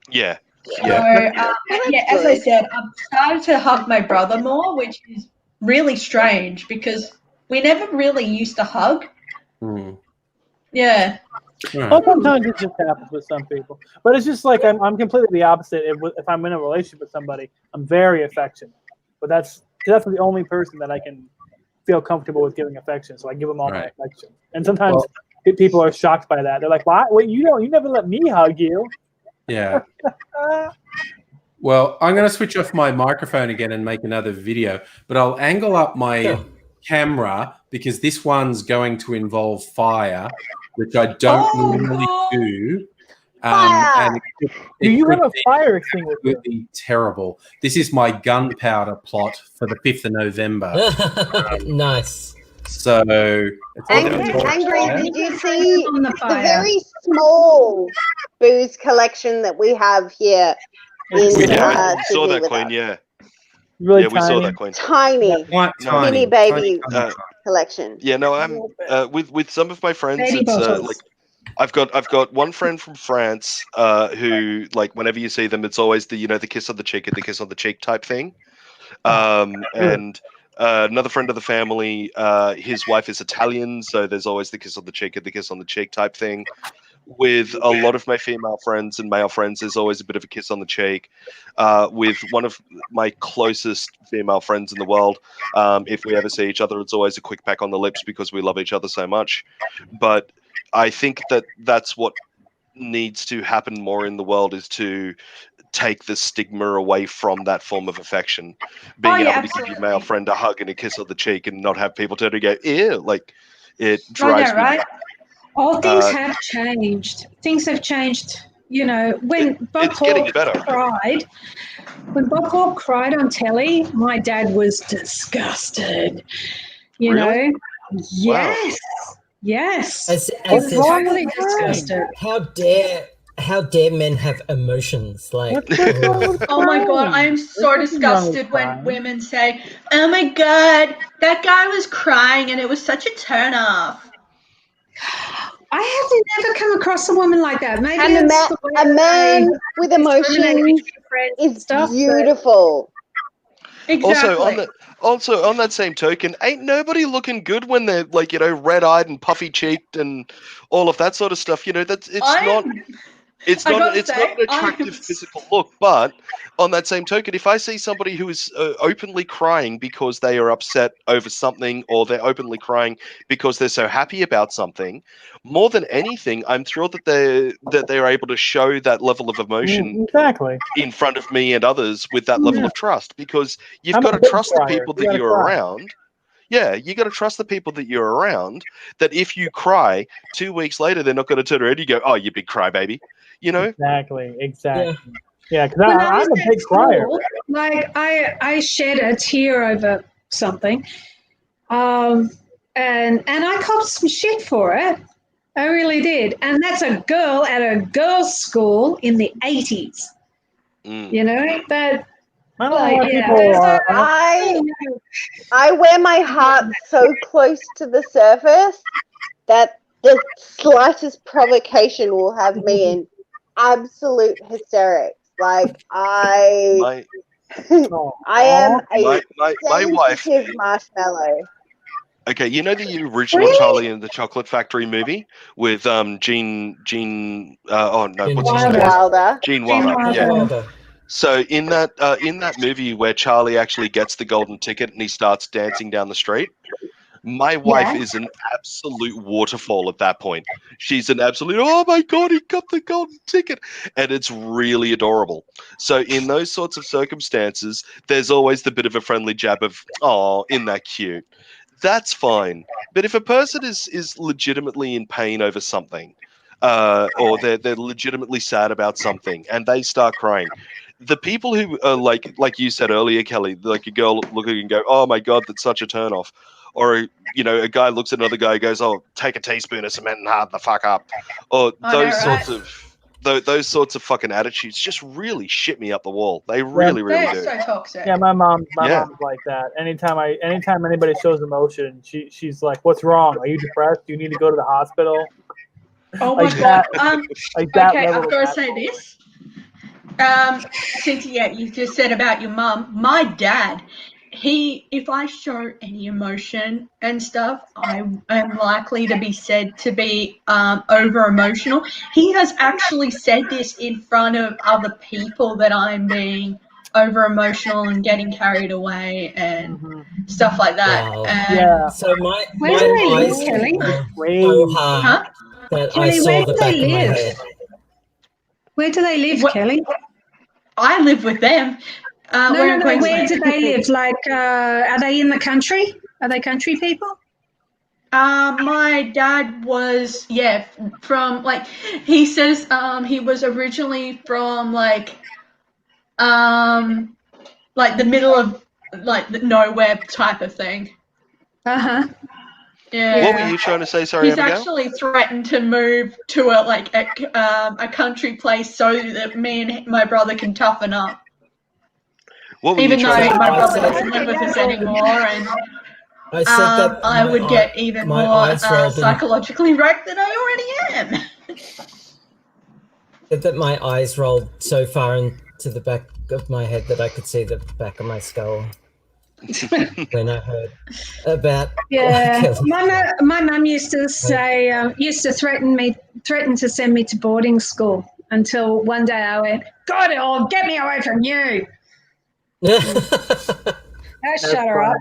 Speaker 8: Yeah.
Speaker 7: So, as I said, I've started to hug my brother more, which is really strange because we never really used to hug. Yeah.
Speaker 3: Well, sometimes it just happens with some people, but it's just like I'm completely the opposite. If I'm in a relationship with somebody, I'm very affectionate, but that's the only person that I can feel comfortable with giving affection. So I give them all my affection, and sometimes people are shocked by that. They're like, "Why? Wait, you never let me hug you."
Speaker 1: Yeah. Well, I'm going to switch off my microphone again and make another video, but I'll angle up my camera because this one's going to involve fire, which I don't normally do. And
Speaker 3: do you have a fire extinguisher?
Speaker 1: It would be terrible. This is my gunpowder plot for the 5th of November.
Speaker 4: Nice.
Speaker 1: So,
Speaker 9: Angry, did you see the very small booze collection that we have here?
Speaker 8: We saw that, Queen. Yeah.
Speaker 3: Really
Speaker 8: we saw that, Queen.
Speaker 9: Tiny, mini baby collection.
Speaker 8: Yeah, no, I'm with some of my friends. It's like I've got one friend from France who, like, whenever you see them, it's always the the kiss on the cheek and the kiss on the cheek type thing. And another friend of the family, his wife is Italian, so there's always the kiss on the cheek and the kiss on the cheek type thing. With a lot of my female friends and male friends, there's always a bit of a kiss on the cheek. With one of my closest female friends in the world, if we ever see each other, it's always a quick peck on the lips because we love each other so much. But I think that's what needs to happen more in the world, is to take the stigma away from that form of affection. Being able to give your male friend a hug and a kiss on the cheek and not have people turn to go, ew, like, it drives me.
Speaker 6: Right? All things have changed. Things have changed. You know, when Bob Hawke cried on telly, my dad was disgusted. You know? Yes.
Speaker 4: Wow.
Speaker 6: Yes. He was totally disgusted.
Speaker 4: How dare men have emotions? Like,
Speaker 7: oh my God, I am so disgusted when women say, "Oh my God, that guy was crying and it was such a turn off."
Speaker 6: I have never come across a woman like that. Maybe
Speaker 9: and a man with emotions is beautiful.
Speaker 7: Exactly.
Speaker 8: Also on that same token, ain't nobody looking good when they're, like, red-eyed and puffy-cheeked and all of that sort of stuff. You know, it's not an attractive physical look. But on that same token, if I see somebody who is openly crying because they are upset over something, or they're openly crying because they're so happy about something, more than anything, I'm thrilled that they're able to show that level of emotion in front of me and others with that level of trust, because you've got to trust the people that you're around. Yeah, you got to trust the people that you're around, that if you cry 2 weeks later, they're not going to turn around and go, "Oh, you big crybaby." You know?
Speaker 3: Exactly. Yeah, because I'm a big crier.
Speaker 6: Like, I shed a tear over something, and I copped some shit for it. I really did. And that's a girl at a girls' school in the 80s. You know? But
Speaker 3: I don't know why
Speaker 6: yeah,
Speaker 3: people
Speaker 6: there's
Speaker 3: are.
Speaker 9: I wear my heart so close to the surface that the slightest provocation will have me in absolute hysterics. Like I am a
Speaker 8: my wife.
Speaker 9: sensitive marshmallow.
Speaker 8: Okay, you know the original
Speaker 6: Really?
Speaker 8: Charlie and the Chocolate Factory movie with Gene oh no, what's his
Speaker 6: Wilder.
Speaker 8: face?
Speaker 9: Wilder.
Speaker 8: Gene Wilder. Yeah.
Speaker 4: Wilder.
Speaker 8: So in that movie where Charlie actually gets the golden ticket and he starts dancing down the street, my wife is an absolute waterfall at that point. She's an absolute, oh my God, he got the golden ticket. And it's really adorable. So in those sorts of circumstances, there's always the bit of a friendly jab of, oh, isn't that cute? That's fine. But if a person is legitimately in pain over something, or they're legitimately sad about something and they start crying, the people who are like you said earlier, Kelly, like a girl looking and go, oh my God, that's such a turnoff. Or, you know, a guy looks at another guy, goes, oh, take a teaspoon of cement and hard the fuck up. Or those sorts of fucking attitudes just really shit me up the wall. They really, really do.
Speaker 7: So toxic.
Speaker 3: Yeah, my mom's like that. Anytime anybody shows emotion, she's like, "What's wrong? Are you depressed? Do you need to go to the hospital?"
Speaker 7: Oh my
Speaker 3: Like
Speaker 7: God.
Speaker 3: that
Speaker 7: Okay,
Speaker 3: level
Speaker 7: I've
Speaker 3: of
Speaker 7: got to
Speaker 3: that.
Speaker 7: say this. Since you just said about your mum, my dad, if I show any emotion and stuff, I am likely to be said to be over emotional. He has actually said this in front of other people that I'm being over emotional and getting carried away and stuff like that.
Speaker 4: Wow.
Speaker 7: And
Speaker 4: So my
Speaker 6: Where do they live,
Speaker 4: eyes
Speaker 6: Kelly?
Speaker 4: so hard that I
Speaker 6: Kelly,
Speaker 4: saw
Speaker 6: where
Speaker 4: the
Speaker 6: do
Speaker 4: back
Speaker 6: they
Speaker 4: of my
Speaker 6: live?
Speaker 4: head.
Speaker 6: Where do they live, Kelly?
Speaker 7: I live with them.
Speaker 6: No,
Speaker 7: we're in
Speaker 6: where
Speaker 7: Queensland.
Speaker 6: do they live? Like, are they in the country? Are they country people?
Speaker 7: My dad was, from he says he was originally from the middle of the nowhere type of thing.
Speaker 6: Uh-huh.
Speaker 7: Yeah.
Speaker 8: What were you trying to say? Sorry,
Speaker 7: He's
Speaker 8: Abigail?
Speaker 7: actually threatened to move to a country place so that me and my brother can toughen up.
Speaker 8: What were
Speaker 7: Even
Speaker 8: you
Speaker 7: though
Speaker 8: trying to
Speaker 7: my
Speaker 8: say?
Speaker 7: brother doesn't live with us anymore, and
Speaker 4: I said that
Speaker 7: I would get even
Speaker 4: my
Speaker 7: more
Speaker 4: eyes rolled in.
Speaker 7: psychologically wrecked than I already am.
Speaker 4: Said that my eyes rolled so far into the back of my head that I could see the back of my skull when I heard about.
Speaker 6: My mum used to say, threaten to send me to boarding school until one day I went, God, it'll get me away from you. That shut her up.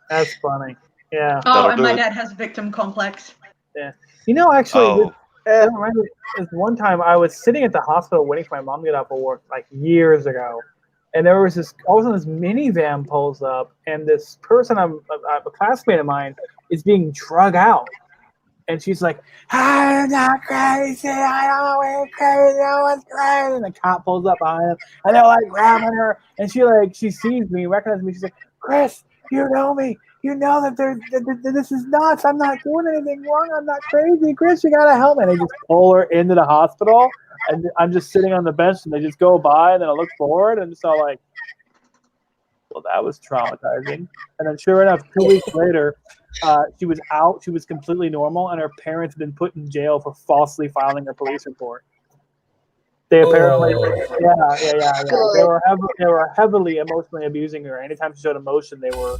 Speaker 3: That's funny. Yeah.
Speaker 7: Oh, and my dad has a victim complex.
Speaker 3: Yeah. You know, actually, I remember this one time I was sitting at the hospital waiting for my mom to get off of work like years ago. And there was all of a sudden this minivan pulls up, and this person, a classmate of mine, is being drug out. And she's like, I'm not crazy. I don't know we're crazy. No one's crazy. And the cop pulls up behind him, and they're like grabbing her. And she sees me, recognizes me. She's like, Chris, you know me. You know that this is nuts. I'm not doing anything wrong. I'm not crazy. Chris, you gotta help me. And they just pull her into the hospital, and I'm just sitting on the bench, and they just go by, and then I look forward, and just all like, well, that was traumatizing. And then sure enough, 2 weeks later, she was out. She was completely normal, and her parents had been put in jail for falsely filing a police report. They apparently, they were heavily emotionally abusing her. Anytime she showed emotion, they were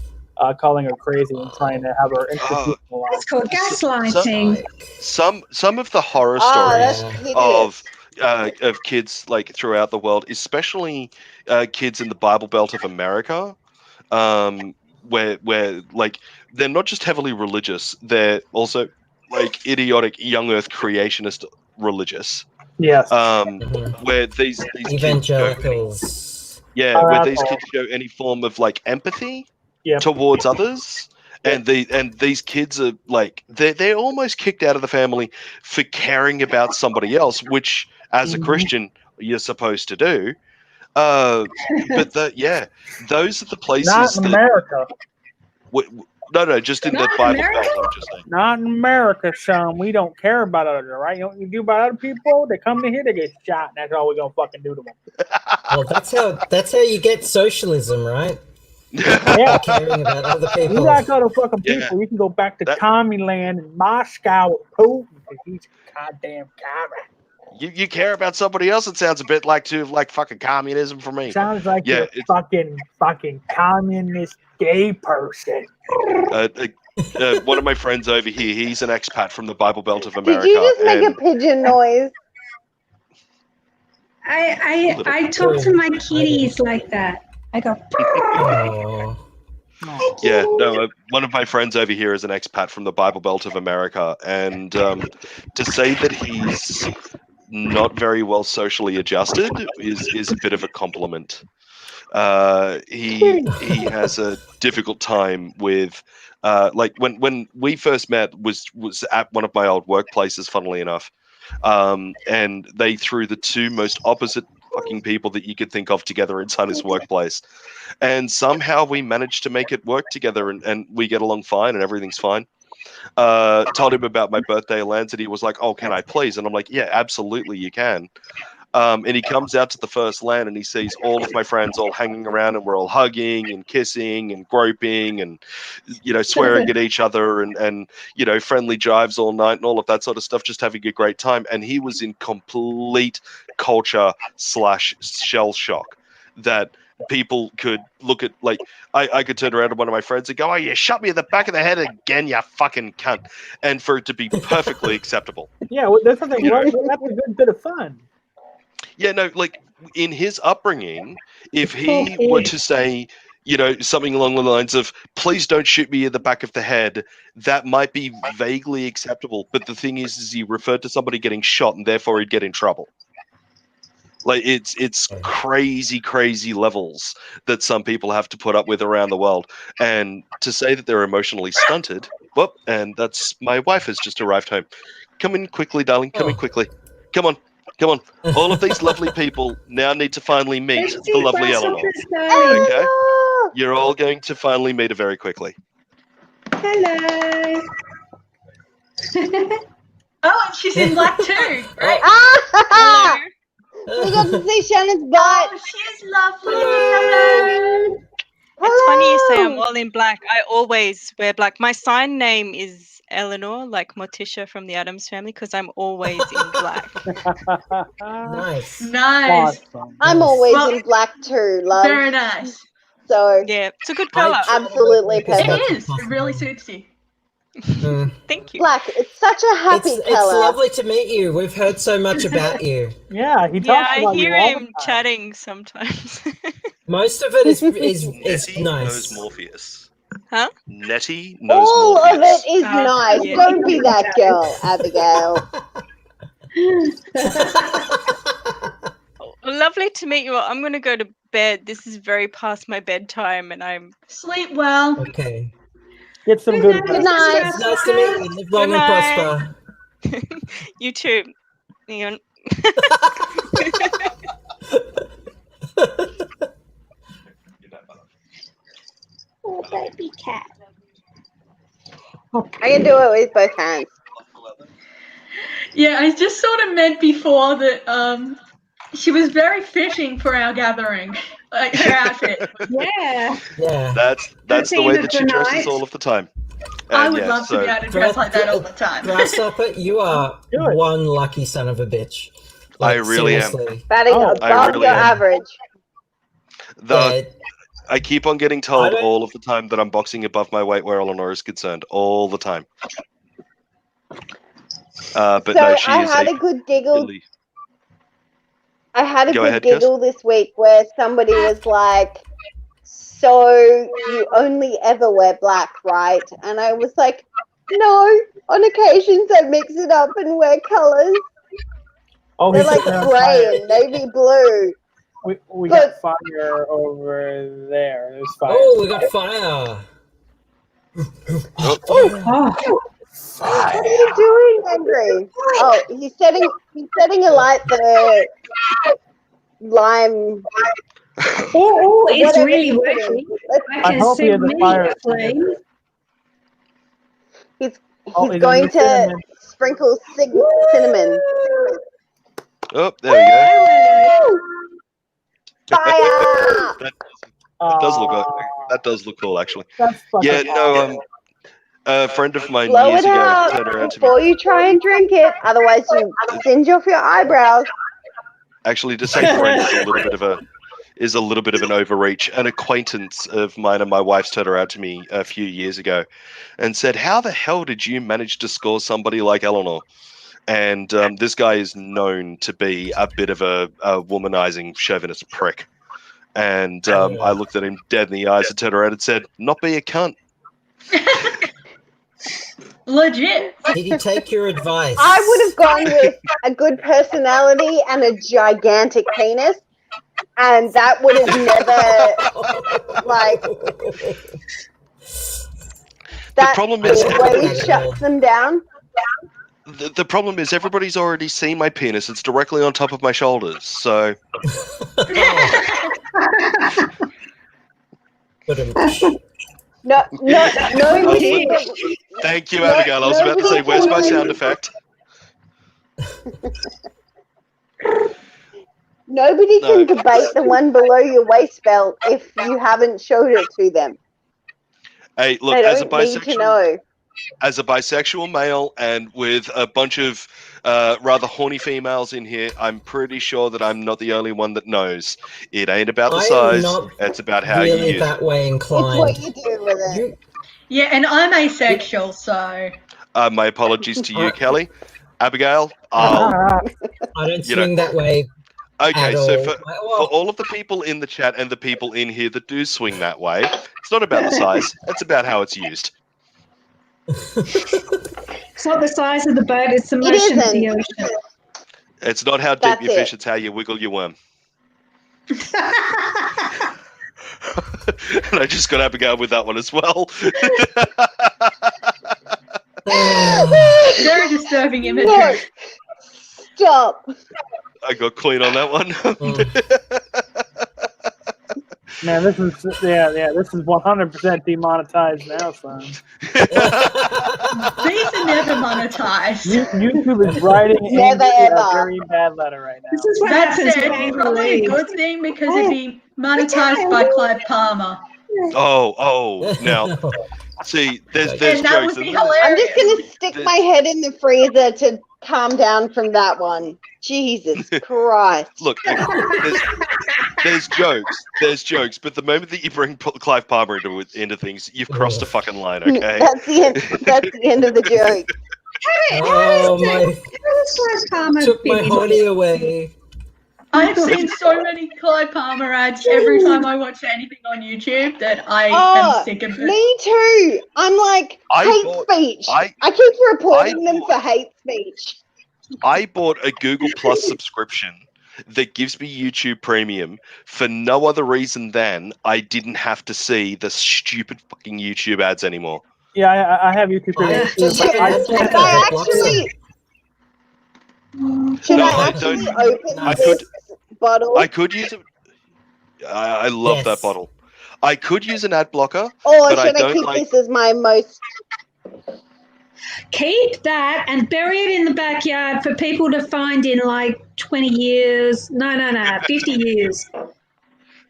Speaker 3: calling her crazy and trying to have her institutionalized.
Speaker 6: It's called gaslighting.
Speaker 8: Some of the horror stories of kids like throughout the world, especially kids in the Bible Belt of America, where like they're not just heavily religious, they're also like idiotic young Earth creationist religious.
Speaker 3: Yes.
Speaker 8: Where these
Speaker 4: evangelicals.
Speaker 8: where these kids show any form of like empathy towards others. And these kids are like they're almost kicked out of the family for caring about somebody else, which as a Christian you're supposed to do. But those are the places
Speaker 3: not in America.
Speaker 8: No, just in the
Speaker 6: Not in
Speaker 8: Bible
Speaker 6: America?
Speaker 8: Belt, I'm just saying.
Speaker 3: Not in America, son. We don't care about others, right? You know what you do about other people? They come in here, they get shot, and that's all we're gonna fucking do to them.
Speaker 4: Well, that's how you get socialism, right?
Speaker 3: Yeah.
Speaker 4: Caring about other people.
Speaker 3: You like other fucking
Speaker 8: Yeah.
Speaker 3: people. You can go back to
Speaker 8: That-
Speaker 3: commie land in Moscow with Putin because he's a goddamn commie.
Speaker 8: You care about somebody else. It sounds a bit like fucking communism for me.
Speaker 3: Sounds like
Speaker 8: Yeah,
Speaker 3: you're a fucking communist gay person.
Speaker 8: One of my friends over here, he's an expat from the Bible Belt of
Speaker 9: Did
Speaker 8: America.
Speaker 9: you just make a
Speaker 8: and
Speaker 9: pigeon noise?
Speaker 6: I talk to my kitties like that. I go.
Speaker 4: Oh.
Speaker 8: yeah, no, one of my friends over here is an expat from the Bible Belt of America, and to say that he's not very well socially adjusted is a bit of a compliment. He has a difficult time with like when we first met was at one of my old workplaces, funnily enough, and they threw the two most opposite fucking people that you could think of together inside his workplace, and somehow we managed to make it work together, and we get along fine and everything's fine. Told him about my birthday lands, and he was like, "Oh, can I please?" And I'm like, "Yeah, absolutely, you can." And he comes out to the first land and he sees all of my friends all hanging around, and we're all hugging and kissing and groping and, you know, swearing at each other and, you know, friendly jives all night and all of that sort of stuff, just having a great time. And he was in complete culture / shell shock that people could look at, like, I could turn around to one of my friends and go, "Oh, you shot me in the back of the head again, you fucking cunt," and for it to be perfectly acceptable.
Speaker 3: Yeah, well, that's something. That's a good bit of fun.
Speaker 8: Yeah, no, like in his upbringing, if he were to say, you know, something along the lines of, "Please don't shoot me in the back of the head," that might be vaguely acceptable. But the thing is he referred to somebody getting shot and therefore he'd get in trouble. Like it's crazy levels that some people have to put up with around the world. And to say that they're emotionally stunted, whoop, and that's my wife has just arrived home. Come in quickly, darling. Come in quickly. Come on. All of these lovely people now need to finally meet the lovely Eleanor. Okay? You're all going to finally meet her very quickly.
Speaker 6: Hello.
Speaker 7: Oh, and she's in black too. Great.
Speaker 9: Ah! We got to see Shannon's butt.
Speaker 7: Oh, she's lovely. Hello.
Speaker 5: It's funny you say I'm all in black. I always wear black. My sign name is Eleanor, like Morticia from the Addams Family, because I'm always in black.
Speaker 4: Nice.
Speaker 3: Awesome.
Speaker 9: I'm always in black too, love.
Speaker 7: Very nice.
Speaker 9: So
Speaker 5: yeah, it's a good color.
Speaker 9: Absolutely perfect.
Speaker 7: It is. It really suits you.
Speaker 5: Thank you.
Speaker 9: Black, it's such a happy color.
Speaker 4: It's lovely to meet you. We've heard so much about you.
Speaker 3: Yeah, he talks
Speaker 5: Yeah, I
Speaker 3: about
Speaker 5: hear
Speaker 3: you all the
Speaker 5: him
Speaker 3: time.
Speaker 5: chatting sometimes.
Speaker 4: Most of it is
Speaker 8: Nettie
Speaker 4: nice.
Speaker 8: knows Morpheus.
Speaker 5: Huh?
Speaker 8: Nettie knows
Speaker 9: All
Speaker 8: Morpheus.
Speaker 9: of it is nice.
Speaker 5: yeah.
Speaker 9: Don't be that girl, Abigail.
Speaker 5: Lovely to meet you all. I'm going to go to bed. This is very past my bedtime, and I'm
Speaker 7: Sleep well.
Speaker 4: Okay.
Speaker 3: Get some good.
Speaker 9: Good night.
Speaker 4: It's nice to meet you. Live long
Speaker 5: Good
Speaker 4: and
Speaker 5: night.
Speaker 4: prosper.
Speaker 5: You too, Ian.
Speaker 6: Oh, baby cat.
Speaker 9: I can do it with both hands.
Speaker 7: Yeah, I just sort of meant before that she was very fitting for our gathering, like her outfit.
Speaker 6: Yeah.
Speaker 4: Yeah.
Speaker 8: That's the way that she
Speaker 6: Either
Speaker 8: dresses
Speaker 6: tonight.
Speaker 8: all of the time.
Speaker 7: I
Speaker 8: And
Speaker 7: would
Speaker 8: yeah,
Speaker 7: love to be able to dress like that all the time.
Speaker 4: Grasshopper, you are
Speaker 3: Do it.
Speaker 4: one lucky son of a bitch.
Speaker 8: I really am.
Speaker 4: seriously.
Speaker 9: Batting
Speaker 3: Oh,
Speaker 8: I
Speaker 9: above
Speaker 8: really
Speaker 9: your
Speaker 8: am.
Speaker 9: average.
Speaker 8: The I keep on getting
Speaker 4: I
Speaker 8: told
Speaker 4: don't-
Speaker 8: all of the time that I'm boxing above my weight where Eleanor is concerned. All the time. But
Speaker 9: So
Speaker 8: no, she
Speaker 9: I
Speaker 8: is
Speaker 9: had a good giggle.
Speaker 8: Billy.
Speaker 9: I had a
Speaker 8: Go
Speaker 9: good
Speaker 8: ahead, Kiss.
Speaker 9: giggle this week where somebody was like, "So you only ever wear black, right?" And I was like, "No. On occasions, I mix it up and wear colors.
Speaker 3: Oh,
Speaker 9: They're
Speaker 3: he's
Speaker 9: like
Speaker 3: on
Speaker 9: grey
Speaker 3: fire.
Speaker 9: and navy blue."
Speaker 3: We
Speaker 9: But-
Speaker 3: got fire over there. There's fire.
Speaker 4: Oh, we got fire.
Speaker 6: Oh,
Speaker 9: What are you doing, Henry? Oh, he's setting alight the lime.
Speaker 6: it's
Speaker 9: whatever
Speaker 6: really
Speaker 9: he's
Speaker 6: working.
Speaker 9: putting. Let's
Speaker 6: I
Speaker 3: I
Speaker 6: can
Speaker 3: hope he
Speaker 6: see
Speaker 3: has a
Speaker 6: many
Speaker 3: fire
Speaker 6: a flame.
Speaker 9: He's
Speaker 3: Oh, is
Speaker 9: going
Speaker 3: it
Speaker 9: to
Speaker 3: cinnamon?
Speaker 9: sprinkle cinnamon.
Speaker 8: Oh, there we go.
Speaker 9: Fire!
Speaker 8: That does look like, that does look cool, actually.
Speaker 3: That's fucking
Speaker 8: Yeah, no, a friend of mine
Speaker 9: Blow
Speaker 8: years
Speaker 9: it
Speaker 8: ago
Speaker 9: out
Speaker 8: turned around to me.
Speaker 9: before you try and drink it. Otherwise, you singe off your eyebrows.
Speaker 8: Actually, to say friend is a little bit of an overreach. An acquaintance of mine and my wife's turned around to me a few years ago and said, "How the hell did you manage to score somebody like Eleanor?" And this guy is known to be a bit of a womanizing chauvinist prick. And I looked at him dead in the eyes and turned around and said, "Not be a cunt."
Speaker 7: Legit.
Speaker 4: Did he take your advice?
Speaker 9: I would have gone with a good personality and a gigantic penis, and that would have never, like, that
Speaker 8: problem is
Speaker 9: way shuts them down.
Speaker 8: The problem is everybody's already seen my penis. It's directly on top of my shoulders. So
Speaker 9: No.
Speaker 8: Thank you, Abigail. I was about to say, where's my sound effect?
Speaker 9: Nobody can debate the one below your waist belt if you haven't showed it to them.
Speaker 8: Hey, look,
Speaker 9: They
Speaker 8: as a
Speaker 9: don't need to
Speaker 8: bisexual,
Speaker 9: know.
Speaker 8: as a bisexual male, and with a bunch of rather horny females in here, I'm pretty sure that I'm not the only one that knows. It ain't about the size; it's about how you
Speaker 4: really
Speaker 8: use
Speaker 4: that
Speaker 8: it.
Speaker 4: way
Speaker 9: It's
Speaker 4: inclined.
Speaker 9: what you do with it.
Speaker 7: Yeah, and I'm asexual, so.
Speaker 8: My apologies to you, Kelly. Abigail,
Speaker 4: I don't swing that way.
Speaker 8: Okay,
Speaker 4: at
Speaker 8: so
Speaker 4: all.
Speaker 8: for all of the people in the chat and the people in here that do swing that way, it's not about the size; it's about how it's used.
Speaker 6: It's not the size of the boat, it's the motion of the ocean.
Speaker 8: It's not how deep
Speaker 9: That's
Speaker 8: you fish; it's how you wiggle your worm. And I just got Abigail with that one as well.
Speaker 7: Very disturbing imagery.
Speaker 9: No. Stop.
Speaker 8: I got clean on that one.
Speaker 3: Man, this is this is 100% demonetized now, son.
Speaker 7: These are never monetized.
Speaker 3: YouTube is writing
Speaker 9: Never
Speaker 3: a
Speaker 9: ever.
Speaker 3: very bad letter right now.
Speaker 6: This is what
Speaker 7: That
Speaker 6: happens
Speaker 7: said,
Speaker 6: when you
Speaker 7: probably a
Speaker 6: leave.
Speaker 7: good thing because it'd be monetized by Clive Palmer.
Speaker 8: Oh, now, see, there's
Speaker 7: And that
Speaker 8: jokes.
Speaker 7: would be
Speaker 8: and
Speaker 7: hilarious.
Speaker 9: I'm just going to stick my head in the freezer to calm down from that one. Jesus Christ.
Speaker 8: Look, there's jokes, but the moment that you bring Clive Palmer into things, you've crossed a fucking line, okay?
Speaker 9: That's the end of the joke.
Speaker 4: Oh my!
Speaker 6: Palmer
Speaker 4: Took my honey away.
Speaker 7: I've seen so many Clive Palmer ads every time I watch anything on YouTube that I am sick of it.
Speaker 9: Me too. I'm like, hate speech. I keep reporting them for hate speech.
Speaker 8: I bought a Google Plus subscription that gives me YouTube Premium for no other reason than I didn't have to see the stupid fucking YouTube ads anymore.
Speaker 3: Yeah, I have YouTube Premium too, but
Speaker 9: Should I actually open this bottle?
Speaker 8: I could use it. I love that bottle. I could use an ad blocker,
Speaker 9: or
Speaker 8: but
Speaker 9: should I keep this as my most...
Speaker 6: Keep that and bury it in the backyard for people to find in like 20 years. No, 50 years.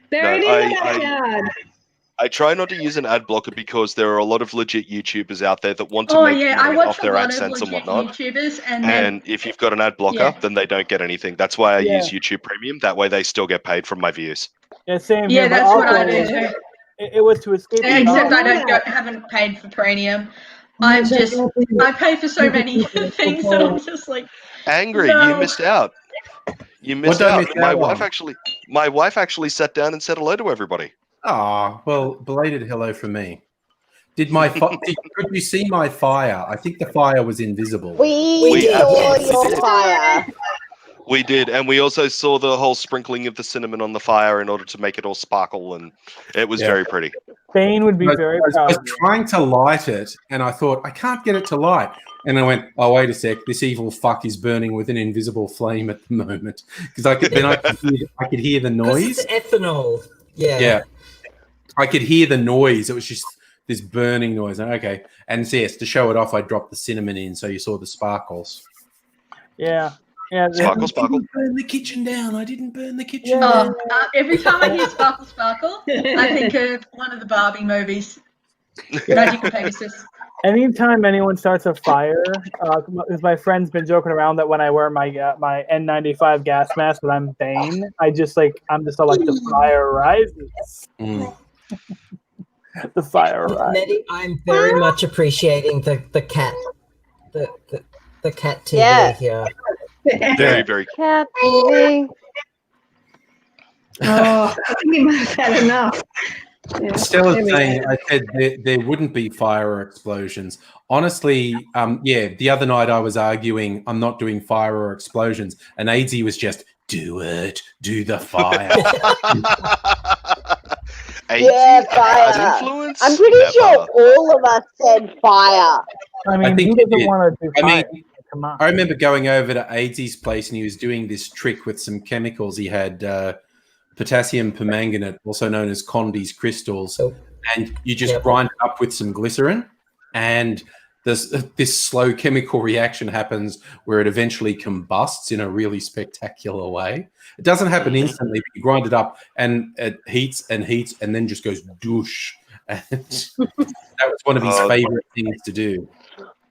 Speaker 6: Bury it in the backyard.
Speaker 8: I try not to use an ad blocker because there are a lot of legit YouTubers out there that want to make money off their AdSense and whatnot.
Speaker 7: YouTubers
Speaker 8: and if you've got an ad blocker, then they don't get anything. That's why I use YouTube Premium. That way they still get paid from my views.
Speaker 3: Yeah, same.
Speaker 7: Yeah,
Speaker 3: here,
Speaker 7: that's
Speaker 3: but
Speaker 7: what I
Speaker 3: also,
Speaker 7: do too.
Speaker 3: It was to escape.
Speaker 7: Except I haven't paid for premium. I pay for so many things that I'm just like
Speaker 8: angry.
Speaker 7: No.
Speaker 8: You missed out. You missed out. My wife actually sat down and said hello to everybody.
Speaker 1: Oh, well, belated hello from me. Could you see my fire? I think the fire was invisible.
Speaker 9: We saw your fire.
Speaker 8: We did, and we also saw the whole sprinkling of the cinnamon on the fire in order to make it all sparkle, and it was very pretty.
Speaker 3: Bane would be very proud.
Speaker 1: I was trying to light it, and I thought, I can't get it to light. And I went, oh, wait a sec, this evil fuck is burning with an invisible flame at the moment. Because I could hear the noise.
Speaker 4: It's ethanol. Yeah.
Speaker 1: Yeah. I could hear the noise. It was just this burning noise. Okay, and so yes, to show it off, I dropped the cinnamon in, so you saw the sparkles.
Speaker 3: Yeah.
Speaker 8: Sparkle, sparkle.
Speaker 1: I didn't burn the kitchen down. I didn't burn the kitchen
Speaker 3: Yeah.
Speaker 1: down.
Speaker 7: Every time I hear sparkle, sparkle, I think of one of the Barbie movies, Magic Pegasus.
Speaker 3: Anytime anyone starts a fire, because my friend's been joking around that when I wear my my N95 gas mask, that I'm Bane. I'm just all like the fire rises. The fire rises.
Speaker 4: Nettie, I'm very much appreciating the cat, the cat TV here.
Speaker 8: Very, very.
Speaker 9: Cat TV.
Speaker 6: Oh, I think you might have had enough. Yeah.
Speaker 1: Stella's saying, I said there wouldn't be fire or explosions. Honestly, the other night I was arguing I'm not doing fire or explosions, and AZ was just, do it, do the fire.
Speaker 9: Yeah, fire.
Speaker 8: Influence?
Speaker 9: I'm pretty sure all of us said fire.
Speaker 3: I mean,
Speaker 1: I think
Speaker 3: who doesn't
Speaker 1: it-
Speaker 3: want to do
Speaker 1: I
Speaker 3: fire?
Speaker 1: mean,
Speaker 3: Come on.
Speaker 1: I remember going over to AZ's place and he was doing this trick with some chemicals. He had potassium permanganate, also known as Condy's crystals, and you just grind it up with some glycerin, and this slow chemical reaction happens where it eventually combusts in a really spectacular way. It doesn't happen instantly, but you grind it up and it heats and heats and then just goes doosh. And that was one of his favorite things to do.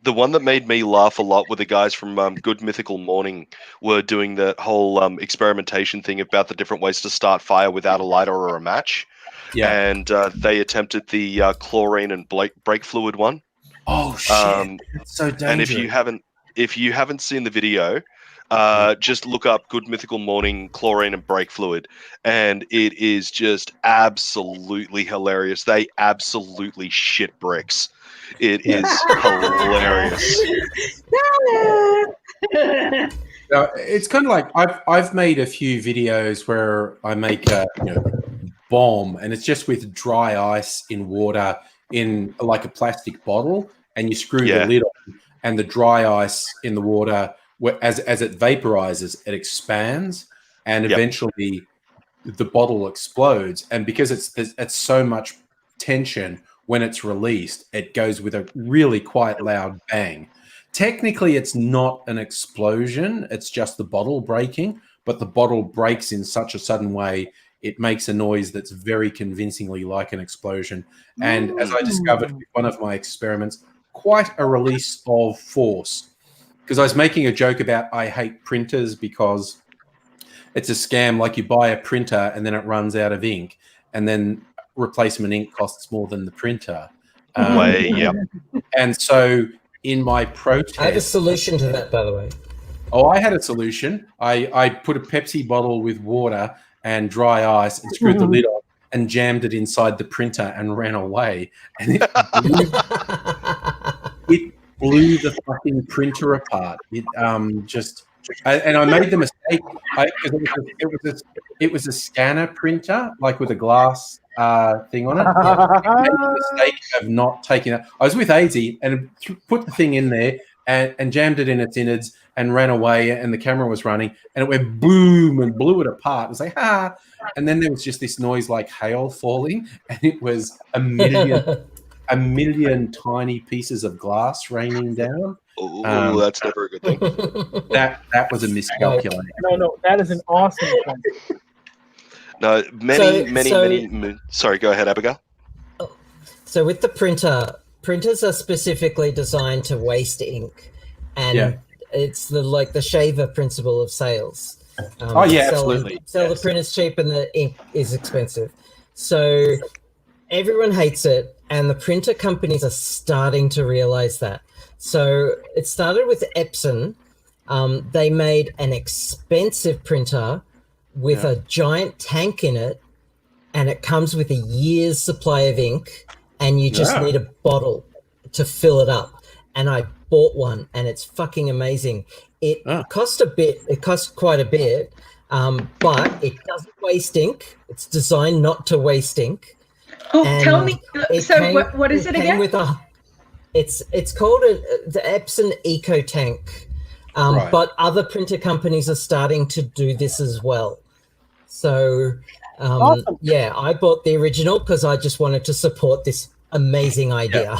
Speaker 8: The one that made me laugh a lot were the guys from Good Mythical Morning were doing that whole experimentation thing about the different ways to start fire without a lighter or a match.
Speaker 1: Yeah.
Speaker 8: And they attempted the chlorine and brake fluid one.
Speaker 1: Oh shit! It's so dangerous.
Speaker 8: And if you haven't seen the video, just look up Good Mythical Morning chlorine and brake fluid, and it is just absolutely hilarious. They absolutely shit bricks. It is hilarious.
Speaker 1: It's kind of like I've made a few videos where I make a bomb, and it's just with dry ice in water in like a plastic bottle, and you screw the lid on, and the dry ice in the water, as it vaporizes, it expands, and eventually the bottle explodes. And because it's so much tension, when it's released, it goes with a really quite loud bang. Technically, it's not an explosion. It's just the bottle breaking, but the bottle breaks in such a sudden way, it makes a noise that's very convincingly like an explosion. And as I discovered with one of my experiments, quite a release of force. Because I was making a joke about I hate printers because it's a scam. Like you buy a printer and then it runs out of ink, and then replacement ink costs more than the printer. And so in my protest,
Speaker 4: I have a solution to that, by the way.
Speaker 1: Oh, I had a solution. I put a Pepsi bottle with water and dry ice and screwed the lid on and jammed it inside the printer and ran away. And it blew the fucking printer apart. It and I made the mistake because it was a scanner printer, like with a glass thing on it. I made the mistake of not taking it. I was with AZ and put the thing in there and jammed it in its innards and ran away, and the camera was running and it went boom and blew it apart. It was like, ha! And then there was just this noise like hail falling, and it was a million tiny pieces of glass raining down.
Speaker 8: Oh, that's never a good thing.
Speaker 1: That was a miscalculation.
Speaker 3: No, that is an awesome point.
Speaker 8: No, many. Sorry, go ahead, Abigail.
Speaker 4: So with the printers are specifically designed to waste ink, and it's the shaver principle of sales.
Speaker 1: Absolutely.
Speaker 4: Sell the printers cheap and the ink is expensive. So everyone hates it, and the printer companies are starting to realize that. So it started with Epson. They made an expensive printer with a giant tank in it, and it comes with a year's supply of ink, and you just need a bottle to fill it up. And I bought one, and it's fucking amazing. It cost a bit. It cost quite a bit, but it doesn't waste ink. It's designed not to waste ink.
Speaker 7: Oh, tell me. So what is it again?
Speaker 4: It's called the Epson Eco Tank, but other printer companies are starting to do this as well. So,
Speaker 3: Awesome.
Speaker 4: I bought the original because I just wanted to support this amazing idea.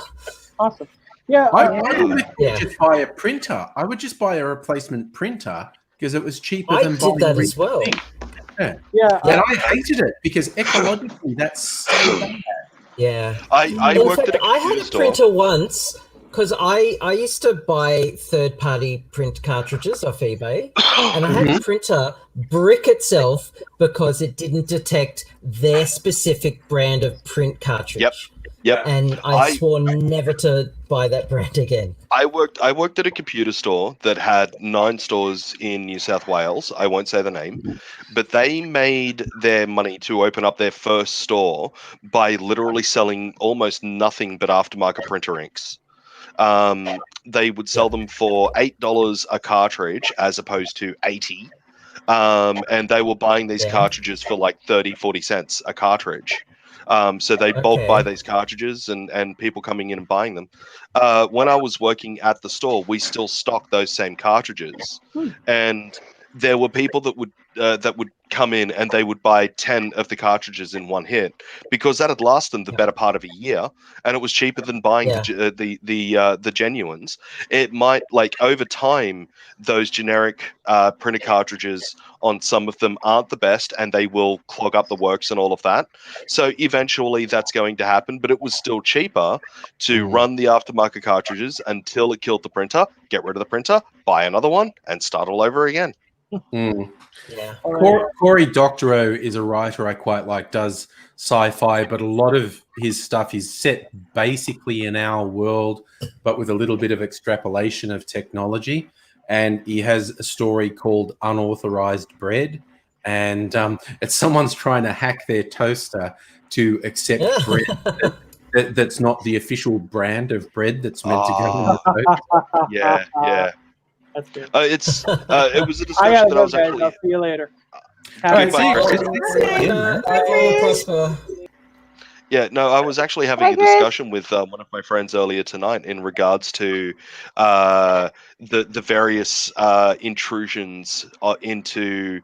Speaker 3: Awesome. Yeah.
Speaker 1: I wouldn't just buy a printer. I would just buy a replacement printer because it was cheaper
Speaker 4: I
Speaker 1: than
Speaker 4: did
Speaker 1: buying
Speaker 4: that as well.
Speaker 1: Yeah.
Speaker 3: Yeah.
Speaker 1: And I hated it because ecologically that's so bad.
Speaker 4: Yeah.
Speaker 8: I
Speaker 4: In
Speaker 8: worked
Speaker 4: fact,
Speaker 8: at a
Speaker 4: I had
Speaker 8: computer
Speaker 4: a
Speaker 8: store.
Speaker 4: printer once because I used to buy third-party print cartridges off eBay, and I had a printer brick itself because it didn't detect their specific brand of print cartridge.
Speaker 8: Yep.
Speaker 4: And I swore never to buy that brand again.
Speaker 8: I worked at a computer store that had 9 stores in New South Wales. I won't say the name, but they made their money to open up their first store by literally selling almost nothing but aftermarket printer inks. They would sell them for $8 a cartridge as opposed to 80. And they were buying these cartridges for like 30-40 cents a cartridge. So they bulk buy these cartridges and people coming in and buying them. When I was working at the store, we still stocked those same cartridges, and there were people that would come in and they would buy 10 of the cartridges in one hit because that had lasted them the better part of a year, and it was cheaper than buying the genuines. It might, like, over time, those generic printer cartridges on some of them aren't the best, and they will clog up the works and all of that. So eventually that's going to happen, but it was still cheaper to run the aftermarket cartridges until it killed the printer, get rid of the printer, buy another one, and start all over again.
Speaker 4: Yeah.
Speaker 1: Cory Doctorow is a writer I quite like, does sci-fi, but a lot of his stuff is set basically in our world, but with a little bit of extrapolation of technology. And he has a story called Unauthorized Bread. And it's someone's trying to hack their toaster to accept bread that's not the official brand of bread that's meant to go in the toaster.
Speaker 8: Yeah.
Speaker 3: That's good.
Speaker 8: It was a
Speaker 3: I
Speaker 8: discussion
Speaker 3: gotta
Speaker 8: that I
Speaker 3: go,
Speaker 8: was
Speaker 3: guys.
Speaker 8: actually.
Speaker 3: I'll see you later.
Speaker 8: Yeah, no, I was actually having a discussion with one of my friends earlier tonight in regards to the various intrusions into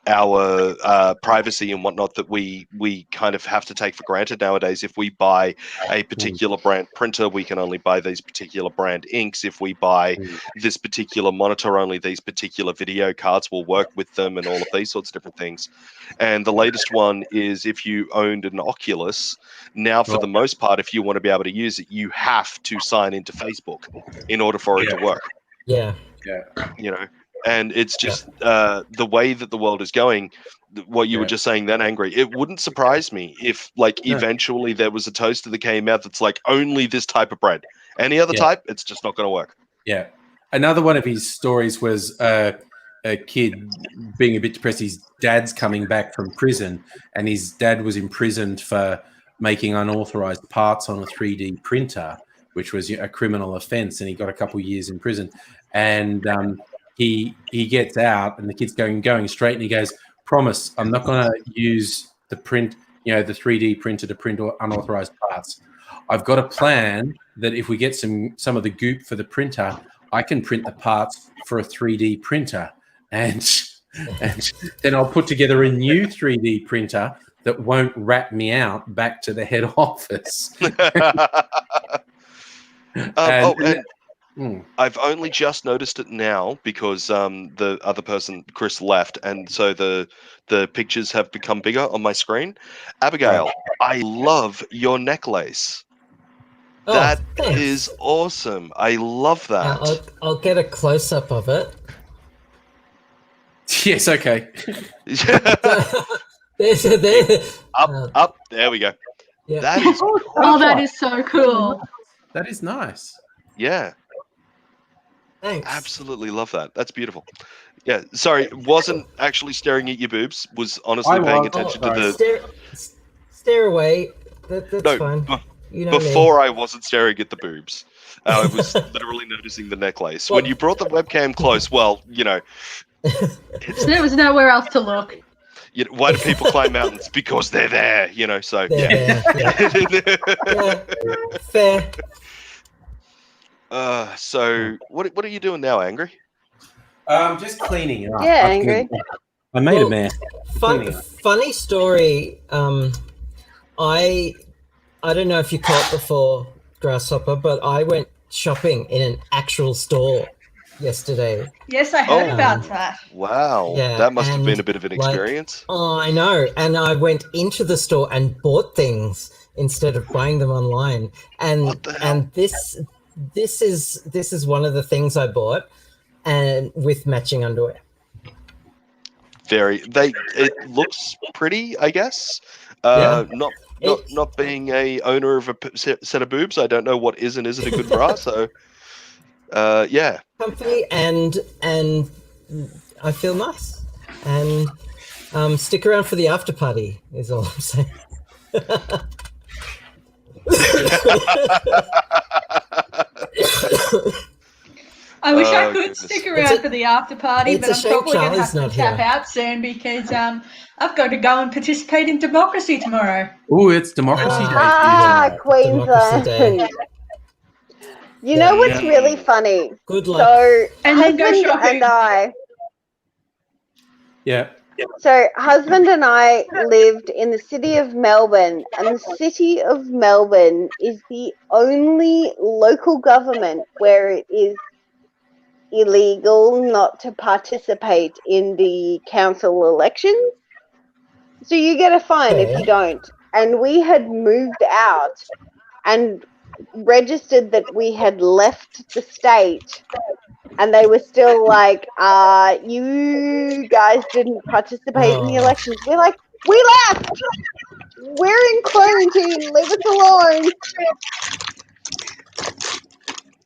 Speaker 8: our privacy and whatnot that we kind of have to take for granted nowadays. If we buy a particular brand printer, we can only buy these particular brand inks. If we buy this particular monitor, only these particular video cards will work with them, and all of these sorts of different things. And the latest one is if you owned an Oculus, now for the most part, if you want to be able to use it, you have to sign into Facebook in order for it to work.
Speaker 4: Yeah.
Speaker 8: You know, and it's just the way that the world is going. What you were just saying then, Angry, it wouldn't surprise me if, like, eventually there was a toaster that came out that's like only this type of bread. Any other type, it's just not going to work.
Speaker 1: Yeah. Another one of his stories was a kid being a bit depressed. His dad's coming back from prison, and his dad was imprisoned for making unauthorized parts on a 3D printer, which was a criminal offense, and he got a couple of years in prison. And he gets out, and the kid's going straight, and he goes, "Promise, I'm not going to use the print, the 3D printer to print unauthorized parts. I've got a plan that if we get some of the goop for the printer, I can print the parts for a 3D printer, and then I'll put together a new 3D printer that won't rat me out back to the head office."
Speaker 8: I've only just noticed it now because the other person, Chris, left, and so the pictures have become bigger on my screen. Abigail, I love your necklace. That is awesome. I love that.
Speaker 4: I'll get a close up of it.
Speaker 1: Yes, okay.
Speaker 8: Up. There we go.
Speaker 4: Yeah.
Speaker 8: That is
Speaker 7: that is so cool.
Speaker 1: That is nice.
Speaker 8: Yeah.
Speaker 4: Thanks.
Speaker 8: Absolutely love that. That's beautiful. Yeah. Sorry, wasn't actually staring at your boobs. Was honestly paying attention to the.
Speaker 4: Stare away. That's fine.
Speaker 8: Before I wasn't staring at the boobs. I was literally noticing the necklace. When you brought the webcam close, well,
Speaker 7: there was nowhere else to look.
Speaker 8: Why do people climb mountains? Because they're there, so
Speaker 4: yeah. Fair.
Speaker 8: So what are you doing now, Angry?
Speaker 1: Just cleaning up.
Speaker 9: Yeah, Angry.
Speaker 1: I made a mess.
Speaker 4: Funny story. I I don't know if you caught before, Grasshopper, but I went shopping in an actual store yesterday.
Speaker 7: Yes, I heard about that.
Speaker 8: Wow.
Speaker 4: Yeah,
Speaker 8: That must have been
Speaker 4: and,
Speaker 8: a bit of an
Speaker 4: like,
Speaker 8: experience.
Speaker 4: Oh, I know. And I went into the store and bought things instead of buying them online. And
Speaker 8: What the hell?
Speaker 4: and this is one of the things I bought, and with matching underwear.
Speaker 8: It looks pretty, I guess.
Speaker 4: Yeah.
Speaker 8: Not being a owner of a set of boobs, I don't know what is and isn't a good bra. So, yeah.
Speaker 4: Comfy and I feel nice. And stick around for the after party is all I'm saying.
Speaker 7: I wish I could
Speaker 8: goodness.
Speaker 7: stick around for the after party, but I'm probably going to have to tap
Speaker 4: here.
Speaker 7: out soon because I've got to go and participate in democracy tomorrow.
Speaker 1: Oh, it's Democracy Day.
Speaker 9: Ah, Queensland. You know what's really funny?
Speaker 4: Good luck.
Speaker 9: So,
Speaker 7: And then go
Speaker 9: husband
Speaker 7: shopping.
Speaker 9: and I.
Speaker 1: Yeah.
Speaker 9: So, husband and I lived in the city of Melbourne, and the city of Melbourne is the only local government where it is illegal not to participate in the council elections. So you get a fine if you don't. And we had moved out and registered that we had left the state, and they were still like, you guys didn't participate in the elections. We're like, we left! We're in quarantine, leave us alone.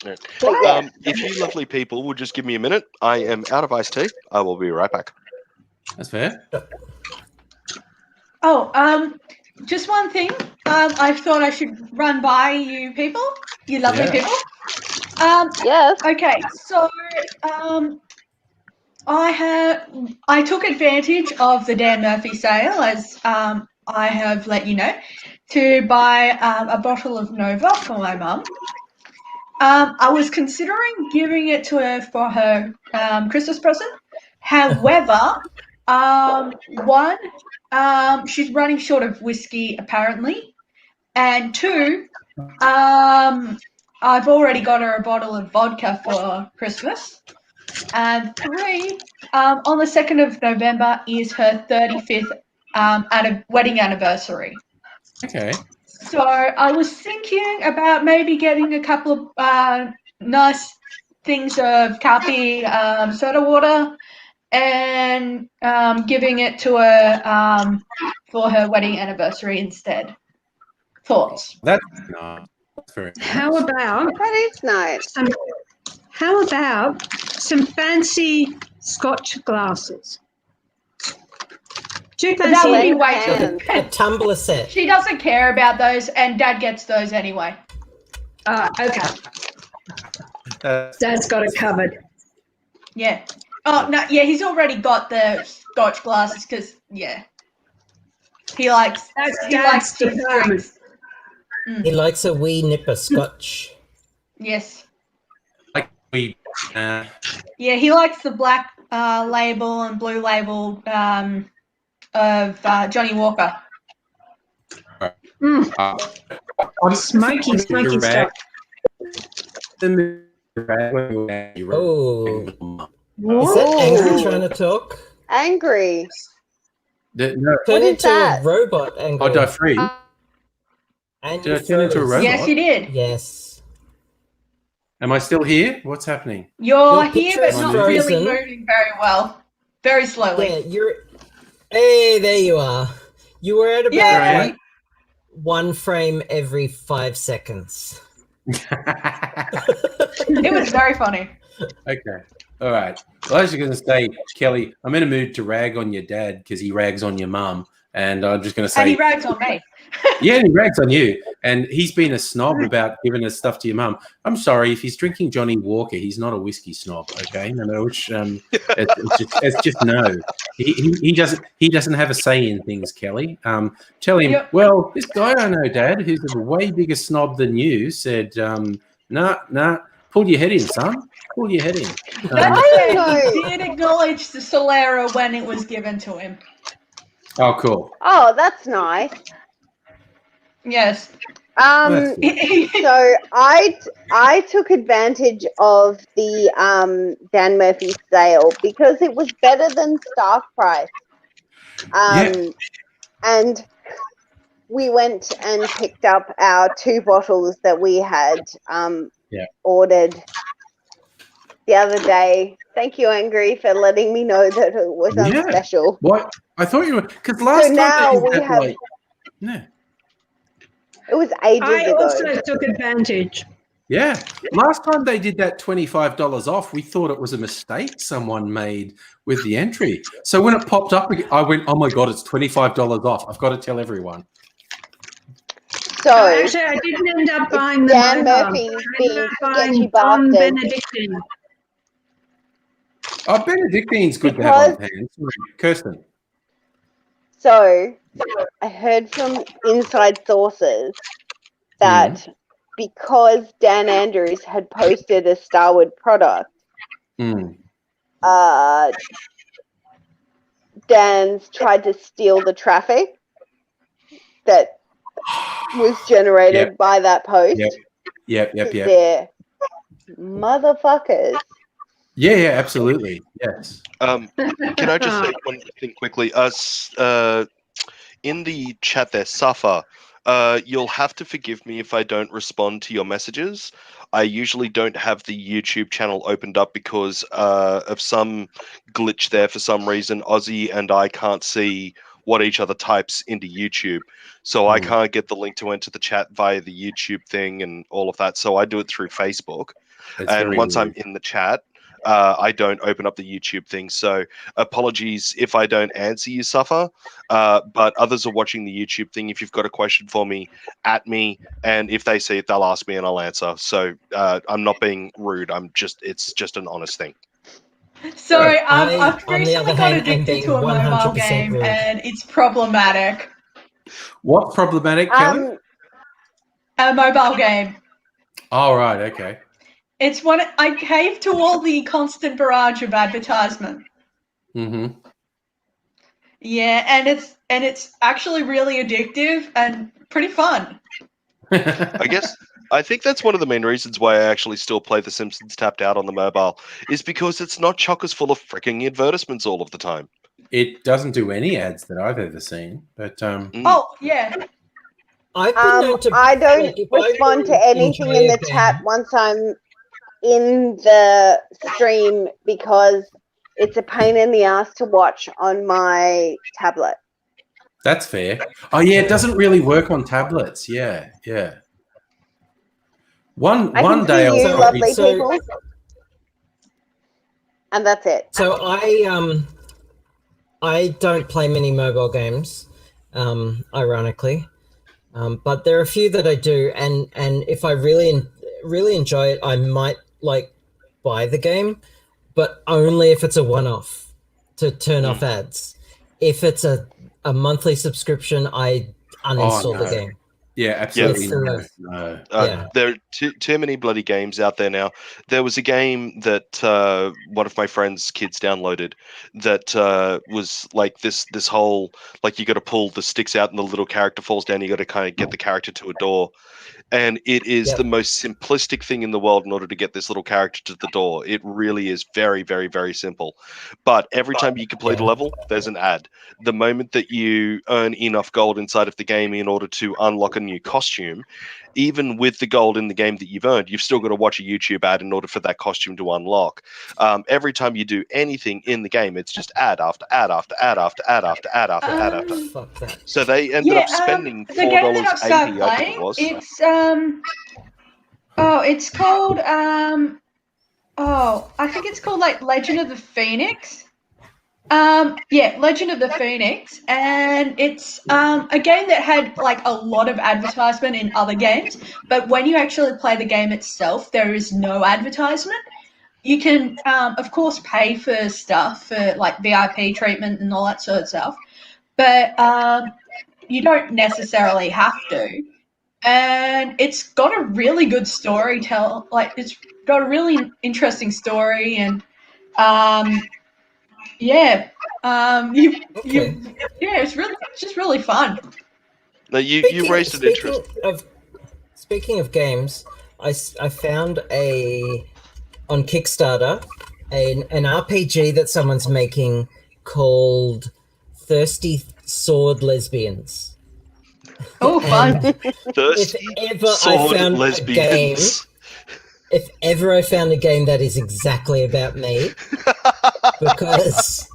Speaker 8: If you lovely people will just give me a minute, I am out of iced tea. I will be right back.
Speaker 1: That's fair.
Speaker 7: Oh, just one thing. I thought I should run by you people, you lovely people.
Speaker 9: Yes.
Speaker 7: Okay, so I took advantage of the Dan Murphy sale, as I have let you know, to buy a bottle of Nova for my mum. I was considering giving it to her for her Christmas present. However, one, she's running short of whiskey apparently, and two, I've already got her a bottle of vodka for Christmas, and three, on the 2nd of November is her 35th wedding anniversary.
Speaker 1: Okay.
Speaker 7: So I was thinking about maybe getting a couple of nice things of Cappy soda water and giving it to her for her wedding anniversary instead. Thoughts?
Speaker 1: That's nice. Very nice.
Speaker 6: How about
Speaker 9: That is nice.
Speaker 6: How about some fancy Scotch glasses? Do you
Speaker 7: That would be
Speaker 6: fancy?
Speaker 7: way too.
Speaker 4: A tumbler set.
Speaker 7: She doesn't care about those, and Dad gets those anyway.
Speaker 6: Okay. Dad's got it covered.
Speaker 7: Yeah. Oh no. Yeah, he's already got the Scotch glasses because he likes.
Speaker 6: That's
Speaker 7: he
Speaker 6: Dad's
Speaker 7: likes to
Speaker 6: department.
Speaker 7: drink.
Speaker 4: He likes a wee nip of Scotch.
Speaker 7: Yes.
Speaker 1: Like we.
Speaker 7: Yeah, he likes the black label and blue label of Johnny Walker.
Speaker 6: Smoky stuff.
Speaker 4: Oh. Is that Angry trying to talk?
Speaker 9: Angry.
Speaker 1: No.
Speaker 4: Turn
Speaker 9: What is
Speaker 4: into
Speaker 9: that?
Speaker 4: a robot, Angry.
Speaker 1: Oh, did I freeze?
Speaker 4: And
Speaker 1: Did I
Speaker 4: you
Speaker 1: turn into a
Speaker 4: froze.
Speaker 1: robot?
Speaker 7: Yes, you did.
Speaker 4: Yes.
Speaker 1: Am I still here? What's happening?
Speaker 7: You're
Speaker 4: Your
Speaker 7: here,
Speaker 4: picture
Speaker 7: but
Speaker 4: is
Speaker 7: not
Speaker 4: frozen.
Speaker 7: really moving very well. Very slowly.
Speaker 4: Yeah, you're. Hey, there you are. You were at about
Speaker 7: Yay!
Speaker 4: like 1 frame every 5 seconds.
Speaker 7: It was very funny.
Speaker 1: Okay. All right. Well, I was just going to say, Kelly, I'm in a mood to rag on your dad because he rags on your mum. And I'm just going to say.
Speaker 7: And he rags on me.
Speaker 1: Yeah, and he rags on you. And he's been a snob about giving his stuff to your mum. I'm sorry, if he's drinking Johnny Walker, he's not a whiskey snob, okay? No matter which, it's just no. He doesn't have a say in things, Kelly. Tell him, well, this guy I know, Dad, who's a way bigger snob than you, said, nah, pull your head in, son. Pull your head in.
Speaker 7: He did acknowledge the Solera when it was given to him.
Speaker 1: Oh, cool.
Speaker 9: Oh, that's nice.
Speaker 7: Yes.
Speaker 9: So I took advantage of the Dan Murphy sale because it was better than staff price. And we went and picked up our 2 bottles that we had ordered the other day. Thank you, Angry, for letting me know that it was on special.
Speaker 1: What? I thought you were, because last time
Speaker 9: now
Speaker 1: they did
Speaker 9: we
Speaker 1: that,
Speaker 9: have.
Speaker 1: like, yeah.
Speaker 9: It was ages
Speaker 6: I
Speaker 9: ago.
Speaker 6: also took advantage.
Speaker 1: Yeah. Last time they did that $25 off, we thought it was a mistake someone made with the entry. So when it popped up, I went, oh my God, it's $25 off. I've got to tell everyone.
Speaker 9: So
Speaker 6: actually, I didn't end up buying the
Speaker 9: Dan
Speaker 6: mobile.
Speaker 9: Murphy
Speaker 6: I ended
Speaker 9: being
Speaker 6: up
Speaker 9: sketchy
Speaker 6: buying Don
Speaker 9: bastard.
Speaker 6: Benedictine.
Speaker 1: Oh, Benedictine's good to have on hand. Sorry, Kirsten.
Speaker 9: So I heard from inside sources that because Dan Andrews had posted a Starwood product, Dan's tried to steal the traffic that was generated by that post.
Speaker 1: Yep.
Speaker 9: They're motherfuckers.
Speaker 1: Yeah, absolutely. Yes.
Speaker 8: Can I just say one thing quickly? In the chat there, Suffer, you'll have to forgive me if I don't respond to your messages. I usually don't have the YouTube channel opened up because of some glitch there for some reason. Ozzy and I can't see what each other types into YouTube. So I can't get the link to enter the chat via the YouTube thing and all of that. So I do it through Facebook. And once I'm in the chat, I don't open up the YouTube thing. So apologies if I don't answer you, Suffer. But others are watching the YouTube thing. If you've got a question for me, at me. And if they see it, they'll ask me and I'll answer. So I'm not being rude. It's just an honest thing.
Speaker 7: Sorry, I've recently got addicted to a mobile game and it's problematic.
Speaker 1: What problematic, Kelly?
Speaker 7: A mobile game.
Speaker 1: Oh, right, okay.
Speaker 7: It's one I cave to all the constant barrage of advertisement.
Speaker 1: Mm-hmm.
Speaker 7: Yeah, and it's actually really addictive and pretty fun.
Speaker 8: I think that's one of the main reasons why I actually still play The Simpsons tapped out on the mobile, is because it's not chockers full of freaking advertisements all of the time.
Speaker 1: It doesn't do any ads that I've ever seen, but
Speaker 7: Oh yeah.
Speaker 9: I don't respond to anything in the chat once I'm in the stream because it's a pain in the ass to watch on my tablet.
Speaker 1: That's fair. Oh yeah, it doesn't really work on tablets. Yeah. One day I'll
Speaker 9: you lovely people. And that's it.
Speaker 4: So I don't play many mobile games, ironically, but there are a few that I do, and if I really enjoy it, I might buy the game, but only if it's a one-off to turn off ads. If it's a monthly subscription, I uninstall the game.
Speaker 1: Yeah, absolutely.
Speaker 8: There are too many bloody games out there now. There was a game that one of my friend's kids downloaded that was like this whole, like, you got to pull the sticks out and the little character falls down. You got to kind of get the character to a door. And it is the most simplistic thing in the world in order to get this little character to the door. It really is very, very, very simple. But every time you complete a level, there's an ad. The moment that you earn enough gold inside of the game in order to unlock a new costume, even with the gold in the game that you've earned, you've still got to watch a YouTube ad in order for that costume to unlock. Every time you do anything in the game, it's just ad after ad after ad after ad after ad after ad after.
Speaker 4: Fuck that.
Speaker 8: So they ended up spending $4.80,
Speaker 7: the game that I've started
Speaker 8: I think
Speaker 7: playing,
Speaker 8: it was.
Speaker 7: It's called I think it's called like Legend of the Phoenix. Legend of the Phoenix, and it's a game that had like a lot of advertisement in other games, but when you actually play the game itself, there is no advertisement. You can, of course, pay for stuff for like VIP treatment and all that sort of stuff, but you don't necessarily have to. And it's got a really good story it's got a really interesting story, and it's just really fun.
Speaker 8: No, you raised an interest.
Speaker 4: speaking of games, I found on Kickstarter an RPG that someone's making called Thirsty Sword Lesbians.
Speaker 7: Oh, fun.
Speaker 8: Thirsty sword lesbians.
Speaker 4: If ever I found a game that is exactly about me, because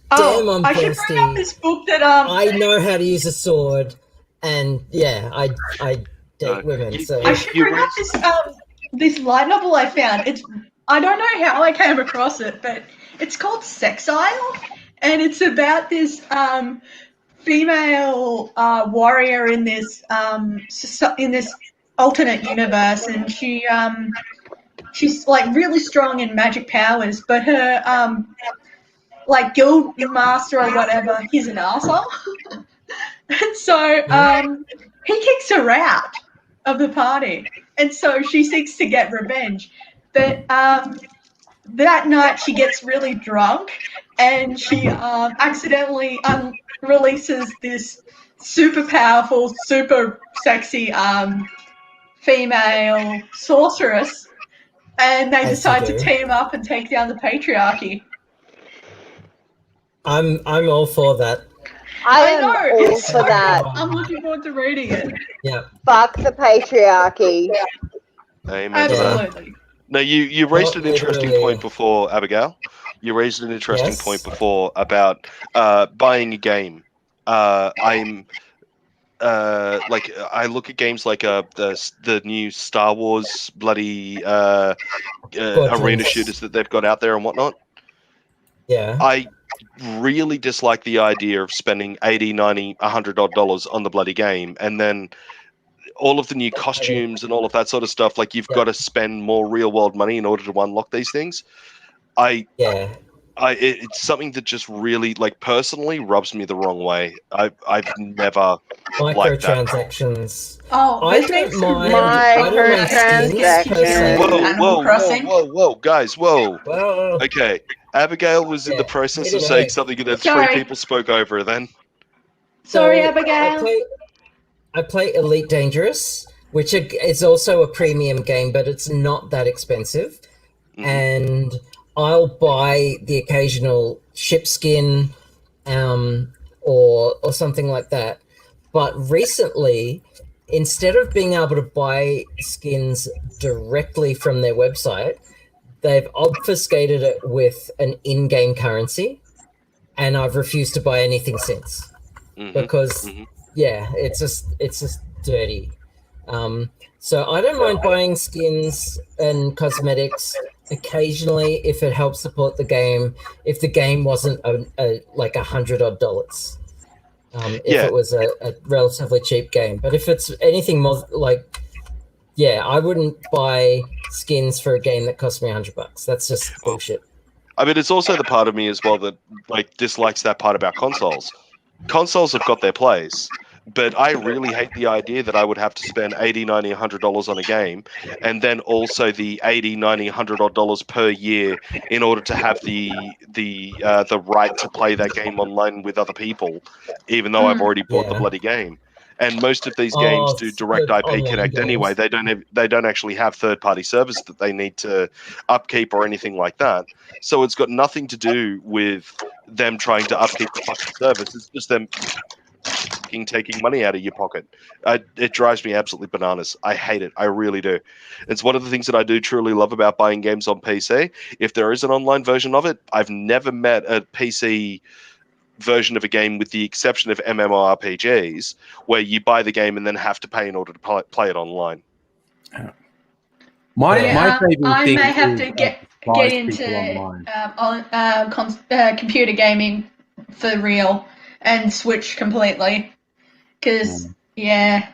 Speaker 4: damn, I'm
Speaker 7: I
Speaker 4: thirsty.
Speaker 7: should bring up this book that
Speaker 4: I know how to use a sword, and yeah, I date women. So
Speaker 7: I should bring up this light novel I found. I don't know how I came across it, but it's called Sexile, and it's about this female warrior in this alternate universe, and she's like really strong in magic powers, but her like guild master or whatever, he's an asshole. And so he kicks her out of the party, and so she seeks to get revenge. But that night she gets really drunk, and she accidentally releases this super powerful, super sexy female sorceress, and they decide to team up and take down the patriarchy.
Speaker 4: I'm all for that.
Speaker 9: I am all for that.
Speaker 7: I'm looking forward to reading it.
Speaker 4: Yeah.
Speaker 9: Fuck the patriarchy.
Speaker 8: Amen to that. No, you raised an interesting point before, Abigail. You raised an interesting point before about buying a game. I'm like, I look at games like the new Star Wars bloody arena shooters that they've got out there and whatnot.
Speaker 4: Yeah.
Speaker 8: I really dislike the idea of spending $80, $90, $100 on the bloody game, and then all of the new costumes and all of that sort of stuff. Like, you've got to spend more real world money in order to unlock these things. It's something that just really, like, personally rubs me the wrong way. I've never liked that.
Speaker 4: Microtransactions.
Speaker 7: Oh,
Speaker 4: I don't mind
Speaker 9: microtransactions.
Speaker 8: Whoa, guys, whoa. Okay, Abigail was in the process of saying something, and then three people spoke over her. Then.
Speaker 7: Sorry, Abigail.
Speaker 4: I play Elite Dangerous, which is also a premium game, but it's not that expensive. Mm-hmm. And I'll buy the occasional ship skin or something like that. But recently, instead of being able to buy skins directly from their website, they've obfuscated it with an in-game currency, and I've refused to buy anything since. Because it's just dirty. So I don't mind buying skins and cosmetics occasionally if it helps support the game. If the game wasn't like $100 odd, if it was a relatively cheap game, but if it's anything more like, I wouldn't buy skins for a game that cost me $100. That's just bullshit.
Speaker 8: I mean, it's also the part of me as well that like dislikes that part about consoles. Consoles have got their place, but I really hate the idea that I would have to spend $80, $90, $100 on a game, and then also the $80, $90, $100 per year in order to have the right to play that game online with other people, even though I've already bought the bloody game. And most of these games do direct IP connect anyway. They don't actually have third-party service that they need to upkeep or anything like that. So it's got nothing to do with them trying to upkeep the fucking service. It's just them taking money out of your pocket. It drives me absolutely bananas. I hate it. I really do. It's one of the things that I do truly love about buying games on PC. If there is an online version of it, I've never met a PC version of a game, with the exception of MMORPGs, where you buy the game and then have to pay in order to play it online.
Speaker 1: My favorite
Speaker 7: I
Speaker 1: thing
Speaker 7: may have
Speaker 1: is
Speaker 7: to get into computer gaming for real and switch completely, because
Speaker 1: my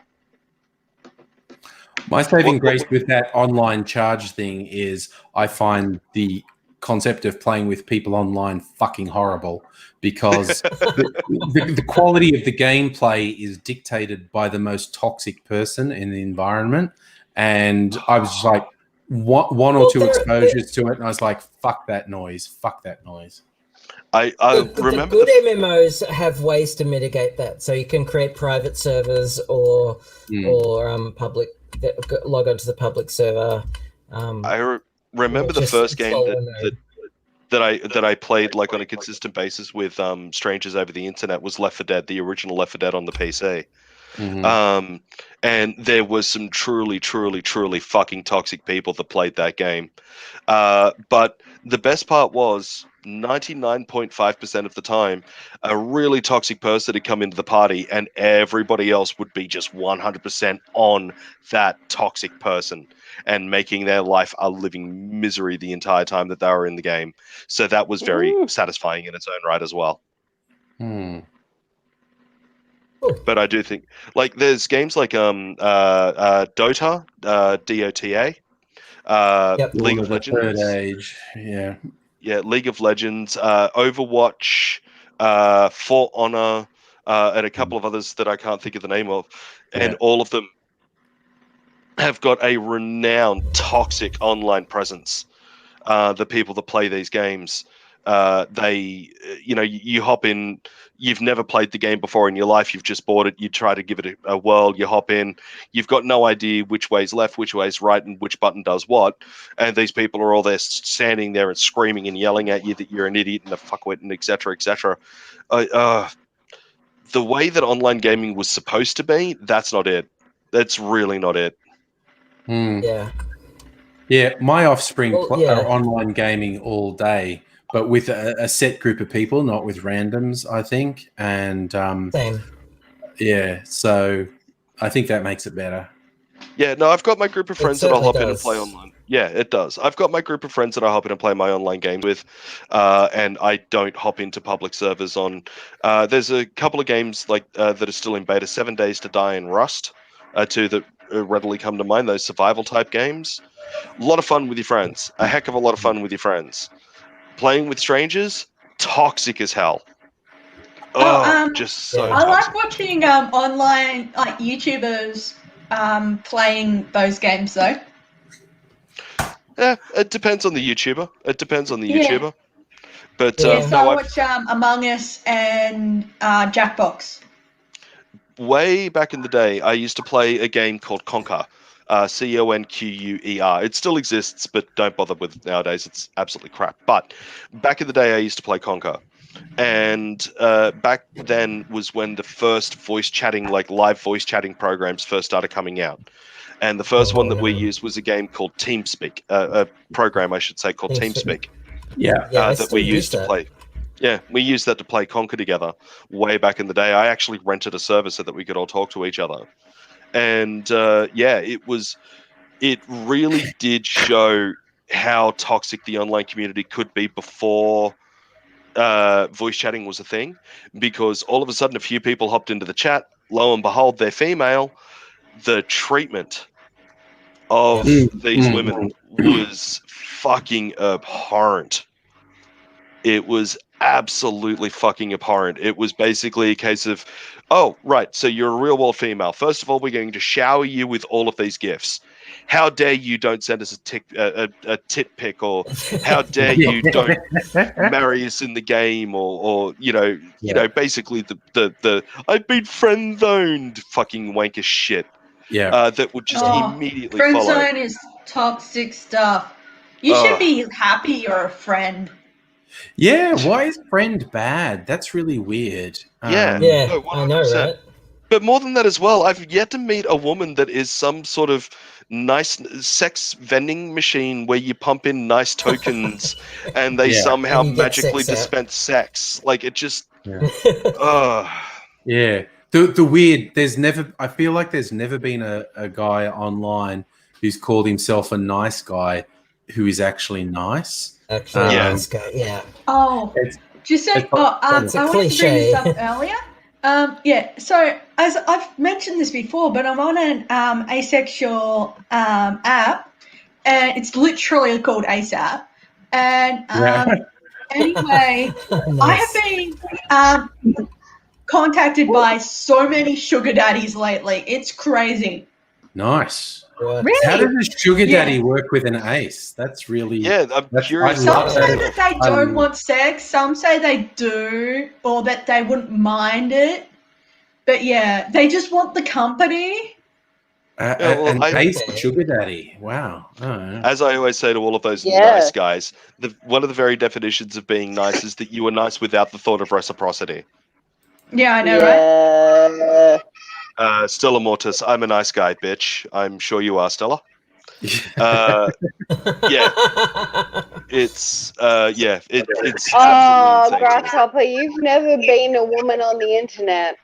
Speaker 1: saving grace with that online charge thing is I find the concept of playing with people online fucking horrible, because the quality of the gameplay is dictated by the most toxic person in the environment. And I was just like one or two exposures to it, and I was like, fuck that noise.
Speaker 8: I remember
Speaker 4: the good MMOs have ways to mitigate that. So you can create private servers or public log onto the public server.
Speaker 8: I remember the first game that I played like on a consistent basis with strangers over the internet was Left 4 Dead, the original Left 4 Dead on the PC.
Speaker 1: Mm-hmm.
Speaker 8: And there was some truly fucking toxic people that played that game. But the best part was 99.5% of the time, a really toxic person would come into the party and everybody else would be just 100% on that toxic person and making their life a living misery the entire time that they were in the game. So that was very satisfying in its own right as well. But I do think, like, there's games like Dota, DOTA, League of Legends.
Speaker 1: Third Age, yeah,
Speaker 8: League of Legends, Overwatch, For Honor, and a couple of others that I can't think of the name of, and all of them have got a renowned toxic online presence. The people that play these games, you hop in, you've never played the game before in your life, you've just bought it, you try to give it a whirl, you hop in, you've got no idea which way's left, which way's right, and which button does what, and these people are all there standing there and screaming and yelling at you that you're an idiot and a fuckwit and etc. The way that online gaming was supposed to be, that's not it. That's really not it.
Speaker 1: Yeah, my offspring are online gaming all day, but with a set group of people, not with randoms, I think. And
Speaker 4: same.
Speaker 1: Yeah, so I think that makes it better.
Speaker 8: Yeah, no, I've got my group of friends that I'll hop in and play online. Yeah, it does. I've got my group of friends that I hop in and play my online games with, and I don't hop into public servers on. There's a couple of games like that are still in beta. 7 Days to Die and Rust, two that readily come to mind. Those survival type games. A lot of fun with your friends. A heck of a lot of fun with your friends. Playing with strangers, toxic as hell. Just so
Speaker 7: I
Speaker 8: toxic.
Speaker 7: like watching online like YouTubers playing those games though.
Speaker 8: Yeah, it depends on the YouTuber. But
Speaker 7: so I watch Among Us and Jackbox.
Speaker 8: Way back in the day, I used to play a game called Conquer. Conquer. It still exists, but don't bother with it nowadays. It's absolutely crap. But back in the day, I used to play Conquer. And back then was when the first voice chatting, like live voice chatting programs first started coming out. And the first one that we used was a game called TeamSpeak, a program, I should say, called TeamSpeak. That we used to play. Yeah, we used that to play Conquer together way back in the day. I actually rented a server so that we could all talk to each other. And it really did show how toxic the online community could be before voice chatting was a thing, because all of a sudden a few people hopped into the chat, lo and behold, they're female. The treatment of these women was fucking abhorrent. It was absolutely fucking abhorrent. It was basically a case of, oh, right, so you're a real world female. First of all, we're going to shower you with all of these gifts. How dare you don't send us a tit pic, or how dare you don't marry us in the game, or basically the I've been friend zoned fucking wankish shit. That would just immediately
Speaker 7: friend
Speaker 8: follow.
Speaker 7: Friend zone is toxic stuff. You should be happy you're a friend.
Speaker 1: Yeah, why is friend bad? That's really weird.
Speaker 4: I know, right?
Speaker 8: But more than that as well, I've yet to meet a woman that is some sort of nice sex vending machine where you pump in nice tokens and they somehow magically dispense sex. Like, it just...
Speaker 1: Yeah. The weird... I feel like there's never been a guy online who's called himself a nice guy who is actually nice.
Speaker 4: Nice guy, yeah.
Speaker 7: Oh, just say, I wanted to bring this up earlier. So as I've mentioned this before, but I'm on an asexual app, and it's literally called ASAP. And anyway, nice. I have been contacted by so many sugar daddies lately. It's crazy.
Speaker 1: Nice.
Speaker 6: Really?
Speaker 1: How does a sugar daddy work with an ace? That's really
Speaker 8: I'm curious.
Speaker 7: Some say that they don't want sex. Some say they do, or that they wouldn't mind it. But yeah, they just want the company.
Speaker 1: An ace sugar daddy. Wow.
Speaker 8: As I always say to all of those nice guys, one of the very definitions of being nice is that you are nice without the thought of reciprocity.
Speaker 7: Yeah, I know, right?
Speaker 8: Stella Mortis, I'm a nice guy, bitch. I'm sure you are, Stella. Yeah. It's it's
Speaker 9: Grasshopper, you've never been a woman on the internet.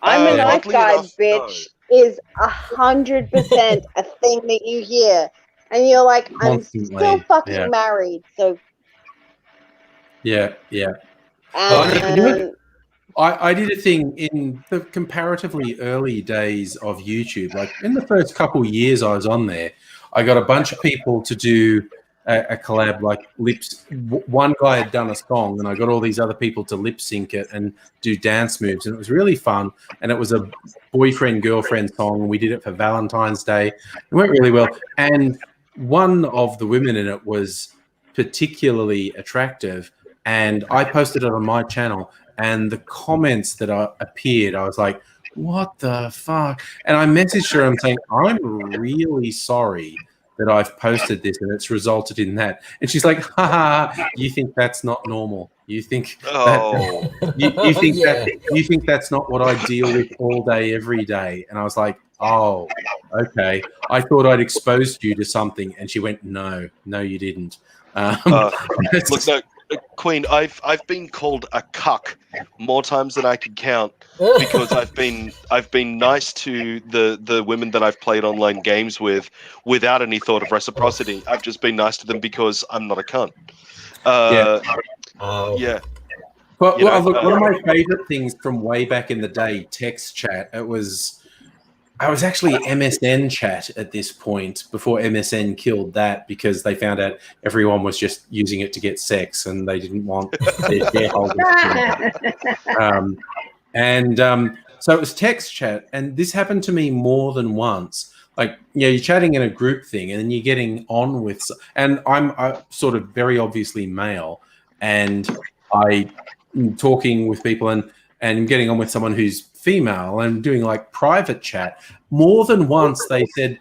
Speaker 9: I'm a nice guy, bitch, is 100% a thing that you hear. And you're like, I'm still fucking married, so...
Speaker 1: Yeah.
Speaker 9: And...
Speaker 1: I did a thing in the comparatively early days of YouTube. Like in the first couple of years I was on there, I got a bunch of people to do a collab, like lips. One guy had done a song, and I got all these other people to lip sync it and do dance moves, and it was really fun. And it was a boyfriend-girlfriend song, and we did it for Valentine's Day. It went really well. And one of the women in it was particularly attractive, and I posted it on my channel. And the comments that appeared, I was like, what the fuck? And I messaged her, I'm saying, I'm really sorry that I've posted this and it's resulted in that. And she's like, haha, you think that's not normal? You think you think that's not what I deal with all day, every day? And I was like, oh, okay. I thought I'd exposed you to something. And she went, no, you didn't.
Speaker 8: Look, no, Queen, I've been called a cuck more times than I can count because I've been nice to the women that I've played online games with without any thought of reciprocity. I've just been nice to them because I'm not a cunt. Yeah.
Speaker 1: But look, one of my favorite things from way back in the day, text chat. I was actually MSN chat at this point before MSN killed that because they found out everyone was just using it to get sex and they didn't want their shareholders to. So it was text chat, and this happened to me more than once. Like, you're chatting in a group thing and then you're getting on with, and I'm sort of very obviously male, and I'm talking with people and getting on with someone who's female and doing like private chat. More than once they said,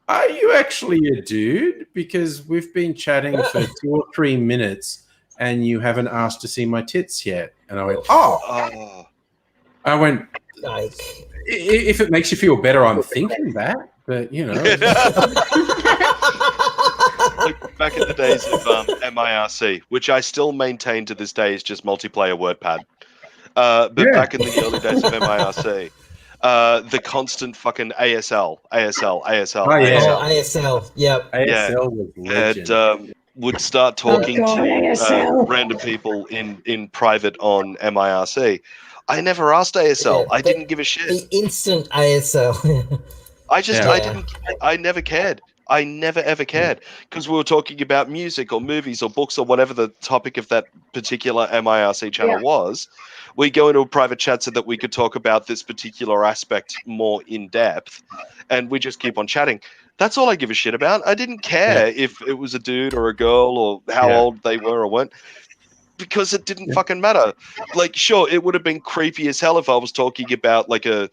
Speaker 1: are you actually a dude? Because we've been chatting for 2 or 3 minutes and you haven't asked to see my tits yet. And I went, oh. I went, like, if it makes you feel better, I'm thinking that, but you know.
Speaker 8: Like back in the days of MIRC, which I still maintain to this day is just multiplayer WordPad. But back in the early days of MIRC, the constant fucking ASL.
Speaker 4: Oh, yeah. ASL, yep.
Speaker 1: ASL was legend.
Speaker 8: And would start talking to random people in private on MIRC. I never asked ASL. I didn't give a shit.
Speaker 4: The instant ASL.
Speaker 8: I never cared. I never ever cared because we were talking about music or movies or books or whatever the topic of that particular MIRC channel was. We go into a private chat so that we could talk about this particular aspect more in depth, and we just keep on chatting. That's all I give a shit about. I didn't care if it was a dude or a girl or how old they were or weren't, because it didn't fucking matter. Like, sure, it would have been creepy as hell if I was talking about like a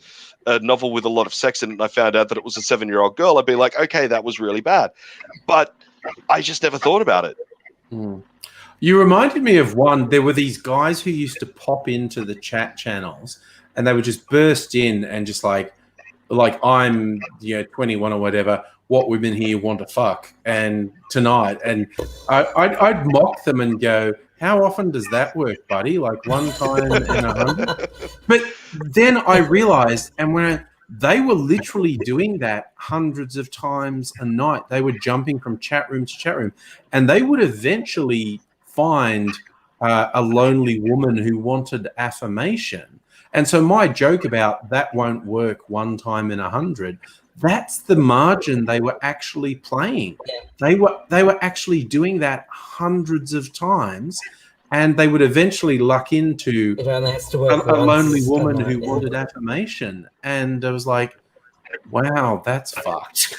Speaker 8: novel with a lot of sex in it and I found out that it was a 7-year-old girl. I'd be like, okay, that was really bad. But I just never thought about it.
Speaker 1: You reminded me of one. There were these guys who used to pop into the chat channels and they would just burst in and just like I'm 21 or whatever. What women here want to fuck and tonight, and I'd mock them and go, how often does that work, buddy? Like one time in 100? But then I realized, and when they were literally doing that hundreds of times a night, they were jumping from chat room to chat room, and they would eventually find a lonely woman who wanted affirmation. And so my joke about that won't work one time in 100, that's the margin they were actually playing. They were actually doing that hundreds of times, and they would eventually luck into a lonely woman who wanted affirmation. And I was like, Wow, that's fucked.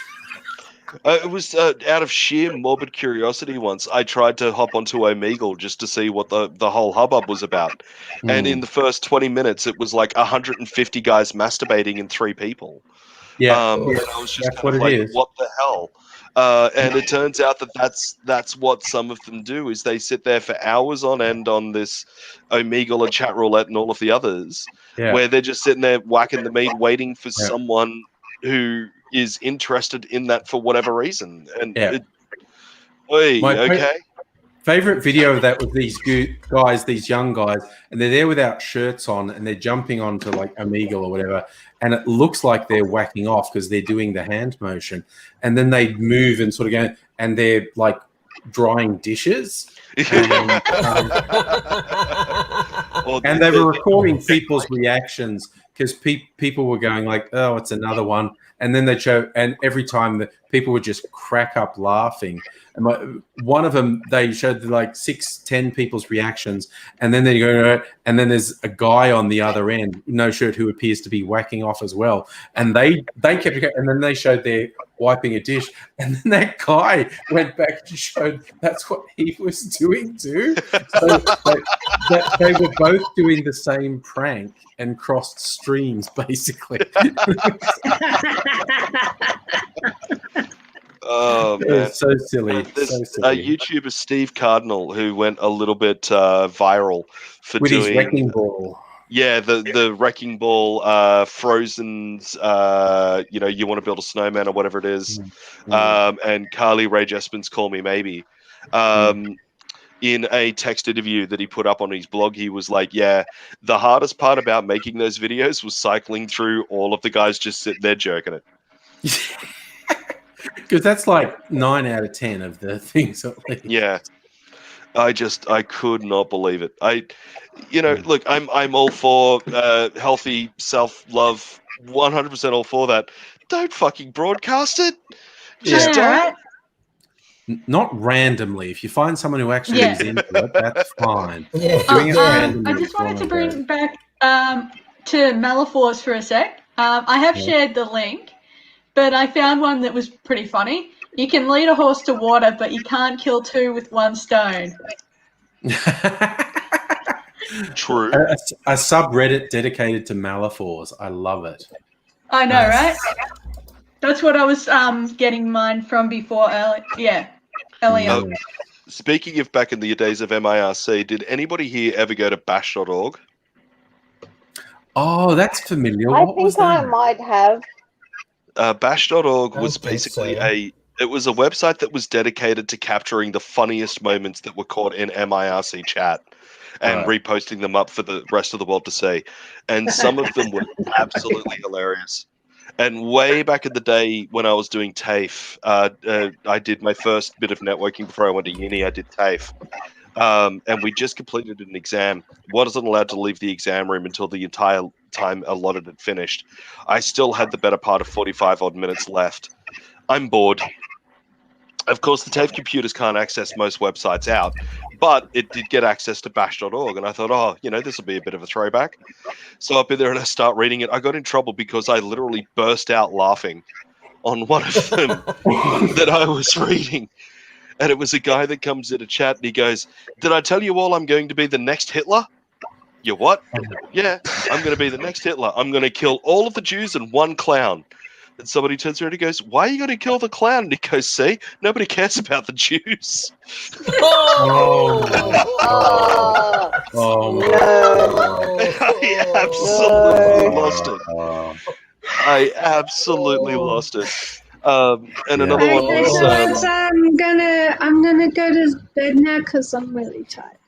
Speaker 8: It was out of sheer morbid curiosity once. I tried to hop onto Omegle just to see what the whole hubbub was about. And in the first 20 minutes, it was like 150 guys masturbating and 3 people.
Speaker 1: Yeah,
Speaker 8: And I was just
Speaker 1: that's
Speaker 8: kind of
Speaker 1: what it
Speaker 8: like,
Speaker 1: is.
Speaker 8: what the hell? And it turns out that's what some of them do, is they sit there for hours on end on this Omegle and Chat Roulette and all of the others, where they're just sitting there whacking the meat, waiting for someone who is interested in that for whatever reason. And okay.
Speaker 1: Favorite video of that was these guys, these young guys, and they're there without shirts on, and they're jumping onto like Omegle or whatever, and it looks like they're whacking off because they're doing the hand motion, and then they move and sort of go, and they're like drying dishes, and they were recording people's reactions because people were going like, "Oh, it's another one," and then they show, and every time the people would just crack up laughing. And one of them, they showed like 6-10 people's reactions, and then they go, and then there's a guy on the other end, no shirt, who appears to be whacking off as well, and they kept, and then they showed their wiping a dish, and then that guy went back and showed that's what he was doing too. So they were both doing the same prank and crossed streams, basically.
Speaker 8: Oh man,
Speaker 1: so silly.
Speaker 8: There's
Speaker 1: so silly.
Speaker 8: a YouTuber, Steve Cardinal, who went a little bit viral for
Speaker 1: with
Speaker 8: doing
Speaker 1: his wrecking ball.
Speaker 8: Yeah, the wrecking ball, Frozen's, you want to build a snowman or whatever it is, and Carly Rae Jepsen's Call Me Maybe. In a text interview that he put up on his blog, he was like, yeah, the hardest part about making those videos was cycling through all of the guys just sitting there jerking it.
Speaker 1: Because that's like 9 out of 10 of the things.
Speaker 8: Yeah. I could not believe it. Look, I'm all for healthy self-love, 100% all for that. Don't fucking broadcast it. Just don't.
Speaker 1: Not randomly. If you find someone who actually is into it, that's fine.
Speaker 7: I just wanted to bring back to Malifaux for a sec. I have shared the link, but I found one that was pretty funny. You can lead a horse to water, but you can't kill 2 with 1 stone.
Speaker 8: True.
Speaker 1: A subreddit dedicated to Malifaux. I love it.
Speaker 7: I know, right? That's what I was getting mine from before. Earlier.
Speaker 8: Speaking of back in the days of MIRC, did anybody here ever go to bash.org?
Speaker 1: Oh, that's familiar.
Speaker 9: I think I might have.
Speaker 8: Bash.org was basically it was a website that was dedicated to capturing the funniest moments that were caught in MIRC chat and reposting them up for the rest of the world to see. And some of them were absolutely hilarious. And way back in the day when I was doing TAFE, I did my first bit of networking before I went to uni. I did TAFE. And we just completed an exam. Wasn't allowed to leave the exam room until the entire time allotted had finished. I still had the better part of 45 odd minutes left. I'm bored. Of course, the TAFE computers can't access most websites out, but it did get access to bash.org. And I thought, this will be a bit of a throwback. So up in there and I start reading it. I got in trouble because I literally burst out laughing on one of them that I was reading. And it was a guy that comes in a chat and he goes, "Did I tell you all I'm going to be the next Hitler?" You what? Yeah, I'm going to be the next Hitler. I'm going to kill all of the Jews and 1 clown. And somebody turns around and goes, "Why are you going to kill the clown?" And he goes, "See, nobody cares about the Jews."
Speaker 1: Oh
Speaker 8: I absolutely lost it. I absolutely lost it. And another one was.
Speaker 6: I'm gonna go to bed now because I'm really tired.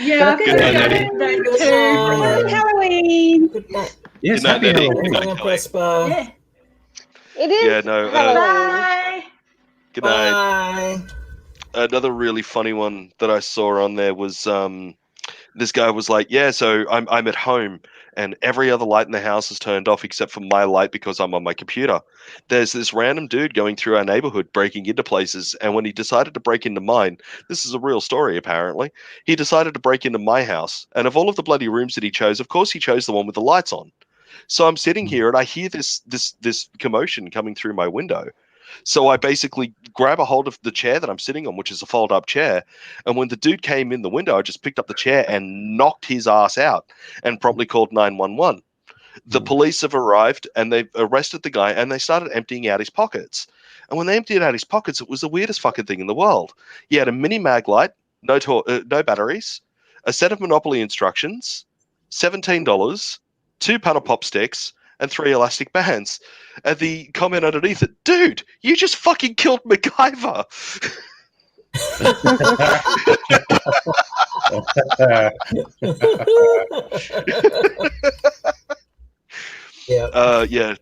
Speaker 7: Yeah,
Speaker 8: good night,
Speaker 7: Nettie. Happy Halloween.
Speaker 4: Good night.
Speaker 1: Yes,
Speaker 8: Good night,
Speaker 1: happy
Speaker 8: Nettie.
Speaker 1: Halloween.
Speaker 8: Good night,
Speaker 4: Good
Speaker 8: Kelly.
Speaker 4: Prosper.
Speaker 7: Yeah.
Speaker 9: It is.
Speaker 8: Yeah, no.
Speaker 7: Bye.
Speaker 8: Good night.
Speaker 4: Bye.
Speaker 8: Another really funny one that I saw on there was this guy was like, "Yeah, so I'm at home and every other light in the house is turned off except for my light because I'm on my computer. There's this random dude going through our neighborhood breaking into places, and when he decided to break into mine, this is a real story apparently, he decided to break into my house, and of all of the bloody rooms that he chose, of course he chose the one with the lights on. So I'm sitting here and I hear this commotion coming through my window. So I basically grab a hold of the chair that I'm sitting on, which is a fold-up chair. And when the dude came in the window, I just picked up the chair and knocked his ass out and promptly called 911. The police have arrived and they've arrested the guy and they started emptying out his pockets. And when they emptied out his pockets, it was the weirdest fucking thing in the world. He had a mini mag light, no batteries, a set of Monopoly instructions, $17, 2 panel pop sticks, and 3 elastic bands. And the comment underneath it, dude, you just fucking killed MacGyver.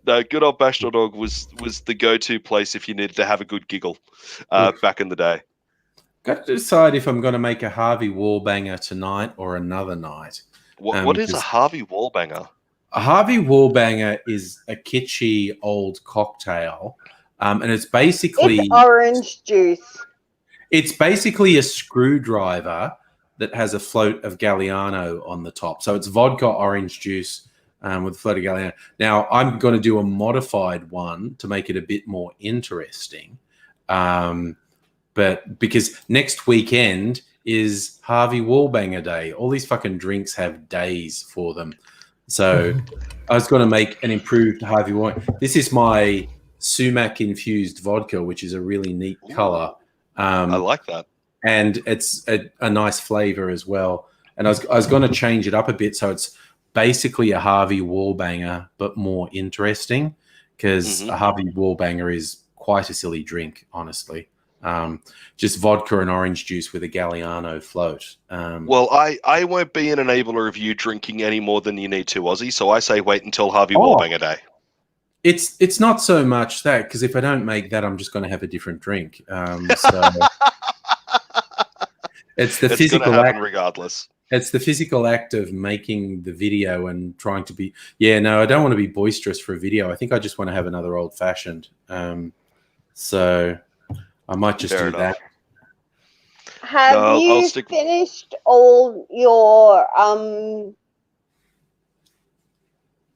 Speaker 8: No, good old Bash.org was the go-to place if you needed to have a good giggle back in the day.
Speaker 1: Got to decide if I'm going to make a Harvey Wallbanger tonight or another night.
Speaker 8: What is a Harvey Wallbanger?
Speaker 1: A Harvey Wallbanger is a kitschy old cocktail, and it's basically
Speaker 9: orange juice.
Speaker 1: It's basically a screwdriver that has a float of Galliano on the top. So it's vodka, orange juice with a float of Galliano. Now, I'm going to do a modified one to make it a bit more interesting. But because next weekend is Harvey Wallbanger Day. All these fucking drinks have days for them. So I was going to make an improved Harvey Wallbanger. This is my sumac-infused vodka, which is a really neat color.
Speaker 8: I like that.
Speaker 1: And it's a nice flavor as well. And I was going to change it up a bit so it's basically a Harvey Wallbanger, but more interesting, because a Harvey Wallbanger is quite a silly drink, honestly. Just vodka and orange juice with a Galliano float.
Speaker 8: Well, I won't be an enabler of you drinking any more than you need to, Ozzy, so I say wait until Harvey Wallbanger Day.
Speaker 1: It's not so much that, because if I don't make that, I'm just going to have a different drink. So it's the physical act,
Speaker 8: regardless.
Speaker 1: It's the physical act of making the video and trying to be. Yeah, no, I don't want to be boisterous for a video. I think I just want to have another old fashioned. So I might just do that.
Speaker 9: Have you finished all your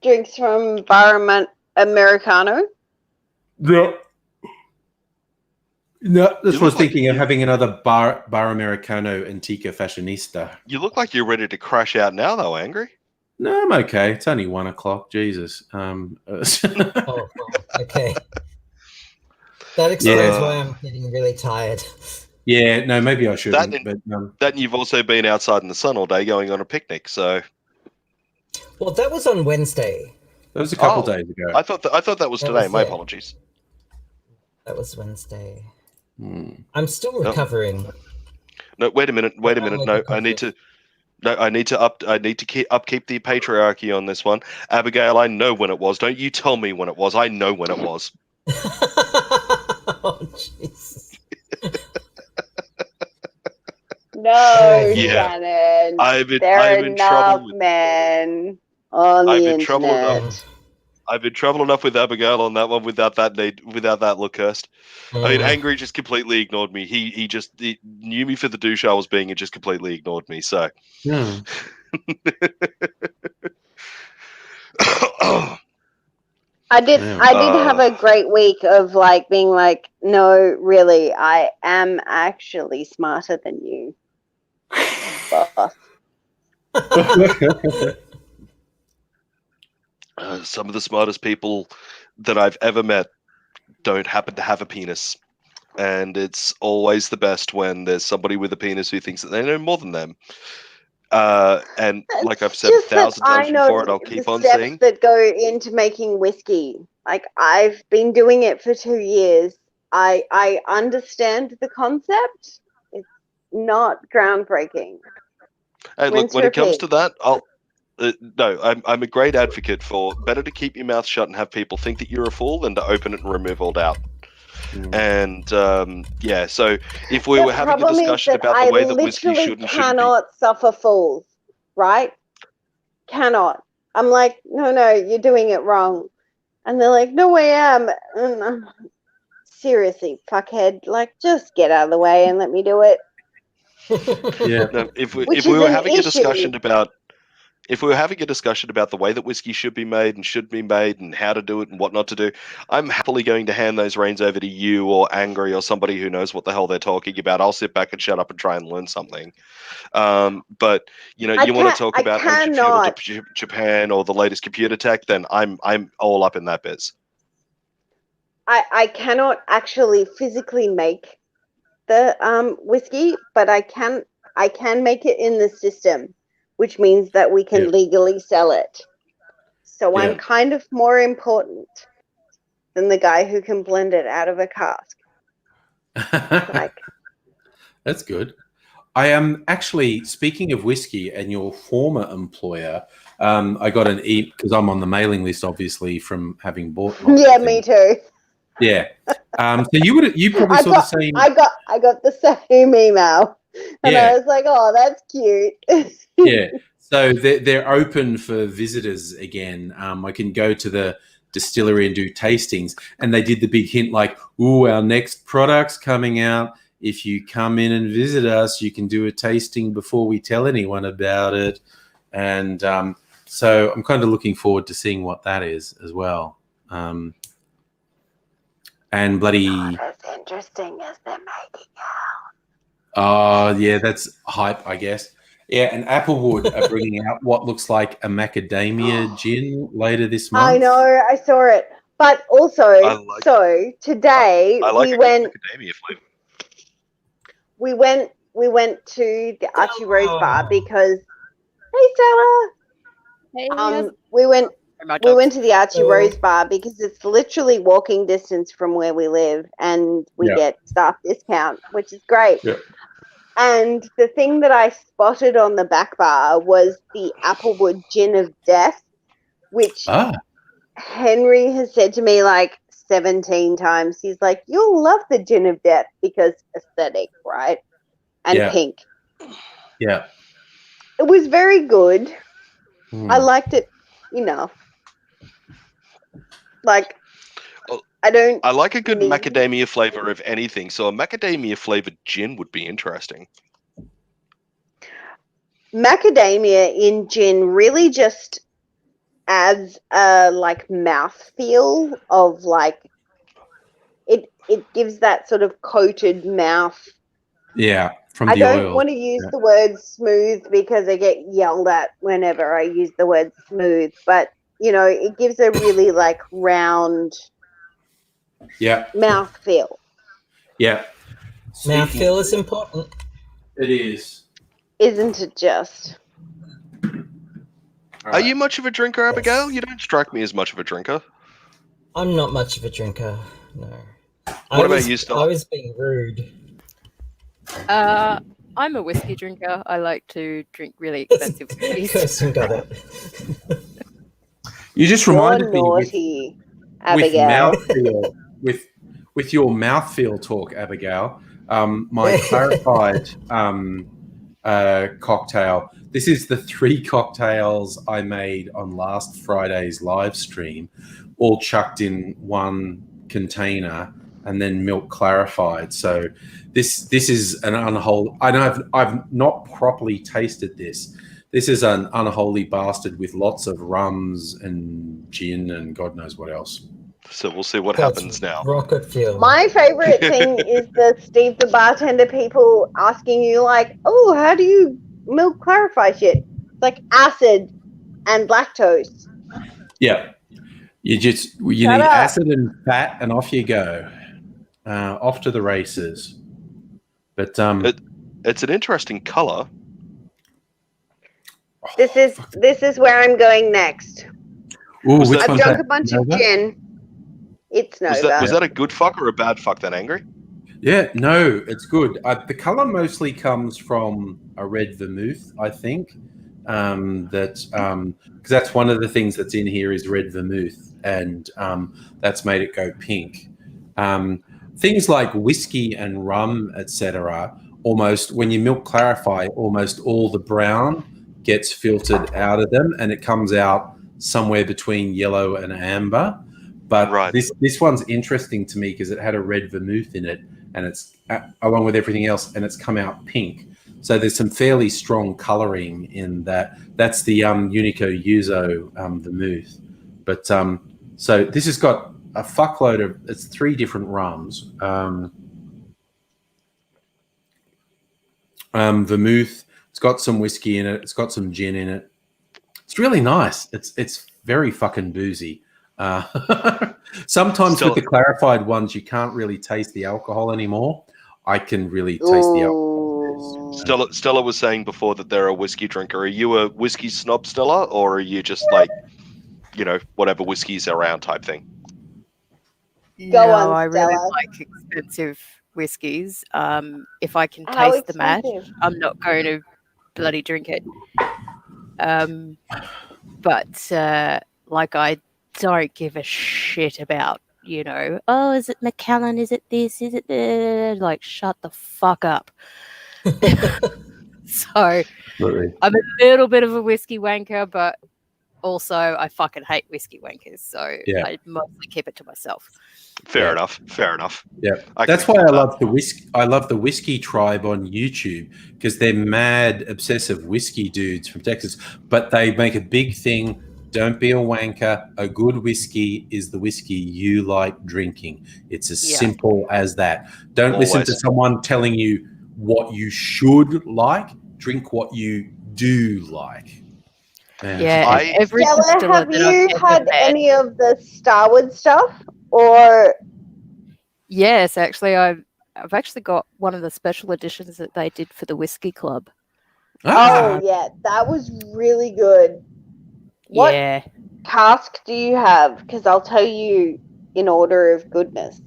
Speaker 9: drinks from Bar Americano?
Speaker 1: Yeah. No, that's what I was thinking of, having another Bar Americano Antica Fashionista.
Speaker 8: You look like you're ready to crash out now, though, Angry.
Speaker 1: No, I'm okay. It's only 1 o'clock. Jesus.
Speaker 4: Okay. That explains why I'm getting really tired.
Speaker 1: Yeah, no, maybe I shouldn't.
Speaker 8: That you've also been outside in the sun all day going on a picnic, so...
Speaker 4: Well, that was on Wednesday.
Speaker 1: That was a couple days ago.
Speaker 8: I thought that was today. My apologies.
Speaker 4: That was Wednesday. I'm still recovering.
Speaker 8: No, wait a minute. No, I need to upkeep the patriarchy on this one. Abigail, I know when it was. Don't you tell me when it was. I know when it was.
Speaker 4: Oh, Jesus.
Speaker 9: No, Shannon. There are enough men on the internet.
Speaker 8: I've been trouble enough with Abigail on that one without that look, Kirst. I mean, Angry just completely ignored me. He knew me for the douche I was being and just completely ignored me. So.
Speaker 1: Yeah.
Speaker 9: I did have a great week of being like, no, really, I am actually smarter than you, boss.
Speaker 8: Some of the smartest people that I've ever met don't happen to have a penis. And it's always the best when there's somebody with a penis who thinks that they know more than them. And like I've said 1,000 times before, and I'll keep on saying,
Speaker 9: that go into making whiskey. Like, I've been doing it for 2 years. I understand the concept. It's not groundbreaking.
Speaker 8: Hey, look, when it comes to that, I'm a great advocate for better to keep your mouth shut and have people think that you're a fool than to open it and remove all doubt. And so if we were having a discussion about the way that whiskey should and shouldn't be,
Speaker 9: cannot suffer fools, right? Cannot. I'm like, no, you're doing it wrong, and they're like, no, I am. Seriously, fuckhead, just get out of the way and let me do it.
Speaker 1: Yeah.
Speaker 8: No, if we were having a discussion about if we were having a discussion about the way that whiskey should be made and how to do it and what not to do, I'm happily going to hand those reins over to you or Angry or somebody who knows what the hell they're talking about. I'll sit back and shut up and try and learn something. But you want to talk about ancient feudal Japan or the latest computer tech, then I'm all up in that biz.
Speaker 9: I cannot actually physically make the whiskey, but I can make it in the system, which means that we can legally sell it. So I'm kind of more important than the guy who can blend it out of a cask.
Speaker 1: That's good. I am actually, speaking of whiskey and your former employer, I got an because I'm on the mailing list, obviously, from having bought.
Speaker 9: Yeah, me too.
Speaker 1: Yeah. So you probably saw the same.
Speaker 9: I got the same email, and I was like, "Oh, that's cute."
Speaker 1: Yeah. So they're open for visitors again. I can go to the distillery and do tastings, and they did the big hint like, "Ooh, our next product's coming out. If you come in and visit us, you can do a tasting before we tell anyone about it." And so I'm kind of looking forward to seeing what that is as well. And bloody.
Speaker 9: Not as interesting as they're making out.
Speaker 1: Oh, yeah, that's hype, I guess. Yeah, and Applewood are bringing out what looks like a macadamia gin later this month.
Speaker 9: I know, I saw it. But also, today we went.
Speaker 8: Macadamia flavor.
Speaker 9: We went to the Archie Rose bar because. Hey, Stella.
Speaker 5: Hey,
Speaker 9: we went to the Archie Rose bar because it's literally walking distance from where we live, and we get staff discount, which is great.
Speaker 1: Yeah.
Speaker 9: And the thing that I spotted on the back bar was the Applewood Gin of Death, which Henry has said to me like 17 times. He's like, "You'll love the Gin of Death because aesthetic, right? And pink."
Speaker 1: Yeah.
Speaker 9: It was very good. I liked it enough. Like,
Speaker 8: I like a good macadamia flavor of anything, so a macadamia flavored gin would be interesting.
Speaker 9: Macadamia in gin really just adds a like mouthfeel of like it gives that sort of coated mouth.
Speaker 1: Yeah, from
Speaker 9: I
Speaker 1: the
Speaker 9: don't
Speaker 1: oil.
Speaker 9: want to use the word smooth because I get yelled at whenever I use the word smooth, but it gives a really like round mouthfeel.
Speaker 1: Yeah.
Speaker 4: Mouthfeel is important.
Speaker 1: It is.
Speaker 9: Isn't it just?
Speaker 8: Are you much of a drinker, Abigail? You don't strike me as much of a drinker.
Speaker 4: I'm not much of a drinker, no.
Speaker 8: What about you, Stella?
Speaker 4: I was being rude.
Speaker 5: I'm a whiskey drinker. I like to drink really expensive whiskeys.
Speaker 4: Kirsten got it.
Speaker 1: You just reminded me
Speaker 9: naughty, Abigail.
Speaker 1: with your mouthfeel talk, Abigail. My clarified cocktail. This is the 3 cocktails I made on last Friday's live stream, all chucked in one container and then milk clarified. So this is an unholy. I know I've not properly tasted this. This is an unholy bastard with lots of rums and gin and God knows what else.
Speaker 8: So we'll see what happens now.
Speaker 4: Rocket fuel.
Speaker 9: My favorite thing is the Steve the bartender people asking you like, "Oh, how do you milk clarify shit?" It's like acid and lactose.
Speaker 1: Yeah, you need acid and fat, and off you go, off to the races. But
Speaker 8: it's an interesting color.
Speaker 9: This is where I'm going next.
Speaker 1: Ooh,
Speaker 9: I've drunk a bunch of gin. It's Nova.
Speaker 8: Was that a good fuck or a bad fuck, that Angry?
Speaker 1: Yeah, no, it's good. The color mostly comes from a red vermouth, I think. Because that's one of the things that's in here is red vermouth, and that's made it go pink. Things like whiskey and rum, etc. Almost when you milk clarify, almost all the brown gets filtered out of them, and it comes out somewhere between yellow and amber. But this one's interesting to me because it had a red vermouth in it, and it's along with everything else, and it's come out pink. So there's some fairly strong colouring in that. That's the Unico Yuzo vermouth. But so this has got a fuckload of, it's 3 different rums. Vermouth, it's got some whiskey in it, it's got some gin in it. It's really nice. It's very fucking boozy. Sometimes with the clarified ones, you can't really taste the alcohol anymore. I can really taste the alcohol.
Speaker 8: Stella was saying before that they're a whiskey drinker. Are you a whiskey snob, Stella, or are you just like, you know, whatever whiskey's around type thing?
Speaker 9: I
Speaker 5: really like expensive whiskies. If I can taste the mash, I'm not going to bloody drink it. But like, I don't give a shit about, you know, oh, is it Macallan? Is it this? Is it this? Like, shut the fuck up. So I'm a little bit of a whiskey wanker, but also I fucking hate whiskey wankers. So I mostly keep it to myself.
Speaker 8: Fair enough.
Speaker 1: Yeah, that's why I love the whiskey. I love the whiskey tribe on YouTube, because they're mad, obsessive whiskey dudes from Texas. But they make a big thing. Don't be a wanker. A good whiskey is the whiskey you like drinking. It's as simple as that. Don't listen to someone telling you what you should like. Drink what you do like.
Speaker 9: Stella, have you had any of the Starwood stuff? Or
Speaker 5: yes, actually, I've actually got one of the special editions that they did for the Whiskey Club.
Speaker 9: Oh yeah, that was really good. What cask do you have? Because I'll tell you in order of goodness.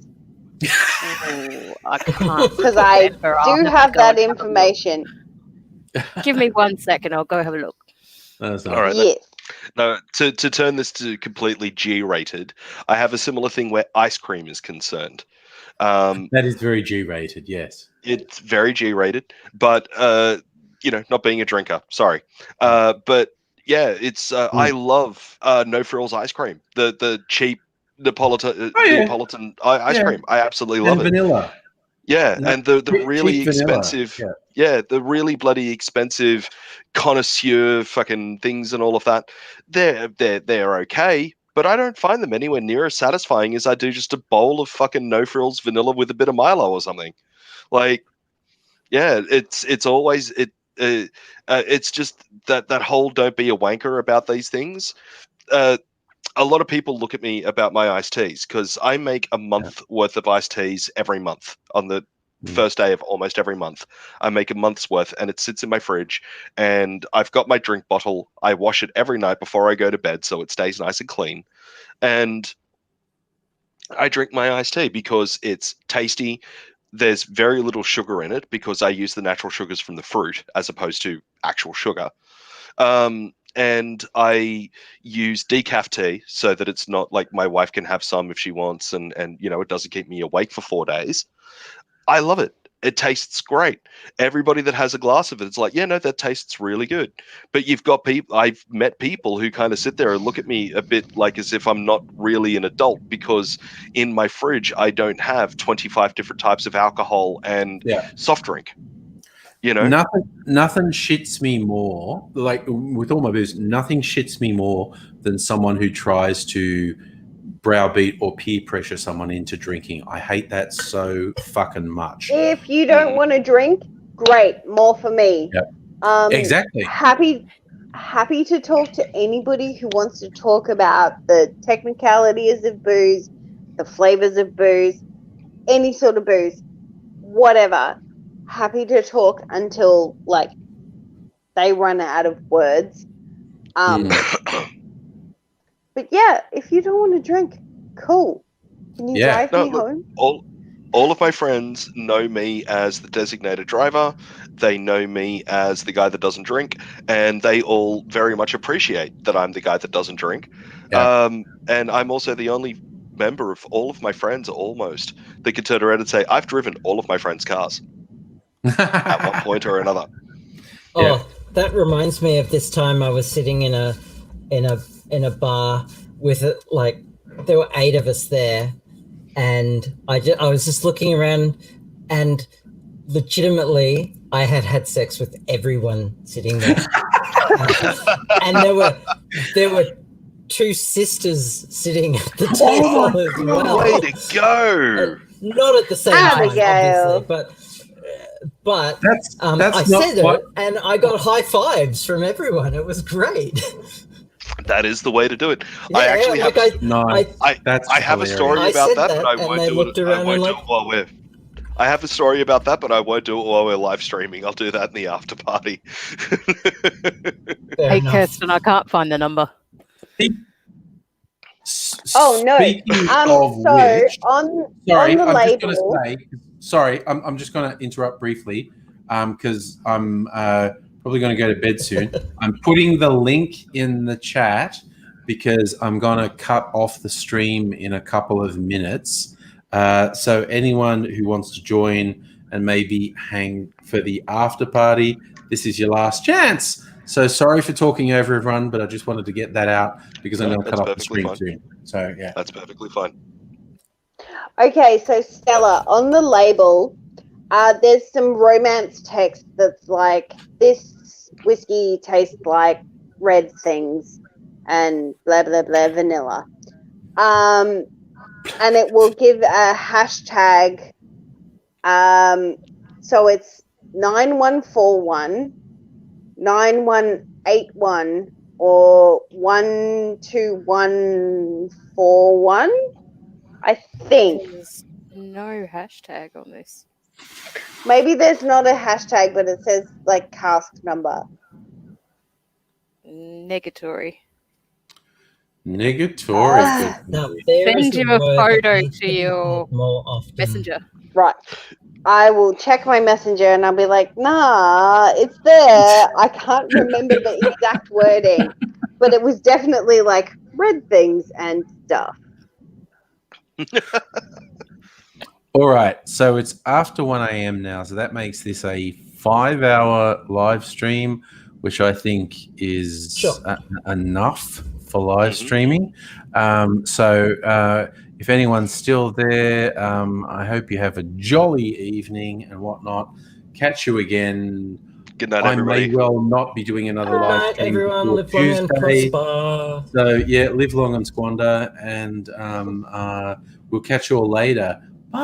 Speaker 5: I can't.
Speaker 9: Because I do have that information.
Speaker 5: Give me 1 second. I'll go have a look.
Speaker 8: All right.
Speaker 9: Yes.
Speaker 8: No, to turn this to completely G-rated, I have a similar thing where ice cream is concerned.
Speaker 1: That is very G-rated, yes.
Speaker 8: It's very G-rated, but you know, not being a drinker, sorry. But yeah, it's I love No Frills ice cream. The cheap Neapolitan ice cream. I absolutely love it.
Speaker 1: Vanilla.
Speaker 8: Yeah, and the really expensive, the really bloody expensive connoisseur fucking things and all of that. They're okay, but I don't find them anywhere near as satisfying as I do just a bowl of fucking No Frills vanilla with a bit of Milo or something. Like, yeah, it's always it's just that whole don't be a wanker about these things. A lot of people look at me about my iced teas because I make a month worth of iced teas every month. On the first day of almost every month, I make a month's worth, and it sits in my fridge. And I've got my drink bottle. I wash it every night before I go to bed, so it stays nice and clean. And I drink my iced tea because it's tasty. There's very little sugar in it because I use the natural sugars from the fruit as opposed to actual sugar. And I use decaf tea so that it's not like my wife can have some if she wants, and you know, it doesn't keep me awake for 4 days. I love it. It tastes great. Everybody that has a glass of it, it's like, yeah, no, that tastes really good. But you've got people, I've met people who kind of sit there and look at me a bit like as if I'm not really an adult, because in my fridge, I don't have 25 different types of alcohol and soft drink. You know,
Speaker 1: nothing shits me more. Like with all my booze, nothing shits me more than someone who tries to browbeat or peer pressure someone into drinking. I hate that so fucking much.
Speaker 9: If you don't want to drink, great, more for me.
Speaker 1: Yep. Exactly.
Speaker 9: Happy to talk to anybody who wants to talk about the technicalities of booze, the flavors of booze, any sort of booze, whatever. Happy to talk until like they run out of words. But yeah, if you don't want to drink, cool. Can you drive me home?
Speaker 8: All of my friends know me as the designated driver. They know me as the guy that doesn't drink, and they all very much appreciate that I'm the guy that doesn't drink. Yeah. And I'm also the only member of all of my friends, almost, that can turn around and say, I've driven all of my friends' cars at one point or another.
Speaker 4: Oh, that reminds me of this time I was sitting in a bar with like there were 8 of us there, and I was just looking around, and legitimately I had sex with everyone sitting there, and there were 2 sisters sitting at the table as well.
Speaker 8: Way to go!
Speaker 4: Not at the same time,
Speaker 9: Abigail.
Speaker 4: obviously, but
Speaker 1: That's
Speaker 4: I
Speaker 1: not
Speaker 4: said
Speaker 1: what-
Speaker 4: it, and I got high fives from everyone. It was great.
Speaker 8: That is the way to do it.
Speaker 4: Yeah,
Speaker 8: I actually
Speaker 4: like
Speaker 8: have.
Speaker 1: I
Speaker 8: have a story
Speaker 4: I
Speaker 8: about
Speaker 4: said
Speaker 8: that,
Speaker 4: that,
Speaker 8: but I
Speaker 4: and
Speaker 8: won't
Speaker 4: they
Speaker 8: do
Speaker 4: looked
Speaker 8: it. I
Speaker 4: around
Speaker 8: won't
Speaker 4: and
Speaker 8: do
Speaker 4: like-
Speaker 8: it while we're. I have a story about that, but I won't do it while we're live streaming. I'll do that in the after party.
Speaker 4: Fair
Speaker 5: Hey,
Speaker 4: enough.
Speaker 5: Kirsten, I can't find the number.
Speaker 9: Oh no.
Speaker 1: Speaking of
Speaker 9: So
Speaker 1: which,
Speaker 9: on
Speaker 1: sorry,
Speaker 9: the
Speaker 1: I'm
Speaker 9: label,
Speaker 1: just going to say. Sorry, I'm just going to interrupt briefly, because I'm probably going to go to bed soon. I'm putting the link in the chat because I'm going to cut off the stream in a couple of minutes. So anyone who wants to join and maybe hang for the after party, this is your last chance. So sorry for talking over everyone, but I just wanted to get that out because I'm going to cut off the stream soon. So yeah,
Speaker 8: that's perfectly fine.
Speaker 9: okay, so Stella, on the label, there's some romance text that's like, this whiskey tastes like red things and blah blah blah vanilla. And it will give a hashtag. So it's 9141, 9181, or 12141. I think.
Speaker 5: There's no hashtag on this.
Speaker 9: Maybe there's not a hashtag, but it says like cask number.
Speaker 5: Negatory.
Speaker 1: negatory.
Speaker 4: Now, there
Speaker 5: Send
Speaker 4: is
Speaker 5: you
Speaker 4: a
Speaker 5: a
Speaker 4: word
Speaker 5: photo
Speaker 4: that needs
Speaker 5: to
Speaker 4: be
Speaker 5: your
Speaker 4: said more often.
Speaker 5: Messenger.
Speaker 9: Right. I will check my messenger and I'll be like, nah, it's there. I can't remember the exact wording, but it was definitely like red things and stuff.
Speaker 1: All right, so it's after 1 a.m. now, so that makes this a 5-hour live stream, which I think is enough for live streaming. So if anyone's still there, I hope you have a jolly evening and whatnot. Catch you again.
Speaker 8: Good night,
Speaker 1: I
Speaker 8: everybody.
Speaker 1: may well not be doing another live
Speaker 4: Alright,
Speaker 1: stream
Speaker 4: everyone,
Speaker 1: before
Speaker 4: live long and
Speaker 1: Tuesday.
Speaker 4: prosper.
Speaker 1: So yeah, live long and squander, and we'll catch you all later. Bye.